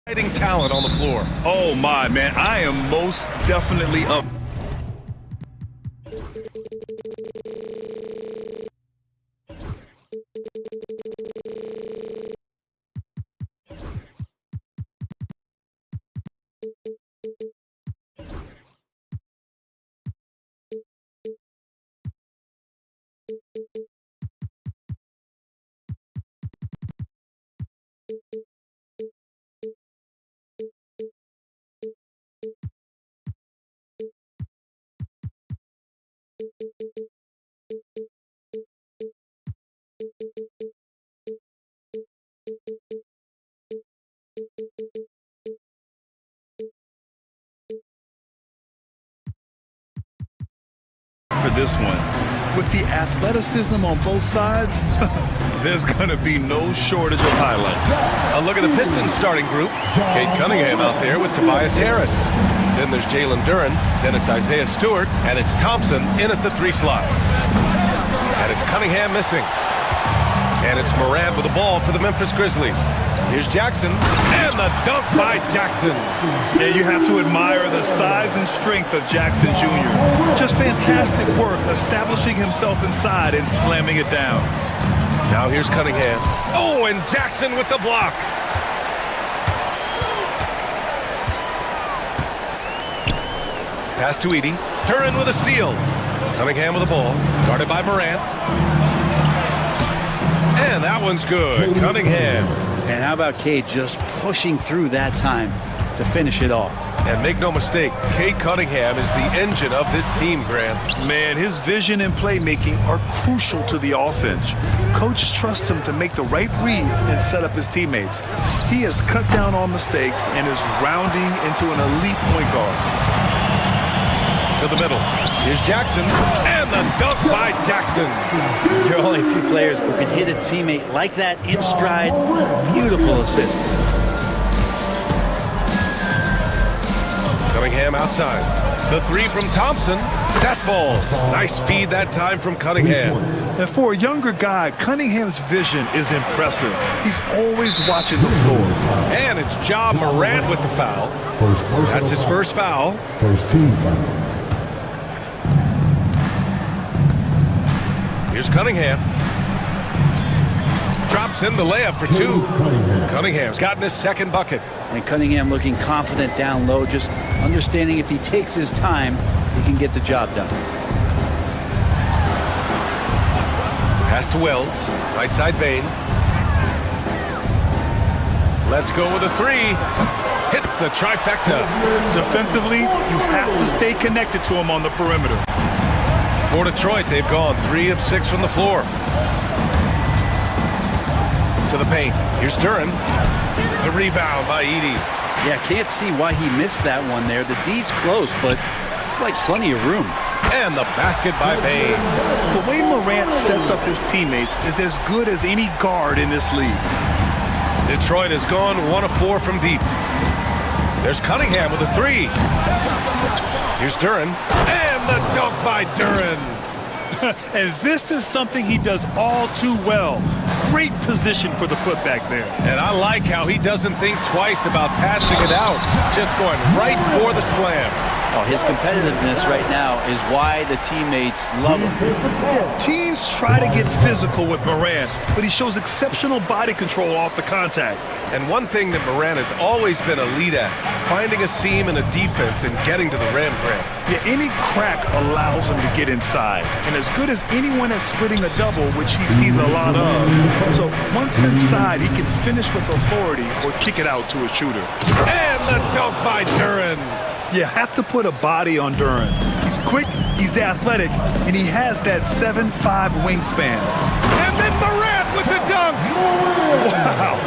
Exciting talent on the floor. Oh my, man, I am most definitely up. For this one, with the athleticism on both sides, there's going to be no shortage of highlights. A look at the Pistons starting group. Cade Cunningham out there with Tobias Harris. Then there's Jalen Duren. Then it's Isaiah Stewart. And it's Thompson in at the 3 slot. And it's Cunningham missing. And it's Morant with the ball for the Memphis Grizzlies. Here's Jackson. And the dunk by Jackson. Yeah, you have to admire the size and strength of Jackson Jr. Just fantastic work establishing himself inside and slamming it down. Now here's Cunningham. Oh, and Jackson with the block. Pass to Edey. Duren with a steal. Cunningham with the ball. Guarded by Morant. And that one's good. Cunningham. And how about Cade just pushing through that time to finish it off? And make no mistake, Cade Cunningham is the engine of this team, Grant. Man, his vision and playmaking are crucial to the offense. Coach trusts him to make the right reads and set up his teammates. He has cut down on mistakes and is rounding into an elite point guard. To the middle. Here's Jackson. And the dunk by Jackson. There are only a few players who can hit a teammate like that in stride. Beautiful assist. Cunningham outside. The 3 from Thompson. That falls. Nice feed that time from Cunningham. And for a younger guy, Cunningham's vision is impressive. He's always watching the floor. And it's Ja Morant with the foul. That's his first foul. First team foul. Here's Cunningham. Drops in the layup for 2. Cunningham's gotten his second bucket. And Cunningham looking confident down low, just understanding if he takes his time, he can get the job done. Pass to Wells. Right side Bain. Let's go with a 3. Hits the trifecta. Defensively, you have to stay connected to him on the perimeter. For Detroit, they've gone 3 of 6 from the floor. To the paint. Here's Duren. The rebound by Edey. Yeah, can't see why he missed that one there. The D's close, but like plenty of room. And the basket by Bain. The way Morant sets up his teammates is as good as any guard in this league. Detroit has gone 1 of 4 from deep. There's Cunningham with a 3. Here's Duren. And the dunk by Duren. And this is something he does all too well. Great position for the putback there. And I like how he doesn't think twice about passing it out. Just going right for the slam. Oh, his competitiveness right now is why the teammates love him. Yeah, teams try to get physical with Morant, but he shows exceptional body control off the contact. And one thing that Morant has always been elite at, finding a seam in a defense and getting to the rim, Grant. Yeah, any crack allows him to get inside. And as good as anyone at splitting a double, which he sees a lot of. So once inside, he can finish with authority or kick it out to a shooter. And the dunk by Duren. You have to put a body on Duren. He's quick, he's athletic, and he has that 7'5" wingspan. And then Morant with the dunk. Wow.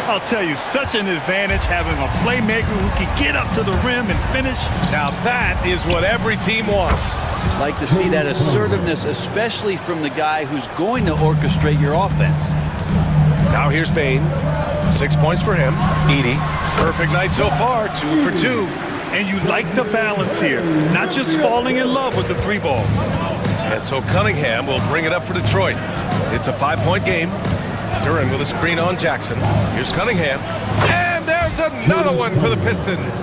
I'll tell you, such an advantage having a playmaker who can get up to the rim and finish. Now that is what every team wants. Like to see that assertiveness, especially from the guy who's going to orchestrate your offense. Now here's Bain. 6 points for him. Edey. Perfect night so far, 2 for 2. And you like the balance here, not just falling in love with the 3-ball. And so Cunningham will bring it up for Detroit. It's a 5-point game. Duren with a screen on Jackson. Here's Cunningham. And there's There's another one for the Pistons.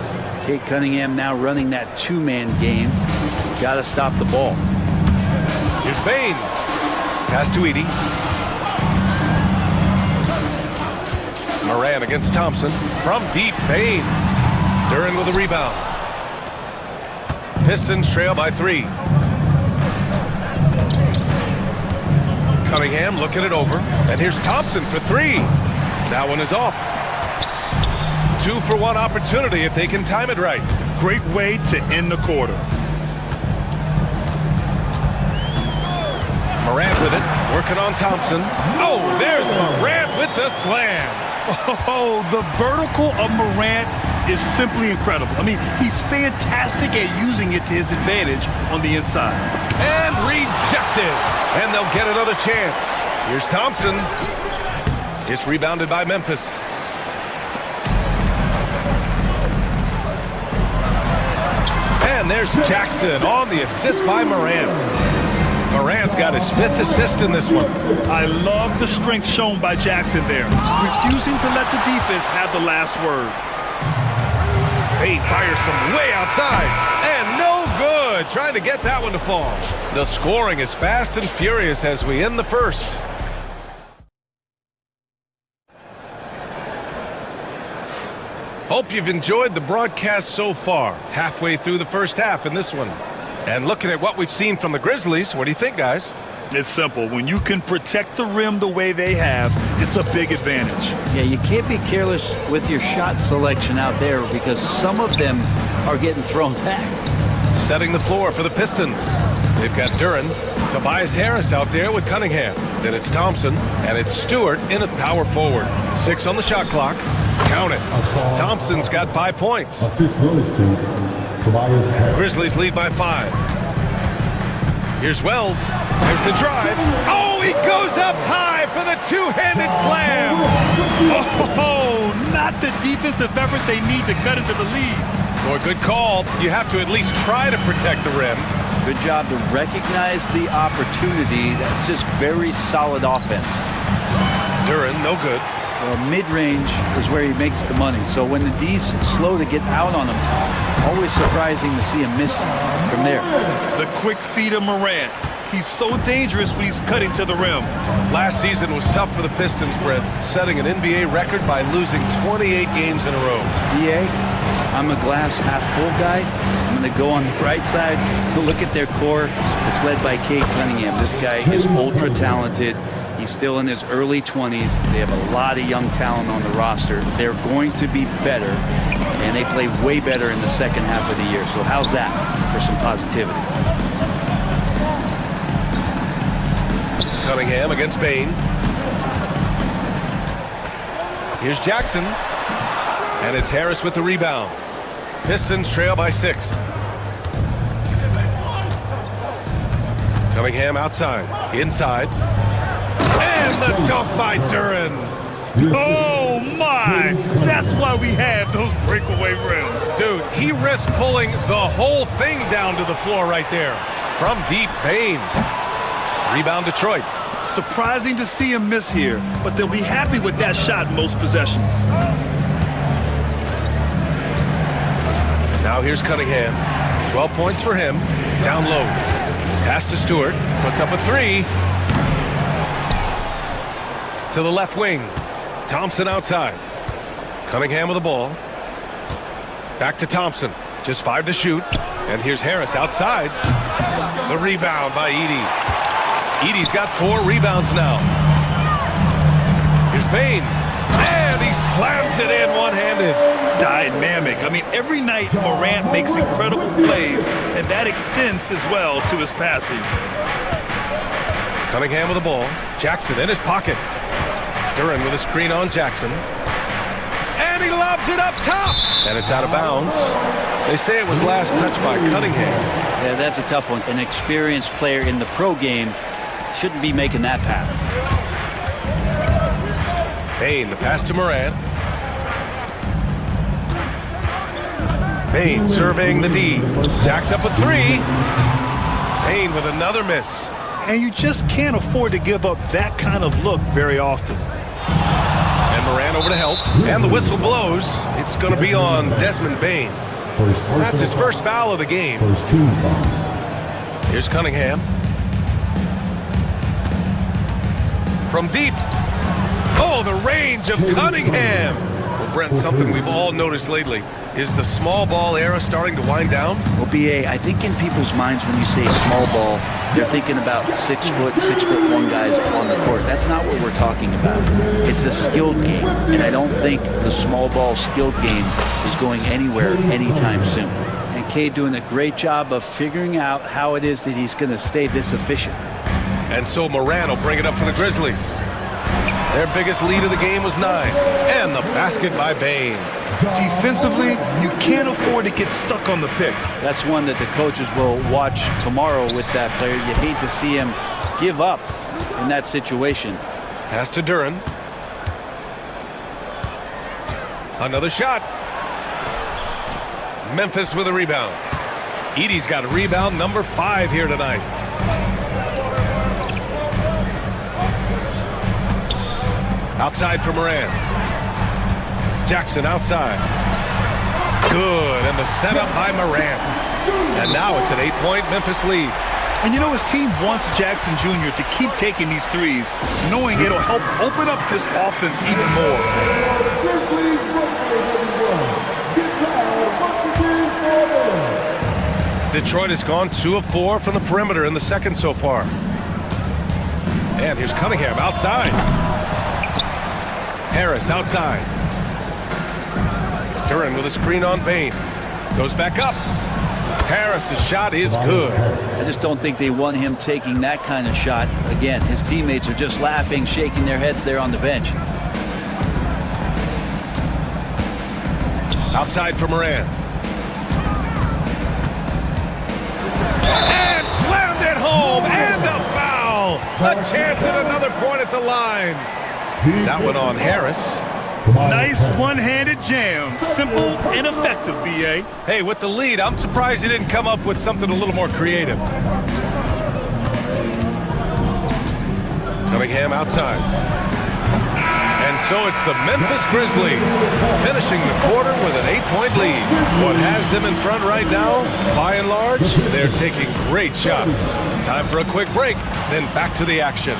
Kate Cunningham now running that two-man game. Got to stop the ball. Here's Bain. Pass to Edie. Moran against Thompson. From deep, Bain. Duran with a rebound. Pistons trail by 3. Cunningham looking it over. And here's Thompson for 3. That one is off. 2-for-1 opportunity if they can time it right. Great way to end the quarter. Morant with it, working on Thompson. Oh, there's Morant with the slam. Oh, the vertical of Morant is simply incredible. I mean, he's fantastic at using it to his advantage on the inside. And rejected. And they'll get another chance. Here's Thompson. It's rebounded by Memphis. And there's Jackson on the assist by Morant. Morant's got his 5th assist in this one. I love the strength shown by Jackson there, refusing to let the defense have the last word. Bain fires from way outside, and no good. Trying to get that one to fall. The scoring is fast and furious as we end the first. Hope you've enjoyed the broadcast so far. Halfway through the first half in this one. And looking at what we've seen from the Grizzlies, what do you think, guys? It's simple. When you can protect the rim the way they have, it's a big advantage. Yeah, you can't be careless with your shot selection out there because some of them are getting thrown back. Setting the floor for the Pistons. They've got Duran, Tobias Harris out there with Cunningham. Then it's Thompson, and it's Stewart in at power forward. 6 on the shot clock. Count it. Thompson's got 5 points. Assist bonus to Tobias Harris. Grizzlies lead by 5. Here's Wells. There's the drive. Oh, he goes up high for the two-handed slam. Oh, not the defensive effort they need to cut into the lead. Boy, good call. You have to at least try to protect the rim. Good job to recognize the opportunity. That's just very solid offense. Duran, no good. Well, mid-range is where he makes the money. So when the D's slow to get out on him, always surprising to see him miss from there. The quick feed of Morant. He's so dangerous when he's cutting to the rim. Last season was tough for the Pistons, Brett, setting an NBA record by losing 28 games in a row. BA, I'm a glass half full guy. I'm going to go on the bright side. Look at their core. It's led by Cade Cunningham. This guy is ultra talented. He's still in his early 20s. They have a lot of young talent on the roster. They're going to be better, and they play way better in the second half of the year. So how's that for some positivity? Cunningham against Bain. Here's Jackson. And it's Harris with the rebound. Pistons trail by 6. Cunningham outside. Inside. And the dunk by Duran. Oh, my. That's why we have those breakaway rims. Dude, he risked pulling the whole thing down to the floor right there. From deep, Bain. Rebound Detroit. Surprising to see him miss here, but they'll be happy with that shot in most possessions. Now here's Cunningham. 12 points for him. Down low. Pass to Stewart. Puts up a 3. To the left wing. Thompson outside. Cunningham with the ball. Back to Thompson. Just 5 to shoot. And here's Harris outside. The rebound by Edie. Edie's got 4 rebounds now. Here's Bain. And he slams it in one-handed. Dynamic. I mean, every night Morant makes incredible plays, and that extends as well to his passing. Cunningham with the ball. Jackson in his pocket. Duran with a screen on Jackson. And he lobs it up top. And it's out of bounds. They say it was last touched by Cunningham. Yeah, that's a tough one. An experienced player in the pro game shouldn't be making that pass. Bain, the pass to Morant. Bain surveying the D. Jacks up a 3. Bain with another miss. And you just can't afford to give up that kind of look very often. And Morant over to help. And the whistle blows. It's going to be on Desmond Bane. That's his first foul of the game. First team foul. Here's Cunningham. From deep. Oh, the range of Cunningham. Well, Brent, something we've all noticed lately. Is the small ball era starting to wind down? Well, BA, I think in people's minds when you say small ball, they're thinking about 6 foot, 6'1" guys on the court. That's not what we're talking about. It's a skilled game, and I don't think the small ball skilled game is going anywhere anytime soon. And Cade doing a great job of figuring out how it is that he's going to stay this efficient. And so Morant will bring it up for the Grizzlies. Their biggest lead of the game was 9. And the basket by Bane. Defensively, you can't afford to get stuck on the pick. That's one that the coaches will watch tomorrow with that player. You hate to see him give up in that situation. Pass to Duran. Another shot. Memphis with a rebound. Edey's got rebound number 5 here tonight. Outside for Morant. Jackson outside. Good, and the setup by Morant. And now it's an 8-point Memphis lead. And you know, his team wants Jackson Jr. to keep taking these threes, knowing it'll help open up this offense even more. Detroit has gone 2 of 4 from the perimeter in the second so far. And here's Cunningham outside. Harris outside. Duran with a screen on Bane. Goes back up. Harris's shot is good. I just don't think they want him taking that kind of shot. Again, his teammates are just laughing, shaking their heads there on the bench. Outside for Morant. And slammed it home. And a foul. A chance at another point at the line. That one on Harris. Nice one-handed jam. Simple and effective, B.A. Hey, with the lead, I'm surprised he didn't come up with something a little more creative. Cunningham outside. And so it's the Memphis Grizzlies finishing the quarter with an 8-point lead. What has them in front right now, by and large, they're taking great shots. Time for a quick break, then back to the action.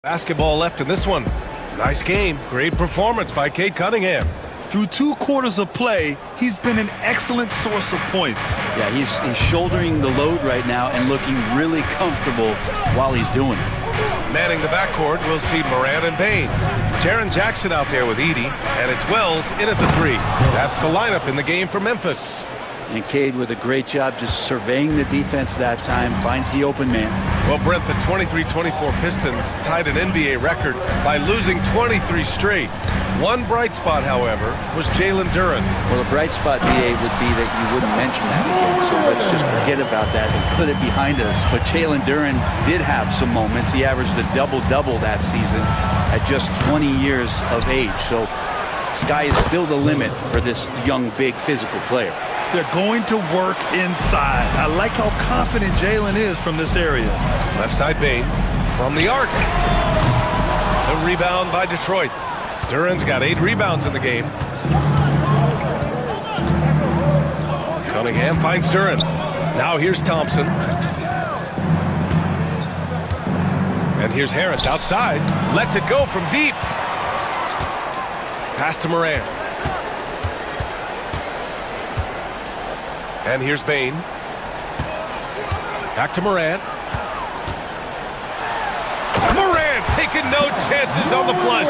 Basketball left in this one. Nice game. Great performance by Cade Cunningham. Through 2 quarters of play, he's been an excellent source of points. Yeah, he's shouldering the load right now and looking really comfortable while he's doing it. Manning the backcourt, we'll see Morant and Bane. Jaren Jackson out there with Edey, and it's Wells in at the 3. That's the lineup in the game for Memphis. And Cade with a great job just surveying the defense that time, finds the open man. Well, Brent, the 23-24 Pistons tied an NBA record by losing 23 straight. One bright spot, however, was Jalen Duran. Well, the bright spot, BA, would be that you wouldn't mention that again. So let's just forget about that and put it behind us. But Jalen Duren did have some moments. He averaged a double-double that season at just 20 years of age. So sky is still the limit for this young, big, physical player. They're going to work inside. I like how confident Jalen is from this area. Left side Bane from the arc. The rebound by Detroit. Duren's got 8 rebounds in the game. Cunningham finds Duren. Now here's Thompson. And here's Harris outside. Lets it go from deep. Pass to Morant. And here's Bane. Back to Morant. Morant taking no chances on the flush.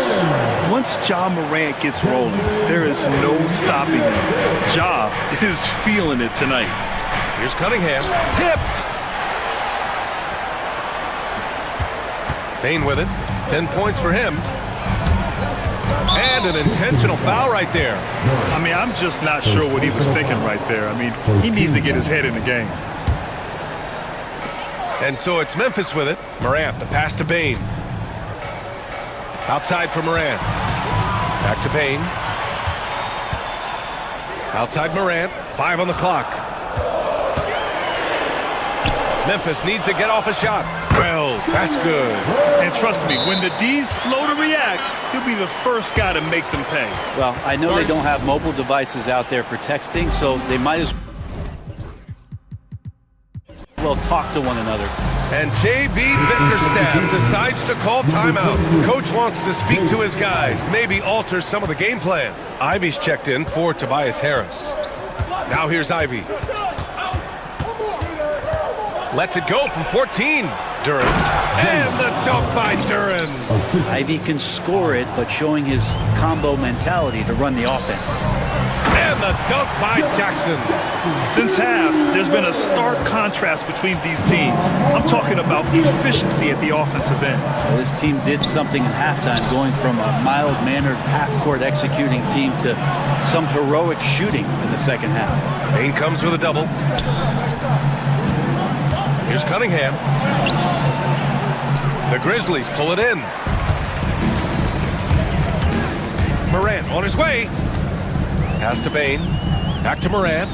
Once Ja Morant gets rolling, there is no stopping him. Ja is feeling it tonight. Here's Cunningham. Tipped. Bane with it. 10 points for him. And an intentional foul right there. I mean, I'm just not sure what he was thinking right there. I mean, he needs to get his head in the game. And so it's Memphis with it. Morant, the pass to Bane. Outside for Morant. Back to Bane. Outside Morant. 5 on the clock. Memphis needs to get off a shot. Wells, that's good. And trust me, when the D's slow to react, he'll be the first guy to make them pay. Well, I know they don't have mobile devices out there for texting, so they might as well talk to one another. And J.B. Bickerstaff decides to call timeout. Coach wants to speak to his guys, maybe alter some of the game plan. Ivy's checked in for Tobias Harris. Now here's Ivy. Lets it go from 14. Duren. And the dunk by Duren. Ivy can score it, but showing his combo mentality to run the offense. And the dunk by Jackson. Since half, there's been a stark contrast between these teams. I'm talking about efficiency at the offensive end. Well, this team did something in halftime, going from a mild-mannered half-court executing team to some heroic shooting in the second half. Bane comes with a double. Here's Cunningham. The Grizzlies pull it in. Morant on his way. Pass to Bane. Back to Morant.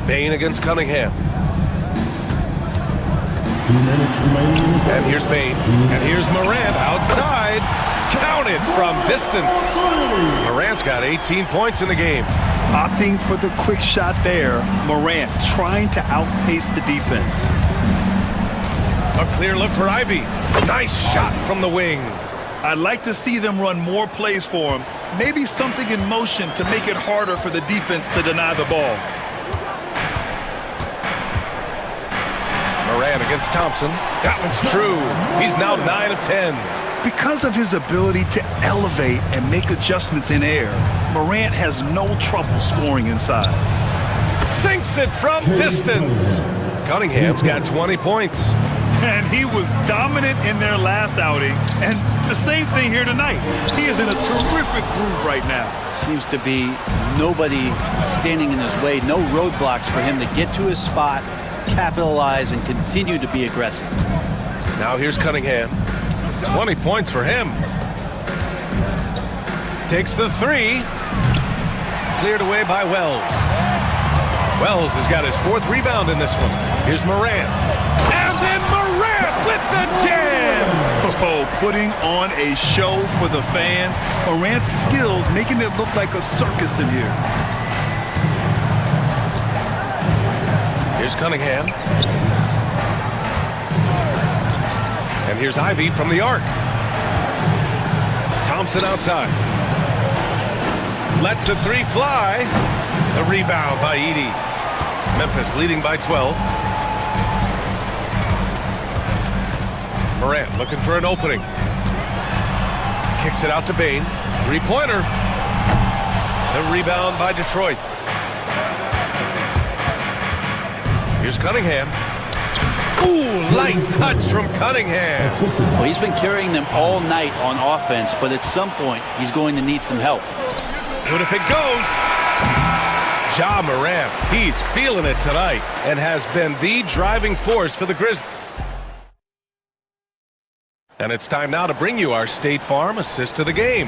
Bane against Cunningham. And here's Bane. And here's Morant outside. Counted from distance. Morant's got 18 points in the game. Opting for the quick shot there. Morant trying to outpace the defense. A clear look for Ivy. Nice shot from the wing. I'd like to see them run more plays for him. Maybe something in motion to make it harder for the defense to deny the ball. Morant against Thompson. That one's true. He's now 9 of 10. Because of his ability to elevate and make adjustments in air, Morant has no trouble scoring inside. Sinks it from distance. Cunningham's got 20 points. And he was dominant in their last outing. And the same thing here tonight. He is in a terrific groove right now. Seems to be nobody standing in his way, no roadblocks for him to get to his spot, capitalize, and continue to be aggressive. Now here's Cunningham. 20 points for him. Takes the three. Cleared away by Wells. Wells has got his 4th rebound in this one. Here's Morant. And then Morant with the jam! Oh, putting on a show for the fans. Morant's skills making it look like a circus in here. Here's Cunningham. And here's Ivy from the arc. Thompson outside. Lets the three fly. The rebound by Edey. Memphis leading by 12. Morant looking for an opening. Kicks it out to Bane. 3-pointer. The rebound by Detroit. Here's Cunningham. Ooh, light touch from Cunningham. Well, he's been carrying them all night on offense, but at some point, he's going to need some help. Good if it goes. Ja Morant, he's feeling it tonight and has been the driving force for the Grizzlies. And it's time now to bring you our State Farm assist of the game.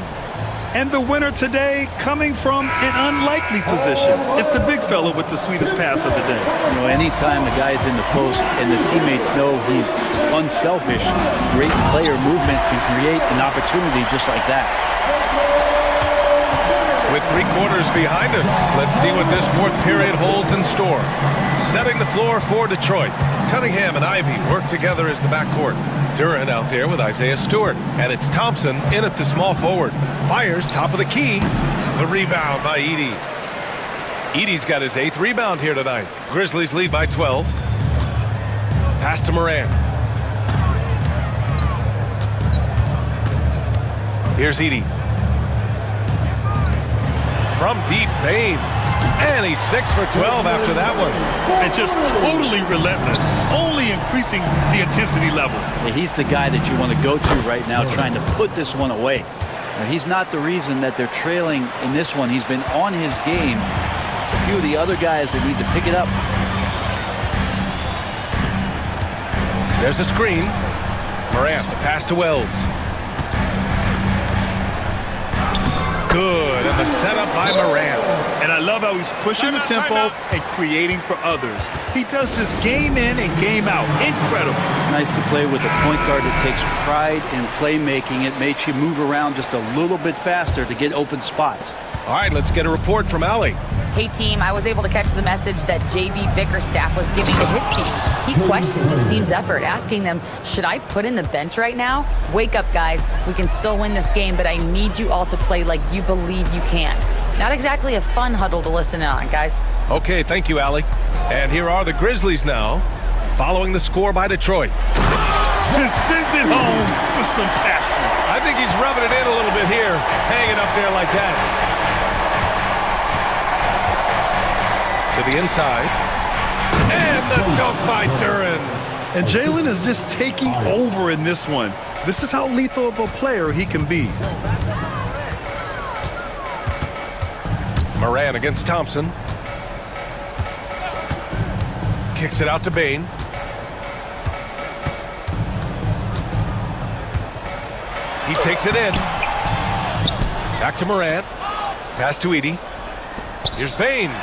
And the winner today coming from an unlikely position. It's the big fella with the sweetest pass of the day. You know, anytime a guy's in the post and the teammates know he's unselfish, great player movement can create an opportunity just like that. With 3 quarters behind us, let's see what this 4th period holds in store. Setting the floor for Detroit. Cunningham and Ivy work together as the backcourt. Duran out there with Isaiah Stewart. And it's Thompson in at the small forward. Fires top of the key. The rebound by Edey. Edey's got his 8th rebound here tonight. Grizzlies lead by 12. Pass to Morant. Here's Edey. From deep, Bane. And he's 6 for 12 after that one. And just totally relentless, only increasing the intensity level. Yeah, he's the guy that you want to go to right now trying to put this one away. Now, he's not the reason that they're trailing in this one. He's been on his game. It's a few of the other guys that need to pick it up. There's a screen. Morant, the pass to Wells. Good, and the setup by Morant. And I love how he's pushing the tempo and creating for others. He does this game in and game out. Incredible. Nice to play with a point guard that takes pride in playmaking. It makes you move around just a little bit faster to get open spots. All right, let's get a report from Allie. Hey team, I was able to catch the message that JB Bickerstaff was giving to his team. He questioned his team's effort, asking them, should I put in the bench right now? Wake up guys, we can still win this game, but I need you all to play like you believe you can. Not exactly a fun huddle to listen in on, guys. Okay, thank you, Allie. And here are the Grizzlies now, following the score by Detroit. This sends it home with some passion. I think he's rubbing it in a little bit here, hanging up there like that. To the inside. And the dunk by Duran. And Jalen is just taking over in this one. This is how lethal of a player he can be. Morant against Thompson. Kicks it out to Bane. He takes it in. Back to Morant. Pass to Edey. Here's Bane.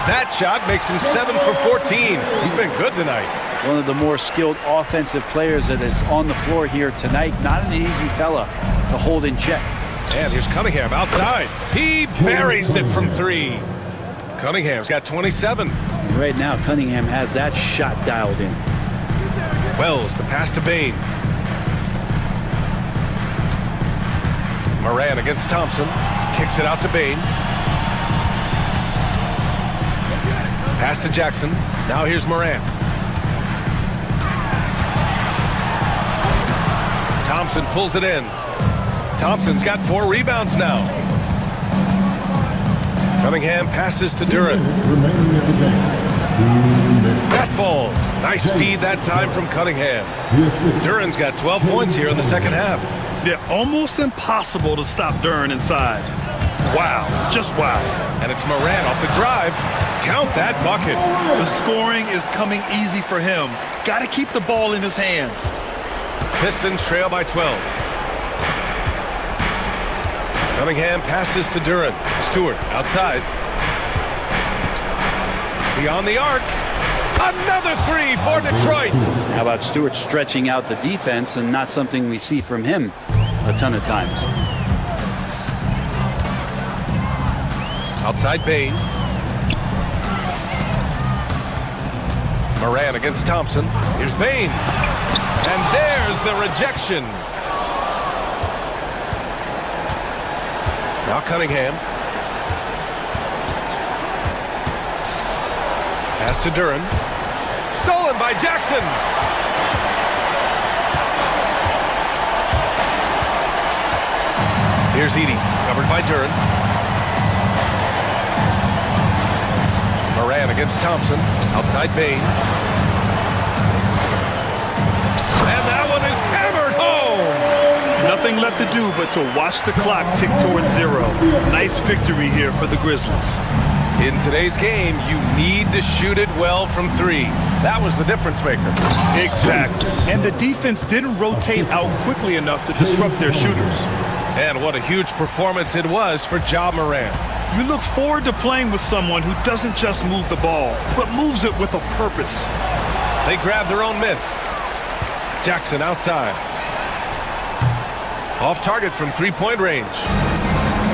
That shot makes him 7 for 14. He's been good tonight. One of the more skilled offensive players that is on the floor here tonight. Not an easy fella to hold in check. And here's Cunningham outside. He buries it from 3. Cunningham's got 27. Right now, Cunningham has that shot dialed in. Wells, the pass to Bane. Morant against Thompson. Kicks it out to Bane. Pass to Jackson. Now here's Morant. Thompson pulls it in. Thompson's got 4 rebounds now. Cunningham passes to Duran. That falls. Nice feed that time from Cunningham. Duran's got 12 points here in the second half. Yeah, almost impossible to stop Duran inside. Wow, just wow. And it's Morant off the drive. Count that bucket. The scoring is coming easy for him. Got to keep the ball in his hands. Pistons trail by 12. Cunningham passes to Duran. Stewart outside. Beyond the arc. Another 3 for Detroit. How about Stewart stretching out the defense, and not something we see from him a ton of times. Outside Bane. Morant against Thompson. Here's Bane. And there's the rejection. Now Cunningham. Pass to Duran. Stolen by Jackson. Here's Edey, covered by Duran. Morant against Thompson. Outside Bane. And that one is hammered home. Nothing nothing left to do but to watch the clock tick towards 0. Nice victory here for the Grizzlies. In today's game, you need to shoot it well from 3. That was the difference maker. Exactly. And the defense didn't rotate out quickly enough to disrupt their shooters. And what a huge performance it was for Ja Morant. You look forward to playing with someone who doesn't just move the ball, but moves it with a purpose. They grabbed their own miss. Jackson outside. Off target from three-point range.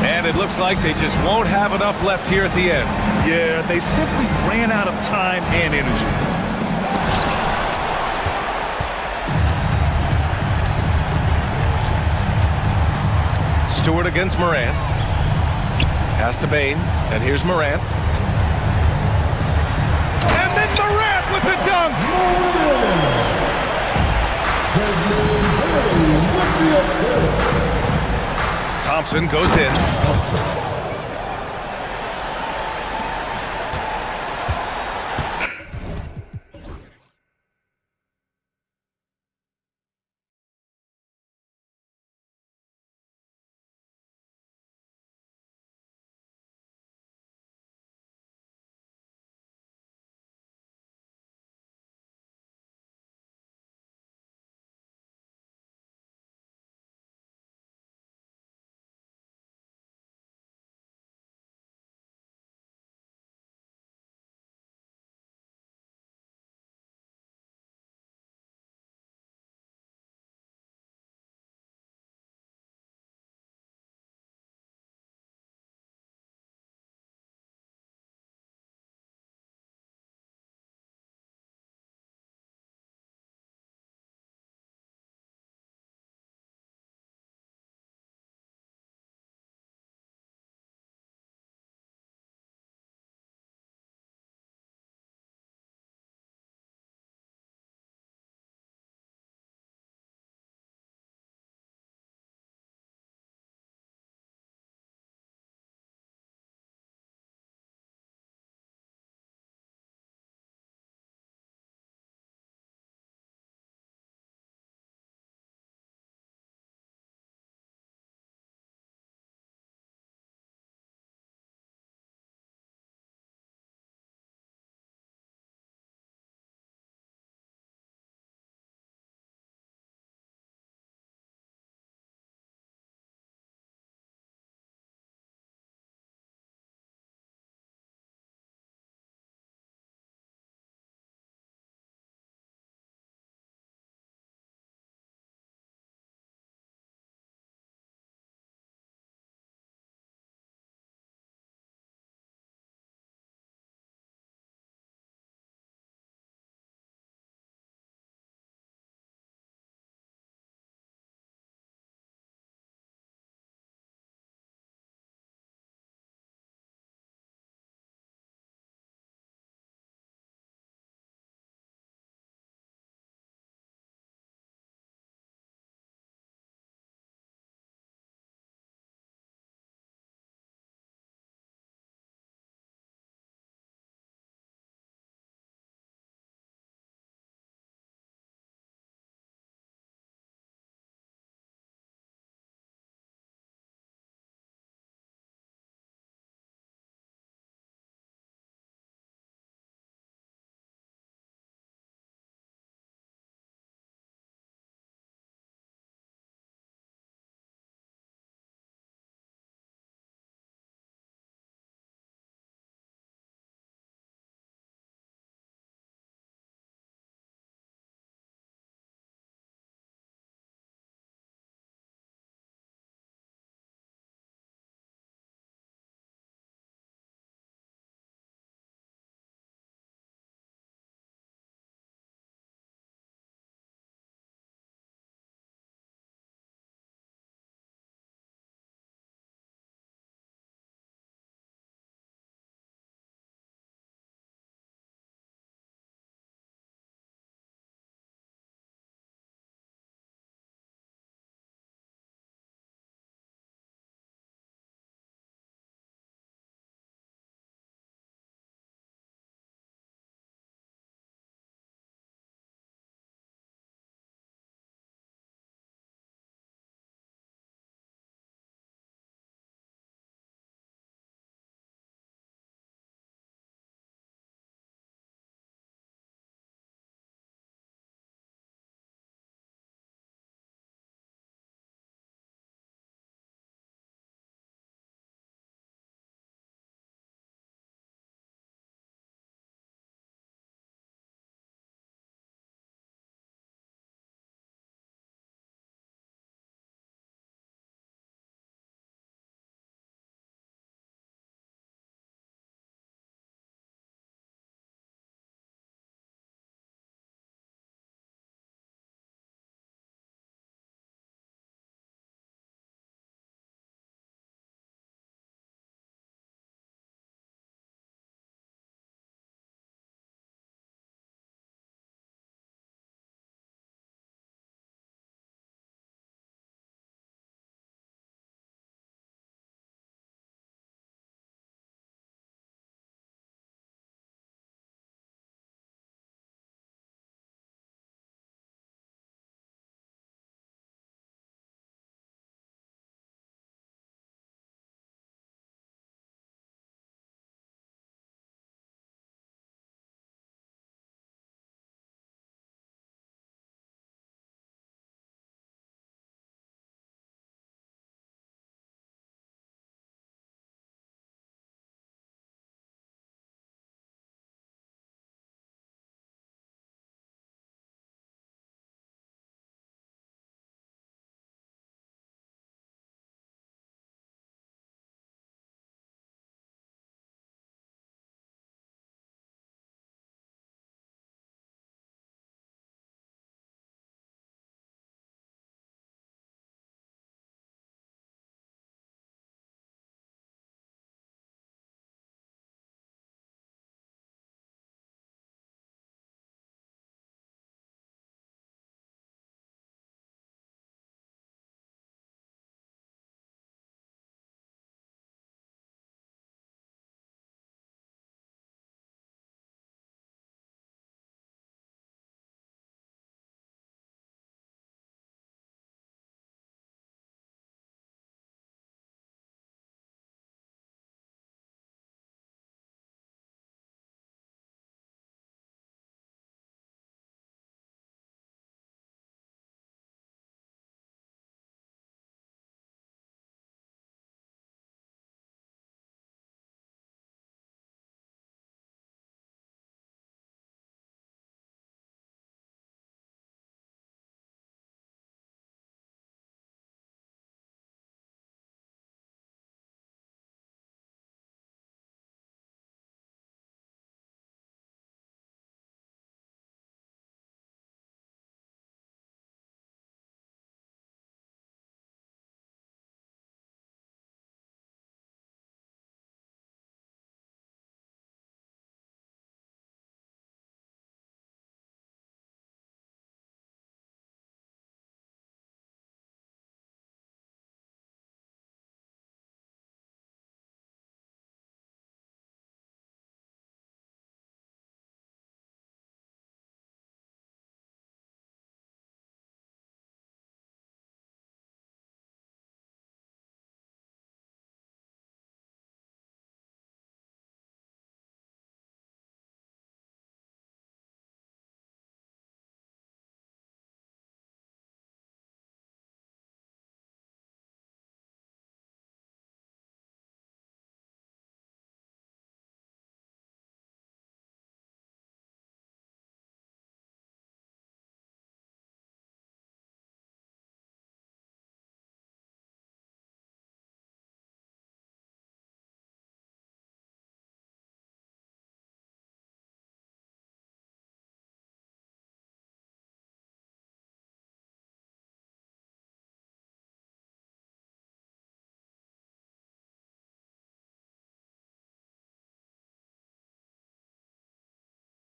And it looks like they just won't have enough left here at the end. Yeah, they simply ran out of time and energy. Stewart against Morant. Pass to Bain, and here's Morant. And then Morant with the dunk! Thompson goes in.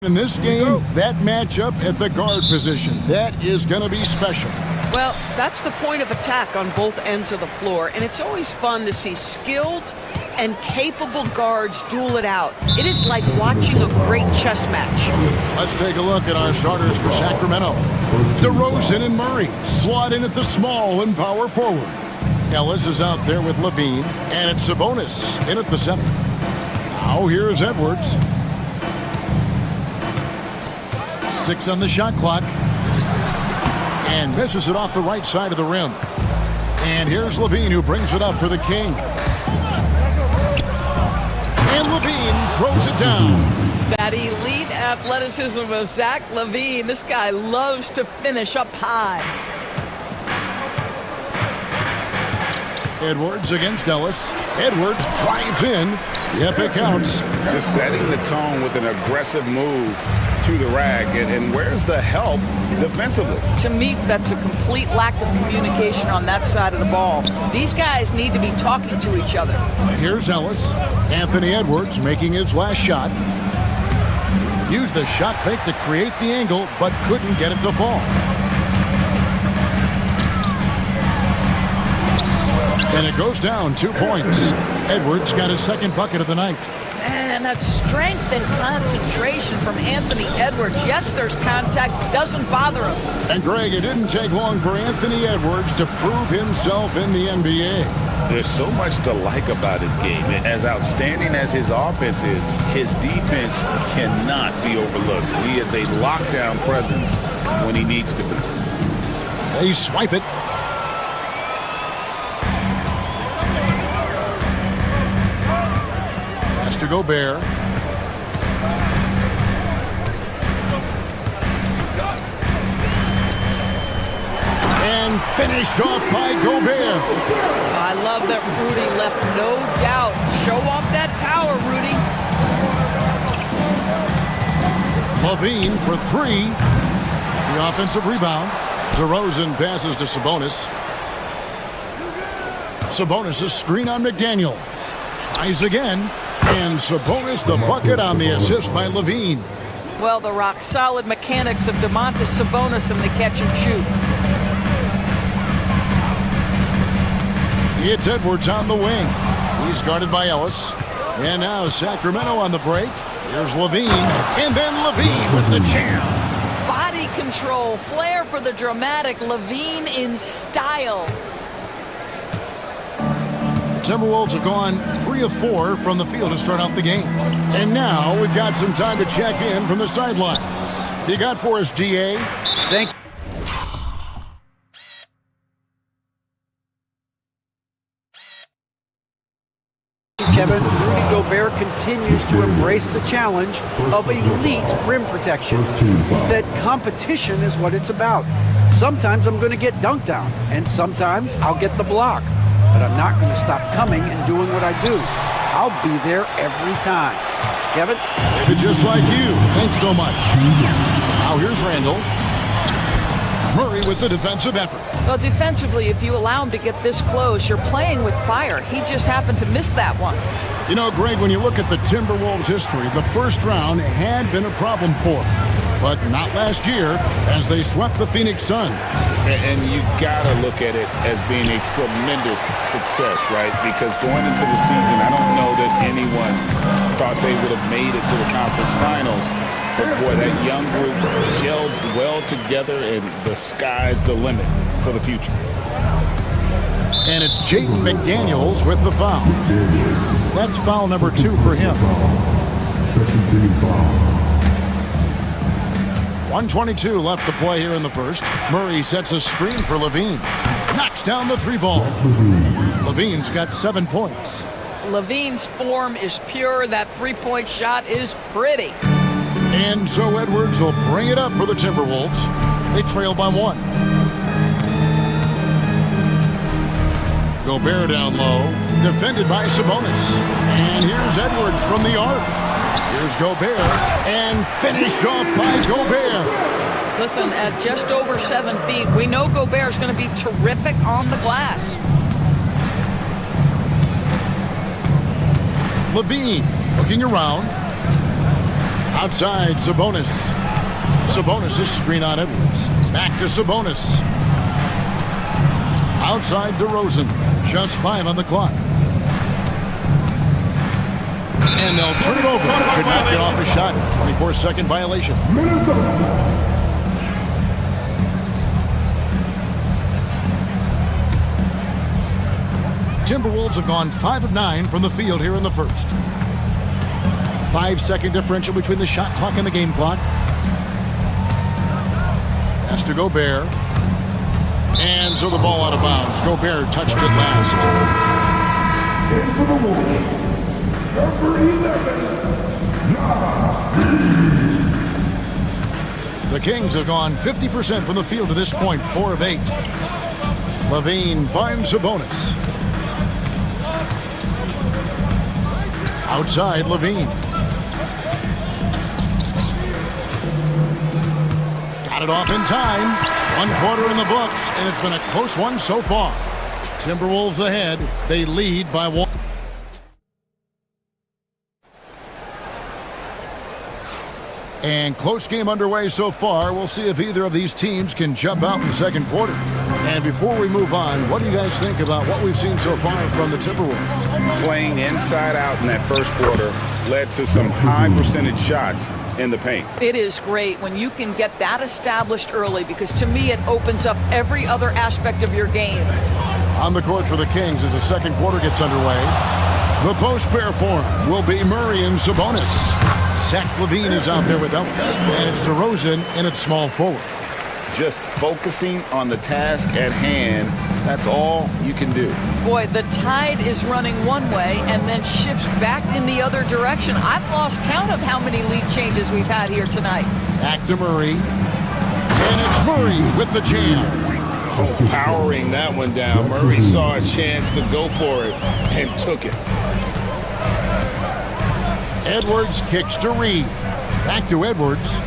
In this game, that matchup at the guard position, that is going to be special. Well, that's the point of attack on both ends of the floor, and it's always fun to see skilled and capable guards duel it out. It is like watching a great chess match. Let's take a look at our starters for Sacramento. DeRozan and Murray slot in at the small and power forward. Ellis is out there with Levine, and it's Sabonis in at the center. Now here's Edwards. 6 on the shot clock. And misses it off the right side of the rim. And here's Levine, who brings it up for the King. And Levine throws it down. That elite athleticism of Zach LaVine. This guy loves to finish up high. Edwards against Ellis. Edwards drives in. Yep, it counts. Just setting the tone with an aggressive move to the rag. And where's the help defensively? To me, that's a complete lack of communication on that side of the ball. These guys need to be talking to each other. Here's Ellis. Anthony Edwards making his last shot. Used the shot fake to create the angle, but couldn't get it to fall. And it goes down 2 points. Edwards got his second bucket of the night. And that strength and concentration from Anthony Edwards. Yes, there's contact, doesn't bother him. And Greg, it didn't take long for Anthony Edwards to prove himself in the NBA. There's so much to like about his game. As outstanding as his offense is, his defense cannot be overlooked. He is a lockdown presence when he needs to be. They swipe it. To Gobert. And finished off by Gobert. I love that Rudy left no doubt. Show off that power, Rudy. Levine for 3. The offensive rebound. DeRozan passes to Sabonis. Sabonis' screen on McDaniel. Tries again. And Sabonis the bucket on the assist by Levine. Well, the rock-solid mechanics of Domantas Sabonis in the catch and shoot. It's Edwards on the wing. He's guarded by Ellis. And now Sacramento on the break. Here's Levine. And then Levine with the jam. Body control, flair for the dramatic. Levine in style. Timberwolves have gone 3 of 4 from the field to start out the game. And now we've got some time to check in from the sidelines. You got for us, DA? Thank you. Kevin, Rudy Gobert continues to embrace the challenge of elite rim protection. He said competition is what it's about. Sometimes I'm going to get dunked on, and sometimes I'll get the block. But I'm not going to stop coming and doing what I do. I'll be there every time. Kevin? David, just like you. Thanks so much. Now here's Randall. Murray with the defensive effort. Well, defensively, if you allow him to get this close, you're playing with fire. He just happened to miss that one. You know, Greg, when you look at the Timberwolves' history, the first round had been a problem for them. But not last year, as they swept the Phoenix Suns. And you gotta look at it as being a tremendous success, right? Because going into the season, I don't know that anyone thought they would have made it to the conference finals. But boy, that young group gelled well together, and the sky's the limit for the future. And it's Jaden McDaniels with the foul. That's foul number 2 for him. Second team foul. 1:22 left to play here in the first. Murray sets a screen for Levine. Knocks down the 3 ball. Levine's got 7 points. Levine's form is pure. That 3-point shot is pretty. And so Edwards will bring it up for the Timberwolves. They trail by 1. Gobert down low, defended by Sabonis. And here's Edwards from the arc. Here's Gobert, and finished off by Gobert. Listen, at just over 7 feet, we know Gobert's going to be terrific on the glass. Levine looking around. Outside, Sabonis. Sabonis is screen on Edwards. Back to Sabonis. Outside DeRozan. Just 5 on the clock. And they'll turn it over. Could not get off a shot. 24-second violation. Timberwolves have gone 5 of 9 from the field here in the first. 5-second differential between the shot clock and the game clock. Has to Gobert. And so the ball out of bounds. Gobert touched it last. In for the Wolves, number 11, The Kings have gone 50% from the field to this point, 4 of 8. Levine finds Sabonis. Outside, Levine. Got it off in time. 1 quarter in the books, and it's been a close one so far. Timberwolves ahead. They lead by 1. And close game underway so far. We'll see if either of these teams can jump out in the second quarter. And before we move on, what do you guys think about what we've seen so far from the Timberwolves? Playing inside out in that first quarter led to some high percentage shots in the paint. It is great when you can get that established early, because to me it opens up every other aspect of your game. On the court for the Kings as the second quarter gets underway. The post pair form will be Murray and Sabonis. Zach LaVine is out there with Ellis, and it's DeRozan in its small forward. Just focusing on the task at hand, that's all you can do. Boy, the tide is running one way and then shifts back in the other direction. I've lost count of how many lead changes we've had here tonight. Back to Murray. And it's Murray with the jam. Oh, powering that one down. Murray saw a chance to go for it and took it. Edwards kicks to Reed. Back to Edwards.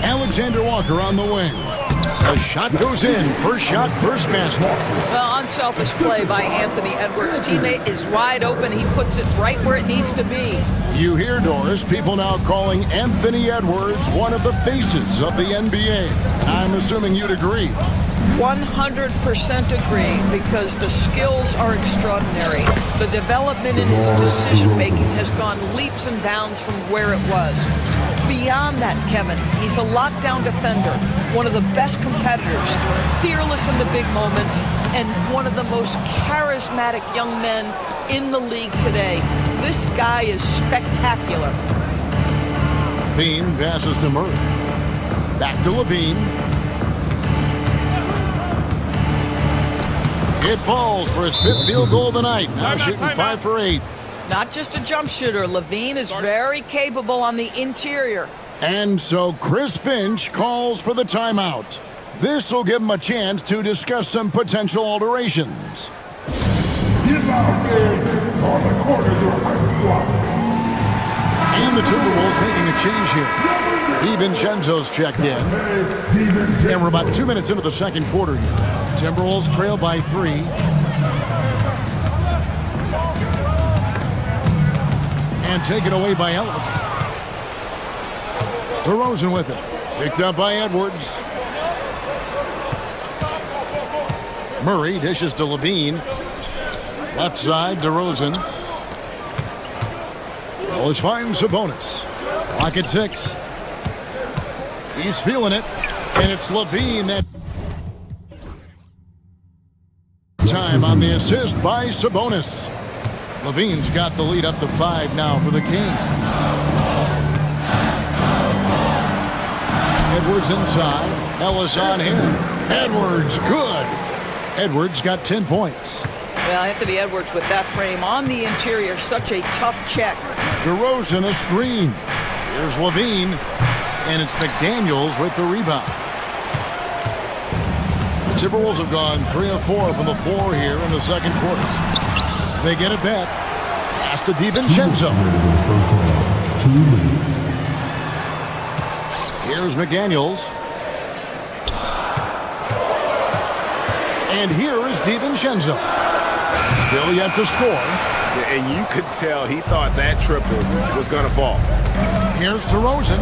Alexander Walker on the wing. The shot goes in. First shot, first basket. Well, unselfish play by Anthony Edwards. Teammate is wide open. He puts it right where it needs to be. You hear, Doris, people now calling Anthony Edwards one of the faces of the NBA. I'm assuming you'd agree. 100% agree, because the skills are extraordinary. The development in his decision-making has gone leaps and bounds from where it was. Beyond that, Kevin, he's a lockdown defender, one of the best competitors, fearless in the big moments, and one of the most charismatic young men in the league today. This guy is spectacular. Levine passes to Murray. Back to Levine. It falls for his 5th field goal of the night. Now shooting 5 for 8. Not just a jump shooter. Levine is very capable on the interior. And so Chris Finch calls for the timeout. This will give him a chance to discuss some potential alterations. He's out there on the corner to a swap. And the Timberwolves making a change here. DiVincenzo's checked in. And we're about 2 minutes into the second quarter here. Timberwolves trail by 3. And taken away by Ellis. DeRozan with it. Picked up by Edwards. Murray dishes to Levine. Left side, DeRozan. Ellis finds Sabonis. Clock at 6. He's feeling it. And it's Levine that... Time on the assist by Sabonis. Levine's got the lead up to 5 now for the Kings. Edwards inside. Ellis on him. Edwards, good. Edwards got 10 points. Well, Anthony Edwards with that frame on the interior, such a tough check. DeRozan a screen. Here's Levine. And it's McDaniels with the rebound. The Timberwolves have gone 3 of 4 from the floor here in the second quarter. They get it back. Pass to DiVincenzo. Here's McDaniels. And here is DiVincenzo. Still yet to score. And you could tell he thought that triple was going to fall. Here's DeRozan.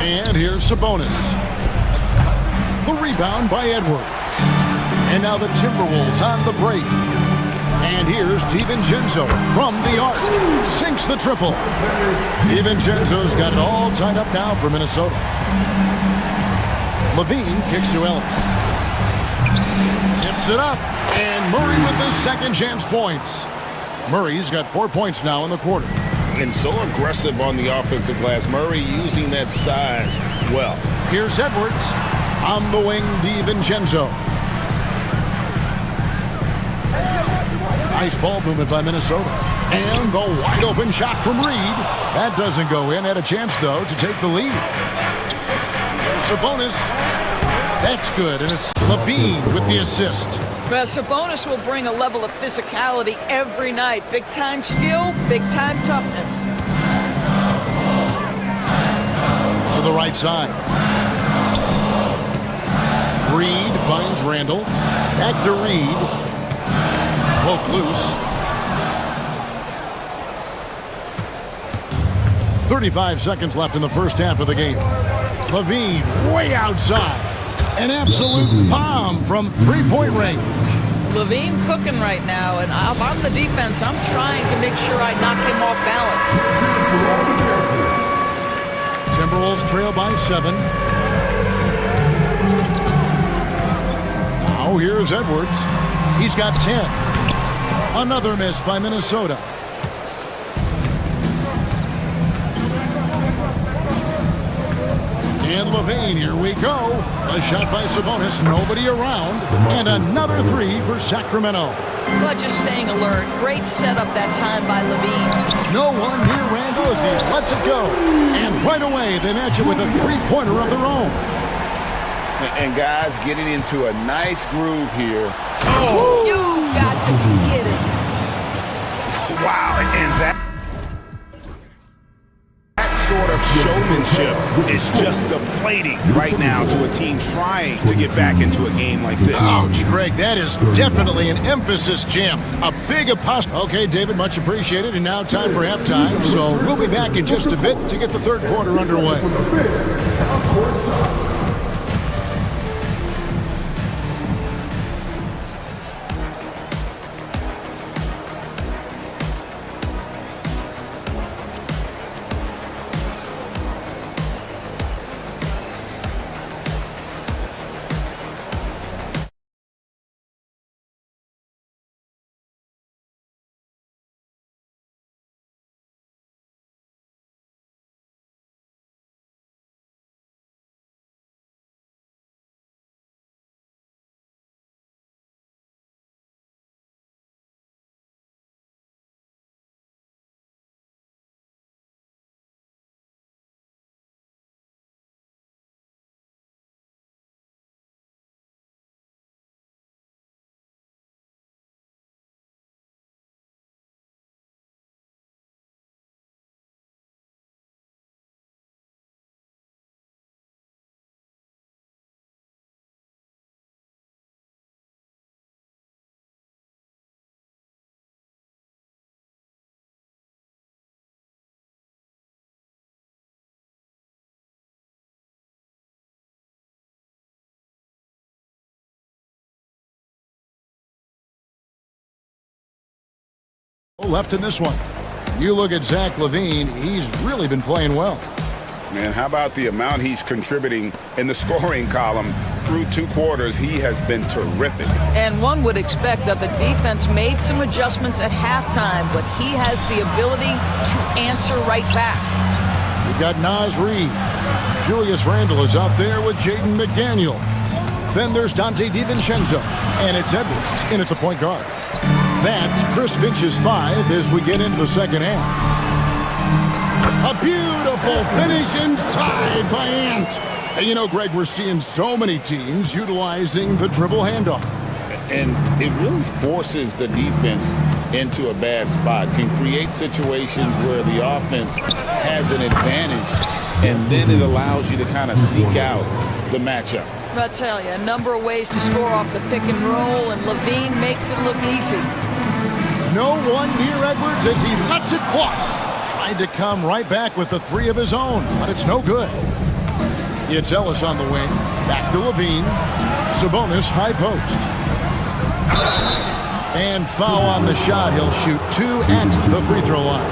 And here's Sabonis. The rebound by Edwards. And now the Timberwolves on the break. And here's DiVincenzo from the arc. Sinks the triple. DiVincenzo's got it all tied up now for Minnesota. Levine kicks to Ellis. Tips it up. And Murray with his second chance points. Murray's got 4 points now in the quarter. And so aggressive on the offensive glass. Murray using that size well. Here's Edwards. On the wing, DiVincenzo. Nice ball movement by Minnesota. And the wide open shot from Reed. That doesn't go in. Had a chance, though, to take the lead. There's Sabonis. That's good, and it's Levine with the assist. Well, Sabonis will bring a level of physicality every night. Big-time skill, big-time toughness. To the right side. Reed finds Randall. Back to Reed. Poke loose. 35 seconds left in the first half of the game. Levine way outside. An absolute bomb from three-point range. Levine cooking right now, and if I'm the defense, I'm trying to make sure I knock him off balance. Timberwolves trail by 7. Now here's Edwards. He's got 10. Another miss by Minnesota. And Levine, here we go. A shot by Sabonis, nobody around. And another three for Sacramento. Well, just staying alert. Great setup that time by Levine. No one near Randall as he lets it go. And right away, they match it with a three-pointer of their own. And guys getting into a nice groove here. Oh! You got to be kidding. Wow, and that sort of showmanship is just deflating right now to a team trying to get back into a game like this. Ouch, Greg, that is definitely an emphasis jam. A big apostrophe. Okay, David, much appreciated. And now time for halftime. So we'll be back in just a bit to get the third quarter underway. Left in this one. You look at Zach Levine, he's really been playing well. And how about the amount he's contributing in the scoring column through 2 quarters? He has been terrific. And one would expect that the defense made some adjustments at halftime, but he has the ability to answer right back. We've got Naz Reid. Julius Randle is out there with Jaden McDaniel. Then there's Dante DiVincenzo. And it's Edwards in at the point guard. That's Chris Finch's 5 as we get into the second half. A beautiful finish inside by Ant. And you know, Greg, we're seeing so many teams utilizing the dribble handoff. And it really forces the defense into a bad spot, can create situations where the offense has an advantage, and then it allows you to kind of seek out the matchup. I'll tell you, a number of ways to score off the pick and roll, and Levine makes it look easy. No one near Edwards as he lets it fly. Tried to come right back with the three of his own, but it's no good. It's Ellis on the wing. Back to Levine. Sabonis high post. And foul on the shot. He'll shoot 2 at the free throw line.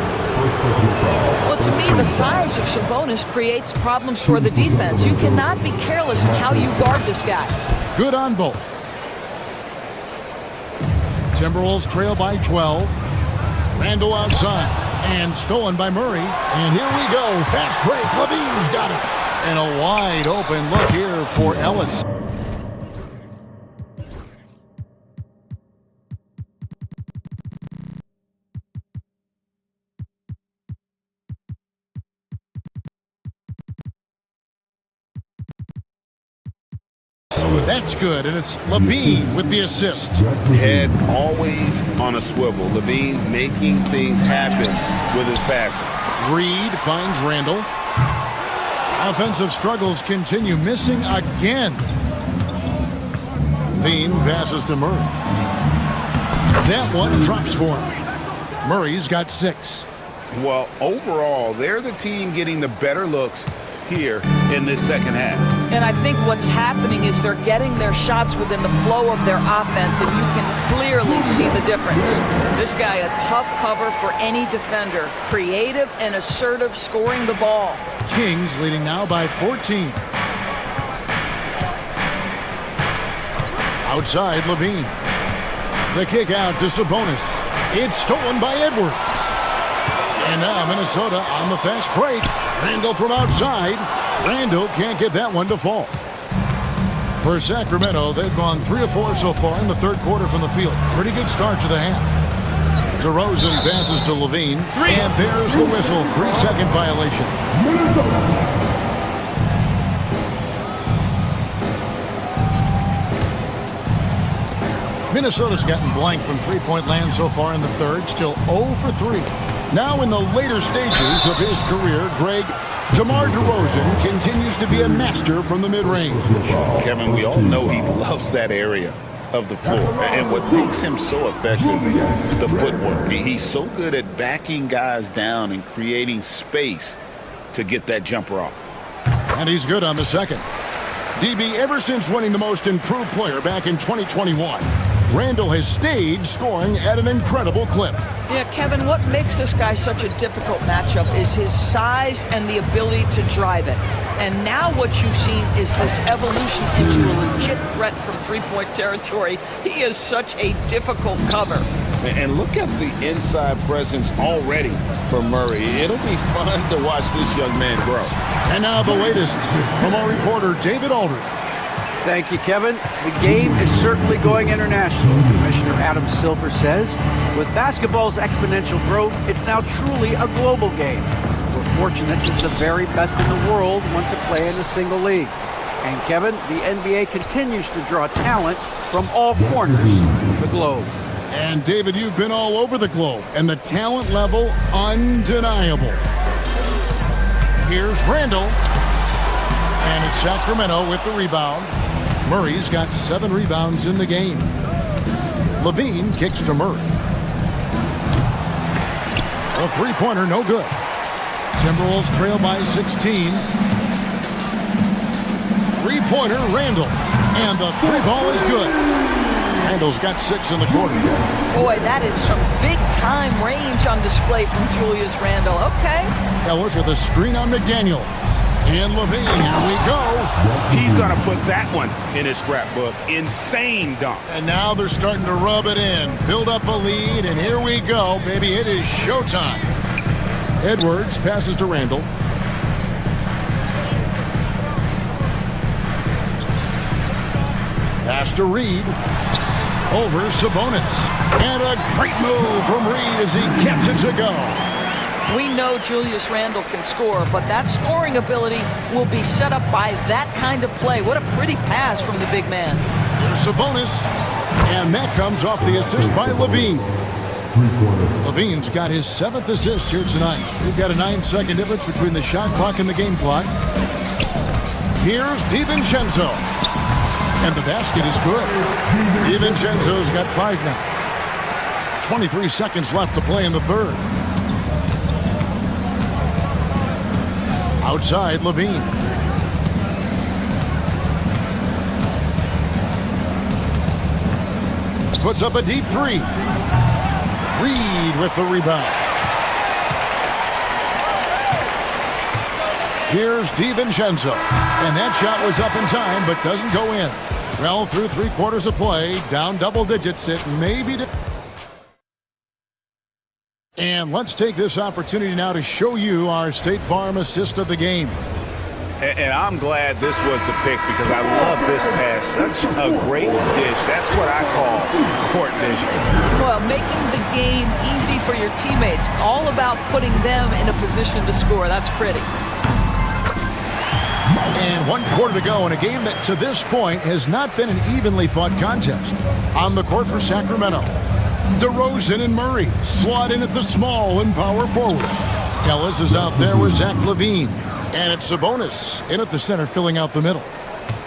Well, to me, the size of Sabonis creates problems for the defense. You cannot be careless in how you guard this guy. Good on both. Timberwolves trail by 12. Randall outside. And stolen by Murray. And here we go. Fast break. Levine's got it. And a wide open look here for Ellis. That's good, and it's Levine with the assist. Head always on a swivel. Levine making things happen with his passing. Reed finds Randall. Offensive struggles continue, missing again. Levine passes to Murray. That one drops for him. Murray's got 6. Well, overall, they're the team getting the better looks here in this second half. And I think what's happening is they're getting their shots within the flow of their offense, and you can clearly see the difference. This guy, a tough cover for any defender. Creative and assertive scoring the ball. Kings leading now by 14. Outside, Levine. The kick out to Sabonis. It's stolen by Edwards. And now Minnesota on the fast break. Randall from outside. Randall can't get that one to fall. For Sacramento, they've gone 3 of 4 so far in the third quarter from the field. Pretty good start to the half. DeRozan passes to Levine. And there's the whistle. 3-second violation. Minnesota's gotten blank from three-point land so far in the third. Still 0 for 3. Now in the later stages of his career, Greg, DeMar DeRozan continues to be a master from the mid-range. Kevin, we all know he loves that area of the floor. And what makes him so effective, the footwork. He's so good at backing guys down and creating space to get that jumper off. And he's good on the second. DB, ever since winning the most improved player back in 2021, Randall has stayed scoring at an incredible clip. Yeah, Kevin, what makes this guy such a difficult matchup is his size and the ability to drive it. And now what you've seen is this evolution into a legit threat from three-point territory. He is such a difficult cover. And look at the inside presence already for Murray. It'll be fun to watch this young man grow. And now the latest from our reporter, David Aldridge. Thank you, Kevin. The game is certainly going international. Commissioner Adam Silver says, with basketball's exponential growth, it's now truly a global game. We're fortunate that the very best in the world want to play in a single league. And Kevin, the NBA continues to draw talent from all corners of the globe. And David, you've been all over the globe, and the talent level undeniable. Here's Randall. And it's Sacramento with the rebound. Murray's got 7 rebounds in the game. Levine kicks to Murray. A three-pointer, no good. Timberwolves trail by 16. Three-pointer, Randall. And the three ball is good. Randall's got 6 in the quarter. Boy, that is some big-time range on display from Julius Randle. Okay. Ellis with a screen on McDaniel. And Levine, here we go. He's going to put that one in his scrapbook. Insane dunk. And now they're starting to rub it in. Build up a lead, and here we go, baby. It is showtime. Edwards passes to Randall. Pass to Reed. Over Sabonis. And a great move from Reed as he gets it to go. We know Julius Randle can score, but that scoring ability will be set up by that kind of play. What a pretty pass from the big man. Here's Sabonis. And that comes off the assist by Levine. Levine's got his 7th assist here tonight. We've got a 9-second difference between the shot clock and the game clock. Here's 23 seconds left to play in the third. Outside, Levine. Puts up a deep three. Reed with the rebound. Here's DiVincenzo. And that shot was up in time, but doesn't go in. Well, through 3 quarters of play, down double digits, it may be... And let's take this opportunity now to show you our State Farm assist of the game. And I'm glad this was the pick because I love this pass. Such a great dish. That's what I call court vision. Well, making the game easy for your teammates. All about putting them in a position to score. That's pretty. And 1 quarter to go in a game that to this point has not been an evenly fought contest. On the court for Sacramento, DeRozan and Murray slot in at the small and power forward. Ellis is out there with Zach LaVine. And it's Sabonis in at the center, filling out the middle.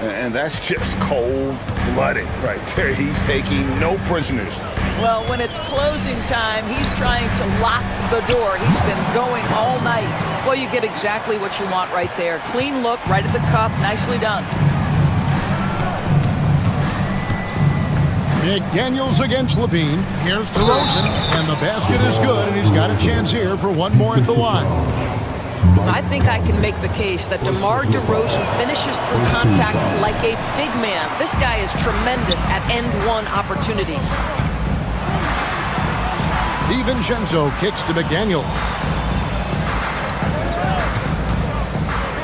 And that's just cold-blooded right there. He's taking no prisoners. Well, when it's closing time, he's trying to lock the door. He's been going all night. Well, you get exactly what you want right there. Clean look, right at the cup. Nicely done. McDaniels against Levine. Here's DeRozan, and the basket is good, and he's got a chance here for one more at the line. I think I can make the case that DeMar DeRozan finishes through contact like a big man. This guy is tremendous at end-one opportunities. DiVincenzo kicks to McDaniels.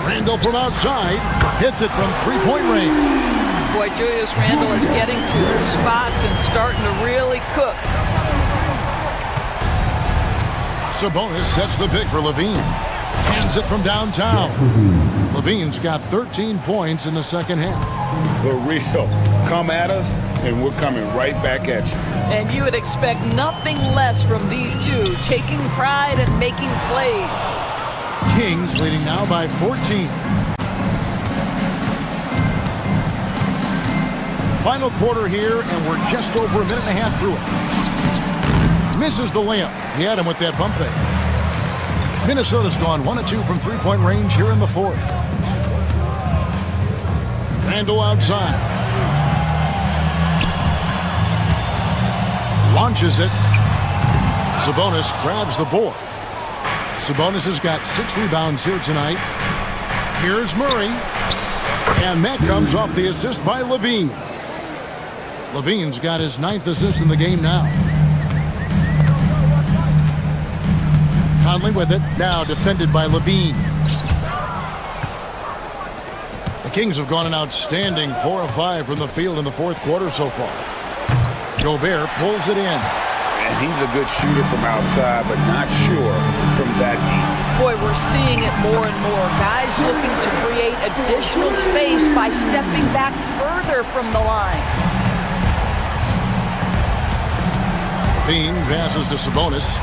Randall from outside hits it from three-point range. Boy, Julius Randle is getting to the spots and starting to really cook. Sabonis sets the pick for Levine. Hands it from downtown. Levine's got 13 points in the second half. The real. Come at us, and we're coming right back at you. And you would expect nothing less from these two, taking pride and making plays. Kings leading now by 14. Final quarter here, and we're just over a minute and a half through it. Misses the layup. He had him with that bump fake. Minnesota's gone 1 of 2 from three-point range here in the fourth. Randall outside. Launches it. Sabonis grabs the board. Sabonis has got 6 rebounds here tonight. Here's Murray. And that comes off the assist by Levine. Levine's got his 9th assist in the game now. Conley with it, now defended by Levine. The Kings have gone an outstanding 4 of 5 from the field in the fourth quarter so far. Gobert pulls it in. And he's a good shooter from outside, but not sure from that deep. Boy, we're seeing it more and more. Guys looking to create additional space by stepping back further from the line. Levine passes to Sabonis.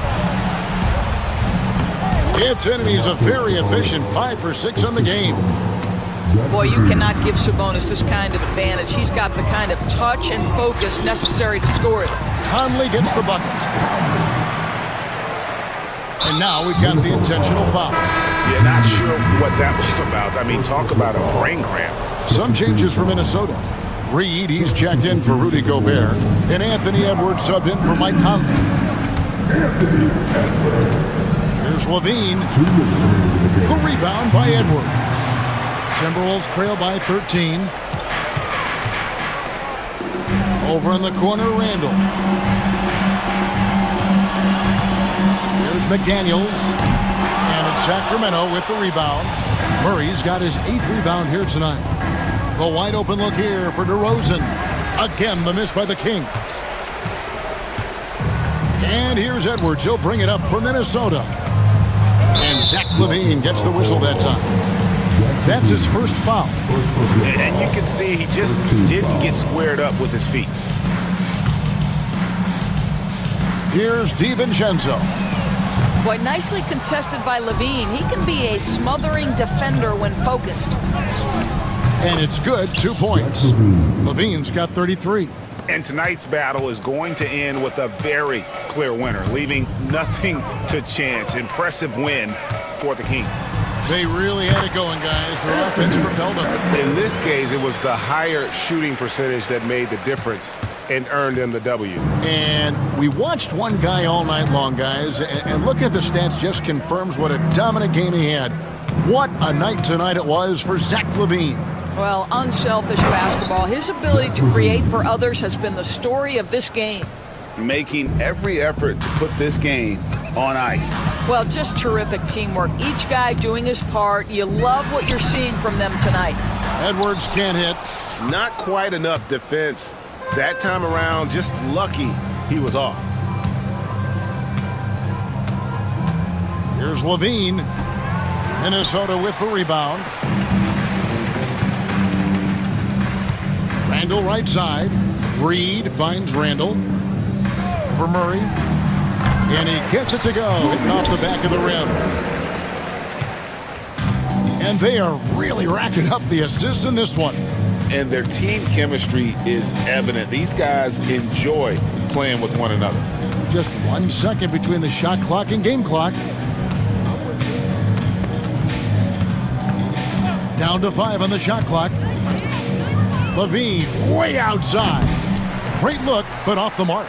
It's in, and he's a very efficient 5 for 6 on the game. Boy, you cannot give Sabonis this kind of advantage. He's got the kind of touch and focus necessary to score it. Conley gets the bucket. And now we've got the intentional foul. Yeah, not sure what that was about. I mean, talk about a brain cramp. Some changes for Minnesota. Reed, he's checked in for Rudy Gobert. And Anthony Edwards subbed in for Mike Conley. Here's Levine. The rebound by Edwards. Timberwolves trail by 13. Over in the corner, Randall. Here's McDaniels. And it's Sacramento with the rebound. Murray's got his 8th rebound here tonight. The wide open look here for DeRozan. Again, the miss by the Kings. And here's Edwards. He'll bring it up for Minnesota. And Zach LaVine gets the whistle that time. That's his first foul. And you can see he just didn't get squared up with his feet. Here's DiVincenzo. Boy, nicely contested by LaVine. He can be a smothering defender when focused. And it's good, 2 points. LaVine's got 33. And tonight's battle is going to end with a very clear winner, leaving nothing to chance. Impressive win for the Kings. They really had it going, guys. Their offense propelled them. In this case, it was the higher shooting percentage that made the difference and earned them the W. And we watched one guy all night long, guys, and look at the stats just confirms what a dominant game he had. What a night tonight it was for Zach LaVine. Well, unselfish basketball. His ability to create for others has been the story of this game. Making every effort to put this game on ice. Well, just terrific teamwork. Each guy doing his part. You love what you're seeing from them tonight. Edwards can't hit. Not quite enough defense. That time around, just lucky he was off. Here's LaVine. Minnesota with the rebound. Randall right side. Reed finds Randall. For Murray. And he gets it to go. Hitting off the back of the rim. And they are really racking up the assists in this one. And their team chemistry is evident. These guys enjoy playing with one another. Just 1 second between the shot clock and game clock. Down to 5 on the shot clock. LaVine way outside. Great look, but off the mark.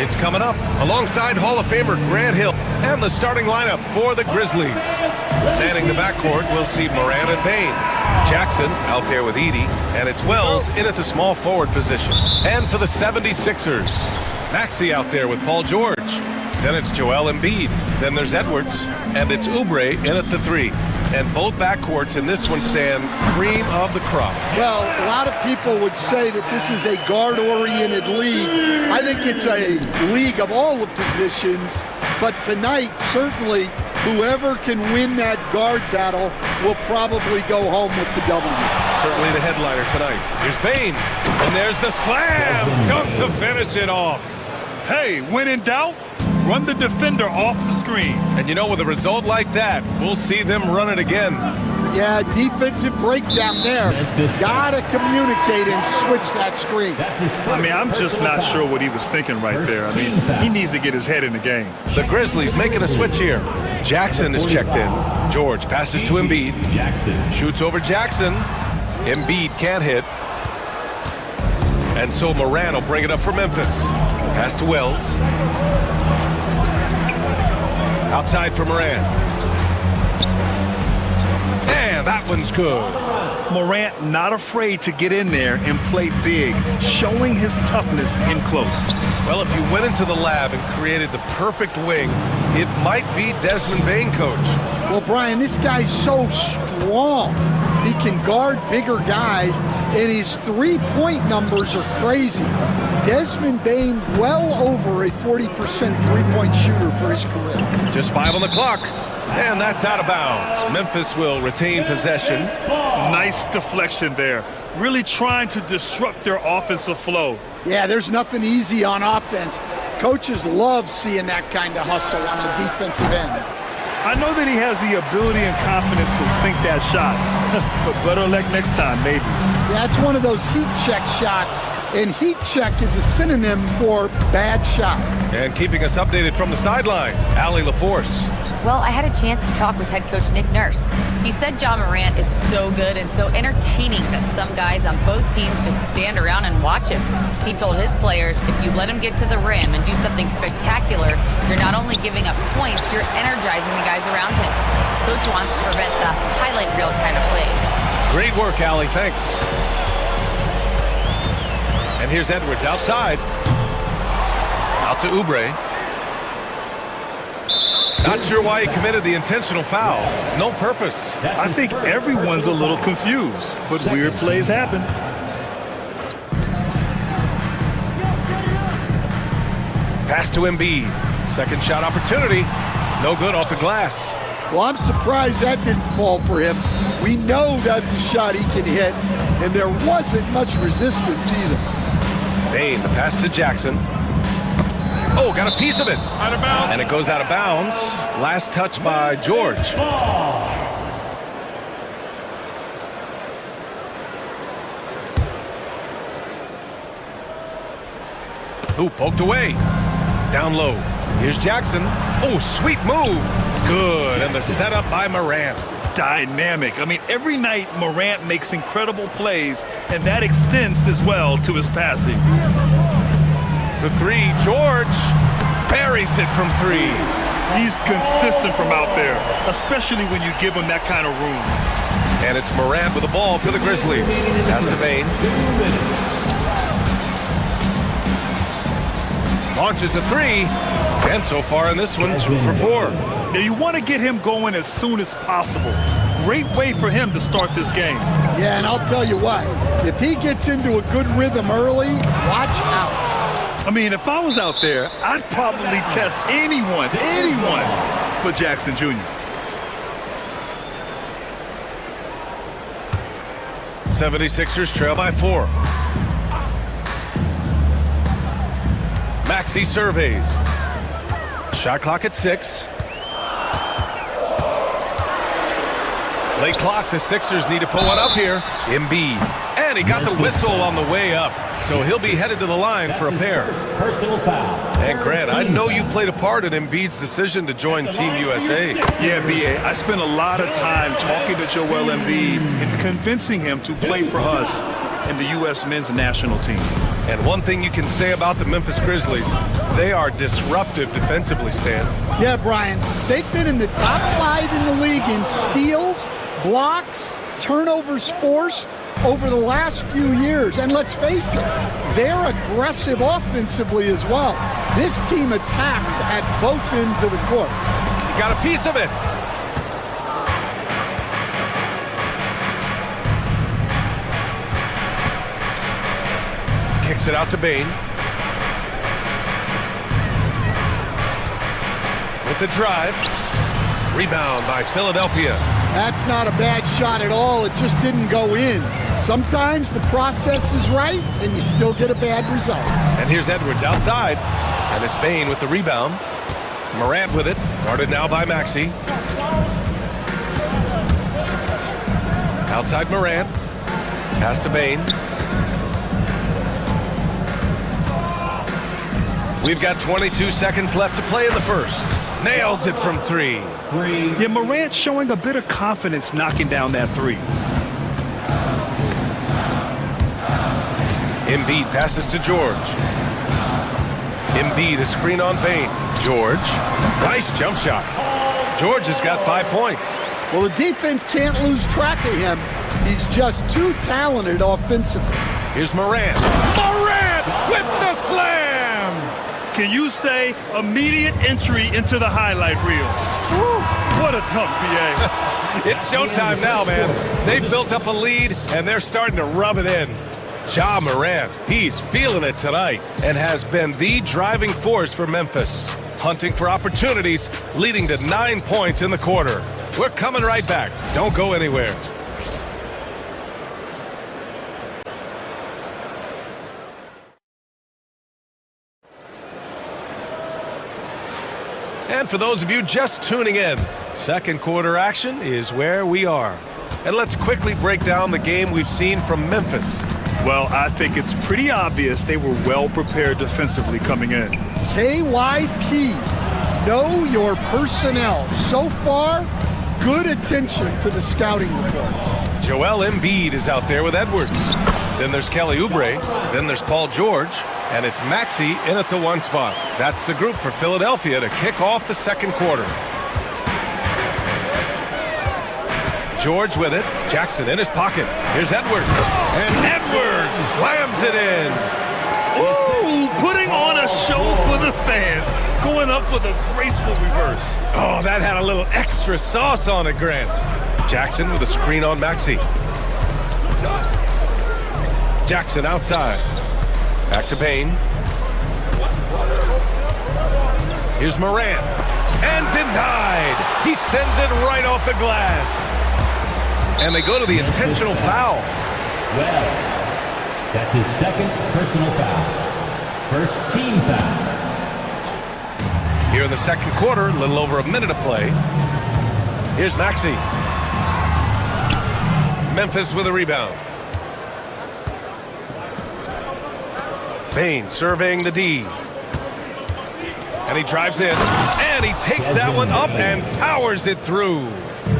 It's coming up alongside Hall of Famer Grant Hill and the starting lineup for the Grizzlies. Manning the backcourt, we'll see Moran and Payne. Jackson out there with Edie, and it's Wells in at the small forward position. And for the 76ers, Maxey out there with Paul George. Then it's Joel Embiid. Then there's Edwards, and it's Oubre in at the 3. And both backcourts in this one stand cream of the crop. Well, a lot of people would say that this is a guard-oriented league. I think it's a league of all the positions, but tonight, certainly, whoever can win that guard battle will probably go home with the W. Certainly the headliner tonight. Here's Bane, and there's the slam dunk to finish it off. Hey, when in doubt, run the defender off the screen. And you know, with a result like that, we'll see them run it again. Yeah, defensive breakdown there. Gotta communicate and switch that screen. I mean, I'm just not sure what he was thinking right there. I mean, he needs to get his head in the game. The Grizzlies making a switch here. Jackson is checked in. George passes to Embiid. Shoots over Jackson. Embiid can't hit. And so Moran will bring it up for Memphis. Pass to Wells. Outside for Moran. And that one's good. Morant not afraid to get in there and play big, showing his toughness in close. Well, if you went into the lab and created the perfect wing, it might be Desmond Bane, coach. Well, Brian, this guy's so strong. He can guard bigger guys, and his three-point numbers are crazy. Desmond Bane well over a 40% three-point shooter for his career. Just 5 on the clock, and that's out of bounds. Memphis will retain possession. Nice deflection there. Really trying to disrupt their offensive flow. Yeah, there's nothing easy on offense. Coaches love seeing that kind of hustle on the defensive end. I know that he has the ability and confidence to sink that shot, but better luck next time, maybe. Yeah, it's one of those heat check shots, and heat check is a synonym for bad shot. And keeping us updated from the sideline, Allie LaForce. Well, I had a chance to talk with head coach Nick Nurse. He said John Morant is so good and so entertaining that some guys on both teams just stand around and watch him. He told his players, if you let him get to the rim and do something spectacular, you're not only giving up points, you're energizing the guys around him. Coach wants to prevent the highlight reel kind of plays. Great work, Allie. Thanks. And here's Edwards outside. Out to Oubre. Not sure why he committed the intentional foul. No purpose. I think everyone's a little confused, but weird plays happen. Pass to Embiid. Second shot opportunity. No good off the glass. Well, I'm surprised that didn't fall for him. We know that's a shot he can hit, and there wasn't much resistance either. Bane, the pass to Jackson. Oh, got a piece of it. Out of bounds. And it goes out of bounds. Last touch by George. Ooh, poked away. Down low. Here's Jackson. Oh, sweet move. Good. And the setup by Morant. Dynamic. I mean, every night Morant makes incredible plays, and that extends as well to his passing. For 3, George buries it from 3. He's consistent from out there, especially when you give him that kind of room. And it's Morant with the ball for the Grizzlies. Pass to Bane. Launches a 3, and so far in this one, 2 for 4. Now you want to get him going as soon as possible. Great way for him to start this game. Yeah, and I'll tell you what, if he gets into a good rhythm early, watch out. I mean, if I was out there, I'd probably test anyone but Jackson Jr. 76ers trail by 4. Maxey surveys. Shot clock at 6. Late clock, the Sixers need to pull one up here. Embiid. And he got the whistle on the way up. So he'll be headed to the line for a pair. Personal foul. And Grant, I know you played a part in Embiid's decision to join Team USA. Yeah, B.A., I spent a lot of time talking to Joel Embiid and convincing him to play for us in the U.S. men's national team. And one thing you can say about the Memphis Grizzlies, They are disruptive defensively, Stan. Yeah, Brian. They've been in the top 5 in the league in steals, blocks, turnovers forced over the last few years. And let's face it, they're aggressive offensively as well. This team attacks at both ends of the court. You got a piece of it. Kicks it out to Bane. With the drive. Rebound by Philadelphia. That's not a bad shot at all. It just didn't go in. Sometimes the process is right, and you still get a bad result. And here's Edwards outside. And it's Bane with the rebound. Morant with it. Guarded now by Maxey. Outside Morant. Pass to Bane. We've got 22 seconds left to play in the first. Nails it from 3. Yeah, Morant showing a bit of confidence knocking down that 3. Embiid passes to George. Embiid, a screen on Bane. George. Nice jump shot. George has got 5 points. Well, the defense can't lose track of him. He's just too talented offensively. Here's Morant. Morant with the slam! Can you say immediate entry into the highlight reel? Woo, what a tough PA. It's showtime now, man. They've built up a lead, and they're starting to rub it in. Ja Morant, he's feeling it tonight and has been the driving force for Memphis. Hunting for opportunities, leading to 9 points in the quarter. We're coming right back. Don't go anywhere. And for those of you just tuning in, second quarter action is where we are. And let's quickly break down the game we've seen from Memphis. Well, I think it's pretty obvious they were well prepared defensively coming in. KYP, know your personnel. So far, good attention to the scouting report. Joel Embiid is out there with Edwards. Then there's Kelly Oubre. Then there's Paul George. And it's Maxey in at the 1 spot. That's the group for Philadelphia to kick off the second quarter. George with it. Jackson in his pocket. Here's Edwards. And Edwards slams it in. Ooh, putting on a show for the fans. Going up for the graceful reverse. Oh, that had a little extra sauce on it, Grant. Jackson with a screen on Maxey. Jackson outside. Back to Bane. Here's Morant. And denied. He sends it right off the glass. And they go to the intentional foul. Well, that's his second personal foul. First team foul. Here in the second quarter, a little over a minute to play. Here's Maxey. Memphis with a rebound. Bane surveying the D. And he drives in. And he takes that one up and powers it through.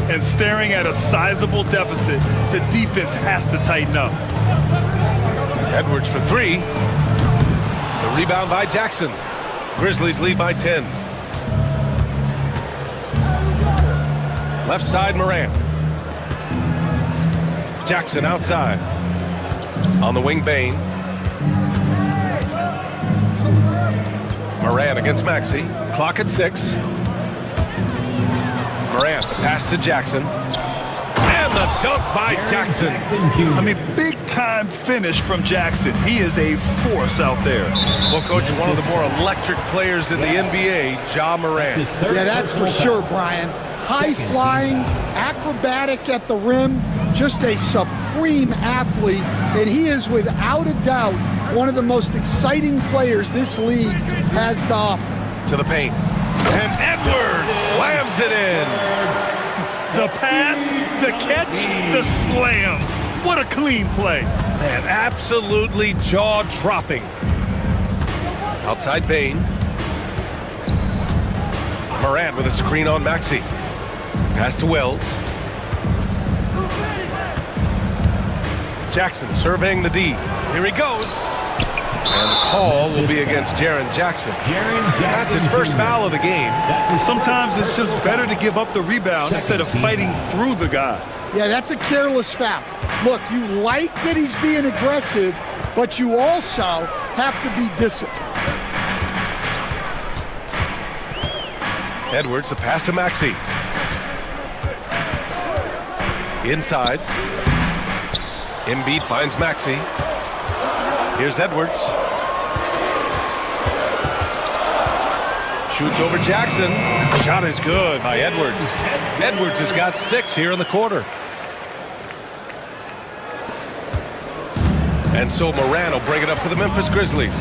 And staring at a sizable deficit, the defense has to tighten up. Edwards for 3. The rebound by Jackson. Grizzlies lead by 10. Left side, Morant. Jackson outside. On the wing, Bane. Morant against Maxey. Clock at 6. Morant, the pass to Jackson. And the dunk by Jackson. I mean, big-time finish from Jackson. He is a force out there. Well, Coach, one of the more electric players in the NBA, Ja Morant. Yeah, that's for sure, Brian. High-flying, acrobatic at the rim, just a supreme athlete, and he is without a doubt one of the most exciting players this league has to offer. To the paint. And Edwards slams it in. The pass, the catch, the slam. What a clean play. Man, absolutely jaw-dropping. Outside Bane. Morant with a screen on Maxey. Pass to Wells. Jackson surveying the D. Here he goes. And the call will be against Jaren Jackson. That's his first foul of the game. Sometimes it's just better to give up the rebound instead of fighting through the guy. Yeah, that's a careless foul. Look, you like that he's being aggressive, but you also have to be disciplined. Edwards, the pass to Maxey. Inside. Embiid finds Maxey. Here's Edwards. Shoots over Jackson. Shot is good by Edwards. Edwards has got 6 here in the quarter. And so Moran will bring it up for the Memphis Grizzlies.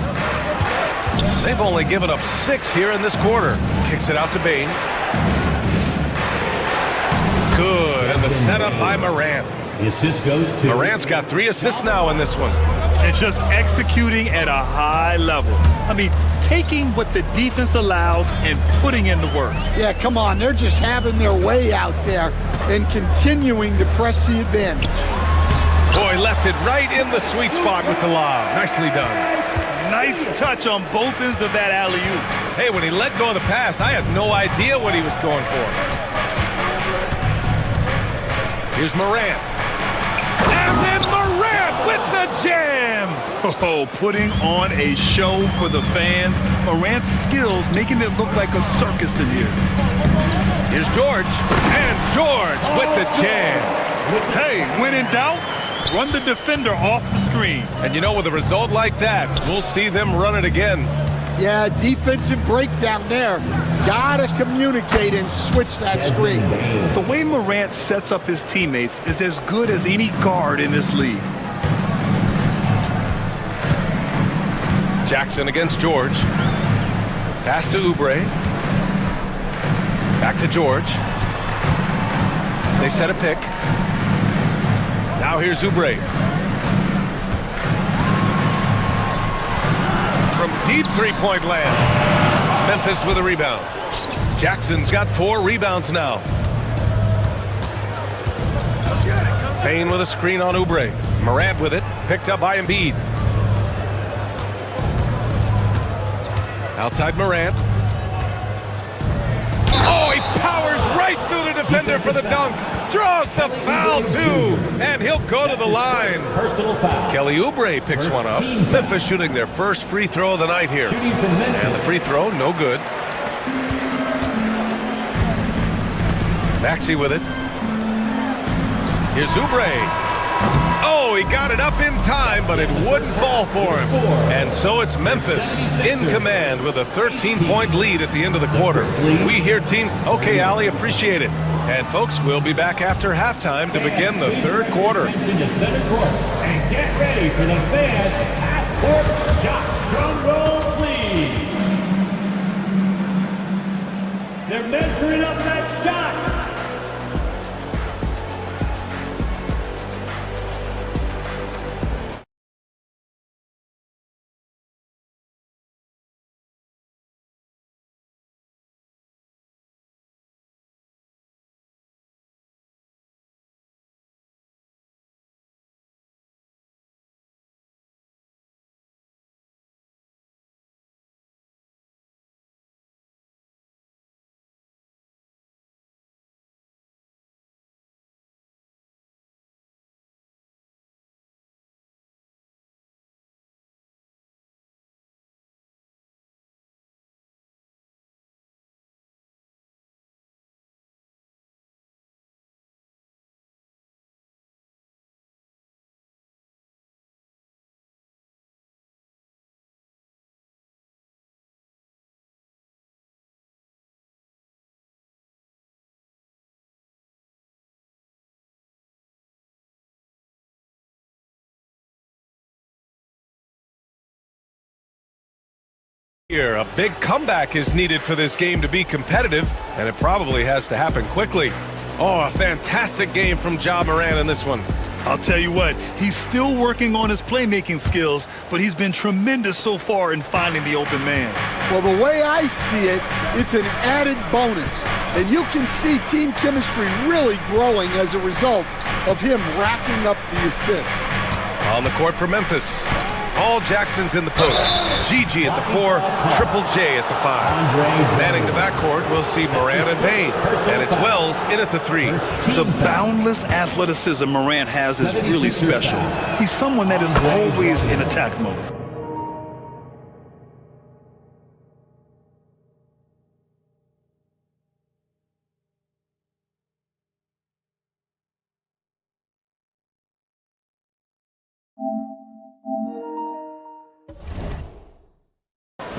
They've only given up 6 here in this quarter. Kicks it out to Bane. Good, and the setup by Moran. The assist goes to... Morant's got 3 assists now in this one. And just executing at a high level. I mean, taking what the defense allows and putting in the work. Yeah, come on, they're just having their way out there and continuing to press the advantage. Boy, left it right in the sweet spot with the lob. Nicely done. Nice touch on both ends of that alley-oop. Hey, when he let go of the pass, I had no idea what he was going for. Here's Morant. And then Morant with the jam! Oh, putting on a show for the fans. Morant's skills making it look like a circus in here. Here's George. And George with the jam. Hey, when in doubt, run the defender off the screen. And you know, with a result like that, we'll see them run it again. Yeah, defensive breakdown there. Gotta communicate and switch that screen. The way Morant sets up his teammates is as good as any guard in this league. Jackson against George. Pass to Oubre. Back to George. They set a pick. Now here's Oubre. From deep three-point land. Memphis with a rebound. Jackson's got 4 rebounds now. Payne with a screen on Oubre. Morant with it. Picked up by Embiid. Outside Morant. Oh, he powers right through the defender for the dunk. Draws the foul, too. And he'll go to the line. Personal foul. Kelly Oubre picks one up. Memphis shooting their first free throw of the night here. And the free throw, no good. Maxey with it. Here's Oubre. Oh, he got it up in time, but it wouldn't fall for him. And so it's Memphis in command with a 13-point lead at the end of the quarter. We hear team, okay, Allie, appreciate it. And folks, we'll be back after halftime to begin the third quarter. And get ready for the fans half-court shot. Drum roll, please. They're measuring up that shot. Here, a big comeback is needed for this game to be competitive, and it probably has to happen quickly. Oh, a fantastic game from Ja Morant in this one. I'll tell you what, he's still working on his playmaking skills, but he's been tremendous so far in finding the open man. Well, the way I see it, it's an added bonus. And you can see team chemistry really growing as a result of him racking up the assists. On the court for Memphis. All Jackson's in the post. GG at the 4, Triple J at the 5. Manning the backcourt, we'll see Morant and Payne. And it's Wells in at the 3. The boundless athleticism Morant has is really special. He's someone that is always in attack mode.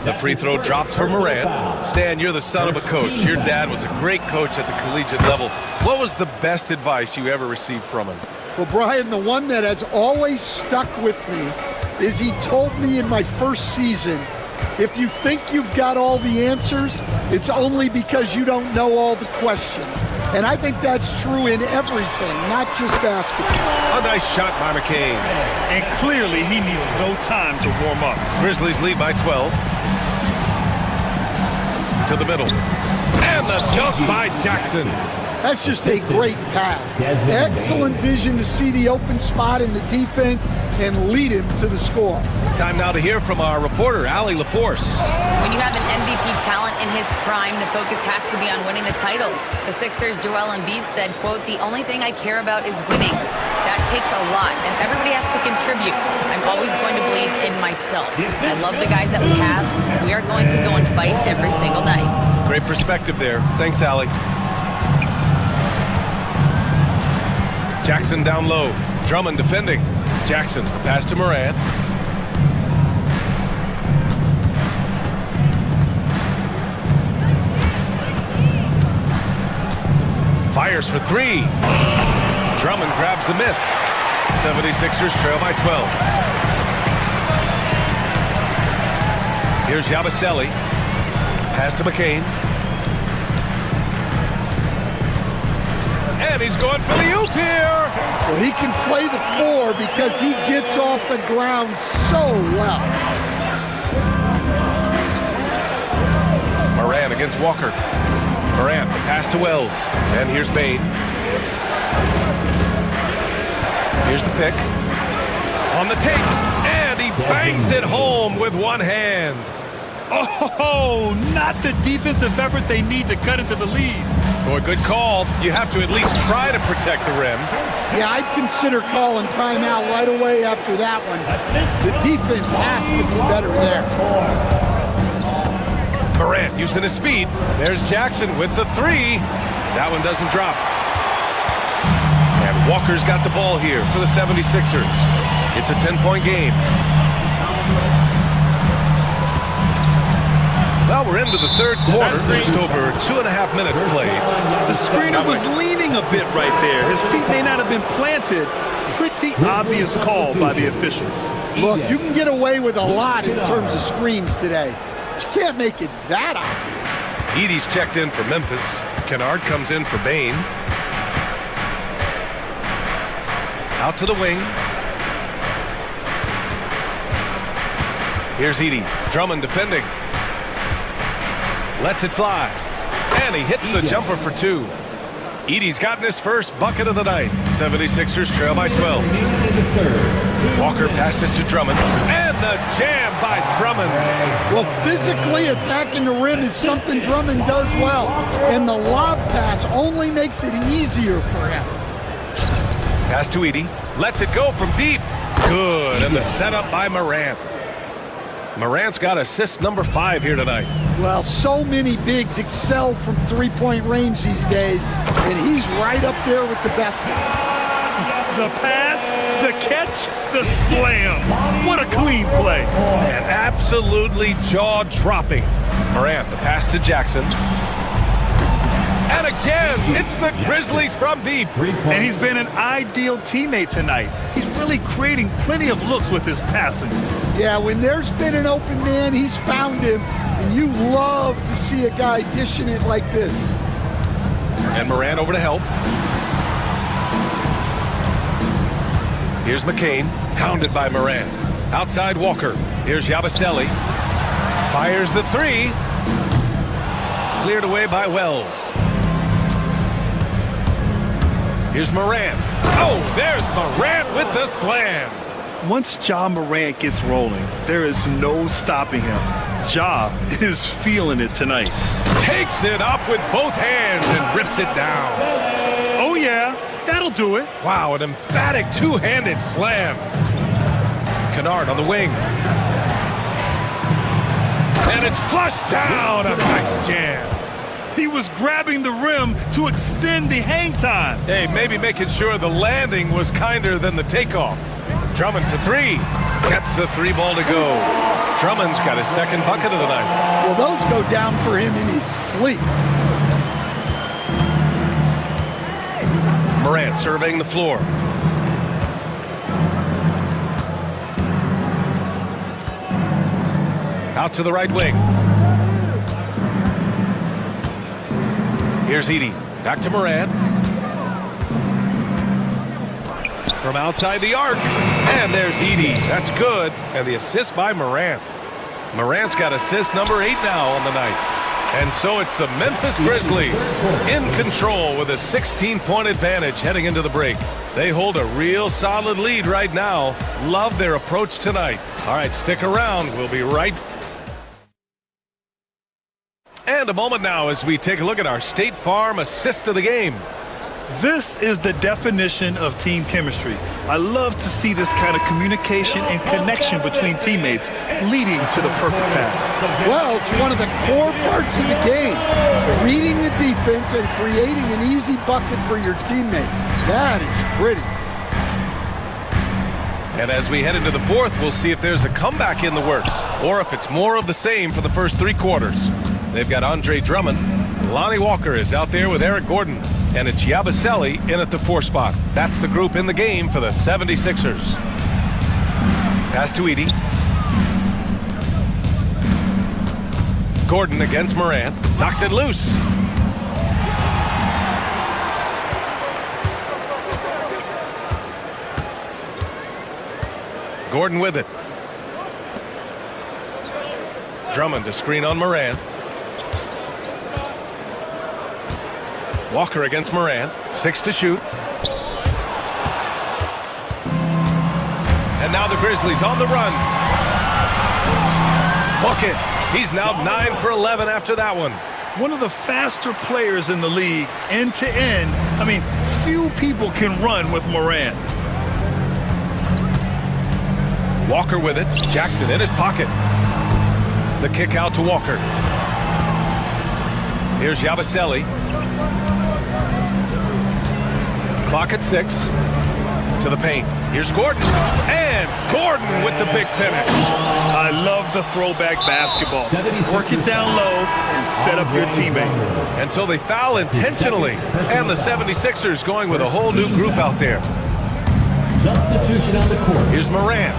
The free throw drops for Morant. Stan, you're the son of a coach. Your dad was a great coach at the collegiate level. What was the best advice you ever received from him? Well, Brian, the one that has always stuck with me is he told me in my first season, if you think you've got all the answers, it's only because you don't know all the questions. And I think that's true in everything, not just basketball. A nice shot by McCain. And clearly he needs no time to warm up. Grizzlies lead by 12. To the middle. And the dunk by Jackson. That's just a great pass. Excellent vision to see the open spot in the defense and lead him to the score. Time now to hear from our reporter, Allie LaForce. When you have an MVP talent in his prime, the focus has to be on winning the title. The Sixers' Joel Embiid said, quote, "The only thing I care about is winning. That takes a lot, and everybody has to contribute. I'm always going to believe in myself. I love the guys that we have. We are going to go and fight every single night." Great perspective there. Thanks, Allie. Jackson down low. Drummond defending. Jackson, the pass to Morant. Fires for 3. Drummond grabs the miss. 76ers trail by 12. Here's Yabusele. Pass to McCain. And he's going for the oop here. Well, he can play the 4 because he gets off the ground so well. Morant against Walker. Morant, the pass to Wells. And here's Bain. Here's the pick. On the take. And he bangs it home with one hand. Oh, not the defensive effort they need to cut into the lead. Boy, good call. You have to at least try to protect the rim. Yeah, I'd consider calling timeout right away after that one. The defense has to be better there. Morant using his speed. There's Jackson with the 3. That one doesn't drop. And Walker's got the ball here for the 76ers. It's a 10-point game. Well, we're into the third quarter, just over 2.5 minutes played. The screener was leaning a bit right there. His feet may not have been planted. Pretty obvious call by the officials. Look, you can get away with a lot in terms of screens today. But you can't make it that obvious. Edey's checked in for Memphis. Kennard comes in for Bain. Out to the wing. Here's Edey. Drummond defending. Lets it fly. And he hits the jumper for 2. Edey's gotten his first bucket of the night. 76ers trail by 12. Walker passes to Drummond. And the jam by Drummond. Well, physically attacking the rim is something Drummond does well. And the lob pass only makes it easier for him. Pass to Edey. Lets it go from deep. Good. And the setup by Morant. Morant's got assist number 5 here tonight. Well, so many bigs excel from three-point range these days, and he's right up there with the best of them. The pass, the catch, the slam. What a clean play. And absolutely jaw-dropping. Morant, the pass to Jackson. And again, it's the Grizzlies from deep. And he's been an ideal teammate tonight. He's really creating plenty of looks with his passing. Yeah, when there's been an open man, he's found him, and you love to see a guy dishing it like this. And Morant over to help. Here's McCain, hounded by Morant. Outside Walker. Here's Yabusele. Fires the 3. Cleared away by Wells. Here's Morant. Oh, there's Morant with the slam. Once Ja Morant gets rolling, there is no stopping him. Ja is feeling it tonight. Takes it up with both hands and rips it down. Oh yeah, that'll do it. Wow, an emphatic two-handed slam. Kennard on the wing. And it's flushed down. A nice jam. He was grabbing the rim to extend the hang time. Hey, maybe making sure the landing was kinder than the takeoff. Drummond for three. Gets the three ball to go. Drummond's got his second bucket of the night. Well, those go down for him in his sleep. Morant surveying the floor. Out to the right wing. Here's Edey. Back to Morant. From outside the arc. And there's Edey. That's good. And the assist by Morant. Morant's got assist number 8 now on the night. And so it's the Memphis Grizzlies in control with a 16-point advantage heading into the break. They hold a real solid lead right now. Love their approach tonight. All right, stick around. We'll be right back. And a moment now as we take a look at our State Farm assist of the game. This is the definition of team chemistry. I love to see this kind of communication and connection between teammates leading to the perfect pass. Well, it's one of the core parts of the game. Reading the defense and creating an easy bucket for your teammate. That is pretty. And as we head into the fourth, we'll see if there's a comeback in the works or if it's more of the same for the first 3 quarters. They've got Andre Drummond. Lonnie Walker is out there with Eric Gordon. And it's Yabusele in at the 4 spot. That's the group in the game for the 76ers. Pass to Edey. Gordon against Morant. Knocks it loose. Gordon with it. Drummond to screen on Morant. Walker against Morant. 6 to shoot. And now the Grizzlies on the run. Book it. He's now 9 for 11 after that one. One of the faster players in the league, end to end. I mean, few people can run with Morant. Walker with it. Jackson in his pocket. The kick out to Walker. Here's Yabusele. Clock at 6. To the paint. Here's Gordon. And Gordon with the big finish. I love the throwback basketball. Work it down low and set up your teammate. And so they foul intentionally. And the 76ers going with a whole new group out there. Substitution on the court. Here's Morant.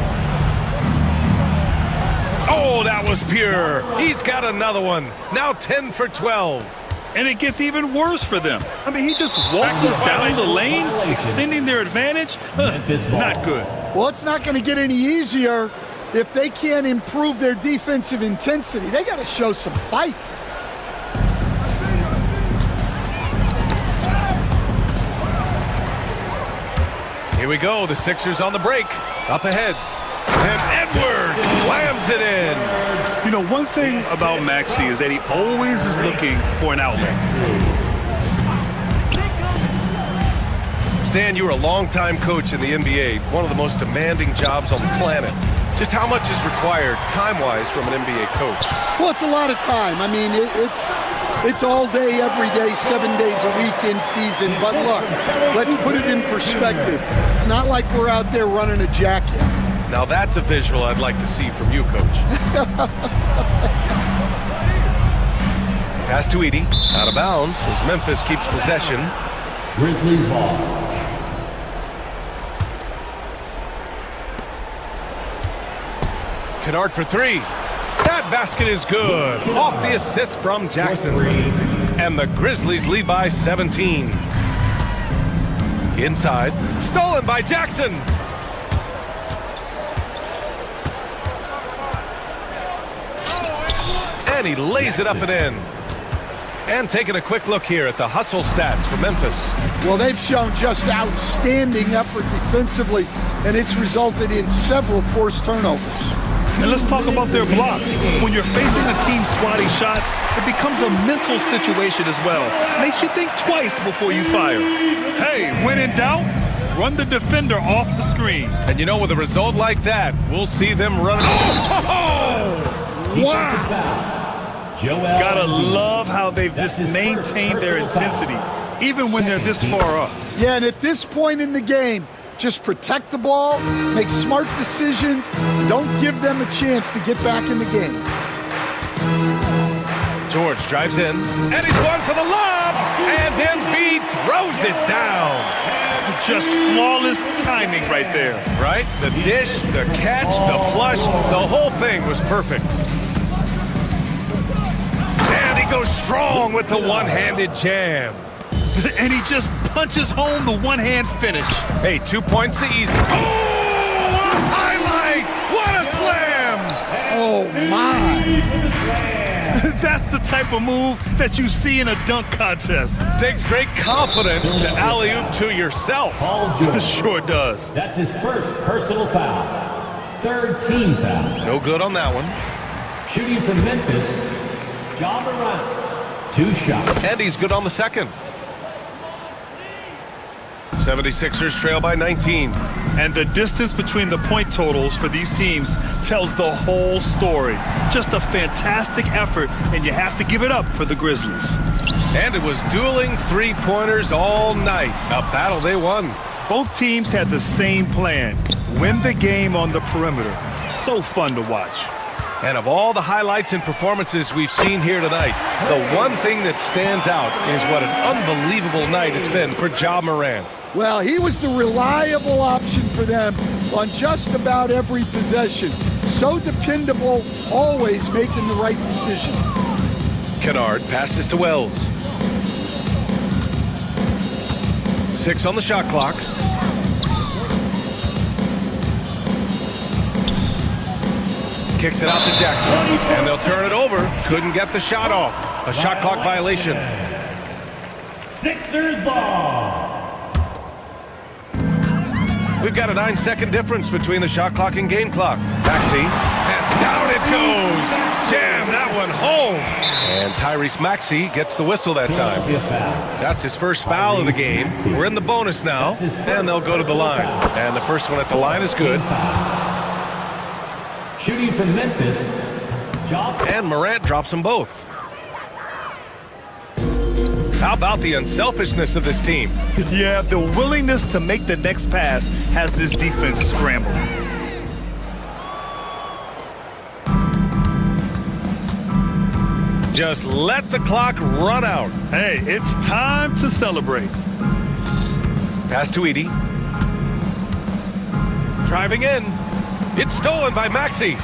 Oh, that was pure. He's got another one. Now 10 for 12. And it gets even worse for them. I mean, he just waltzes down the lane, extending their advantage. Not good. Well, it's not going to get any easier if they can't improve their defensive intensity. They got to show some fight. Here we go. The Sixers on the break. Up ahead. And Edwards slams it in. You know, one thing about Maxey is that he always is looking for an outlet. Stan, you were a longtime coach in the NBA, one of the most demanding jobs on the planet. Just how much is required time-wise from an NBA coach? Well, it's a lot of time. I mean, it's all day, every day, 7 days a week in season. But look, let's put it in perspective. It's not like we're out there running a jacket. Now that's a visual I'd like to see from you, Coach. Pass to Edey. Out of bounds as Memphis keeps possession. Grizzlies ball. Kennard for 3. That basket is good. Off the assist from Jackson. And the Grizzlies lead by 17. Inside. Stolen by Jackson. And he lays it up and in. And taking a quick look here at the hustle stats for Memphis. Well, they've shown just outstanding effort defensively. and it's resulted in several forced turnovers. And let's talk about their blocks. When you're facing a team swatting shots, it becomes a mental situation as well. Makes you think twice before you fire. Hey, when in doubt, run the defender off the screen. And you know, with a result like that, we'll see them run. Wow! Gotta love how they've just maintained their intensity, even when they're this far up. Yeah, and at this point in the game, just protect the ball, make smart decisions, don't give them a chance to get back in the game. George drives in, and he's one for the lob, and Embiid throws it down. Just flawless timing right there. Right? The dish, the catch, the flush, the whole thing was perfect. And he goes strong with the one-handed jam. And he just punches home the one-hand finish. Hey, 2 points to easy. Oh, a highlight! What a slam! Oh, my. That's the type of move that you see in a dunk contest. Takes great confidence to alley-oop to yourself. Sure does. That's his first personal foul. Third team foul. No good on that one. Shooting from Memphis, John Morant. 2 shots. And he's good on the second. 76ers trail by 19. And the distance between the point totals for these teams tells the whole story. Just a fantastic effort, and you have to give it up for the Grizzlies. And it was dueling three-pointers all night. A battle they won. Both teams had the same plan. Win the game on the perimeter. So fun to watch. And of all the highlights and performances we've seen here tonight, the one thing that stands out is what an unbelievable night it's been for Ja Morant. Well, he was the reliable option for them on just about every possession. So dependable, always making the right decision. Kennard passes to Wells. 6 on the shot clock. Kicks it out to Jackson, and they'll turn it over. Couldn't get the shot off. A shot clock violation. Sixers ball. We've got a 9-second difference between the shot clock and game clock. Maxey, and down it goes. Jam that one home. And Tyrese Maxey gets the whistle that time. That's his first foul of the game. We're in the bonus now, and they'll go to the line. And the first one at the line is good. Shooting from Memphis, and Morant drops them both. How about the unselfishness of this team? Yeah, the willingness to make the next pass has this defense scrambling. Just let the clock run out. Hey, it's time to celebrate. Pass to Edie. Driving in. It's stolen by Maxey.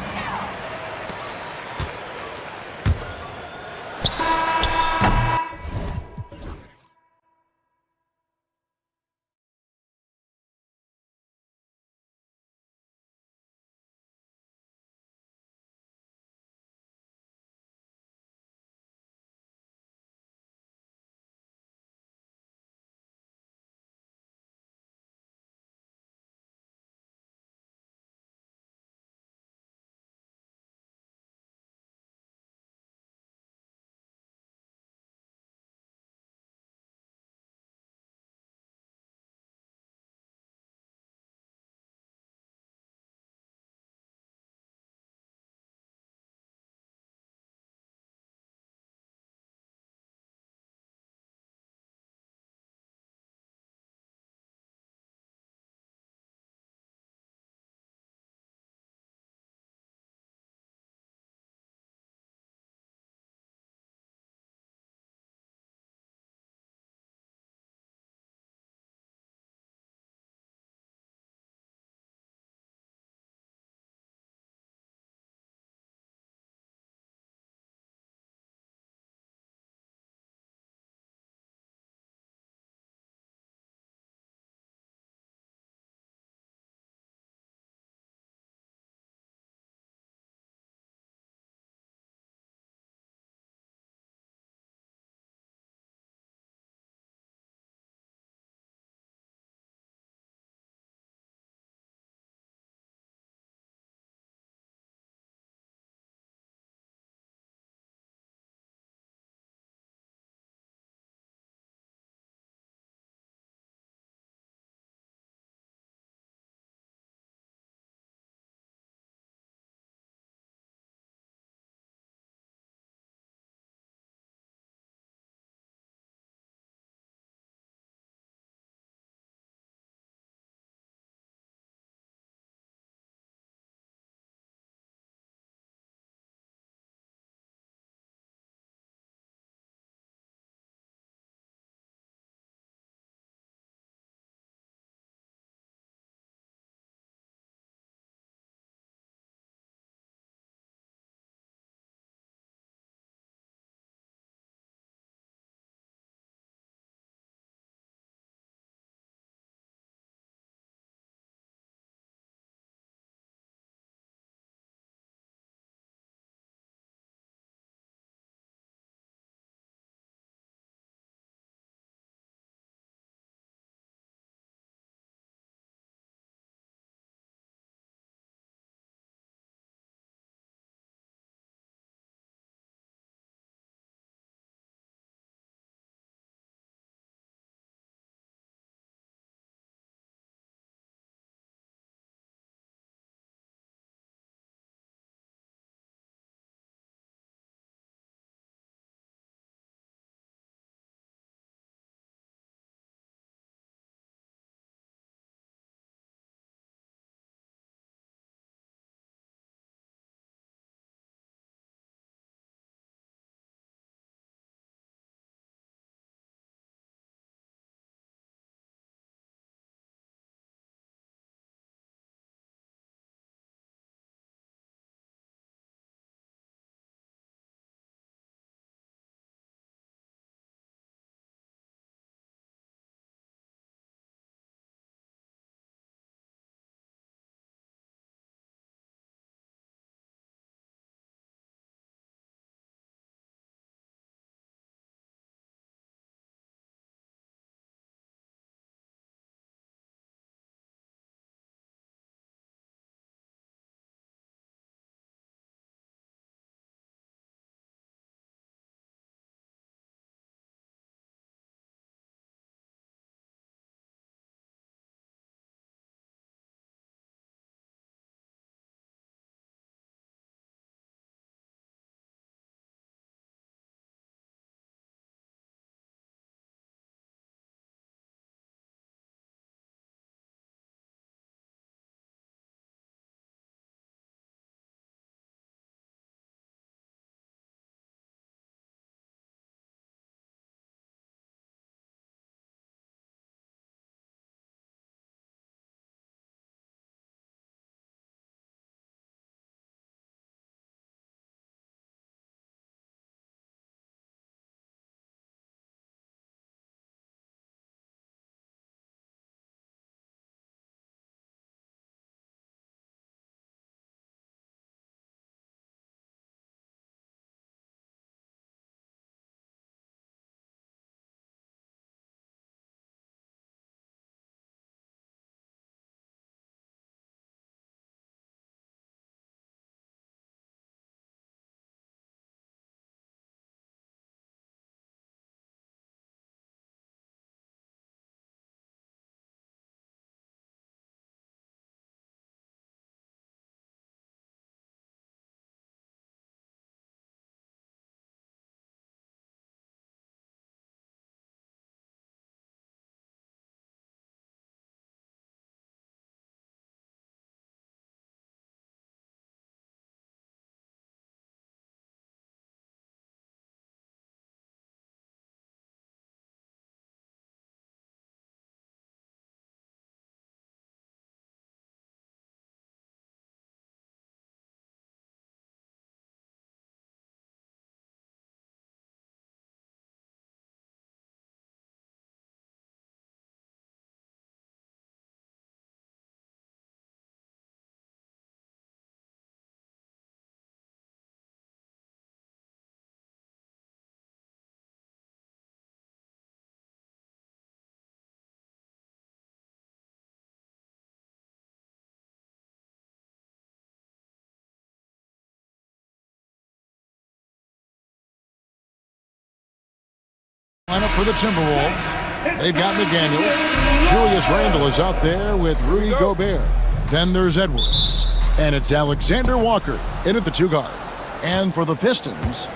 for the Timberwolves. They've got McDaniels. Julius Randle is out there with Rudy Gobert. Then there's Edwards. And it's Alexander Walker in at the 2 guard. And for the Pistons,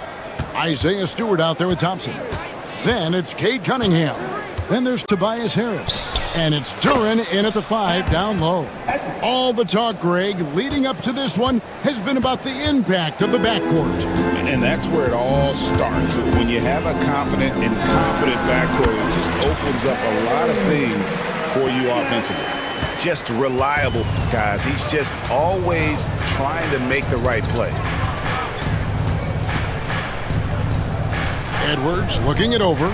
Isaiah Stewart out there with Thompson. Then it's Cade Cunningham. Then there's Tobias Harris. And it's Duren in at the 5 down low. All the talk, Greg, leading up to this one has been about the impact of the backcourt. And that's where it all starts. When you have a confident and competent backcourt, it just opens up a lot of things for you offensively. Just reliable, guys. He's just always trying to make the right play. Edwards looking it over.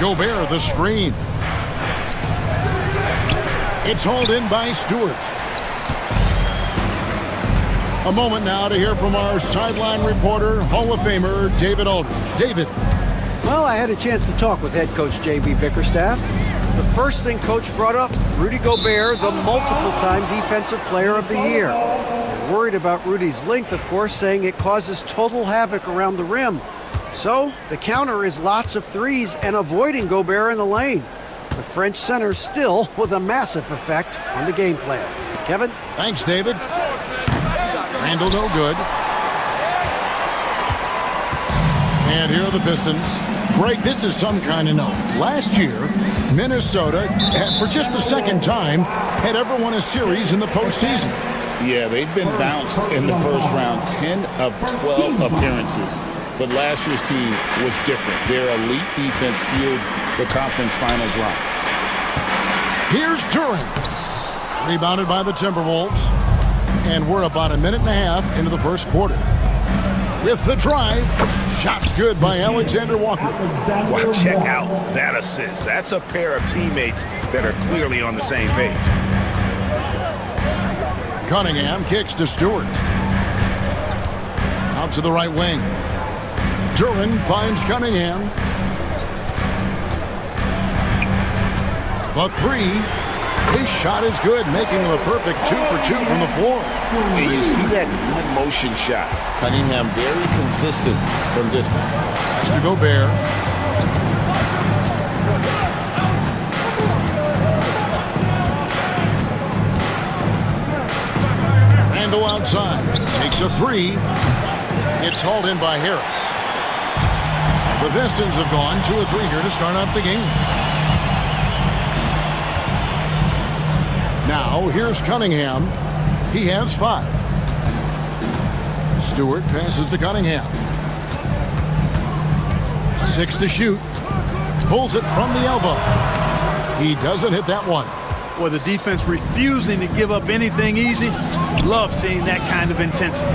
Gobert the screen. It's hauled in by Stewart. A moment now to hear from our sideline reporter, Hall of Famer David Aldridge. David. Well, I had a chance to talk with head coach J.B. Bickerstaff. The first thing coach brought up, Rudy Gobert, the multiple-time defensive player of the year. They're worried about Rudy's length, of course, saying it causes total havoc around the rim. So the counter is lots of threes and avoiding Gobert in the lane. The French center still with a massive effect on the game plan. Kevin? Thanks, David. Randle no good. And here are the Pistons. Greg, this is some kind of note. Last year, Minnesota, for just the second time, had ever won a series in the postseason. Yeah, they've been bounced in the first round, 10 of 12 appearances. But last year's team was different. Their elite defense fueled the conference finals run. Here's Duren. Rebounded by the Timberwolves. And we're about a minute and a half into the first quarter. With the drive, shots good by Alexander Walker. Well, check out that assist. That's a pair of teammates that are clearly on the same page. Cunningham kicks to Stewart. Out to the right wing. Duren finds Cunningham. The 3. His shot is good, making him a perfect 2 for 2 from the floor. And you see that one-motion shot. Cunningham very consistent from distance. Has to Gobert. Randle outside. Takes a 3. It's hauled in by Harris. The Pistons have gone 2 of 3 here to start out the game. Now, here's Cunningham. He has 5. Stewart passes to Cunningham. 6 to shoot. Pulls it from the elbow. He doesn't hit that one. Well, the defense refusing to give up anything easy. Love seeing that kind of intensity.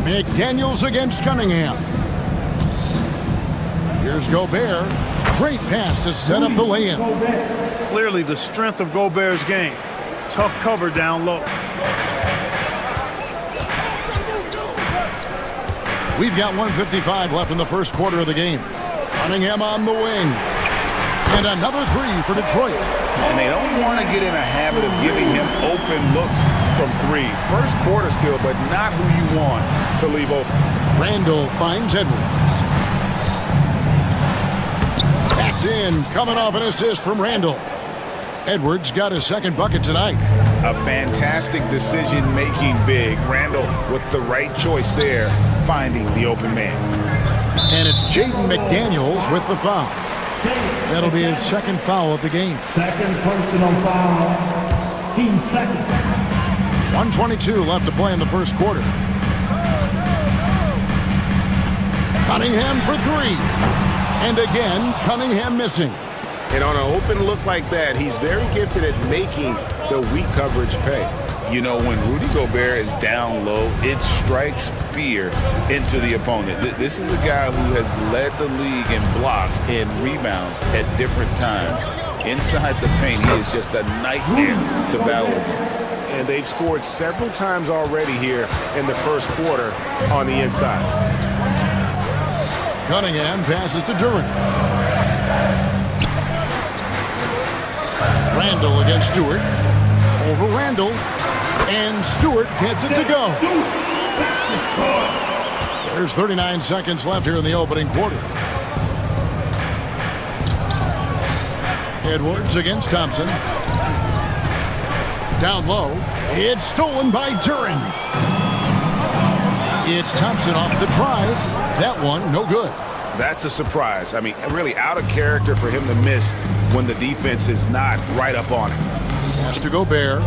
McDaniels against Cunningham. Here's Gobert. Great pass to set up the lay-in. Clearly the strength of Gobert's game. Tough cover down low. We've got 1:55 left in the first quarter of the game. Cunningham on the wing. And another 3 for Detroit. And they don't want to get in a habit of giving him open looks from 3. First quarter still, but not who you want to leave open. Randle finds Edwards. That's in, coming off an assist from Randle. Edwards got his second bucket tonight. A fantastic decision-making big. Randle with the right choice there, finding the open man. And it's Jaden McDaniels with the foul. That'll be his second foul of the game. Second personal foul. Team second. 1:22 left to play in the first quarter. Cunningham for 3. And again, Cunningham missing. And on an open look like that, he's very gifted at making the weak coverage pay. You know, when Rudy Gobert is down low, it strikes fear into the opponent. This is a guy who has led the league in blocks and rebounds at different times. Inside the paint, he is just a nightmare to battle against. And they've scored several times already here in the first quarter on the inside. Cunningham passes to Duren. Randle against Stewart. Over Randle. And Stewart gets it to go. There's 39 seconds left here in the opening quarter. Edwards against Thompson. Down low. It's stolen by Duran. It's Thompson off the drive. That one, no good. That's a surprise. I mean, really out of character for him to miss when the defense is not right up on him. Has to go Bear.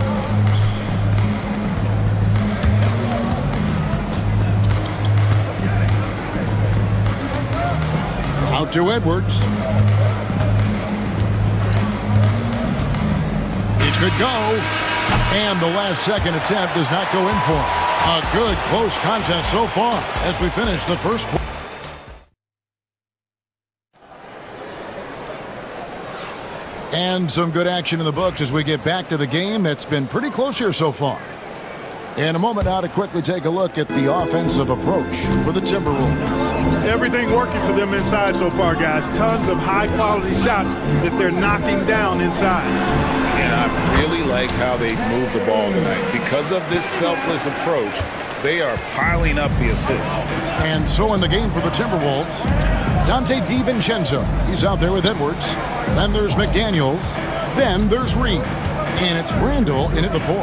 Out to Edwards. It could go. And the last second attempt does not go in for him. A good close contest so far as we finish the first quarter. And some good action in the books as we get back to the game that's been pretty close here so far. In a moment now to quickly take a look at the offensive approach for the Timberwolves. Everything working for them inside so far, guys. Tons of high-quality shots that they're knocking down inside. And I really liked how they moved the ball tonight. Because of this selfless approach, they are piling up the assists. And so in the game for the Timberwolves, Dante DiVincenzo. He's out there with Edwards. Then there's McDaniels. Then there's Reed. And it's Randall in at the 4.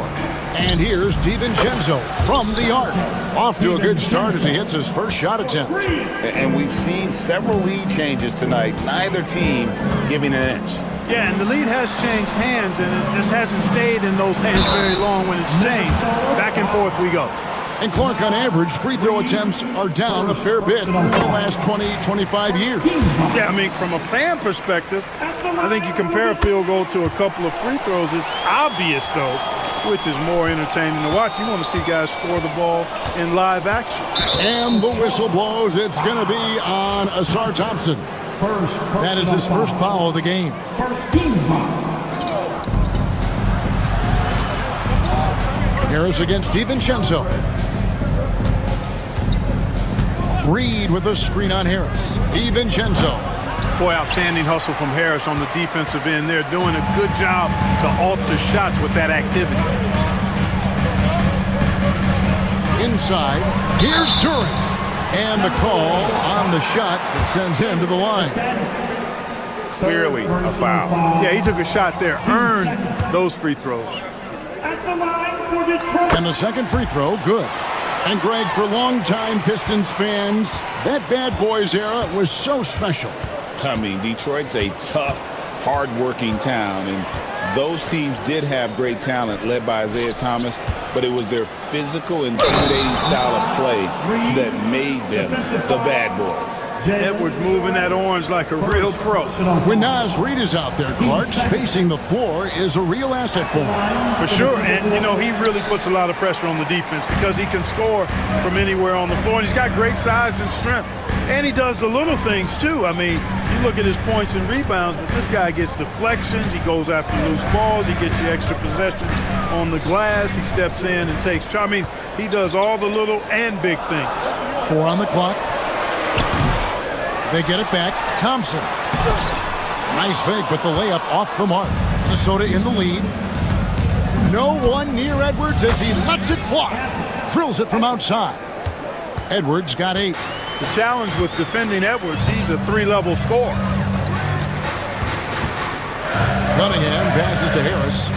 And here's DiVincenzo from the arc. Off to a good start as he hits his first shot attempt. And we've seen several lead changes tonight. Neither team giving an inch. Yeah, and the lead has changed hands, and it just hasn't stayed in those hands very long when it's changed. Back and forth we go. And Clark, on average, free throw attempts are down a fair bit for the last 20, 25 years. Yeah, I mean, from a fan perspective, I think you compare a field goal to a couple of free throws. It's obvious, though, which is more entertaining to watch. You want to see guys score the ball in live action. And the whistle blows. It's going to be on Asar Thompson. That is his first foul of the game. First team foul. Harris against DiVincenzo. Reed with a screen on Harris. DiVincenzo. Boy, outstanding hustle from Harris on the defensive end. They're doing a good job to alter shots with that activity. Inside, here's Duran. And the call on the shot that sends him to the line. Clearly a foul. Yeah, he took a shot there, earned those free throws. At the line for Detroit. And the second free throw, good. And Greg, for longtime Pistons fans, that Bad Boys era was so special. I mean, Detroit's a tough, hard-working town, and those teams did have great talent led by Isaiah Thomas, but it was their physical, intimidating style of play that made them the Bad Boys. Edwards moving that orange like a real pro. When Nas Reed is out there, Clark, spacing the floor is a real asset for him. For sure, and you know, he really puts a lot of pressure on the defense because he can score from anywhere on the floor, and he's got great size and strength. And he does the little things too. I mean, you look at his points and rebounds, but this guy gets deflections, he goes after loose balls, he gets you extra possessions on the glass, he steps in and takes charge. I mean, he does all the little and big things. 4 on the clock. They get it back. Thompson. Nice fake, but the layup off the mark. Minnesota in the lead. No one near Edwards as he lets it fly. Drills it from outside. Edwards got 8. The challenge with defending Edwards, he's a 3-level scorer. Cunningham passes to Harris.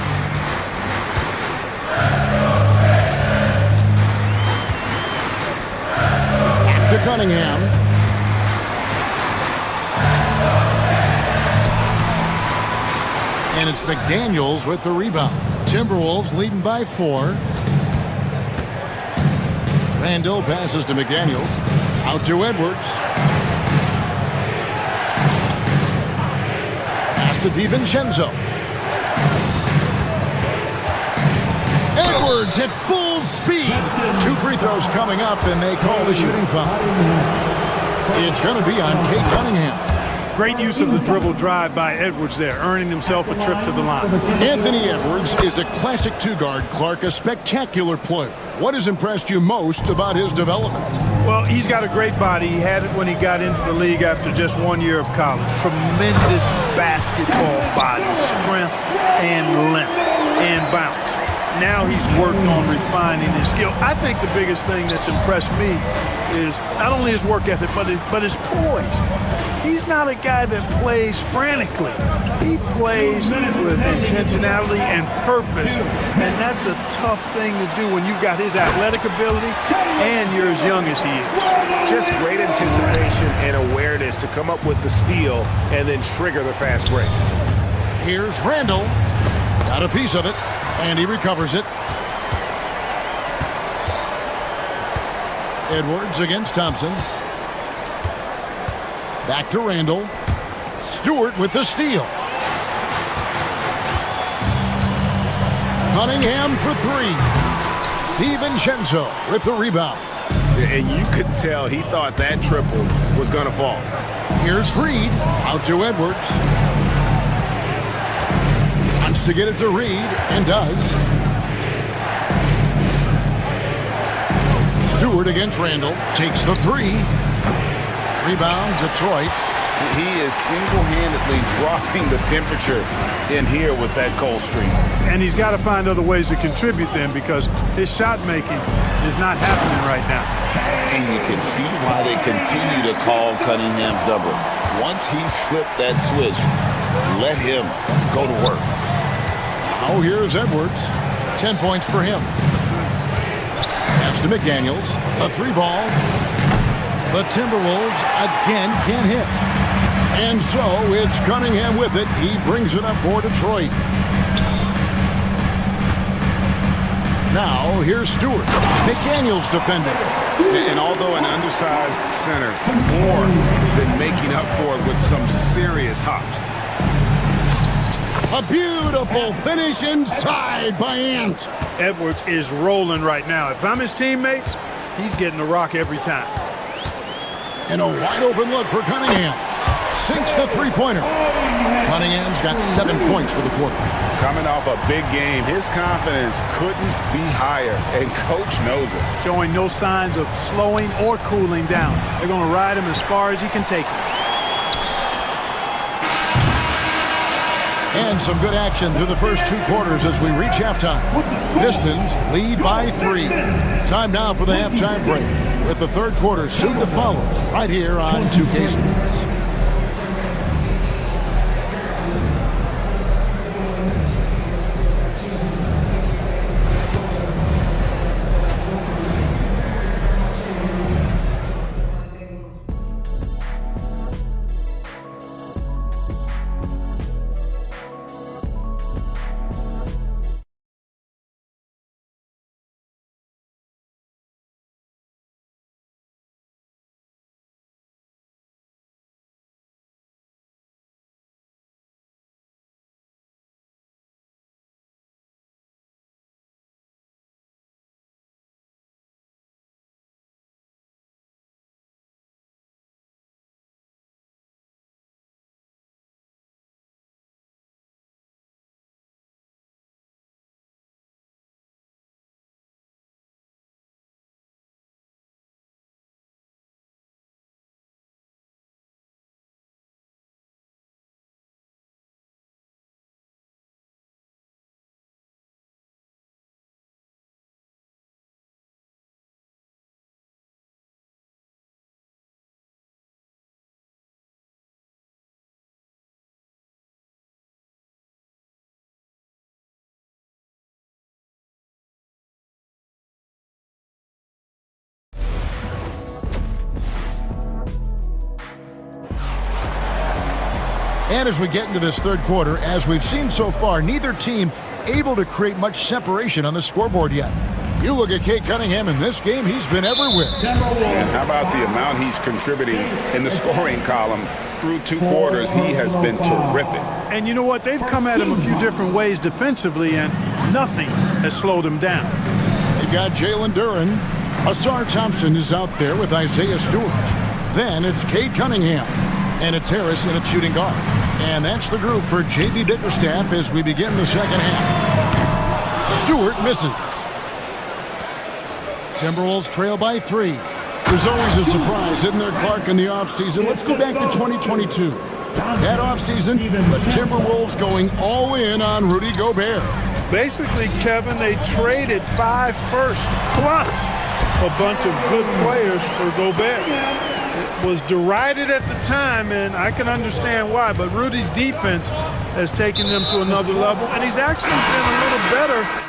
Back to Cunningham. And it's McDaniels with the rebound. Timberwolves leading by 4. Randall passes to McDaniels. Out to Edwards. Pass to DiVincenzo. Edwards at full speed. 2 free throws coming up, and they call the shooting foul. It's going to be on Cade Cunningham. Great use of the dribble drive by Edwards there, earning himself a trip to the line. Anthony Edwards is a classic 2-guard, Clark, a spectacular player. What has impressed you most about his development? Well, he's got a great body. He had it when he got into the league after just 1 year of college. Tremendous basketball body, strength and length and bounce. now he's worked on refining his skill. I think the biggest thing that's impressed me is not only his work ethic, but his poise. He's not a guy that plays frantically. He plays with intentionality and purpose, and that's a tough thing to do when you've got his athletic ability and you're as young as he is. Just great anticipation and awareness to come up with the steal and then trigger the fast break. Here's Randall. Got a piece of it, and he recovers it. Edwards against Thompson. Back to Randall. Stewart with the steal. Cunningham for three. DiVincenzo with the rebound. And you could tell he thought that triple was going to fall. Here's Reed. Out to Edwards. Wants to get it to Reed, and does. Stewart against Randall. Takes the three. Rebound, Detroit. He is single-handedly dropping the temperature in here with that cold streak. And he's got to find other ways to contribute then, because his shot making is not happening right now. And you can see why they continue to call Cunningham's double. Once he's flipped that switch, let him go to work. Oh, here's Edwards. 10 points for him. Pass to McDaniels. A three ball. The Timberwolves again can't hit. And so it's Cunningham with it. He brings it up for Detroit. Now here's Stewart. McDaniels defending. And although an undersized center, more than making up for it with some serious hops. A beautiful finish inside by Ant. Edwards is rolling right now. If I'm his teammates, he's getting a rock every time. And a wide open look for Cunningham. Sinks the three-pointer. Cunningham's got 7 points for the quarter. Coming off a big game, his confidence couldn't be higher, and coach knows it. Showing no signs of slowing or cooling down. They're going to ride him as far as he can take him. And some good action through the first 2 quarters as we reach halftime. Pistons lead by 3. Time now for the halftime break, with the third quarter soon to follow, right here on 2K Sports. And as we get into this third quarter, as we've seen so far, neither team able to create much separation on the scoreboard yet. You look at Cade Cunningham in this game, he's been everywhere. And how about the amount he's contributing in the scoring column? Through 2 quarters, he has been terrific. And you know what? They've come at him a few different ways defensively, and nothing has slowed him down. They've got Jalen Duren. Asar Thompson is out there with Isaiah Stewart. Then it's Cade Cunningham. And it's Harris in at shooting guard. And that's the group for J.B. Bickerstaff as we begin the second half. Stewart misses. Timberwolves trail by 3. There's always a surprise, isn't there, Clark, in the offseason? Let's go back to 2022. That offseason, the Timberwolves going all in on Rudy Gobert. Basically, Kevin, they traded 5 firsts plus a bunch of good players for Gobert. It was derided at the time, and I can understand why, but Rudy's defense has taken them to another level, and he's actually been a little better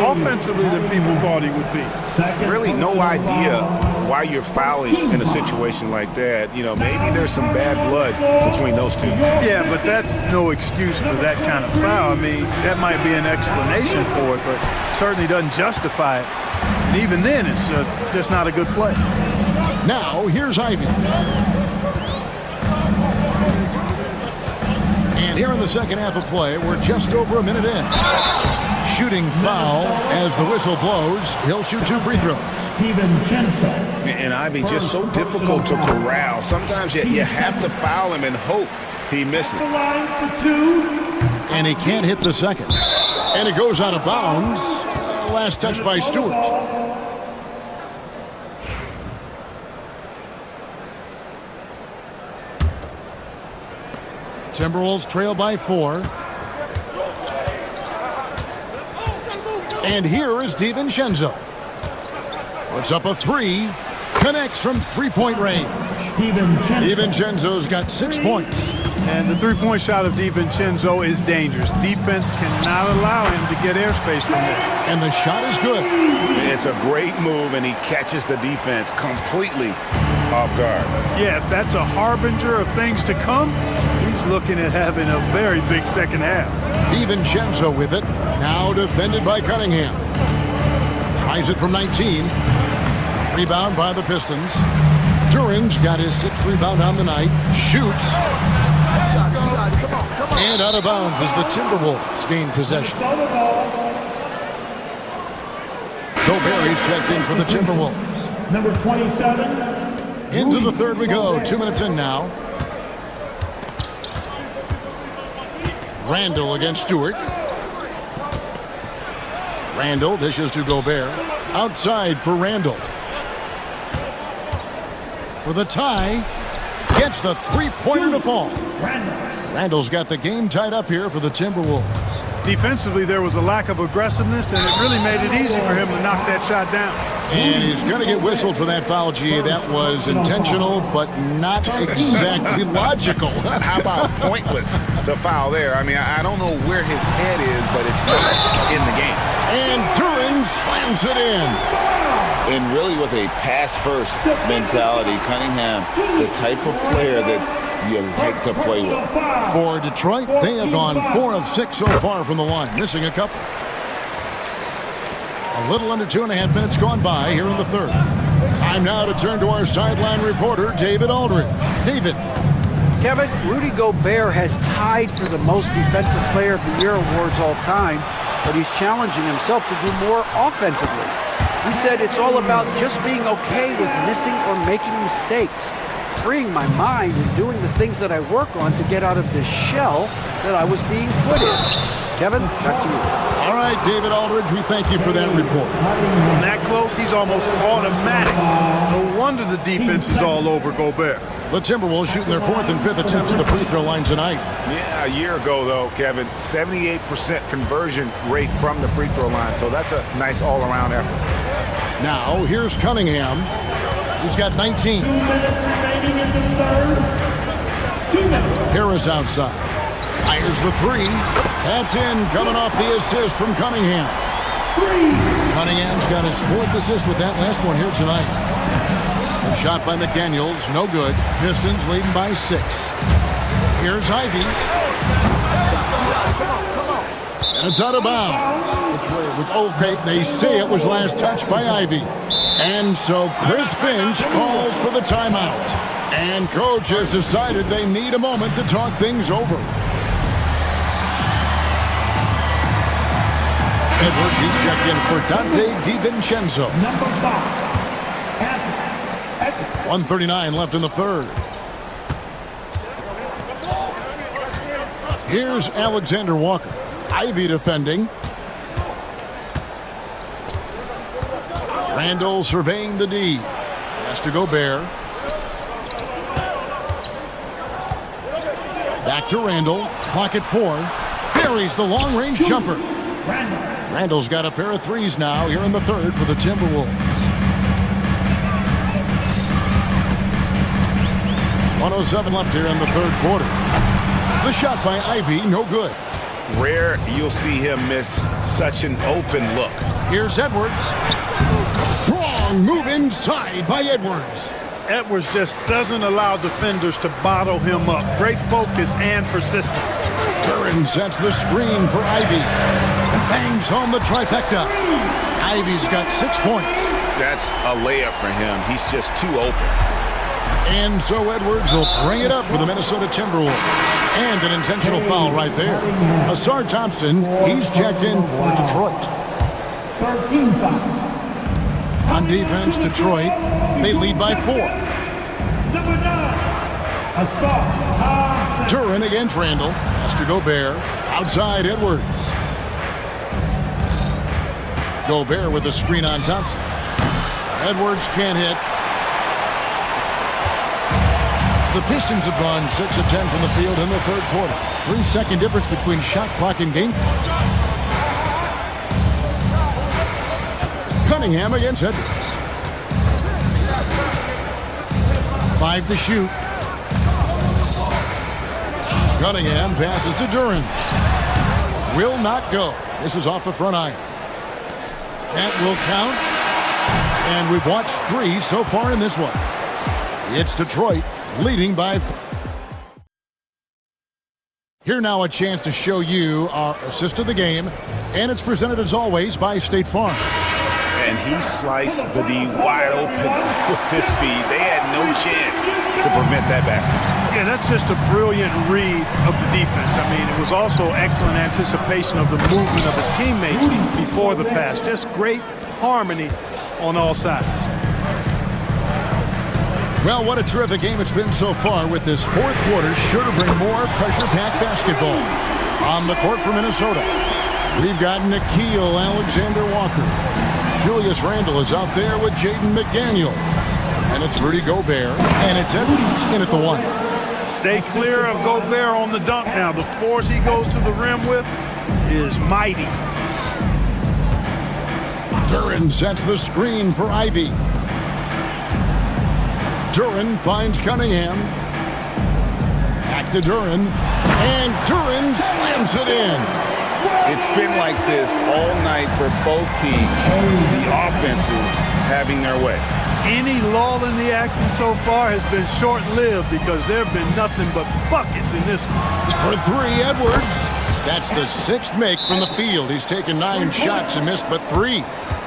offensively than people thought he would be. Really no idea why you're fouling in a situation like that. You know, maybe there's some bad blood between those two. Yeah, but that's no excuse for that kind of foul. I mean, that might be an explanation for it, but certainly doesn't justify it. And even then, it's just not a good play. Now, here's Ivy. And here in the second half of play, we're just over a minute in. Shooting foul as the whistle blows. He'll shoot 2 free throws. And Ivy just so difficult to corral. Sometimes you have to foul him and hope he misses. And he can't hit the second. And it goes out of bounds. Last touch by Stewart. Timberwolves trail by 4. And here is DiVincenzo. Puts up a 3. Connects from three-point range. DiVincenzo's got 6 points. And the three-point shot of DiVincenzo is dangerous. Defense cannot allow him to get airspace from there. And the shot is good. It's a great move, and he catches the defense completely off guard. Yeah, if that's a harbinger of things to come, he's looking at having a very big second half. DiVincenzo with it. Now defended by Cunningham. Tries it from 19. Rebound by the Pistons. Duran's got his 6th rebound on the night. Shoots. And out of bounds as the Timberwolves gain possession. Gobert's checked in for the Timberwolves. Number 27. Into the third we go. 2 minutes in now. Randall against Stewart. Randall dishes to Gobert. Outside for Randall. For the tie. Gets the three-pointer to fall. Randall's got the game tied up here for the Timberwolves. Defensively, there was a lack of aggressiveness, and it really made it easy for him to knock that shot down. And he's going to get whistled for that foul, G. That was intentional, but not exactly logical. How about pointless to foul there? I mean, I don't know where his head is, but it's not in the game. And Duran slams it in. And really with a pass-first mentality, Cunningham, the type of player that you like to play with. For Detroit, they have gone 4 of 6 so far from the line, missing a couple. A little under 2.5 minutes gone by here in the third. Time now to turn to our sideline reporter, David Aldridge. David. Kevin, Rudy Gobert has tied for the most Defensive Player of the Year awards all time, but he's challenging himself to do more offensively. He said it's all about just being okay with missing or making mistakes, freeing my mind and doing the things that I work on to get out of this shell that I was being put in. Kevin, back to you. All right, David Aldridge, we thank you for that report. From that close, he's almost automatic. No wonder the defense is all over Gobert. The Timberwolves shooting their 4th and 5th attempts at the free throw line tonight. Yeah, a year ago, though, Kevin, 78% conversion rate from the free throw line. So that's a nice all-around effort. Now, here's Cunningham. He's got 19. 2 minutes remaining in the third. 2 minutes. Harris outside. Fires the 3. That's in, coming off the assist from Cunningham. Cunningham's got his 4th assist with that last one here tonight. A shot by McDaniels, no good. Pistons leading by 6. Here's Ivy. And it's out of bounds. Okay, they say it was last touched by Ivy. And so Chris Finch calls for the timeout. And coach has decided they need a moment to talk things over. Edwards, he's checked in for Dante DiVincenzo. Number 5. 1:39 left in the third. Here's Alexander Walker. Ivy defending. Randall surveying the D. Has to Gobert. Back to Randall. Clock at 4. buries the long-range jumper. Randall's got a pair of threes now here in the third for the Timberwolves. 1:07 left here in the third quarter. The shot by Ivy, no good. Rare you'll see him miss such an open look. Here's Edwards. Strong move inside by Edwards. Edwards just doesn't allow defenders to bottle him up. Great focus and persistence. Duren sets the screen for Ivy. Bangs home the trifecta. Ivy's got 6 points. That's a layup for him. He's just too open. And so Edwards will bring it up for the Minnesota Timberwolves. And an intentional foul right there. Asar Thompson, he's checked in for Detroit. 13 foul. On defense, Detroit, they lead by 4. Number 9, Asar Thompson. Duren against Randall. Has to Gobert. Outside Edwards. Gobert with a screen on Thompson. Edwards can't hit. The Pistons have gone 6 of 10 from the field in the third quarter. 3-second difference between shot clock and game clock. Cunningham against Edwards. 5 to shoot. Cunningham passes to Duren. Will not go. This is off the front iron. That will count. And we've watched 3 so far in this one. It's Detroit leading by 4. Here now a chance to show you our assist of the game. And it's presented as always by State Farm. And he sliced the D wide open with his feed. They had no chance to prevent that basket. Yeah, that's just a brilliant read of the defense. I mean, it was also excellent anticipation of the movement of his teammates before the pass. Just great harmony on all sides. Well, what a terrific game it's been so far, with this fourth quarter sure to bring more pressure-packed basketball. On the court for Minnesota, we've got Nickeil Alexander-Walker. Julius Randle is out there with Jaden McDaniel. And it's Rudy Gobert, and it's Edwards in at the 1. Stay clear of Gobert on the dunk now. The force he goes to the rim with is mighty. Duren sets the screen for Ivy. Duren finds Cunningham. Back to Duren. And Duren slams it in. It's been like this all night for both teams. The offenses having their way. Any lull in the action so far has been short-lived because there have been nothing but buckets in this one. For 3, Edwards. That's the 6th make from the field. He's taken 9 shots and missed but 3.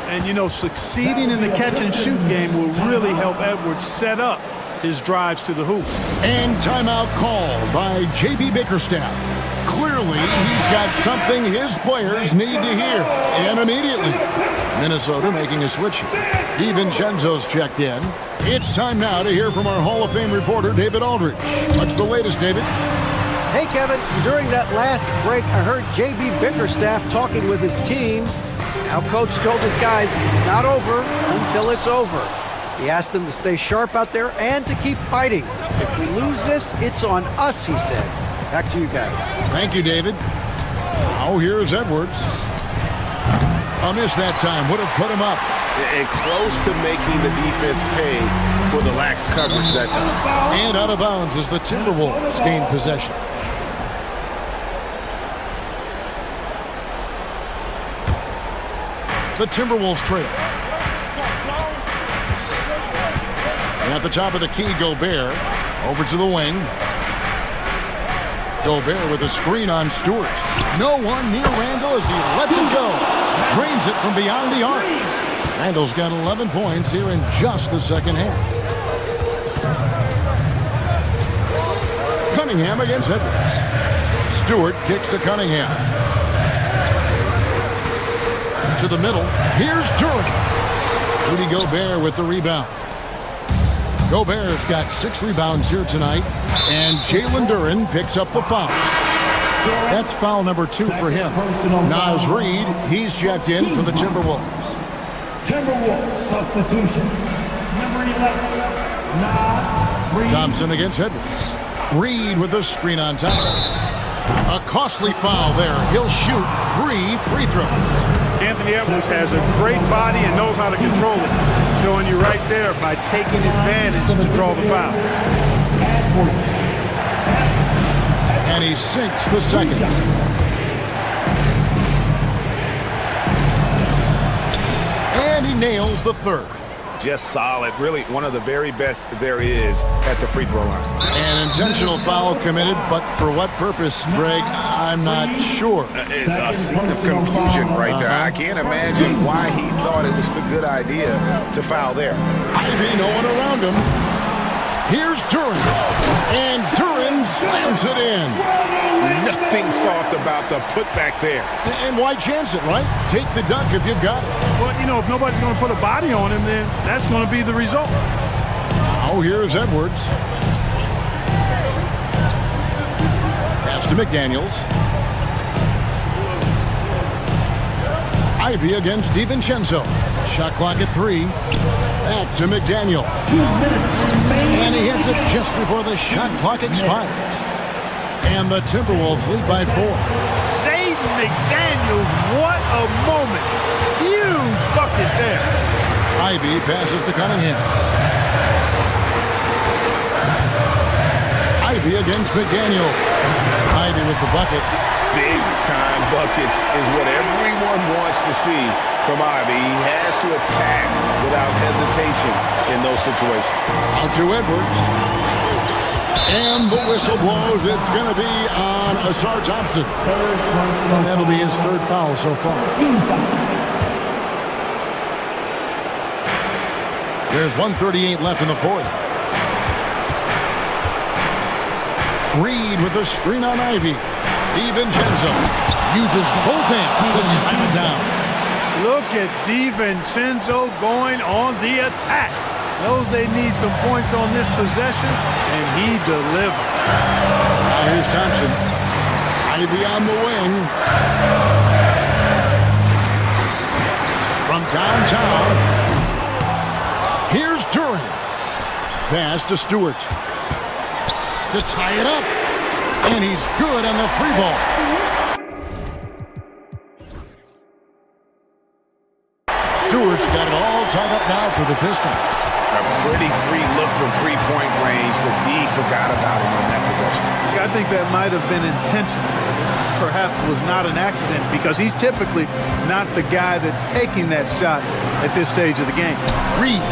And, you know, succeeding in the catch-and-shoot game will really help Edwards set up his drives to the hoop. And timeout called by J.B. Bickerstaff. Clearly, he's got something his players need to hear, and immediately. Minnesota making a switch here. DiVincenzo's checked in. It's time now to hear from our Hall of Fame reporter, David Aldridge. What's the latest, David? Hey, Kevin. During that last break, I heard J.B. Bickerstaff talking with his team. Now, Coach told his guys it's not over until it's over. He asked them to stay sharp out there and to keep fighting. If we lose this, it's on us, he said. Back to you guys. Thank you, David. Now here's Edwards. A miss that time would have put him up. And close to making the defense pay for the lax coverage that time. And out of bounds as the Timberwolves gain possession. The Timberwolves trail. And at the top of the key, Gobert. Over to the wing. Gobert with a screen on Stewart. No one near Randall as he lets it go. Drains it from beyond the arc. Randall's got 11 points here in just the second half. Cunningham against Edwards. Stewart kicks to Cunningham. To the middle. Here's Duren. Rudy Gobert with the rebound. Gobert's got 6 rebounds here tonight. And Jalen Duren picks up the foul. That's foul number 2 for him. Naz Reid, he's checked in for the Timberwolves. Timberwolves substitution. Number 11, Naz Reid. Thompson against Edwards. Reid with the screen on Thompson. A costly foul there. He'll shoot 3 free throws. Anthony Edwards has a great body and knows how to control it. Showing you right there by taking advantage to draw the foul. And he sinks the second. And he nails the third. Just solid. Really one of the very best there is at the free throw line. An intentional foul committed, but for what purpose, Greg? I'm not sure. A scene of confusion right there. I can't imagine why he thought it was a good idea to foul there. Ivy, no one around him. Here's Duran. And Duran slams it in. Nothing soft about the putback there. And why chance it, right? Take the dunk if you've got it. Well, you know, if nobody's going to put a body on him, then that's going to be the result. Now here's Edwards. Pass to McDaniels. Ivy against DiVincenzo. Shot clock at 3. Back to McDaniel. 2 minutes remaining. And he hits it just before the shot clock expires. And the Timberwolves lead by 4. Jaden McDaniels, what a moment. Huge bucket there. Ivy passes to Cunningham. Ivy against McDaniel. Ivy with the bucket. Big time buckets is what everyone wants to see from Ivy. He has to attack without hesitation in those situations. Out to Edwards. And the whistle blows. It's going to be on Asar Thompson. And that'll be his 3rd foul so far. There's 1:38 left in the 4th. Reed with a screen on Ivy. DiVincenzo uses both hands to slam it down. Look at DiVincenzo going on the attack. Knows they need some points on this possession, and he delivered. Now here's Thompson. Ivy on the wing. From downtown. Here's Duran. Pass to Stewart. To tie it up. And he's good on the 3-ball. Stewart's got it all tied up now for the Pistons. A pretty free look from 3-point range. The D forgot about him on that possession. I think that might have been intentional. Perhaps it was not an accident because he's typically not the guy that's taking that shot at this stage of the game. Reed,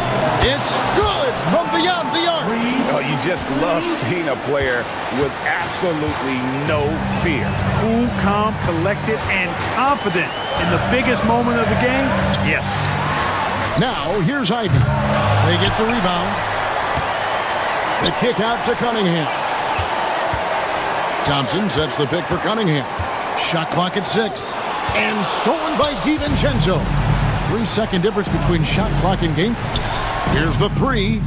it's good from beyond the arc. Oh, you just love seeing a player with absolutely no fear. Cool, calm, collected, and confident in the biggest moment of the game. Yes. Now, here's Ivy. They get the rebound. The kick out to Cunningham. Thompson sets the pick for Cunningham. Shot clock at 6. And stolen by DiVincenzo. 3-second difference between shot clock and game clock. Here's the 3.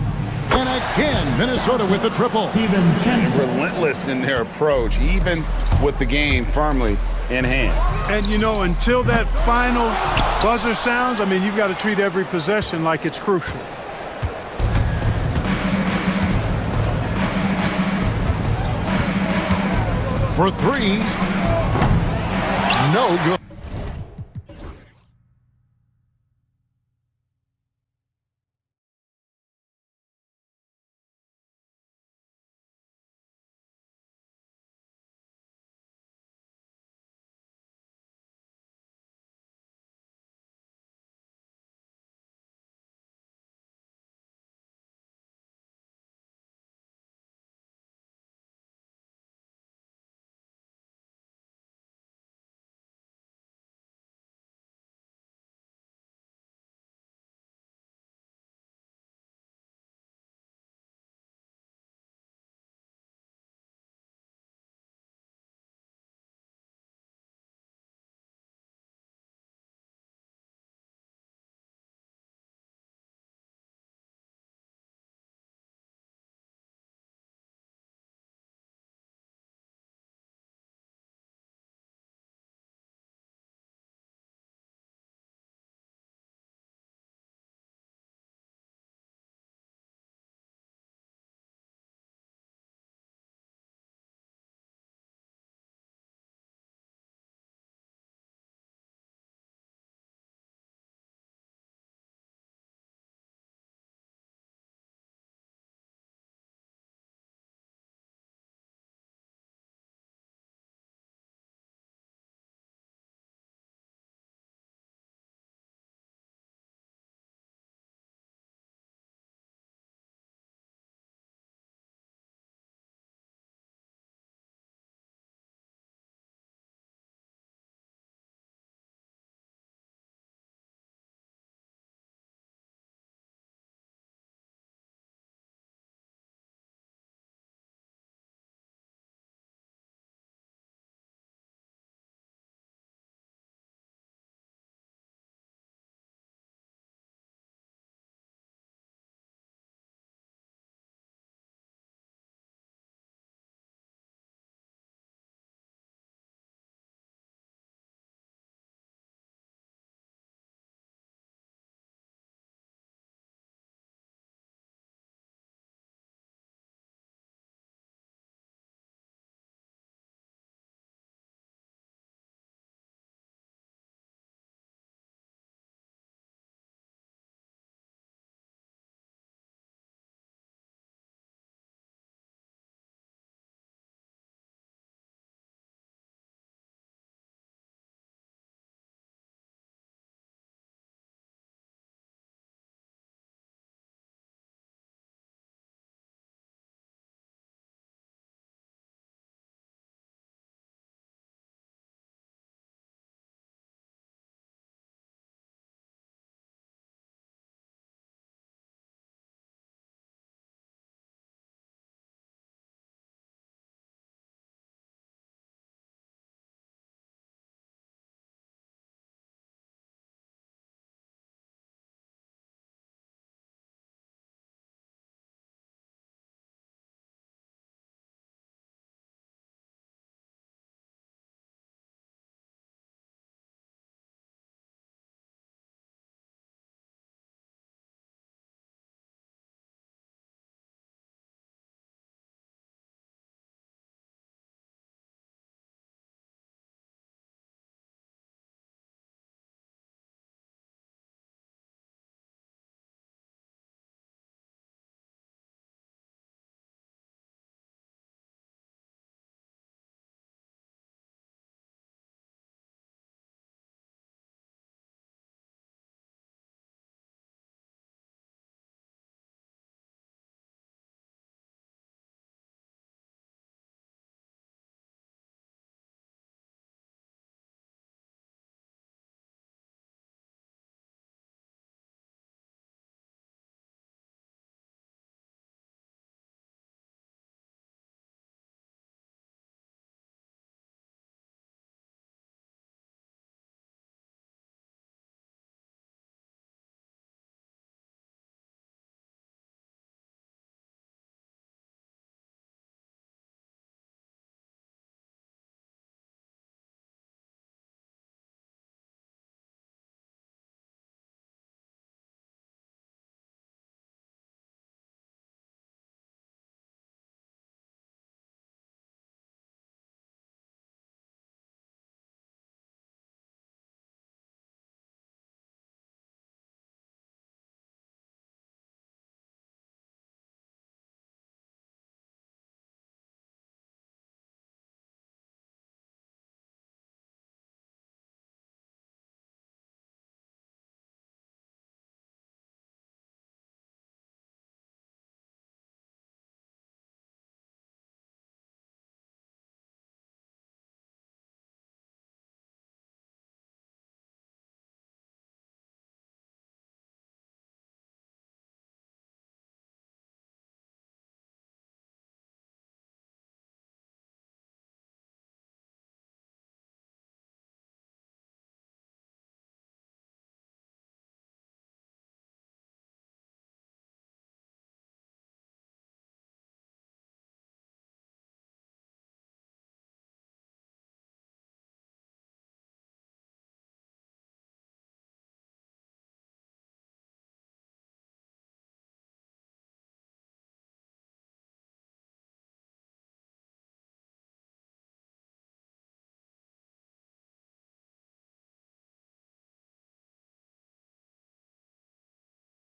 And again, Minnesota with the triple. Relentless in their approach, even with the game firmly in hand. And, you know, until that final buzzer sounds, I mean, you've got to treat every possession like it's crucial. For 3. No good.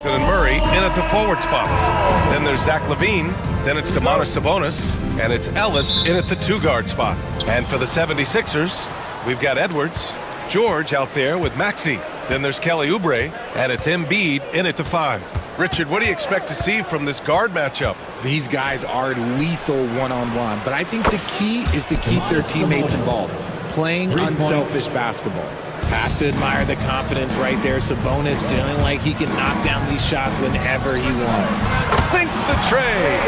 And Murray in at the forward spots. Then there's Zach LaVine. Then it's Domantas Sabonis. And it's Ellis in at the two-guard spot. And for the 76ers, we've got Edwards, George out there with Maxey. Then there's Kelly Oubre. And it's Embiid in at the 5. Richard, what do you expect to see from this guard matchup? These guys are lethal one-on-one, but I think the key is to keep their teammates involved, playing unselfish basketball. Have to admire the confidence right there. Sabonis feeling like he can knock down these shots whenever he wants. Sinks the tray.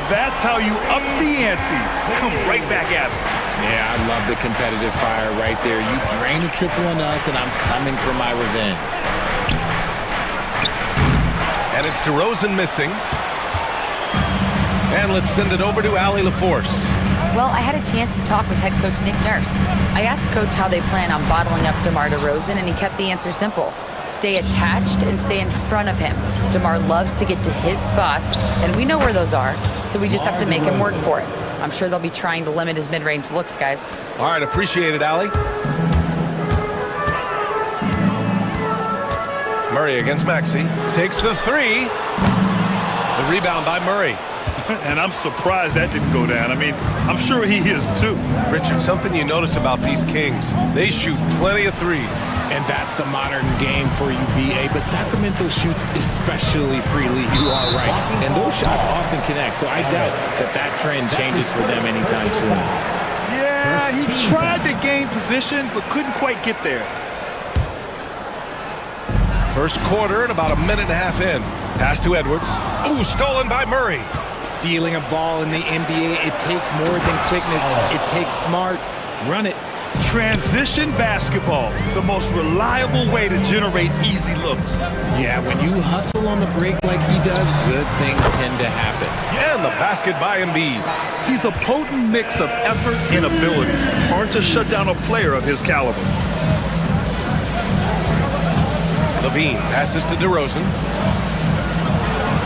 That's how you up the ante. Come right back at him. Yeah, I love the competitive fire right there. You drain a triple on us, and I'm coming for my revenge. And it's DeRozan missing. And let's send it over to Allie LaForce. Well, I had a chance to talk with head coach Nick Nurse. I asked Coach how they plan on bottling up DeMar DeRozan, and he kept the answer simple. Stay attached and stay in front of him. DeMar loves to get to his spots, and we know where those are, so we just have to make him work for it. I'm sure they'll be trying to limit his mid-range looks, guys. All right, appreciate it, Allie. Murray against Maxey. Takes the 3. The rebound by Murray. And I'm surprised that didn't go down. I mean, I'm sure he is too. Richard, something you notice about these Kings, they shoot plenty of threes. And that's the modern game for you, BA. But Sacramento shoots especially freely. You are right. And those shots often connect. So I doubt that trend changes for them anytime soon. Yeah, he tried to gain position, but couldn't quite get there. First quarter and about a minute and a half in. Pass to Edwards. Ooh, stolen by Murray. Stealing a ball in the NBA, it takes more than quickness. It takes smarts. Run it. Transition basketball, the most reliable way to generate easy looks. Yeah, when you hustle on the break like he does, good things tend to happen. And the basket by Embiid. He's a potent mix of effort and ability. Hard to shut down a player of his caliber. LaVine passes to DeRozan.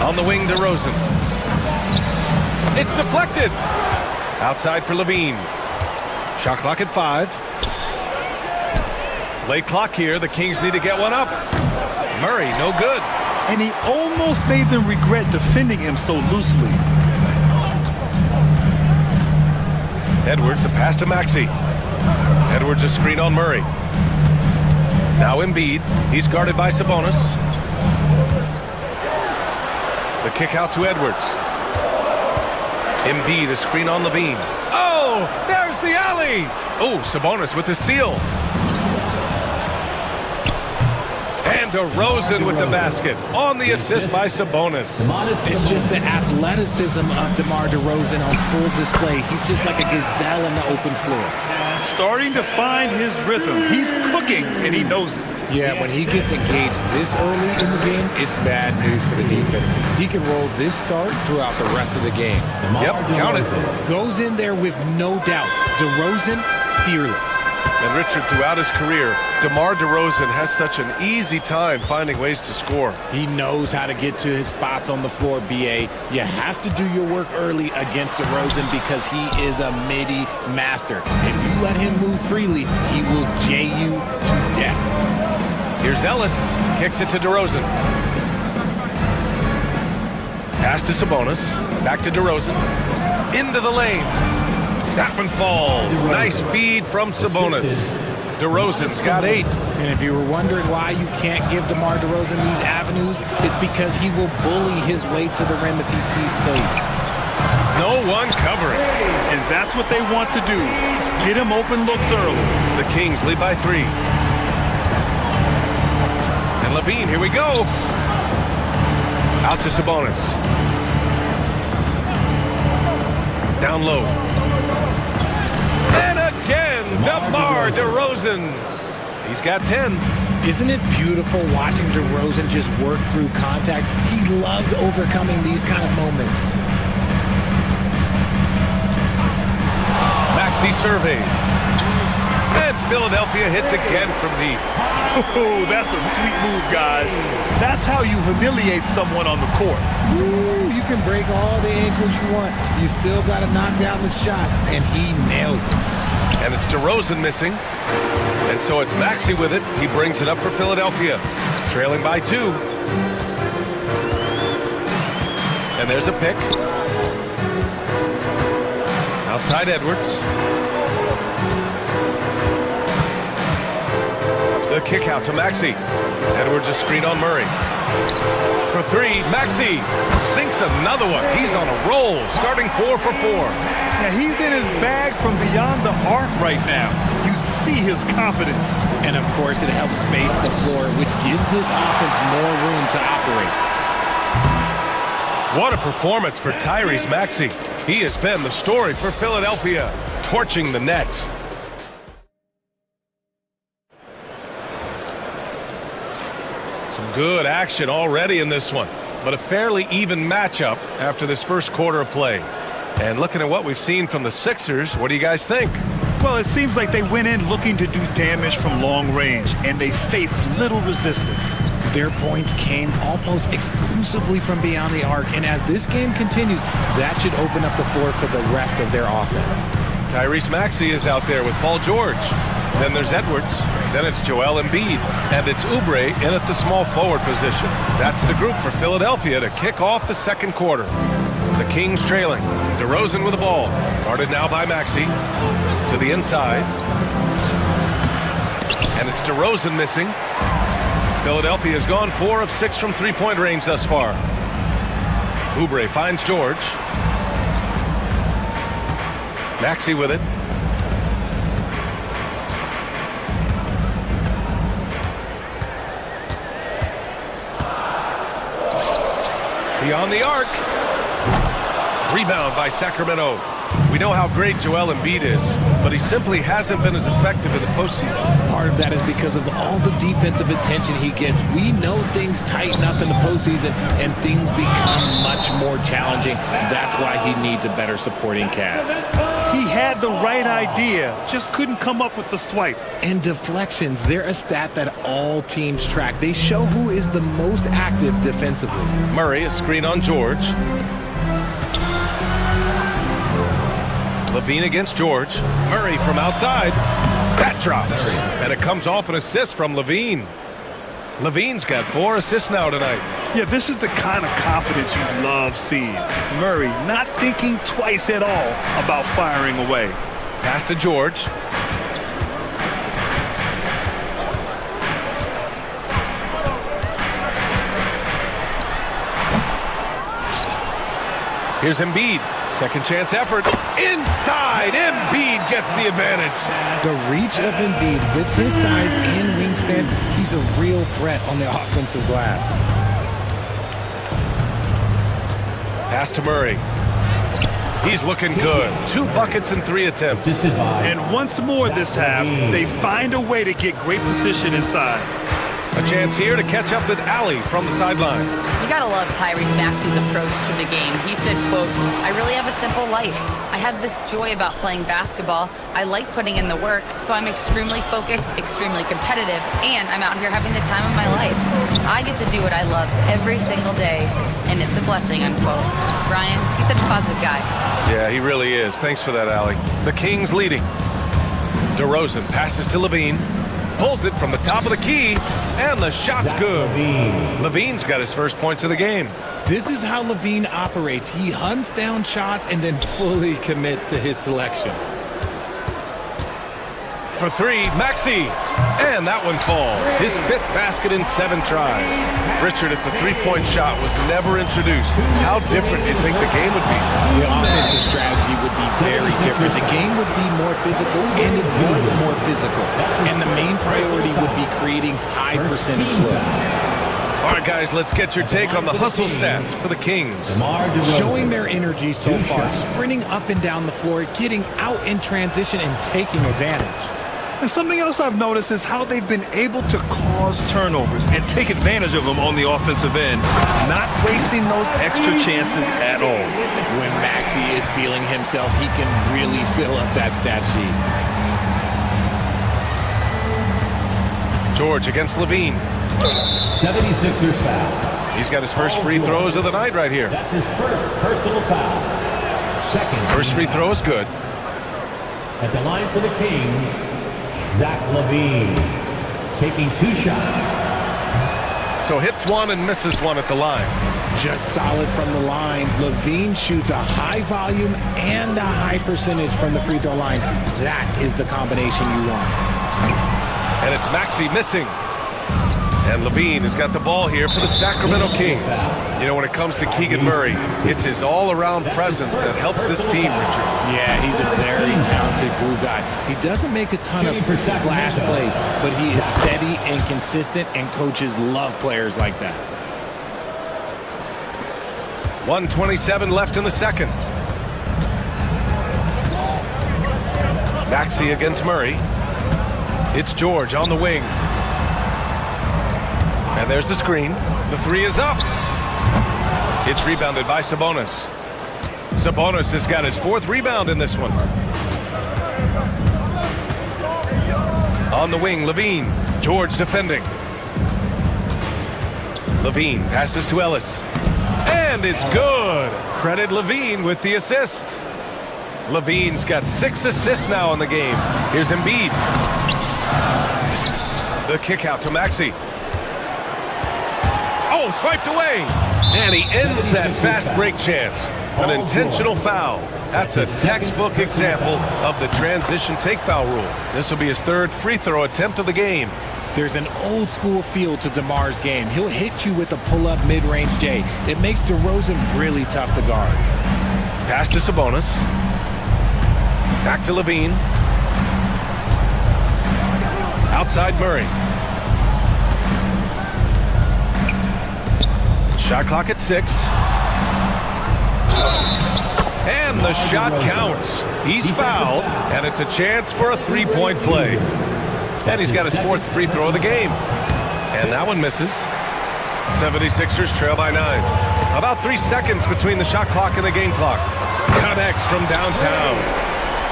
On the wing, DeRozan. It's deflected. Outside for LaVine. Shot clock at 5. Late clock here. The Kings need to get one up. Murray, no good. And he almost made them regret defending him so loosely. Edwards, a pass to Maxey. Edwards, a screen on Murray. Now Embiid. He's guarded by Sabonis. The kick out to Edwards. Embiid, a screen on LaVine. Oh, there's the alley. Oh, Sabonis with the steal. And DeRozan with the basket. On the assist by Sabonis. It's just the athleticism of DeMar DeRozan on full display. He's just like a gazelle on the open floor. Starting to find his rhythm. He's cooking, and he knows it. Yeah, when he gets engaged this early in the game, it's bad news for the defense. He can roll this start throughout the rest of the game. Yep, count it. Goes in there with no doubt. DeRozan, fearless. And Richard, throughout his career, DeMar DeRozan has such an easy time finding ways to score. He knows how to get to his spots on the floor, BA. You have to do your work early against DeRozan because he is a midi master. If you let him move freely, he will J you to death. Here's Ellis. Kicks it to DeRozan. Pass to Sabonis. Back to DeRozan. Into the lane. That one falls. Nice feed from Sabonis. DeRozan's got 8. And if you were wondering why you can't give DeMar DeRozan these avenues, it's because he will bully his way to the rim if he sees space. No one covering. And that's what they want to do. Get him open looks early. The Kings lead by 3. And LaVine, here we go. Out to Sabonis. Down low. And again, DeMar DeRozan. He's got 10. Isn't it beautiful watching DeRozan just work through contact? He loves overcoming these kind of moments. Maxey surveys. And Philadelphia hits again from deep. Oh, that's a sweet move, guys. That's how you humiliate someone on the court. Ooh, you can break all the ankles you want. You still got to knock down the shot, and he nails it. And it's DeRozan missing. And so it's Maxey with it. He brings it up for Philadelphia. Trailing by 2. And there's a pick. Outside Edwards. The kick out to Maxey. Edwards a screen on Murray. For three, Maxey sinks another one. He's on a roll, starting 4 for 4. Yeah, he's in his bag from beyond the arc right now. You see his confidence. And of course, it helps space the floor, which gives this offense more room to operate. What a performance for Tyrese Maxey. He has been the story for Philadelphia, torching the Nets. Some good action already in this one, but a fairly even matchup after this first quarter of play. And looking at what we've seen from the Sixers, what do you guys think? Well, it seems like they went in looking to do damage from long range, and they faced little resistance. Their points came almost exclusively from beyond the arc, and as this game continues, that should open up the floor for the rest of their offense. Tyrese Maxey is out there with Paul George. Then there's Edwards. Then it's Joel Embiid. And it's Oubre in at the small forward position. That's the group for Philadelphia to kick off the second quarter. The Kings trailing. DeRozan with the ball. Guarded now by Maxey. To the inside. And it's DeRozan missing. Philadelphia has gone 4 of 6 from three-point range thus far. Oubre finds George. Maxey with it. Beyond the arc. Rebound by Sacramento. We know how great Joel Embiid is, but he simply hasn't been as effective in the postseason. Part of that is because of all the defensive attention he gets. We know things tighten up in the postseason and things become much more challenging. That's why he needs a better supporting cast. He had the right idea, just couldn't come up with the swipe. And deflections, they're a stat that all teams track. They show who is the most active defensively. Murray, a screen on George. Levine against George. Murray from outside. That drops. And it comes off an assist from Levine. Levine's got 4 assists now tonight. Yeah, this is the kind of confidence you love seeing. Murray not thinking twice at all about firing away. Pass to George. Here's Embiid. Second chance effort. Inside. Embiid gets the advantage. The reach of Embiid with his size and wingspan, he's a real threat on the offensive glass. Pass to Murray. He's looking good. 2 buckets and 3 attempts. And once more this half, they find a way to get great position inside. A chance here to catch up with Allie from the sideline. You gotta love Tyrese Maxey's approach to the game. He said, quote, "I really have a simple life. I have this joy about playing basketball. I like putting in the work, so I'm extremely focused, extremely competitive, and I'm out here having the time of my life. I get to do what I love every single day, and it's a blessing," unquote. Brian, he's such a positive guy. Yeah, he really is. Thanks for that, Allie. The Kings leading. DeRozan passes to Levine. Pulls it from the top of the key, and the shot's good. Levine's got his first points of the game. This is how Levine operates. He hunts down shots and then fully commits to his selection. For 3, Maxey. And that one falls. His 5th basket in 7 tries. Richard, if the 3-point shot was never introduced, how different do you think the game would be? The offensive strategy would be very different. The game would be more physical, and it was more physical. And the main priority would be creating high percentage looks. All right, guys, let's get your take on the hustle stats for the Kings. Showing their energy so far, sprinting up and down the floor, getting out in transition, and taking advantage. And something else I've noticed is how they've been able to cause turnovers and take advantage of them on the offensive end, not wasting those extra chances at all. When Maxey is feeling himself, he can really fill up that stat sheet. George against Levine. 76ers foul. He's got his first free throws of the night right here. That's his first personal foul. Second. First free throw is good. At the line for the Kings, Zach LaVine taking 2 shots. So hits one and misses one at the line. Just solid from the line. Levine shoots a high volume and a high percentage from the free throw line. That is the combination you want. And it's Maxey missing. And Levine has got the ball here for the Sacramento Kings. You know, when it comes to Keegan Murray, it's his all-around presence that helps this team, Richard. Yeah, he's a very talented glue guy. He doesn't make a ton of splash plays, but he is steady and consistent, and coaches love players like that. 1:27 left in the second. Maxey against Murray. It's George on the wing. And there's the screen. The three is up. It's rebounded by Sabonis. Sabonis has got his fourth rebound in this one. On the wing, Levine. George defending. Levine passes to Ellis. And it's good. Credit Levine with the assist. Levine's got 6 assists now in the game. Here's Embiid. The kick out to Maxey. Oh, swiped away. And he ends that fast break chance. An intentional foul. That's a textbook example of the transition take foul rule. This will be his third free throw attempt of the game. There's an old school feel to DeMar's game. He'll hit you with a pull-up mid-range J. It makes DeRozan really tough to guard. Pass to Sabonis. Back to Levine. Outside Murray. Shot clock at 6. And the shot counts. He's fouled, and it's a chance for a three-point play. And he's got his fourth free throw of the game. And that one misses. 76ers trail by 9. About 3 seconds between the shot clock and the game clock. Connects from downtown.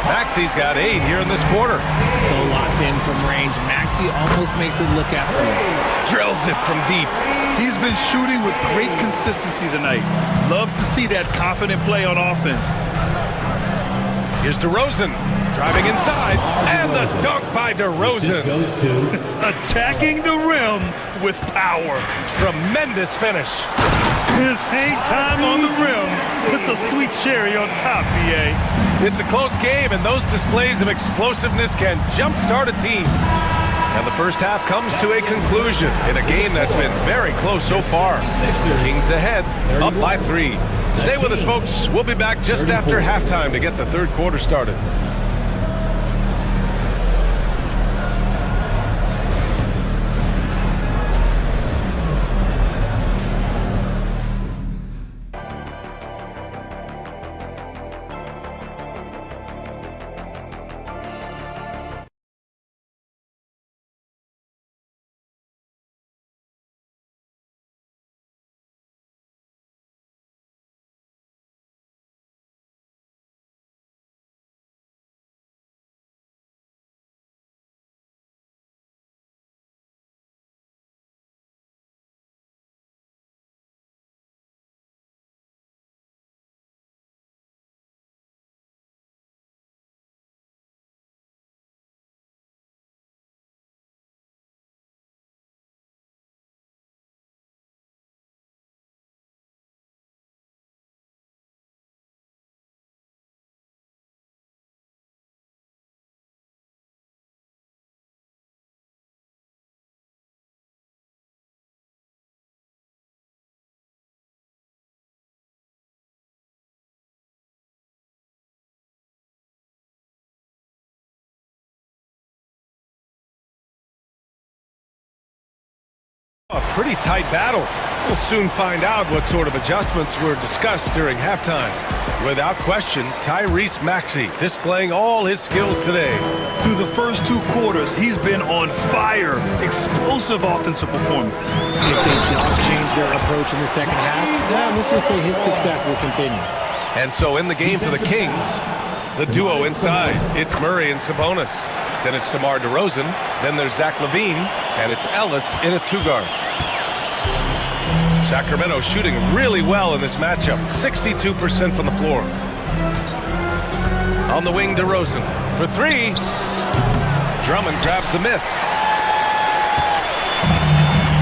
Maxey's got 8 here in this quarter. So locked in from range, Maxey almost makes it look effortless. Drills it from deep. He's been shooting with great consistency tonight. Love to see that confident play on offense. Here's DeRozan driving inside, and the dunk by DeRozan. Attacking the rim with power. Tremendous finish. His hang time on the rim puts a sweet cherry on top, BA. It's a close game, and those displays of explosiveness can jumpstart a team. And the first half comes to a conclusion in a game that's been very close so far. Kings ahead, up by 3. Stay with us, folks. We'll be back just after halftime to get the third quarter started. A pretty tight battle. We'll soon find out what sort of adjustments were discussed during halftime. Without question, Tyrese Maxey displaying all his skills today. Through the first 2 quarters, he's been on fire. Explosive offensive performance. If they don't change their approach in the second half, let's just say his success will continue. And so in the game for the Kings, the duo inside. It's Murray and Sabonis. Then it's DeMar DeRozan. Then there's Zach LaVine. And it's Ellis in a 2-guard. Sacramento shooting really well in this matchup. 62% from the floor. On the wing, DeRozan for 3. Drummond grabs the miss.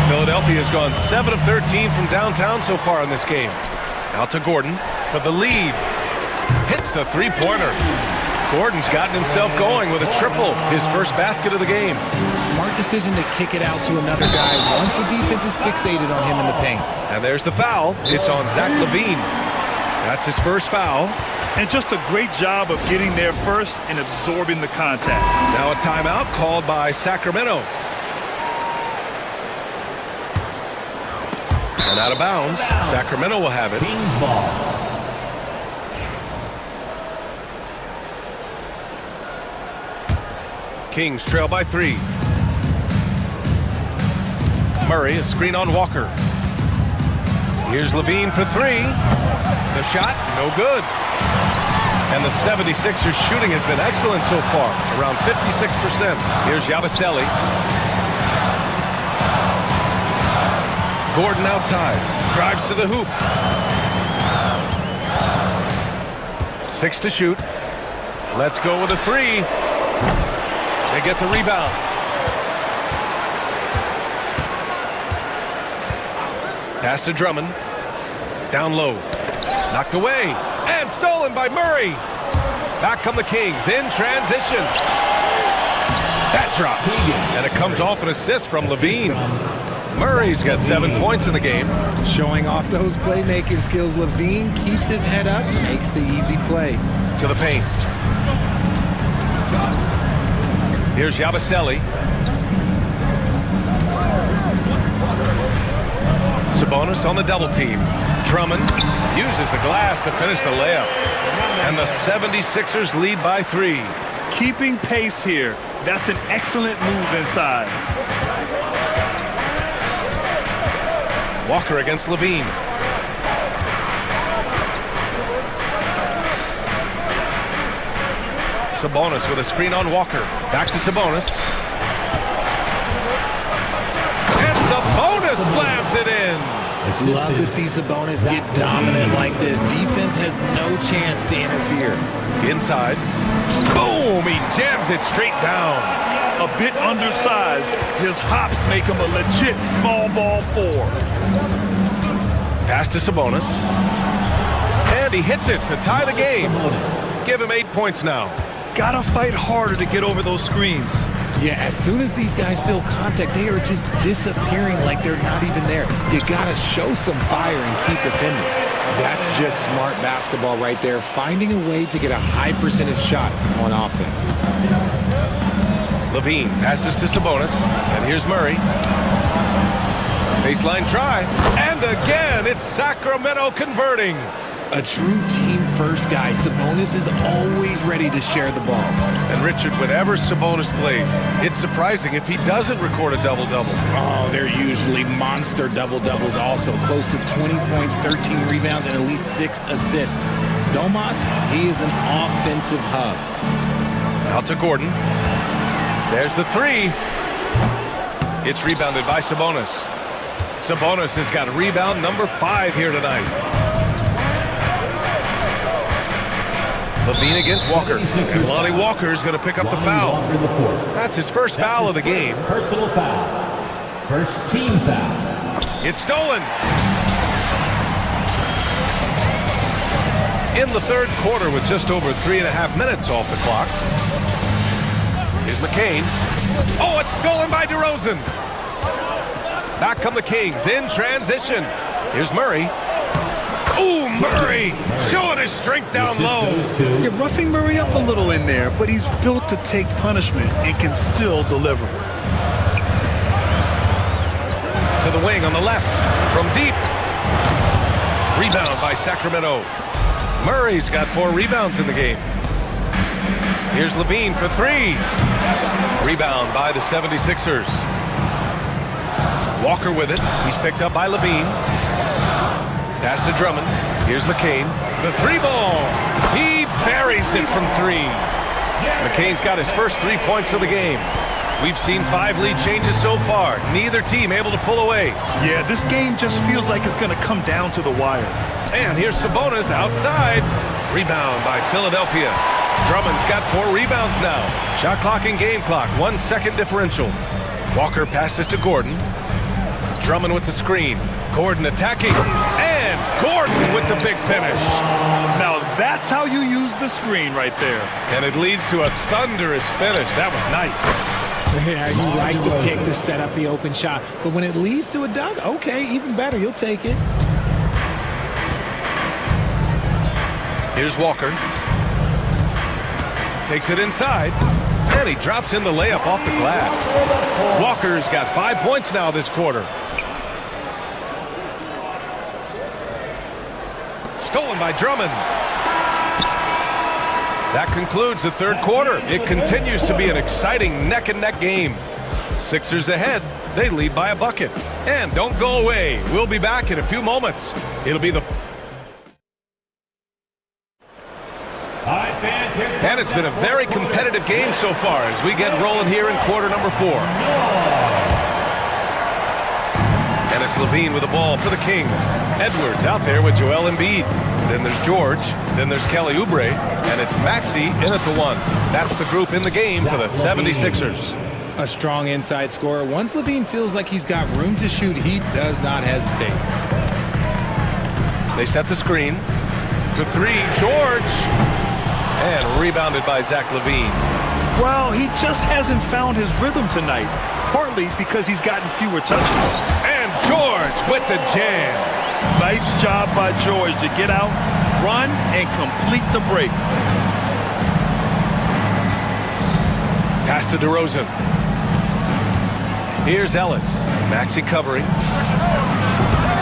Philadelphia Philadelphia has gone 7 of 13 from downtown so far in this game. Out to Gordon for the lead. Hits a three-pointer. Gordon's gotten himself going with a triple, his first basket of the game. Smart decision to kick it out to another guy once the defense is fixated on him in the paint. And there's the foul. It's on Zach LaVine. That's his first foul. And just a great job of getting there first and absorbing the contact. Now a timeout called by Sacramento. And out of bounds. Sacramento will have it. Kings ball. Kings trail by 3. Murray, a screen on Walker. Here's LaVine for 3. The shot, no good. And the 76ers shooting has been excellent so far, around 56%. Here's Yabusele. Gordon outside, drives to the hoop. 6 to shoot. Let's go with a 3. They get the rebound. Pass to Drummond. Down low. Knocked away. And stolen by Murray. Back come the Kings in transition. That drops. And it comes off an assist from LaVine. Murray's got 7 points in the game. Showing off those playmaking skills, LaVine keeps his head up, makes the easy play. To the paint. Here's Yabusele. Sabonis on the double team. Drummond uses the glass to finish the layup. And the 76ers lead by 3. Keeping pace here. That's an excellent move inside. Walker against LaVine. Sabonis with a screen on Walker. Back to Sabonis. And Sabonis slams it in. Love to see Sabonis get dominant like this. Defense has no chance to interfere. Inside. Boom! He jams it straight down. A bit undersized, his hops make him a legit small ball 4. Pass to Sabonis. And he hits it to tie the game. Give him 8 points now. Gotta fight harder to get over those screens. Yeah, as soon as these guys feel contact, they are just disappearing like they're not even there. You gotta show some fire and keep defending. That's just smart basketball right there, finding a way to get a high percentage shot on offense. LaVine passes to Sabonis, and here's Murray. Baseline try, and again, it's Sacramento converting. A true team-first guy, Sabonis is always ready to share the ball. And Richard, whenever Sabonis plays, it's surprising if he doesn't record a double-double. Oh, they're usually monster double-doubles also. Close to 20 points, 13 rebounds, and at least 6 assists. Domas, he is an offensive hub. Out to Gordon. There's the 3. It's rebounded by Sabonis. Sabonis has got rebound number 5 here tonight. LaVine against Walker. And Lonnie Walker's going to pick up the foul. That's his first foul of the game. Personal foul. First team foul. It's stolen. In the third quarter with just over 3.5 minutes off the clock. Here's McCain. Oh, it's stolen by DeRozan. Back come the Kings in transition. Here's Murray. Ooh, Murray showing his strength down low. You're roughing Murray up a little in there, but he's built to take punishment and can still deliver. To the wing on the left from deep. Rebound by Sacramento. Murray's got 4 rebounds in the game. Here's LaVine for 3. Rebound by the 76ers. Walker with it. He's picked up by LaVine. Pass to Drummond. Here's McCain. The 3-ball. He buries it from 3. McCain's got his first 3 points of the game. We've seen 5 lead changes so far. Neither team able to pull away. Yeah, this game just feels like it's going to come down to the wire. And here's Sabonis outside. Rebound by Philadelphia. Drummond's got 4 rebounds now. Shot clock and game clock. 1 second differential. Walker passes to Gordon. Drummond with the screen. Gordon attacking. And Gordon with the big finish. Now that's how you use the screen right there. And it leads to a thunderous finish. That was nice. Yeah, you like the pick to set up the open shot. But when it leads to a dunk, okay, even better. You'll take it. Here's Walker. Takes it inside. And he drops in the layup off the glass. Walker's got 5 points now this quarter. Stolen by Drummond. That concludes the third quarter. It continues to be an exciting neck-and-neck game. Sixers ahead. They lead by a bucket. And don't go away. We'll be back in a few moments. It'll be the... And it's been a very competitive game so far as we get rolling here in quarter number 4. And it's Levine with the ball for the Kings. Edwards out there with Joel Embiid. Then there's George. Then there's Kelly Oubre. And it's Maxey in at the 1. That's the group in the game for the 76ers. A strong inside scorer. Once Levine feels like he's got room to shoot, he does not hesitate. They set the screen. For 3, George. And rebounded by Zach Levine. Well, he just hasn't found his rhythm tonight, partly because he's gotten fewer touches. And George with the jam. Nice job by George to get out, run, and complete the break. Pass to DeRozan. Here's Ellis. Maxey covering.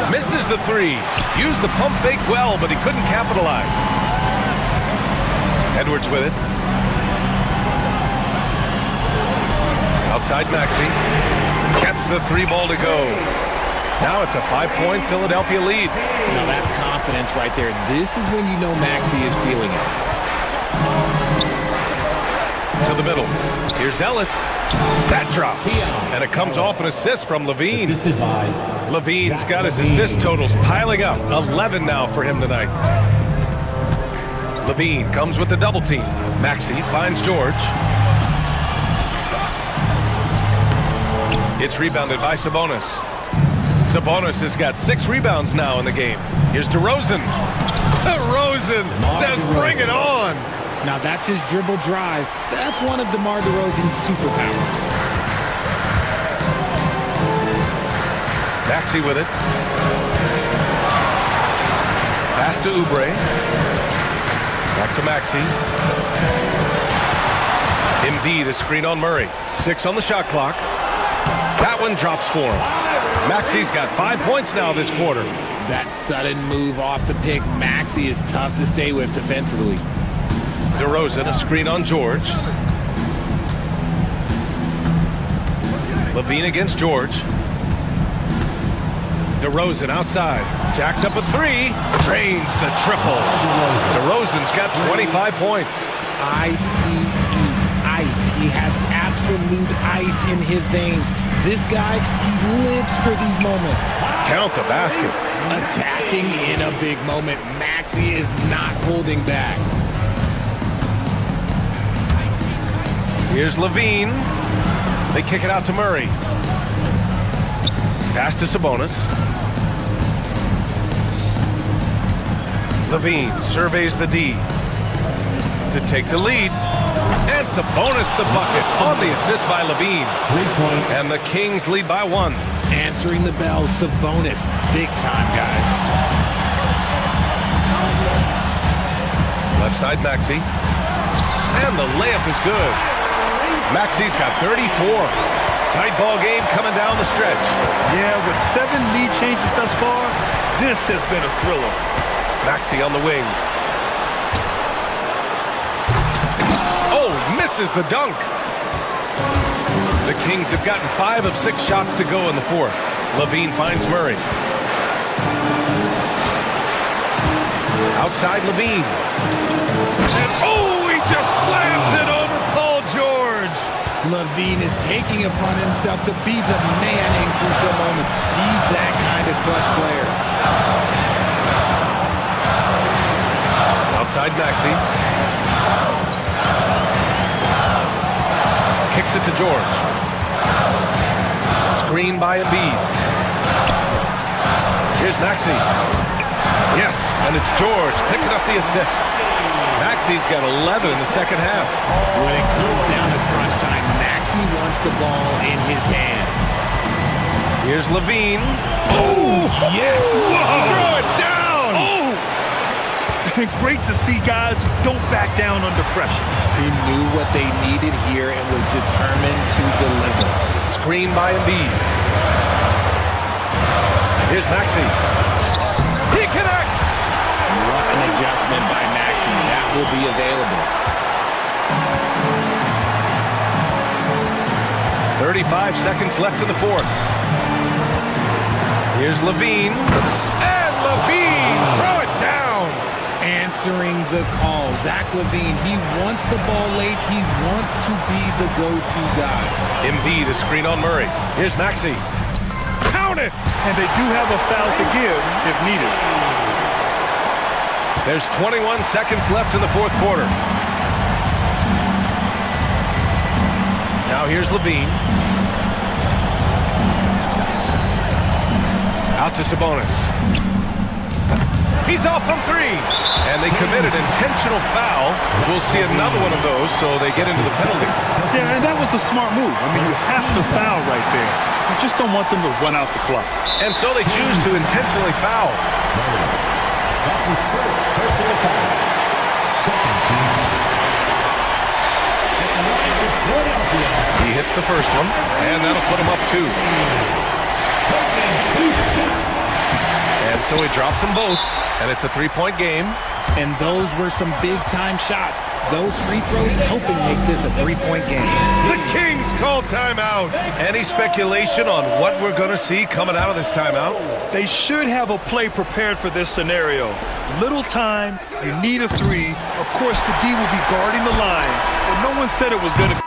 Misses the 3. Used the pump fake well, but he couldn't capitalize. Edwards with it. Outside Maxey. Gets the 3 ball to go. Now it's a 5-point Philadelphia lead. Now that's confidence right there. This is when you know Maxey is feeling it. To the middle. Here's Ellis. That drops. And it comes off an assist from Levine. Levine's got his assist totals piling up. 11 now for him tonight. Levine comes with the double team. Maxey finds George. It's rebounded by Sabonis. Sabonis has got 6 rebounds now in the game. Here's DeRozan. DeRozan says bring it on. Now that's his dribble drive. That's one of DeMar DeRozan's superpowers. Maxey with it. Pass to Oubre. Back to Maxey. Embiid a screen on Murray. 6 on the shot clock. That one drops for him. Maxey's got 5 points now this quarter. That sudden move off the pick, Maxey is tough to stay with defensively. DeRozan a screen on George. Levine against George. DeRozan outside. Jacks up a 3. Drains the triple. DeRozan's got 25 points. ICE. Ice. He has absolute ice in his veins. This guy, he lives for these moments. Count the basket. Attacking in a big moment. Maxey is not holding back. Here's Levine. They kick it out to Murray. Pass to Sabonis. Levine surveys the D to take the lead. And Sabonis the bucket on the assist by Levine. And the Kings lead by 1. Answering the bell, Sabonis. Big time, guys. Left side, Maxey. And the layup is good. Maxey's got 34. Tight ball game coming down the stretch. Yeah, with 7 lead changes thus far, this has been a thriller. Maxey on the wing. Oh, misses the dunk. The Kings have gotten 5 of 6 shots to go in the 4th. Levine finds Murray. Outside Levine. And oh, he just slams it over Paul George. Levine is taking upon himself to be the man in crucial moments. He's that kind of clutch player. Outside Maxey. Kicks it to George. Screen by Embiid. Here's Maxey. Yes, and it's George picking up the assist. Maxey's got 11 in the second half. When it comes down to crunch time, Maxey wants the ball in his hands. Here's Levine. Oh, yes! Throw it down! Oh! Great to see guys who don't back down under pressure. He knew what they needed here and was determined to deliver. Screen by Embiid. Here's Maxey. He connects! What an adjustment by Maxey. That will be available. 35 seconds left in the fourth. Here's Levine. And Levine! Throw it down! Answering the call. Zach LaVine, he wants the ball late. He wants to be the go-to guy. Embiid, a screen on Murray. Here's Maxey. Count it! And they do have a foul to give if needed. There's 21 seconds left in the fourth quarter. Now here's Levine. Out to Sabonis. He's off from three. And they committed intentional foul. We'll see another one of those, so they get into the penalty. Yeah, and that was a smart move. I mean, you have to foul right there. You just don't want them to run out the clock. And so they choose to intentionally foul. That's his first personal foul. Second team. He hits the first one, and that'll put him up two. And so he drops them both, and it's a three-point game. And those were some big-time shots. Those free throws helping make this a three-point game. The Kings call timeout. Any speculation on what we're going to see coming out of this timeout? They should have a play prepared for this scenario. Little time, you need a three. Of course, the D will be guarding the line, but no one said it was going to be.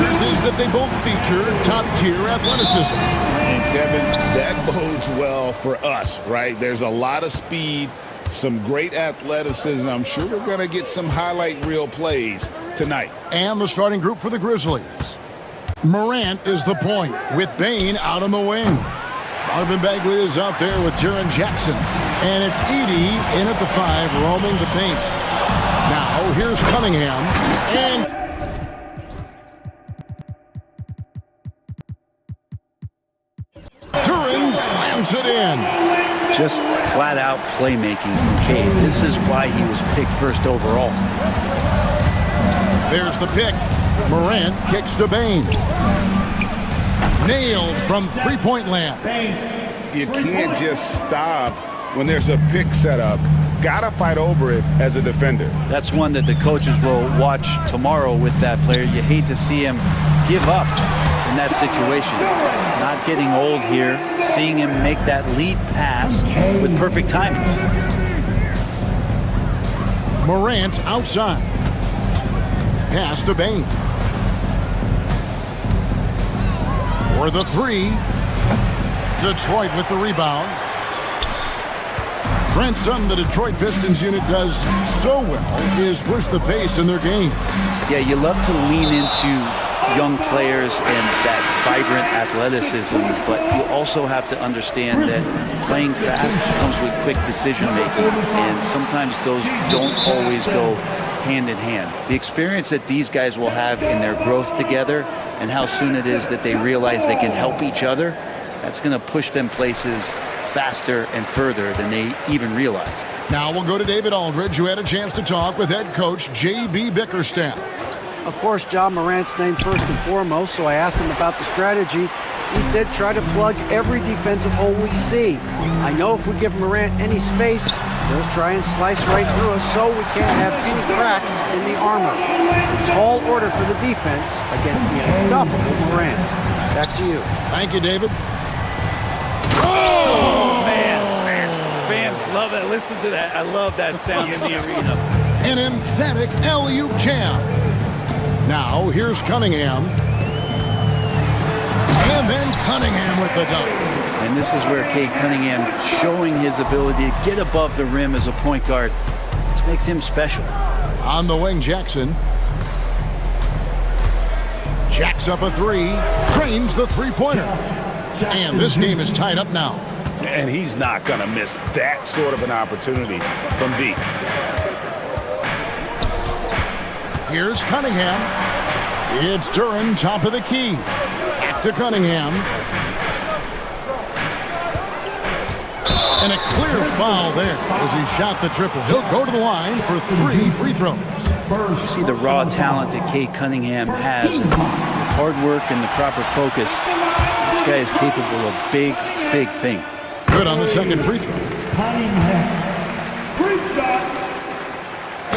is that they both feature top-tier athleticism. And Kevin, that bodes well for us, right? There's a lot of speed, some great athleticism. I'm sure we're going to get some highlight reel plays tonight. And the starting group for the Grizzlies. Morant is the point with Bane out on the wing. Marvin Bagley is out there with Jaren Jackson. And it's Edey in at the 5, roaming the paint. Now, here's Cunningham. And Duran slams it in. Just flat-out playmaking from Cade. This is why he was picked first overall. There's the pick. Morant kicks to Bane. Nailed from three-point land. You can't just stop when there's a pick set up. Gotta fight over it as a defender. That's one that the coaches will watch tomorrow with that player. You hate to see him give up in that situation. Not getting old here, seeing him make that lead pass with perfect timing. Morant outside. Pass to Bane. For the 3. Detroit with the rebound. Grant, something the Detroit Pistons unit does so well is push the pace in their game. Yeah, you love to lean into young players and that vibrant athleticism, but you also have to understand that playing fast comes with quick decision making, and sometimes those don't always go hand in hand. The experience that these guys will have in their growth together and how soon it is that they realize they can help each other, that's going to push them places faster and further than they even realize. Now we'll go to David Aldridge, who had a chance to talk with head coach J.B. Bickerstaff. Of course, John Morant's named first and foremost, so I asked him about the strategy. He said try to plug every defensive hole we see. I know if we give Morant any space, he'll try and slice right through us, so we can't have any cracks in the armor. A tall order for the defense against the unstoppable Morant. Back to you. Thank you, David. Fans love it. Listen to that. I love that sound in the arena. An emphatic alley-oop jam. Now, here's Cunningham. And then Cunningham with the dunk. And this is where Cade Cunningham showing his ability to get above the rim as a point guard. This makes him special. On the wing, Jackson. Jacks up a 3. Trains the three-pointer. And this game is tied up now. And he's not going to miss that sort of an opportunity from deep. Here's Cunningham. It's Duran, top of the key. Back to Cunningham. And a clear foul there as he shot the triple. He'll go to the line for 3 free throws. You see the raw talent that Cade Cunningham has, and with hard work and the proper focus, this guy is capable of big, big things. Good on the second free throw.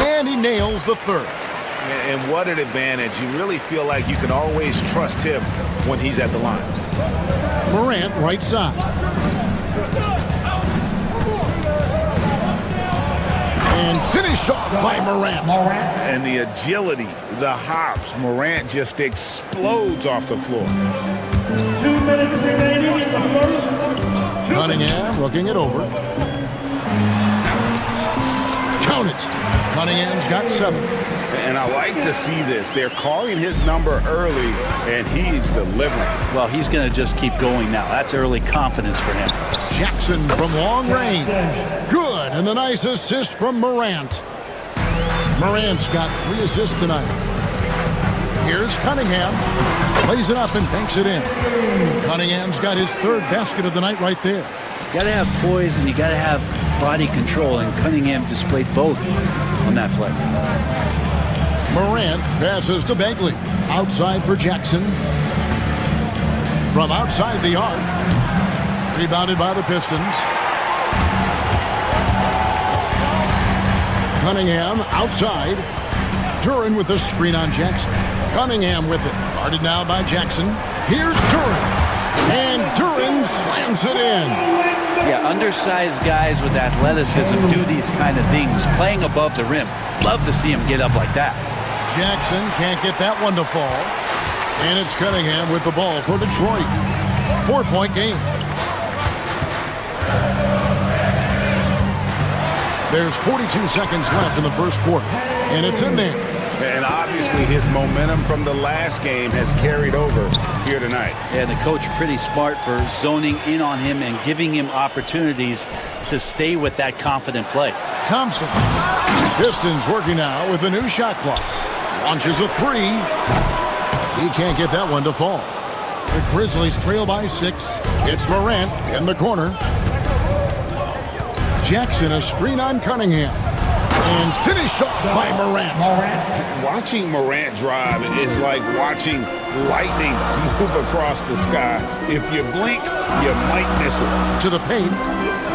And he nails the third. And what an advantage. You really feel like you can always trust him when he's at the line. Morant, right side. And finished off by Morant. And the agility, the hops, Morant just explodes off the floor. 2 minutes remaining in the first. Cunningham looking it over. Count it. Cunningham's got 7. And I like to see this. They're calling his number early, and he's delivering. Well, he's going to just keep going now. That's early confidence for him. Jackson from long range. Good, and the nice assist from Morant. Morant's got 3 assists tonight. Here's Cunningham. Plays it up and banks it in. Cunningham's got his 3rd basket of the night right there. You got to have poise and you got to have body control, and Cunningham displayed both on that play. Morant passes to Bagley. Outside for Jackson. From outside the arc. Rebounded by the Pistons. Cunningham outside. Duran with the screen on Jackson. Cunningham with it. Guarded now by Jackson. Here's Duran. And Duran slams it in. Yeah, undersized guys with athleticism do these kind of things, playing above the rim. Love to see him get up like that. Jackson can't get that one to fall. And it's Cunningham with the ball for Detroit. 4-point game. There's 42 seconds left in the first quarter, and it's in there. And obviously his momentum from the last game has carried over here tonight. Yeah, the coach pretty smart for zoning in on him and giving him opportunities to stay with that confident play. Thompson. Pistons working now with a new shot clock. Launches a three. He can't get that one to fall. The Grizzlies trail by 6. It's Morant in the corner. Jackson, a screen on Cunningham. And finished off by Morant. Watching Morant drive is like watching lightning move across the sky. If you blink, you might miss it. To the paint.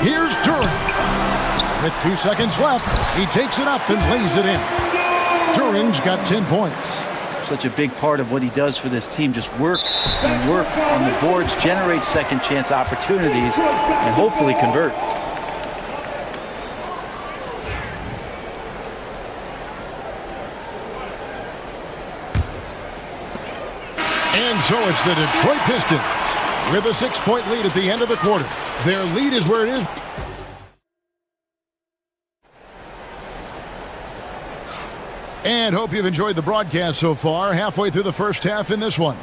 Here's Durant. With 2 seconds left, he takes it up and lays it in. Durant's got 10 points. Such a big part of what he does for this team. Just work and work on the boards, generate second chance opportunities, and hopefully convert. And so it's the Detroit Pistons with a 6-point lead at the end of the quarter. Their lead is where it is. And hope you've enjoyed the broadcast so far. Halfway through the first half in this one.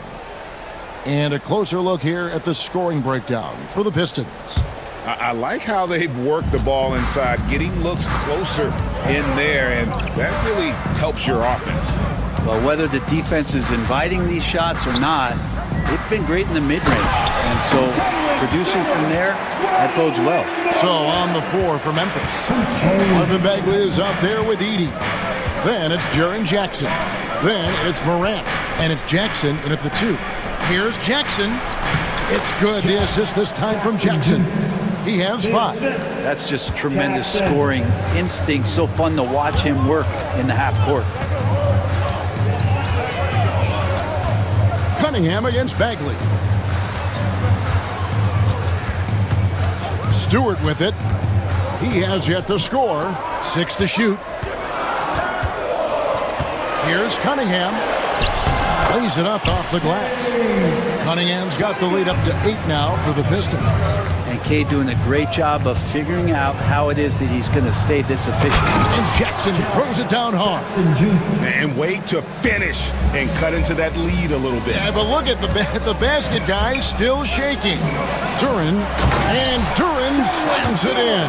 And a closer look here at the scoring breakdown for the Pistons. I like how they've worked the ball inside, getting looks closer in there, and that really helps your offense. Well, whether the defense is inviting these shots or not, it's been great in the mid-range. And so producing from there, that bodes well. So on the floor for Memphis, Marvin Bagley is out there with Edey. Then it's Jaren Jackson. Then it's Morant. And it's Jackson in at the 2. Here's Jackson. It's good. The assist this time from Jackson. He has 5. That's just tremendous scoring instinct. So fun to watch him work in the half court. Cunningham against Bagley. Stewart with it. He has yet to score. 6 to shoot. Here's Cunningham. Lays it up off the glass. Cunningham's got the lead up to 8 now for the Pistons. And Cade doing a great job of figuring out how it is that he's going to stay this efficient. And Jackson throws it down hard. And wait to finish and cut into that lead a little bit. Yeah, but look at the basket guy still shaking. Duran, and Duran slams it in.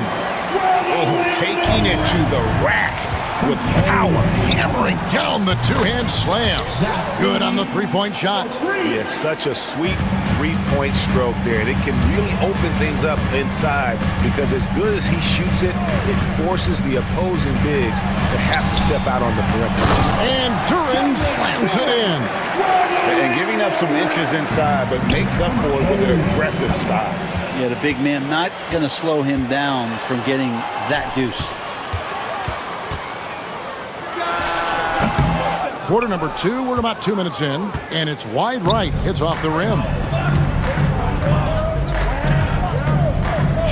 Oh, taking it to the rack with power. Hammering down the two-hand slam. Good on the three-point shot. Yeah, such a sweet three-point stroke there. And it can really open things up inside because as good as he shoots it, it forces the opposing bigs to have to step out on the perimeter. And Duran slams it in. And giving up some inches inside, but makes up for it with an aggressive style. Yeah, the big man not going to slow him down from getting that deuce. Quarter number 2, we're about 2 minutes in, and it's wide right. It's off the rim.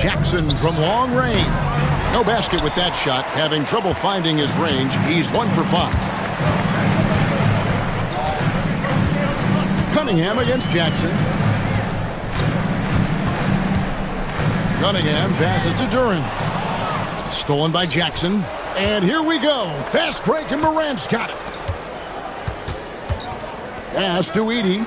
Jackson from long range. No basket with that shot. Having trouble finding his range. He's 1 for 5. Cunningham against Jackson. Cunningham passes to Duran. Stolen by Jackson. And here we go. Fast break, and Morant's got it. Pass to Edey.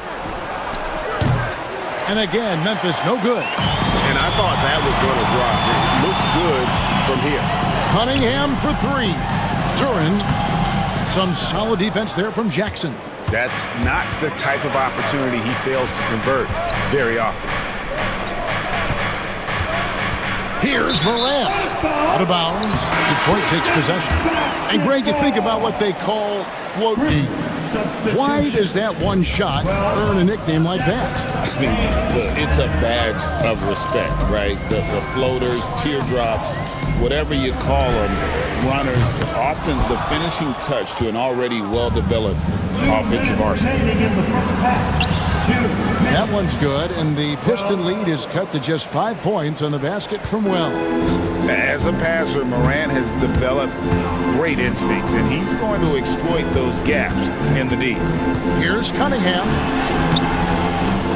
And again, Memphis no good. And I thought that was going to drop. It looked good from here. Cunningham for 3. Duran. Some solid defense there from Jackson. That's not the type of opportunity he fails to convert very often. Here's Morant. Out of bounds. Detroit takes possession. And Greg, you think about what they call float D. Why does that one shot earn a nickname like that? I mean, it's a badge of respect, right? The floaters, teardrops, whatever you call them, runners, often the finishing touch to an already well-developed offensive arsenal. That one's good, and the Piston lead is cut to just 5 points on the basket from Wells. As a passer, Morant has developed great instincts, and he's going to exploit those gaps in the D. Here's Cunningham.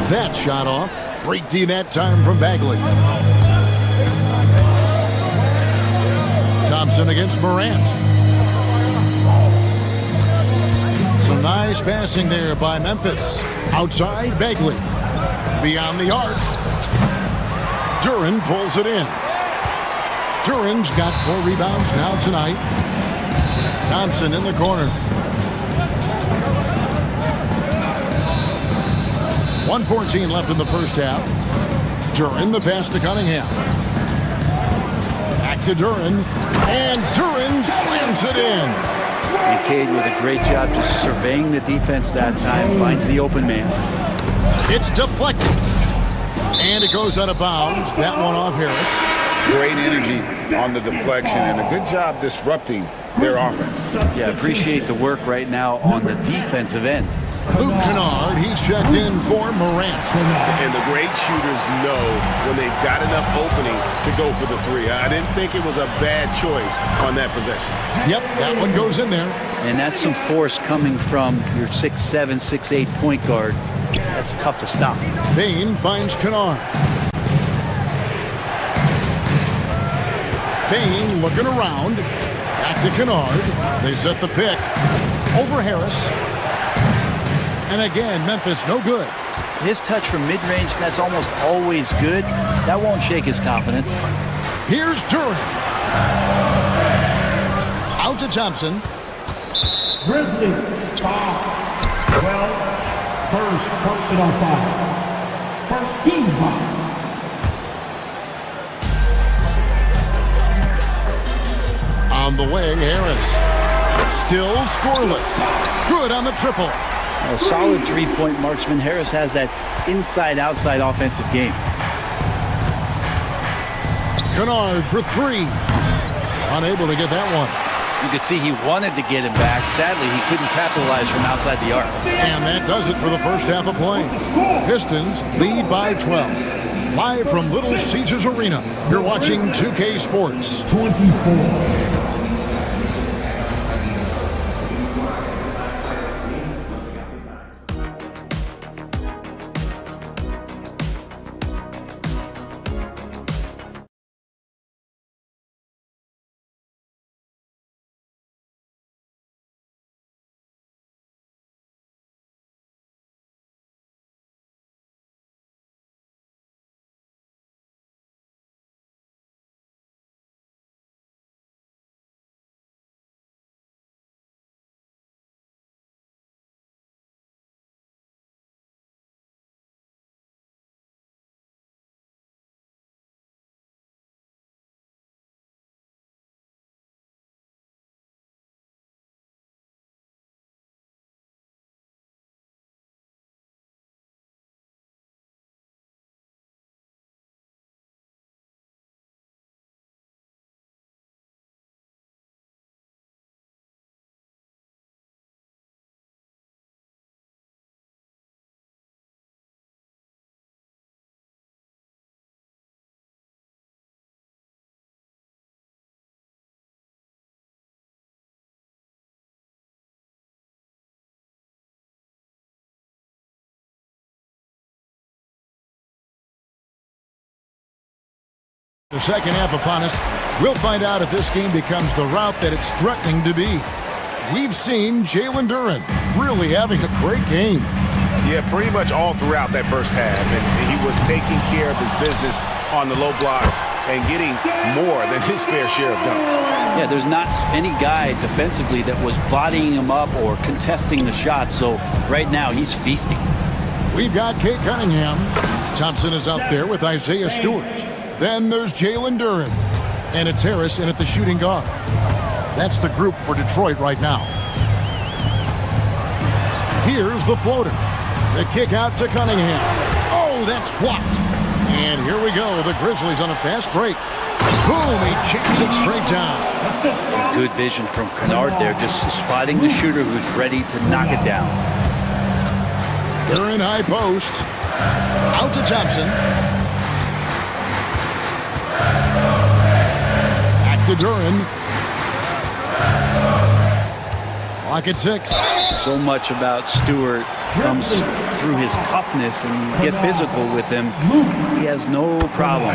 That shot off. Great D that time from Bagley. Thompson against Morant. Some nice passing there by Memphis. Outside, Bagley. Beyond the arc. Duren pulls it in. Duren's got 4 rebounds now tonight. Thompson in the corner. 1:14 left in the first half. Duren, the pass to Cunningham. Back to Duren. And Duren slams it in. And Cade with a great job just surveying the defense that time. Finds the open man. It's deflected. And it goes out of bounds. That one off Harris. Great energy on the deflection and a good job disrupting their offense. Yeah, appreciate the work right now on the defensive end. Luke Kennard, he's checked in for Morant. And the great shooters know when they've got enough opening to go for the three. I didn't think it was a bad choice on that possession. Yep, that one goes in there. And that's some force coming from your 6'7", 6'8" point guard. That's tough to stop. Bain finds Kennard. Bain looking around. Back to Kennard. They set the pick. Over Harris. And again, Memphis no good. His touch from mid-range, that's almost always good. That won't shake his confidence. Here's Duren. Out to Thompson. Grizzlies foul. 12. First personal foul. First team foul. On the way, Harris. Still scoreless. Good on the triple. A solid three-point marksman. Harris has that inside-outside offensive game. Kennard for 3. Unable to get that one. You could see he wanted to get him back. Sadly, he couldn't capitalize from outside the arc. And that does it for the first half of play. Pistons lead by 12. Live from Little Caesars Arena, you're watching 2K Sports. 24. The second half upon us. We'll find out if this game becomes the route that it's threatening to be. We've seen Jalen Duren really having a great game. Yeah, pretty much all throughout that first half. And he was taking care of his business on the low blocks and getting more than his fair share of dunks. Yeah, there's not any guy defensively that was bodying him up or contesting the shot. So right now he's feasting. We've got Cade Cunningham. Thompson is out there with Isaiah Stewart. Then there's Jalen Duren. And it's Harris in at the shooting guard. That's the group for Detroit right now. Here's the floater. The kick out to Cunningham. Oh, that's blocked. And here we go. The Grizzlies on a fast break. Boom, he jams it straight down. Good vision from Kennard there, just spotting the shooter who's ready to knock it down. Duren high post. Out to Thompson. to Duran. Clock at 6. So much about Stewart comes through his toughness, and you get physical with him. He has no problem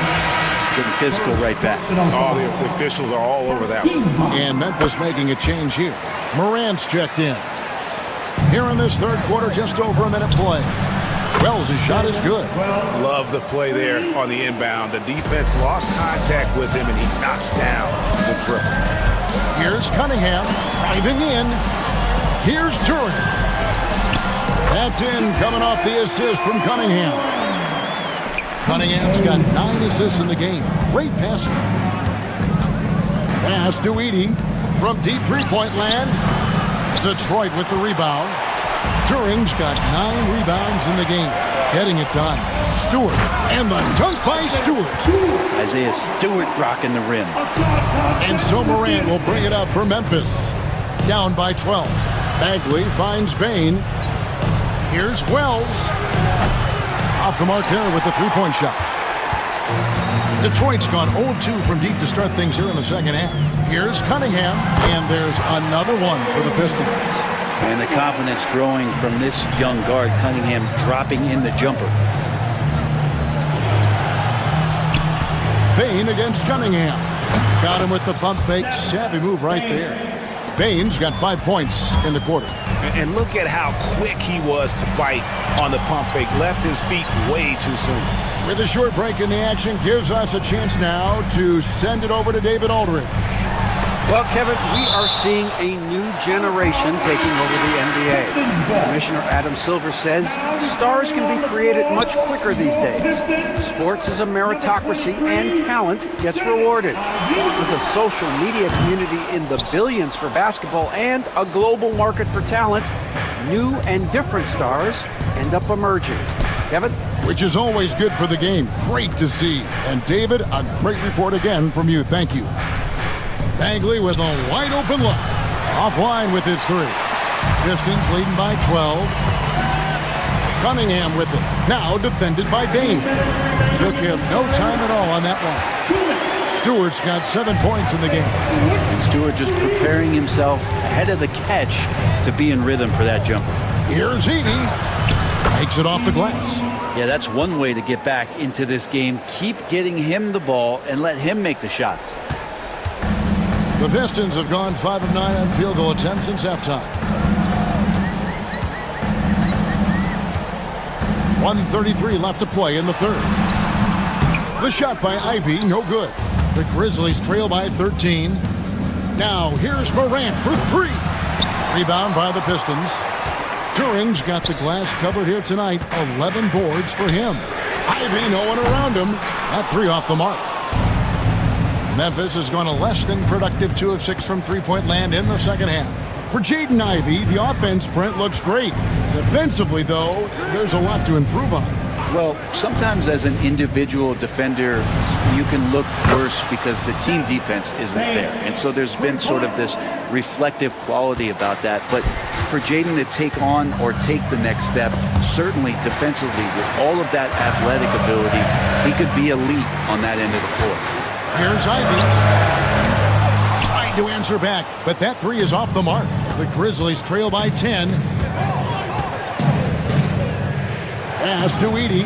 getting physical right back. Oh, the officials are all over that one. And Memphis making a change here. Morant's checked in. Here in this third quarter, just over a minute play. Wells' shot is good. Love the play there on the inbound. The defense lost contact with him, and he knocks down the triple. Here's Cunningham driving in. Here's Duran. That's in, coming off the assist from Cunningham. Cunningham's got 9 assists in the game. Great passing. Pass to Edey from deep three-point land. Detroit with the rebound. Duran's got 9 rebounds in the game. Getting it done. Stewart, and the dunk by Stewart. Isaiah Stewart rocking the rim. And so Morant will bring it up for Memphis. Down by 12. Bagley finds Bain. Here's Wells. Off the mark there with the three-point shot. Detroit's gone 0-2 from deep to start things here in the second half. Here's Cunningham, and there's another one for the Pistons. And the confidence growing from this young guard, Cunningham dropping in the jumper. Bain against Cunningham. Got him with the pump fake. Savvy move right there. Bain's got 5 points in the quarter. And look at how quick he was to bite on the pump fake. Left his feet way too soon. With a short break in the action, gives us a chance now to send it over to David Aldridge. Well, Kevin, we are seeing a new generation taking over the NBA. Commissioner Adam Silver says stars can be created much quicker these days. Sports is a meritocracy, and talent gets rewarded. With a social media community in the billions for basketball and a global market for talent, new and different stars end up emerging. Kevin? Which is always good for the game. Great to see. And David, a great report again from you. Thank you. Bagley with a wide open look. Offline with his 3. Pistons leading by 12. Cunningham with it. Now defended by Bain. Took him no time at all on that one. Stewart's got 7 points in the game. And Stewart just preparing himself ahead of the catch to be in rhythm for that jumper. Here's Edey. Takes it off the glass. Yeah, that's one way to get back into this game. Keep getting him the ball and let him make the shots. The Pistons have gone 5 of 9 on field goal attempts since halftime. 1:33 left to play in the third. The shot by Ivy, no good. The Grizzlies trail by 13. Now here's Morant for 3. Rebound by the Pistons. Duran's got the glass covered here tonight. 11 boards for him. Ivy, no one around him. That 3 off the mark. Memphis has gone a less than productive 2 of 6 from three-point land in the second half. For Jaden Ivey, the offense, Brent, looks great. Defensively, though, there's a lot to improve on. Well, sometimes as an individual defender, you can look worse because the team defense isn't there. And so there's been sort of this reflective quality about that. But for Jaden to take on or take the next step, certainly defensively, with all of that athletic ability, he could be elite on that end of the floor. Here's Ivy. Trying to answer back, but that 3 is off the mark. The Grizzlies trail by 10. Pass to Edey.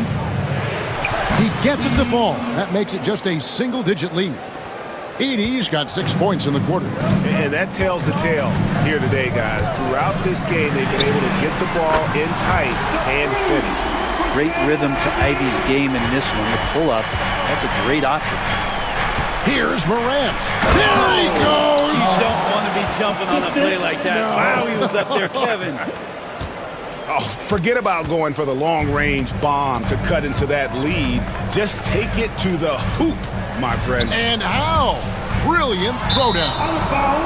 He gets it to fall. That makes it just a single-digit lead. Edey's got 6 points in the quarter. And that tells the tale here today, guys. Throughout this game, they've been able to get the ball in tight and finish. Great rhythm to Ivy's game in this one. The pull-up, that's a great option. Here's Morant. There he goes! You don't want to be jumping on a play like that. No. Wow, he was up there, Kevin. Oh, forget about going for the long-range bomb to cut into that lead. Just take it to the hoop, my friend. And how? Brilliant throwdown.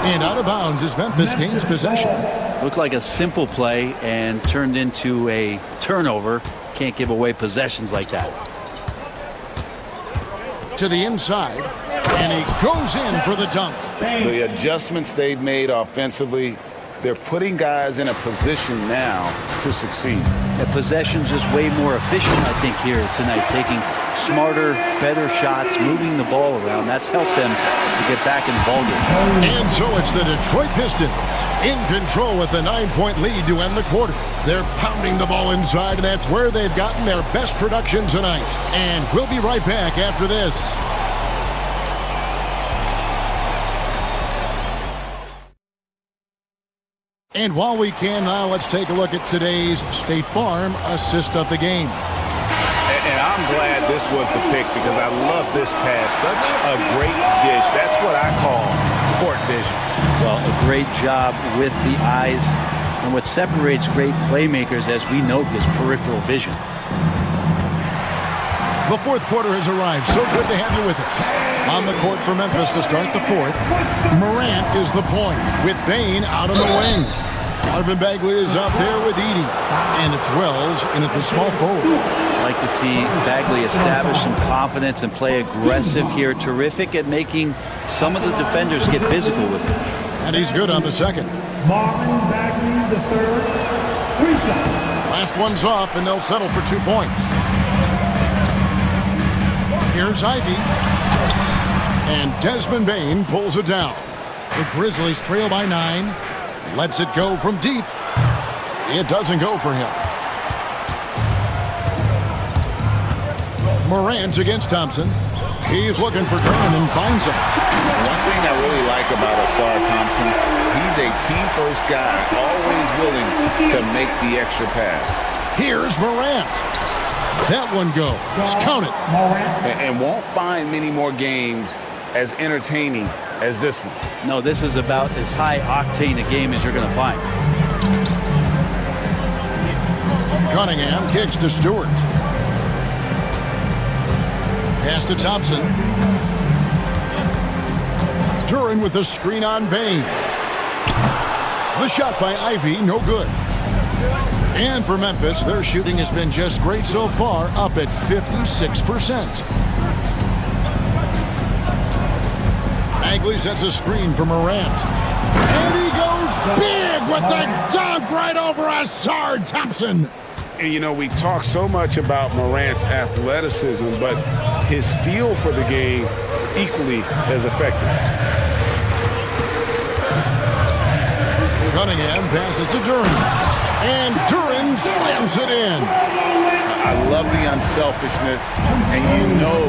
And out of bounds as Memphis gains possession. Looked like a simple play and turned into a turnover. Can't give away possessions like that. To the inside, and he goes in for the dunk. The adjustments they've made offensively, they're putting guys in a position now to succeed. The possession's just way more efficient, I think, here tonight, taking smarter, better shots, moving the ball around. That's helped them to get back in the ball game. And so it's the Detroit Pistons in control with a 9-point lead to end the quarter. They're pounding the ball inside, and that's where they've gotten their best production tonight. And we'll be right back after this. And while we can now, let's take a look at today's State Farm assist of the game. And I'm glad this was the pick because I love this pass. Such a great dish. That's what I call court vision. Well, a great job with the eyes. And what separates great playmakers, as we note, is peripheral vision. The fourth quarter has arrived. So good to have you with us. On the court for Memphis to start the fourth, Morant is the point with Bane out on the wing. Marvin Bagley is out there with Edey. And it's Wells in at the small forward. I like to see Bagley establish some confidence and play aggressive here. Terrific at making some of the defenders get physical with him. And he's good on the second. Marvin Bagley, the third. 3 shots. Last one's off, and they'll settle for 2 points. Here's Ivy. And Desmond Bane pulls it down. The Grizzlies trail by 9. Lets it go from deep. It doesn't go for him. Morant against Thompson. He's looking for Graham and finds him. One thing I really like about Asar Thompson, he's a team-first guy, always willing to make the extra pass. Here's Morant. That one goes. Count it. And won't find many more games as entertaining as this one. No, this is about as high octane a game as you're going to find. Cunningham kicks to Stewart. Pass to Thompson. Duran with the screen on Bane. The shot by Ivy, no good. And for Memphis, their shooting has been just great so far, up at 56%. Bagley sets a screen for Morant. And he goes big with the dunk right over Asar Thompson. And, you know, we talk so much about Morant's athleticism, but his feel for the game equally as effective. Cunningham passes to Duran. And Duran slams it in. I love the unselfishness, and you know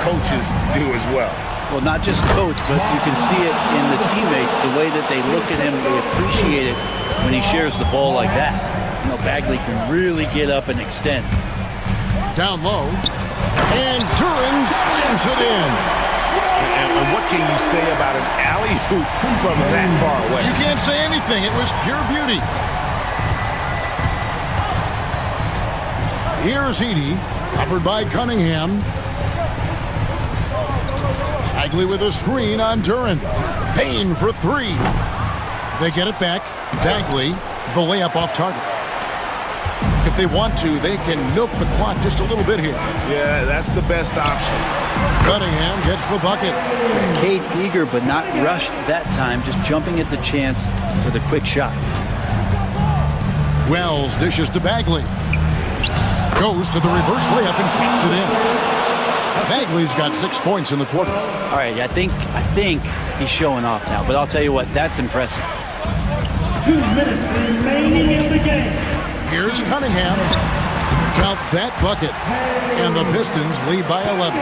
coaches do as well. Well, not just coach, but you can see it in the teammates, the way that they look at him, they appreciate it when he shares the ball like that. You know, Bagley can really get up and extend. Down low, and Duran slams it in. And what can you say about an alley-oop from that far away? You can't say anything. It was pure beauty. Here's Edey, covered by Cunningham. Bagley with a screen on Duran. Payne for 3. They get it back. Bagley, the layup off target. If they want to, they can milk the clock just a little bit here. Yeah, that's the best option. Cunningham gets the bucket. Cade eager but not rushed that time, just jumping at the chance for the quick shot. Wells dishes to Bagley. Goes to the reverse layup and keeps it in. Bagley's got 6 points in the quarter. All right, I think he's showing off now, but I'll tell you what, that's impressive. 2 minutes remaining in the game. Here's Cunningham. Count that bucket. And the Pistons lead by 11.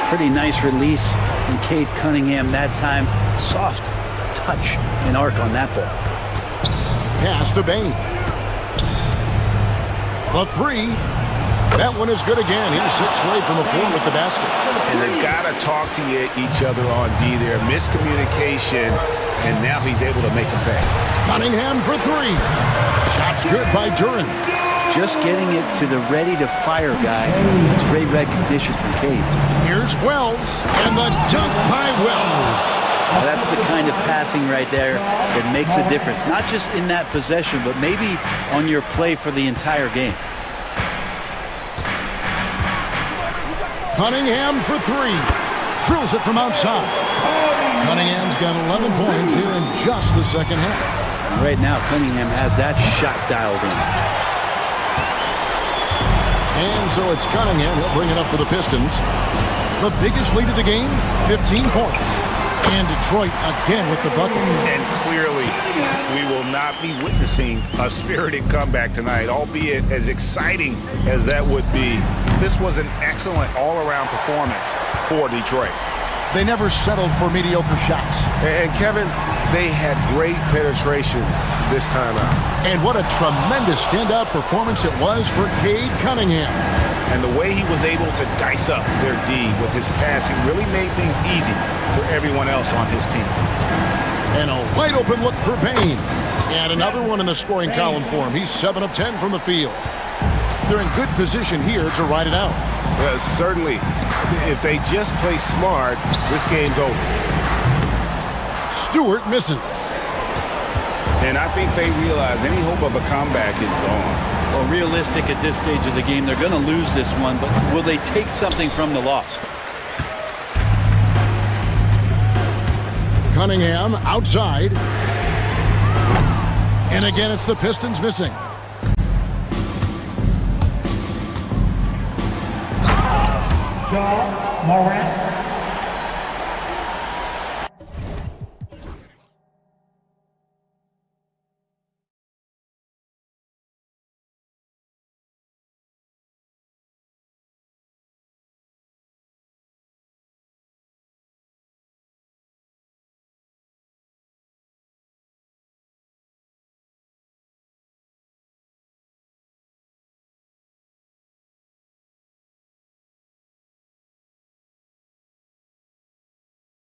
Pretty nice release from Cade Cunningham that time. Soft touch and arc on that ball. Pass to Bane. The 3. That one is good again. He's 6 straight from the floor with the basket. And they've got to talk to each other on D there. Miscommunication, and now he's able to make a pay. Cunningham for 3. Shots good by Duran. Just getting it to the ready-to-fire guy. It's great recognition from Cade. Here's Wells, and the dunk by Wells. Now that's the kind of passing right there that makes a difference. Not just in that possession, but maybe on your play for the entire game. Cunningham for 3. Drills it from outside. Cunningham's got 11 points here in just the second half. And right now, Cunningham has that shot dialed in. And so it's Cunningham. He'll bring it up for the Pistons. The biggest lead of the game, 15 points. And Detroit again with the bucket. And clearly, we will not be witnessing a spirited comeback tonight, albeit as exciting as that would be. This was an excellent all-around performance for Detroit. They never settled for mediocre shots. And Kevin, they had great penetration this time out. And what a tremendous standout performance it was for Cade Cunningham. And the way he was able to dice up their D with his passing really made things easy for everyone else on his team. And a wide open look for Bain. And another one in the scoring column for him. He's 7 of 10 from the field. They're in good position here to ride it out. Certainly. If they just play smart, this game's over. Stewart misses. And I think they realize any hope of a comeback is gone. Well, realistic at this stage of the game, they're going to lose this one, but will they take something from the loss? Cunningham outside. And again, it's the Pistons missing. Morant.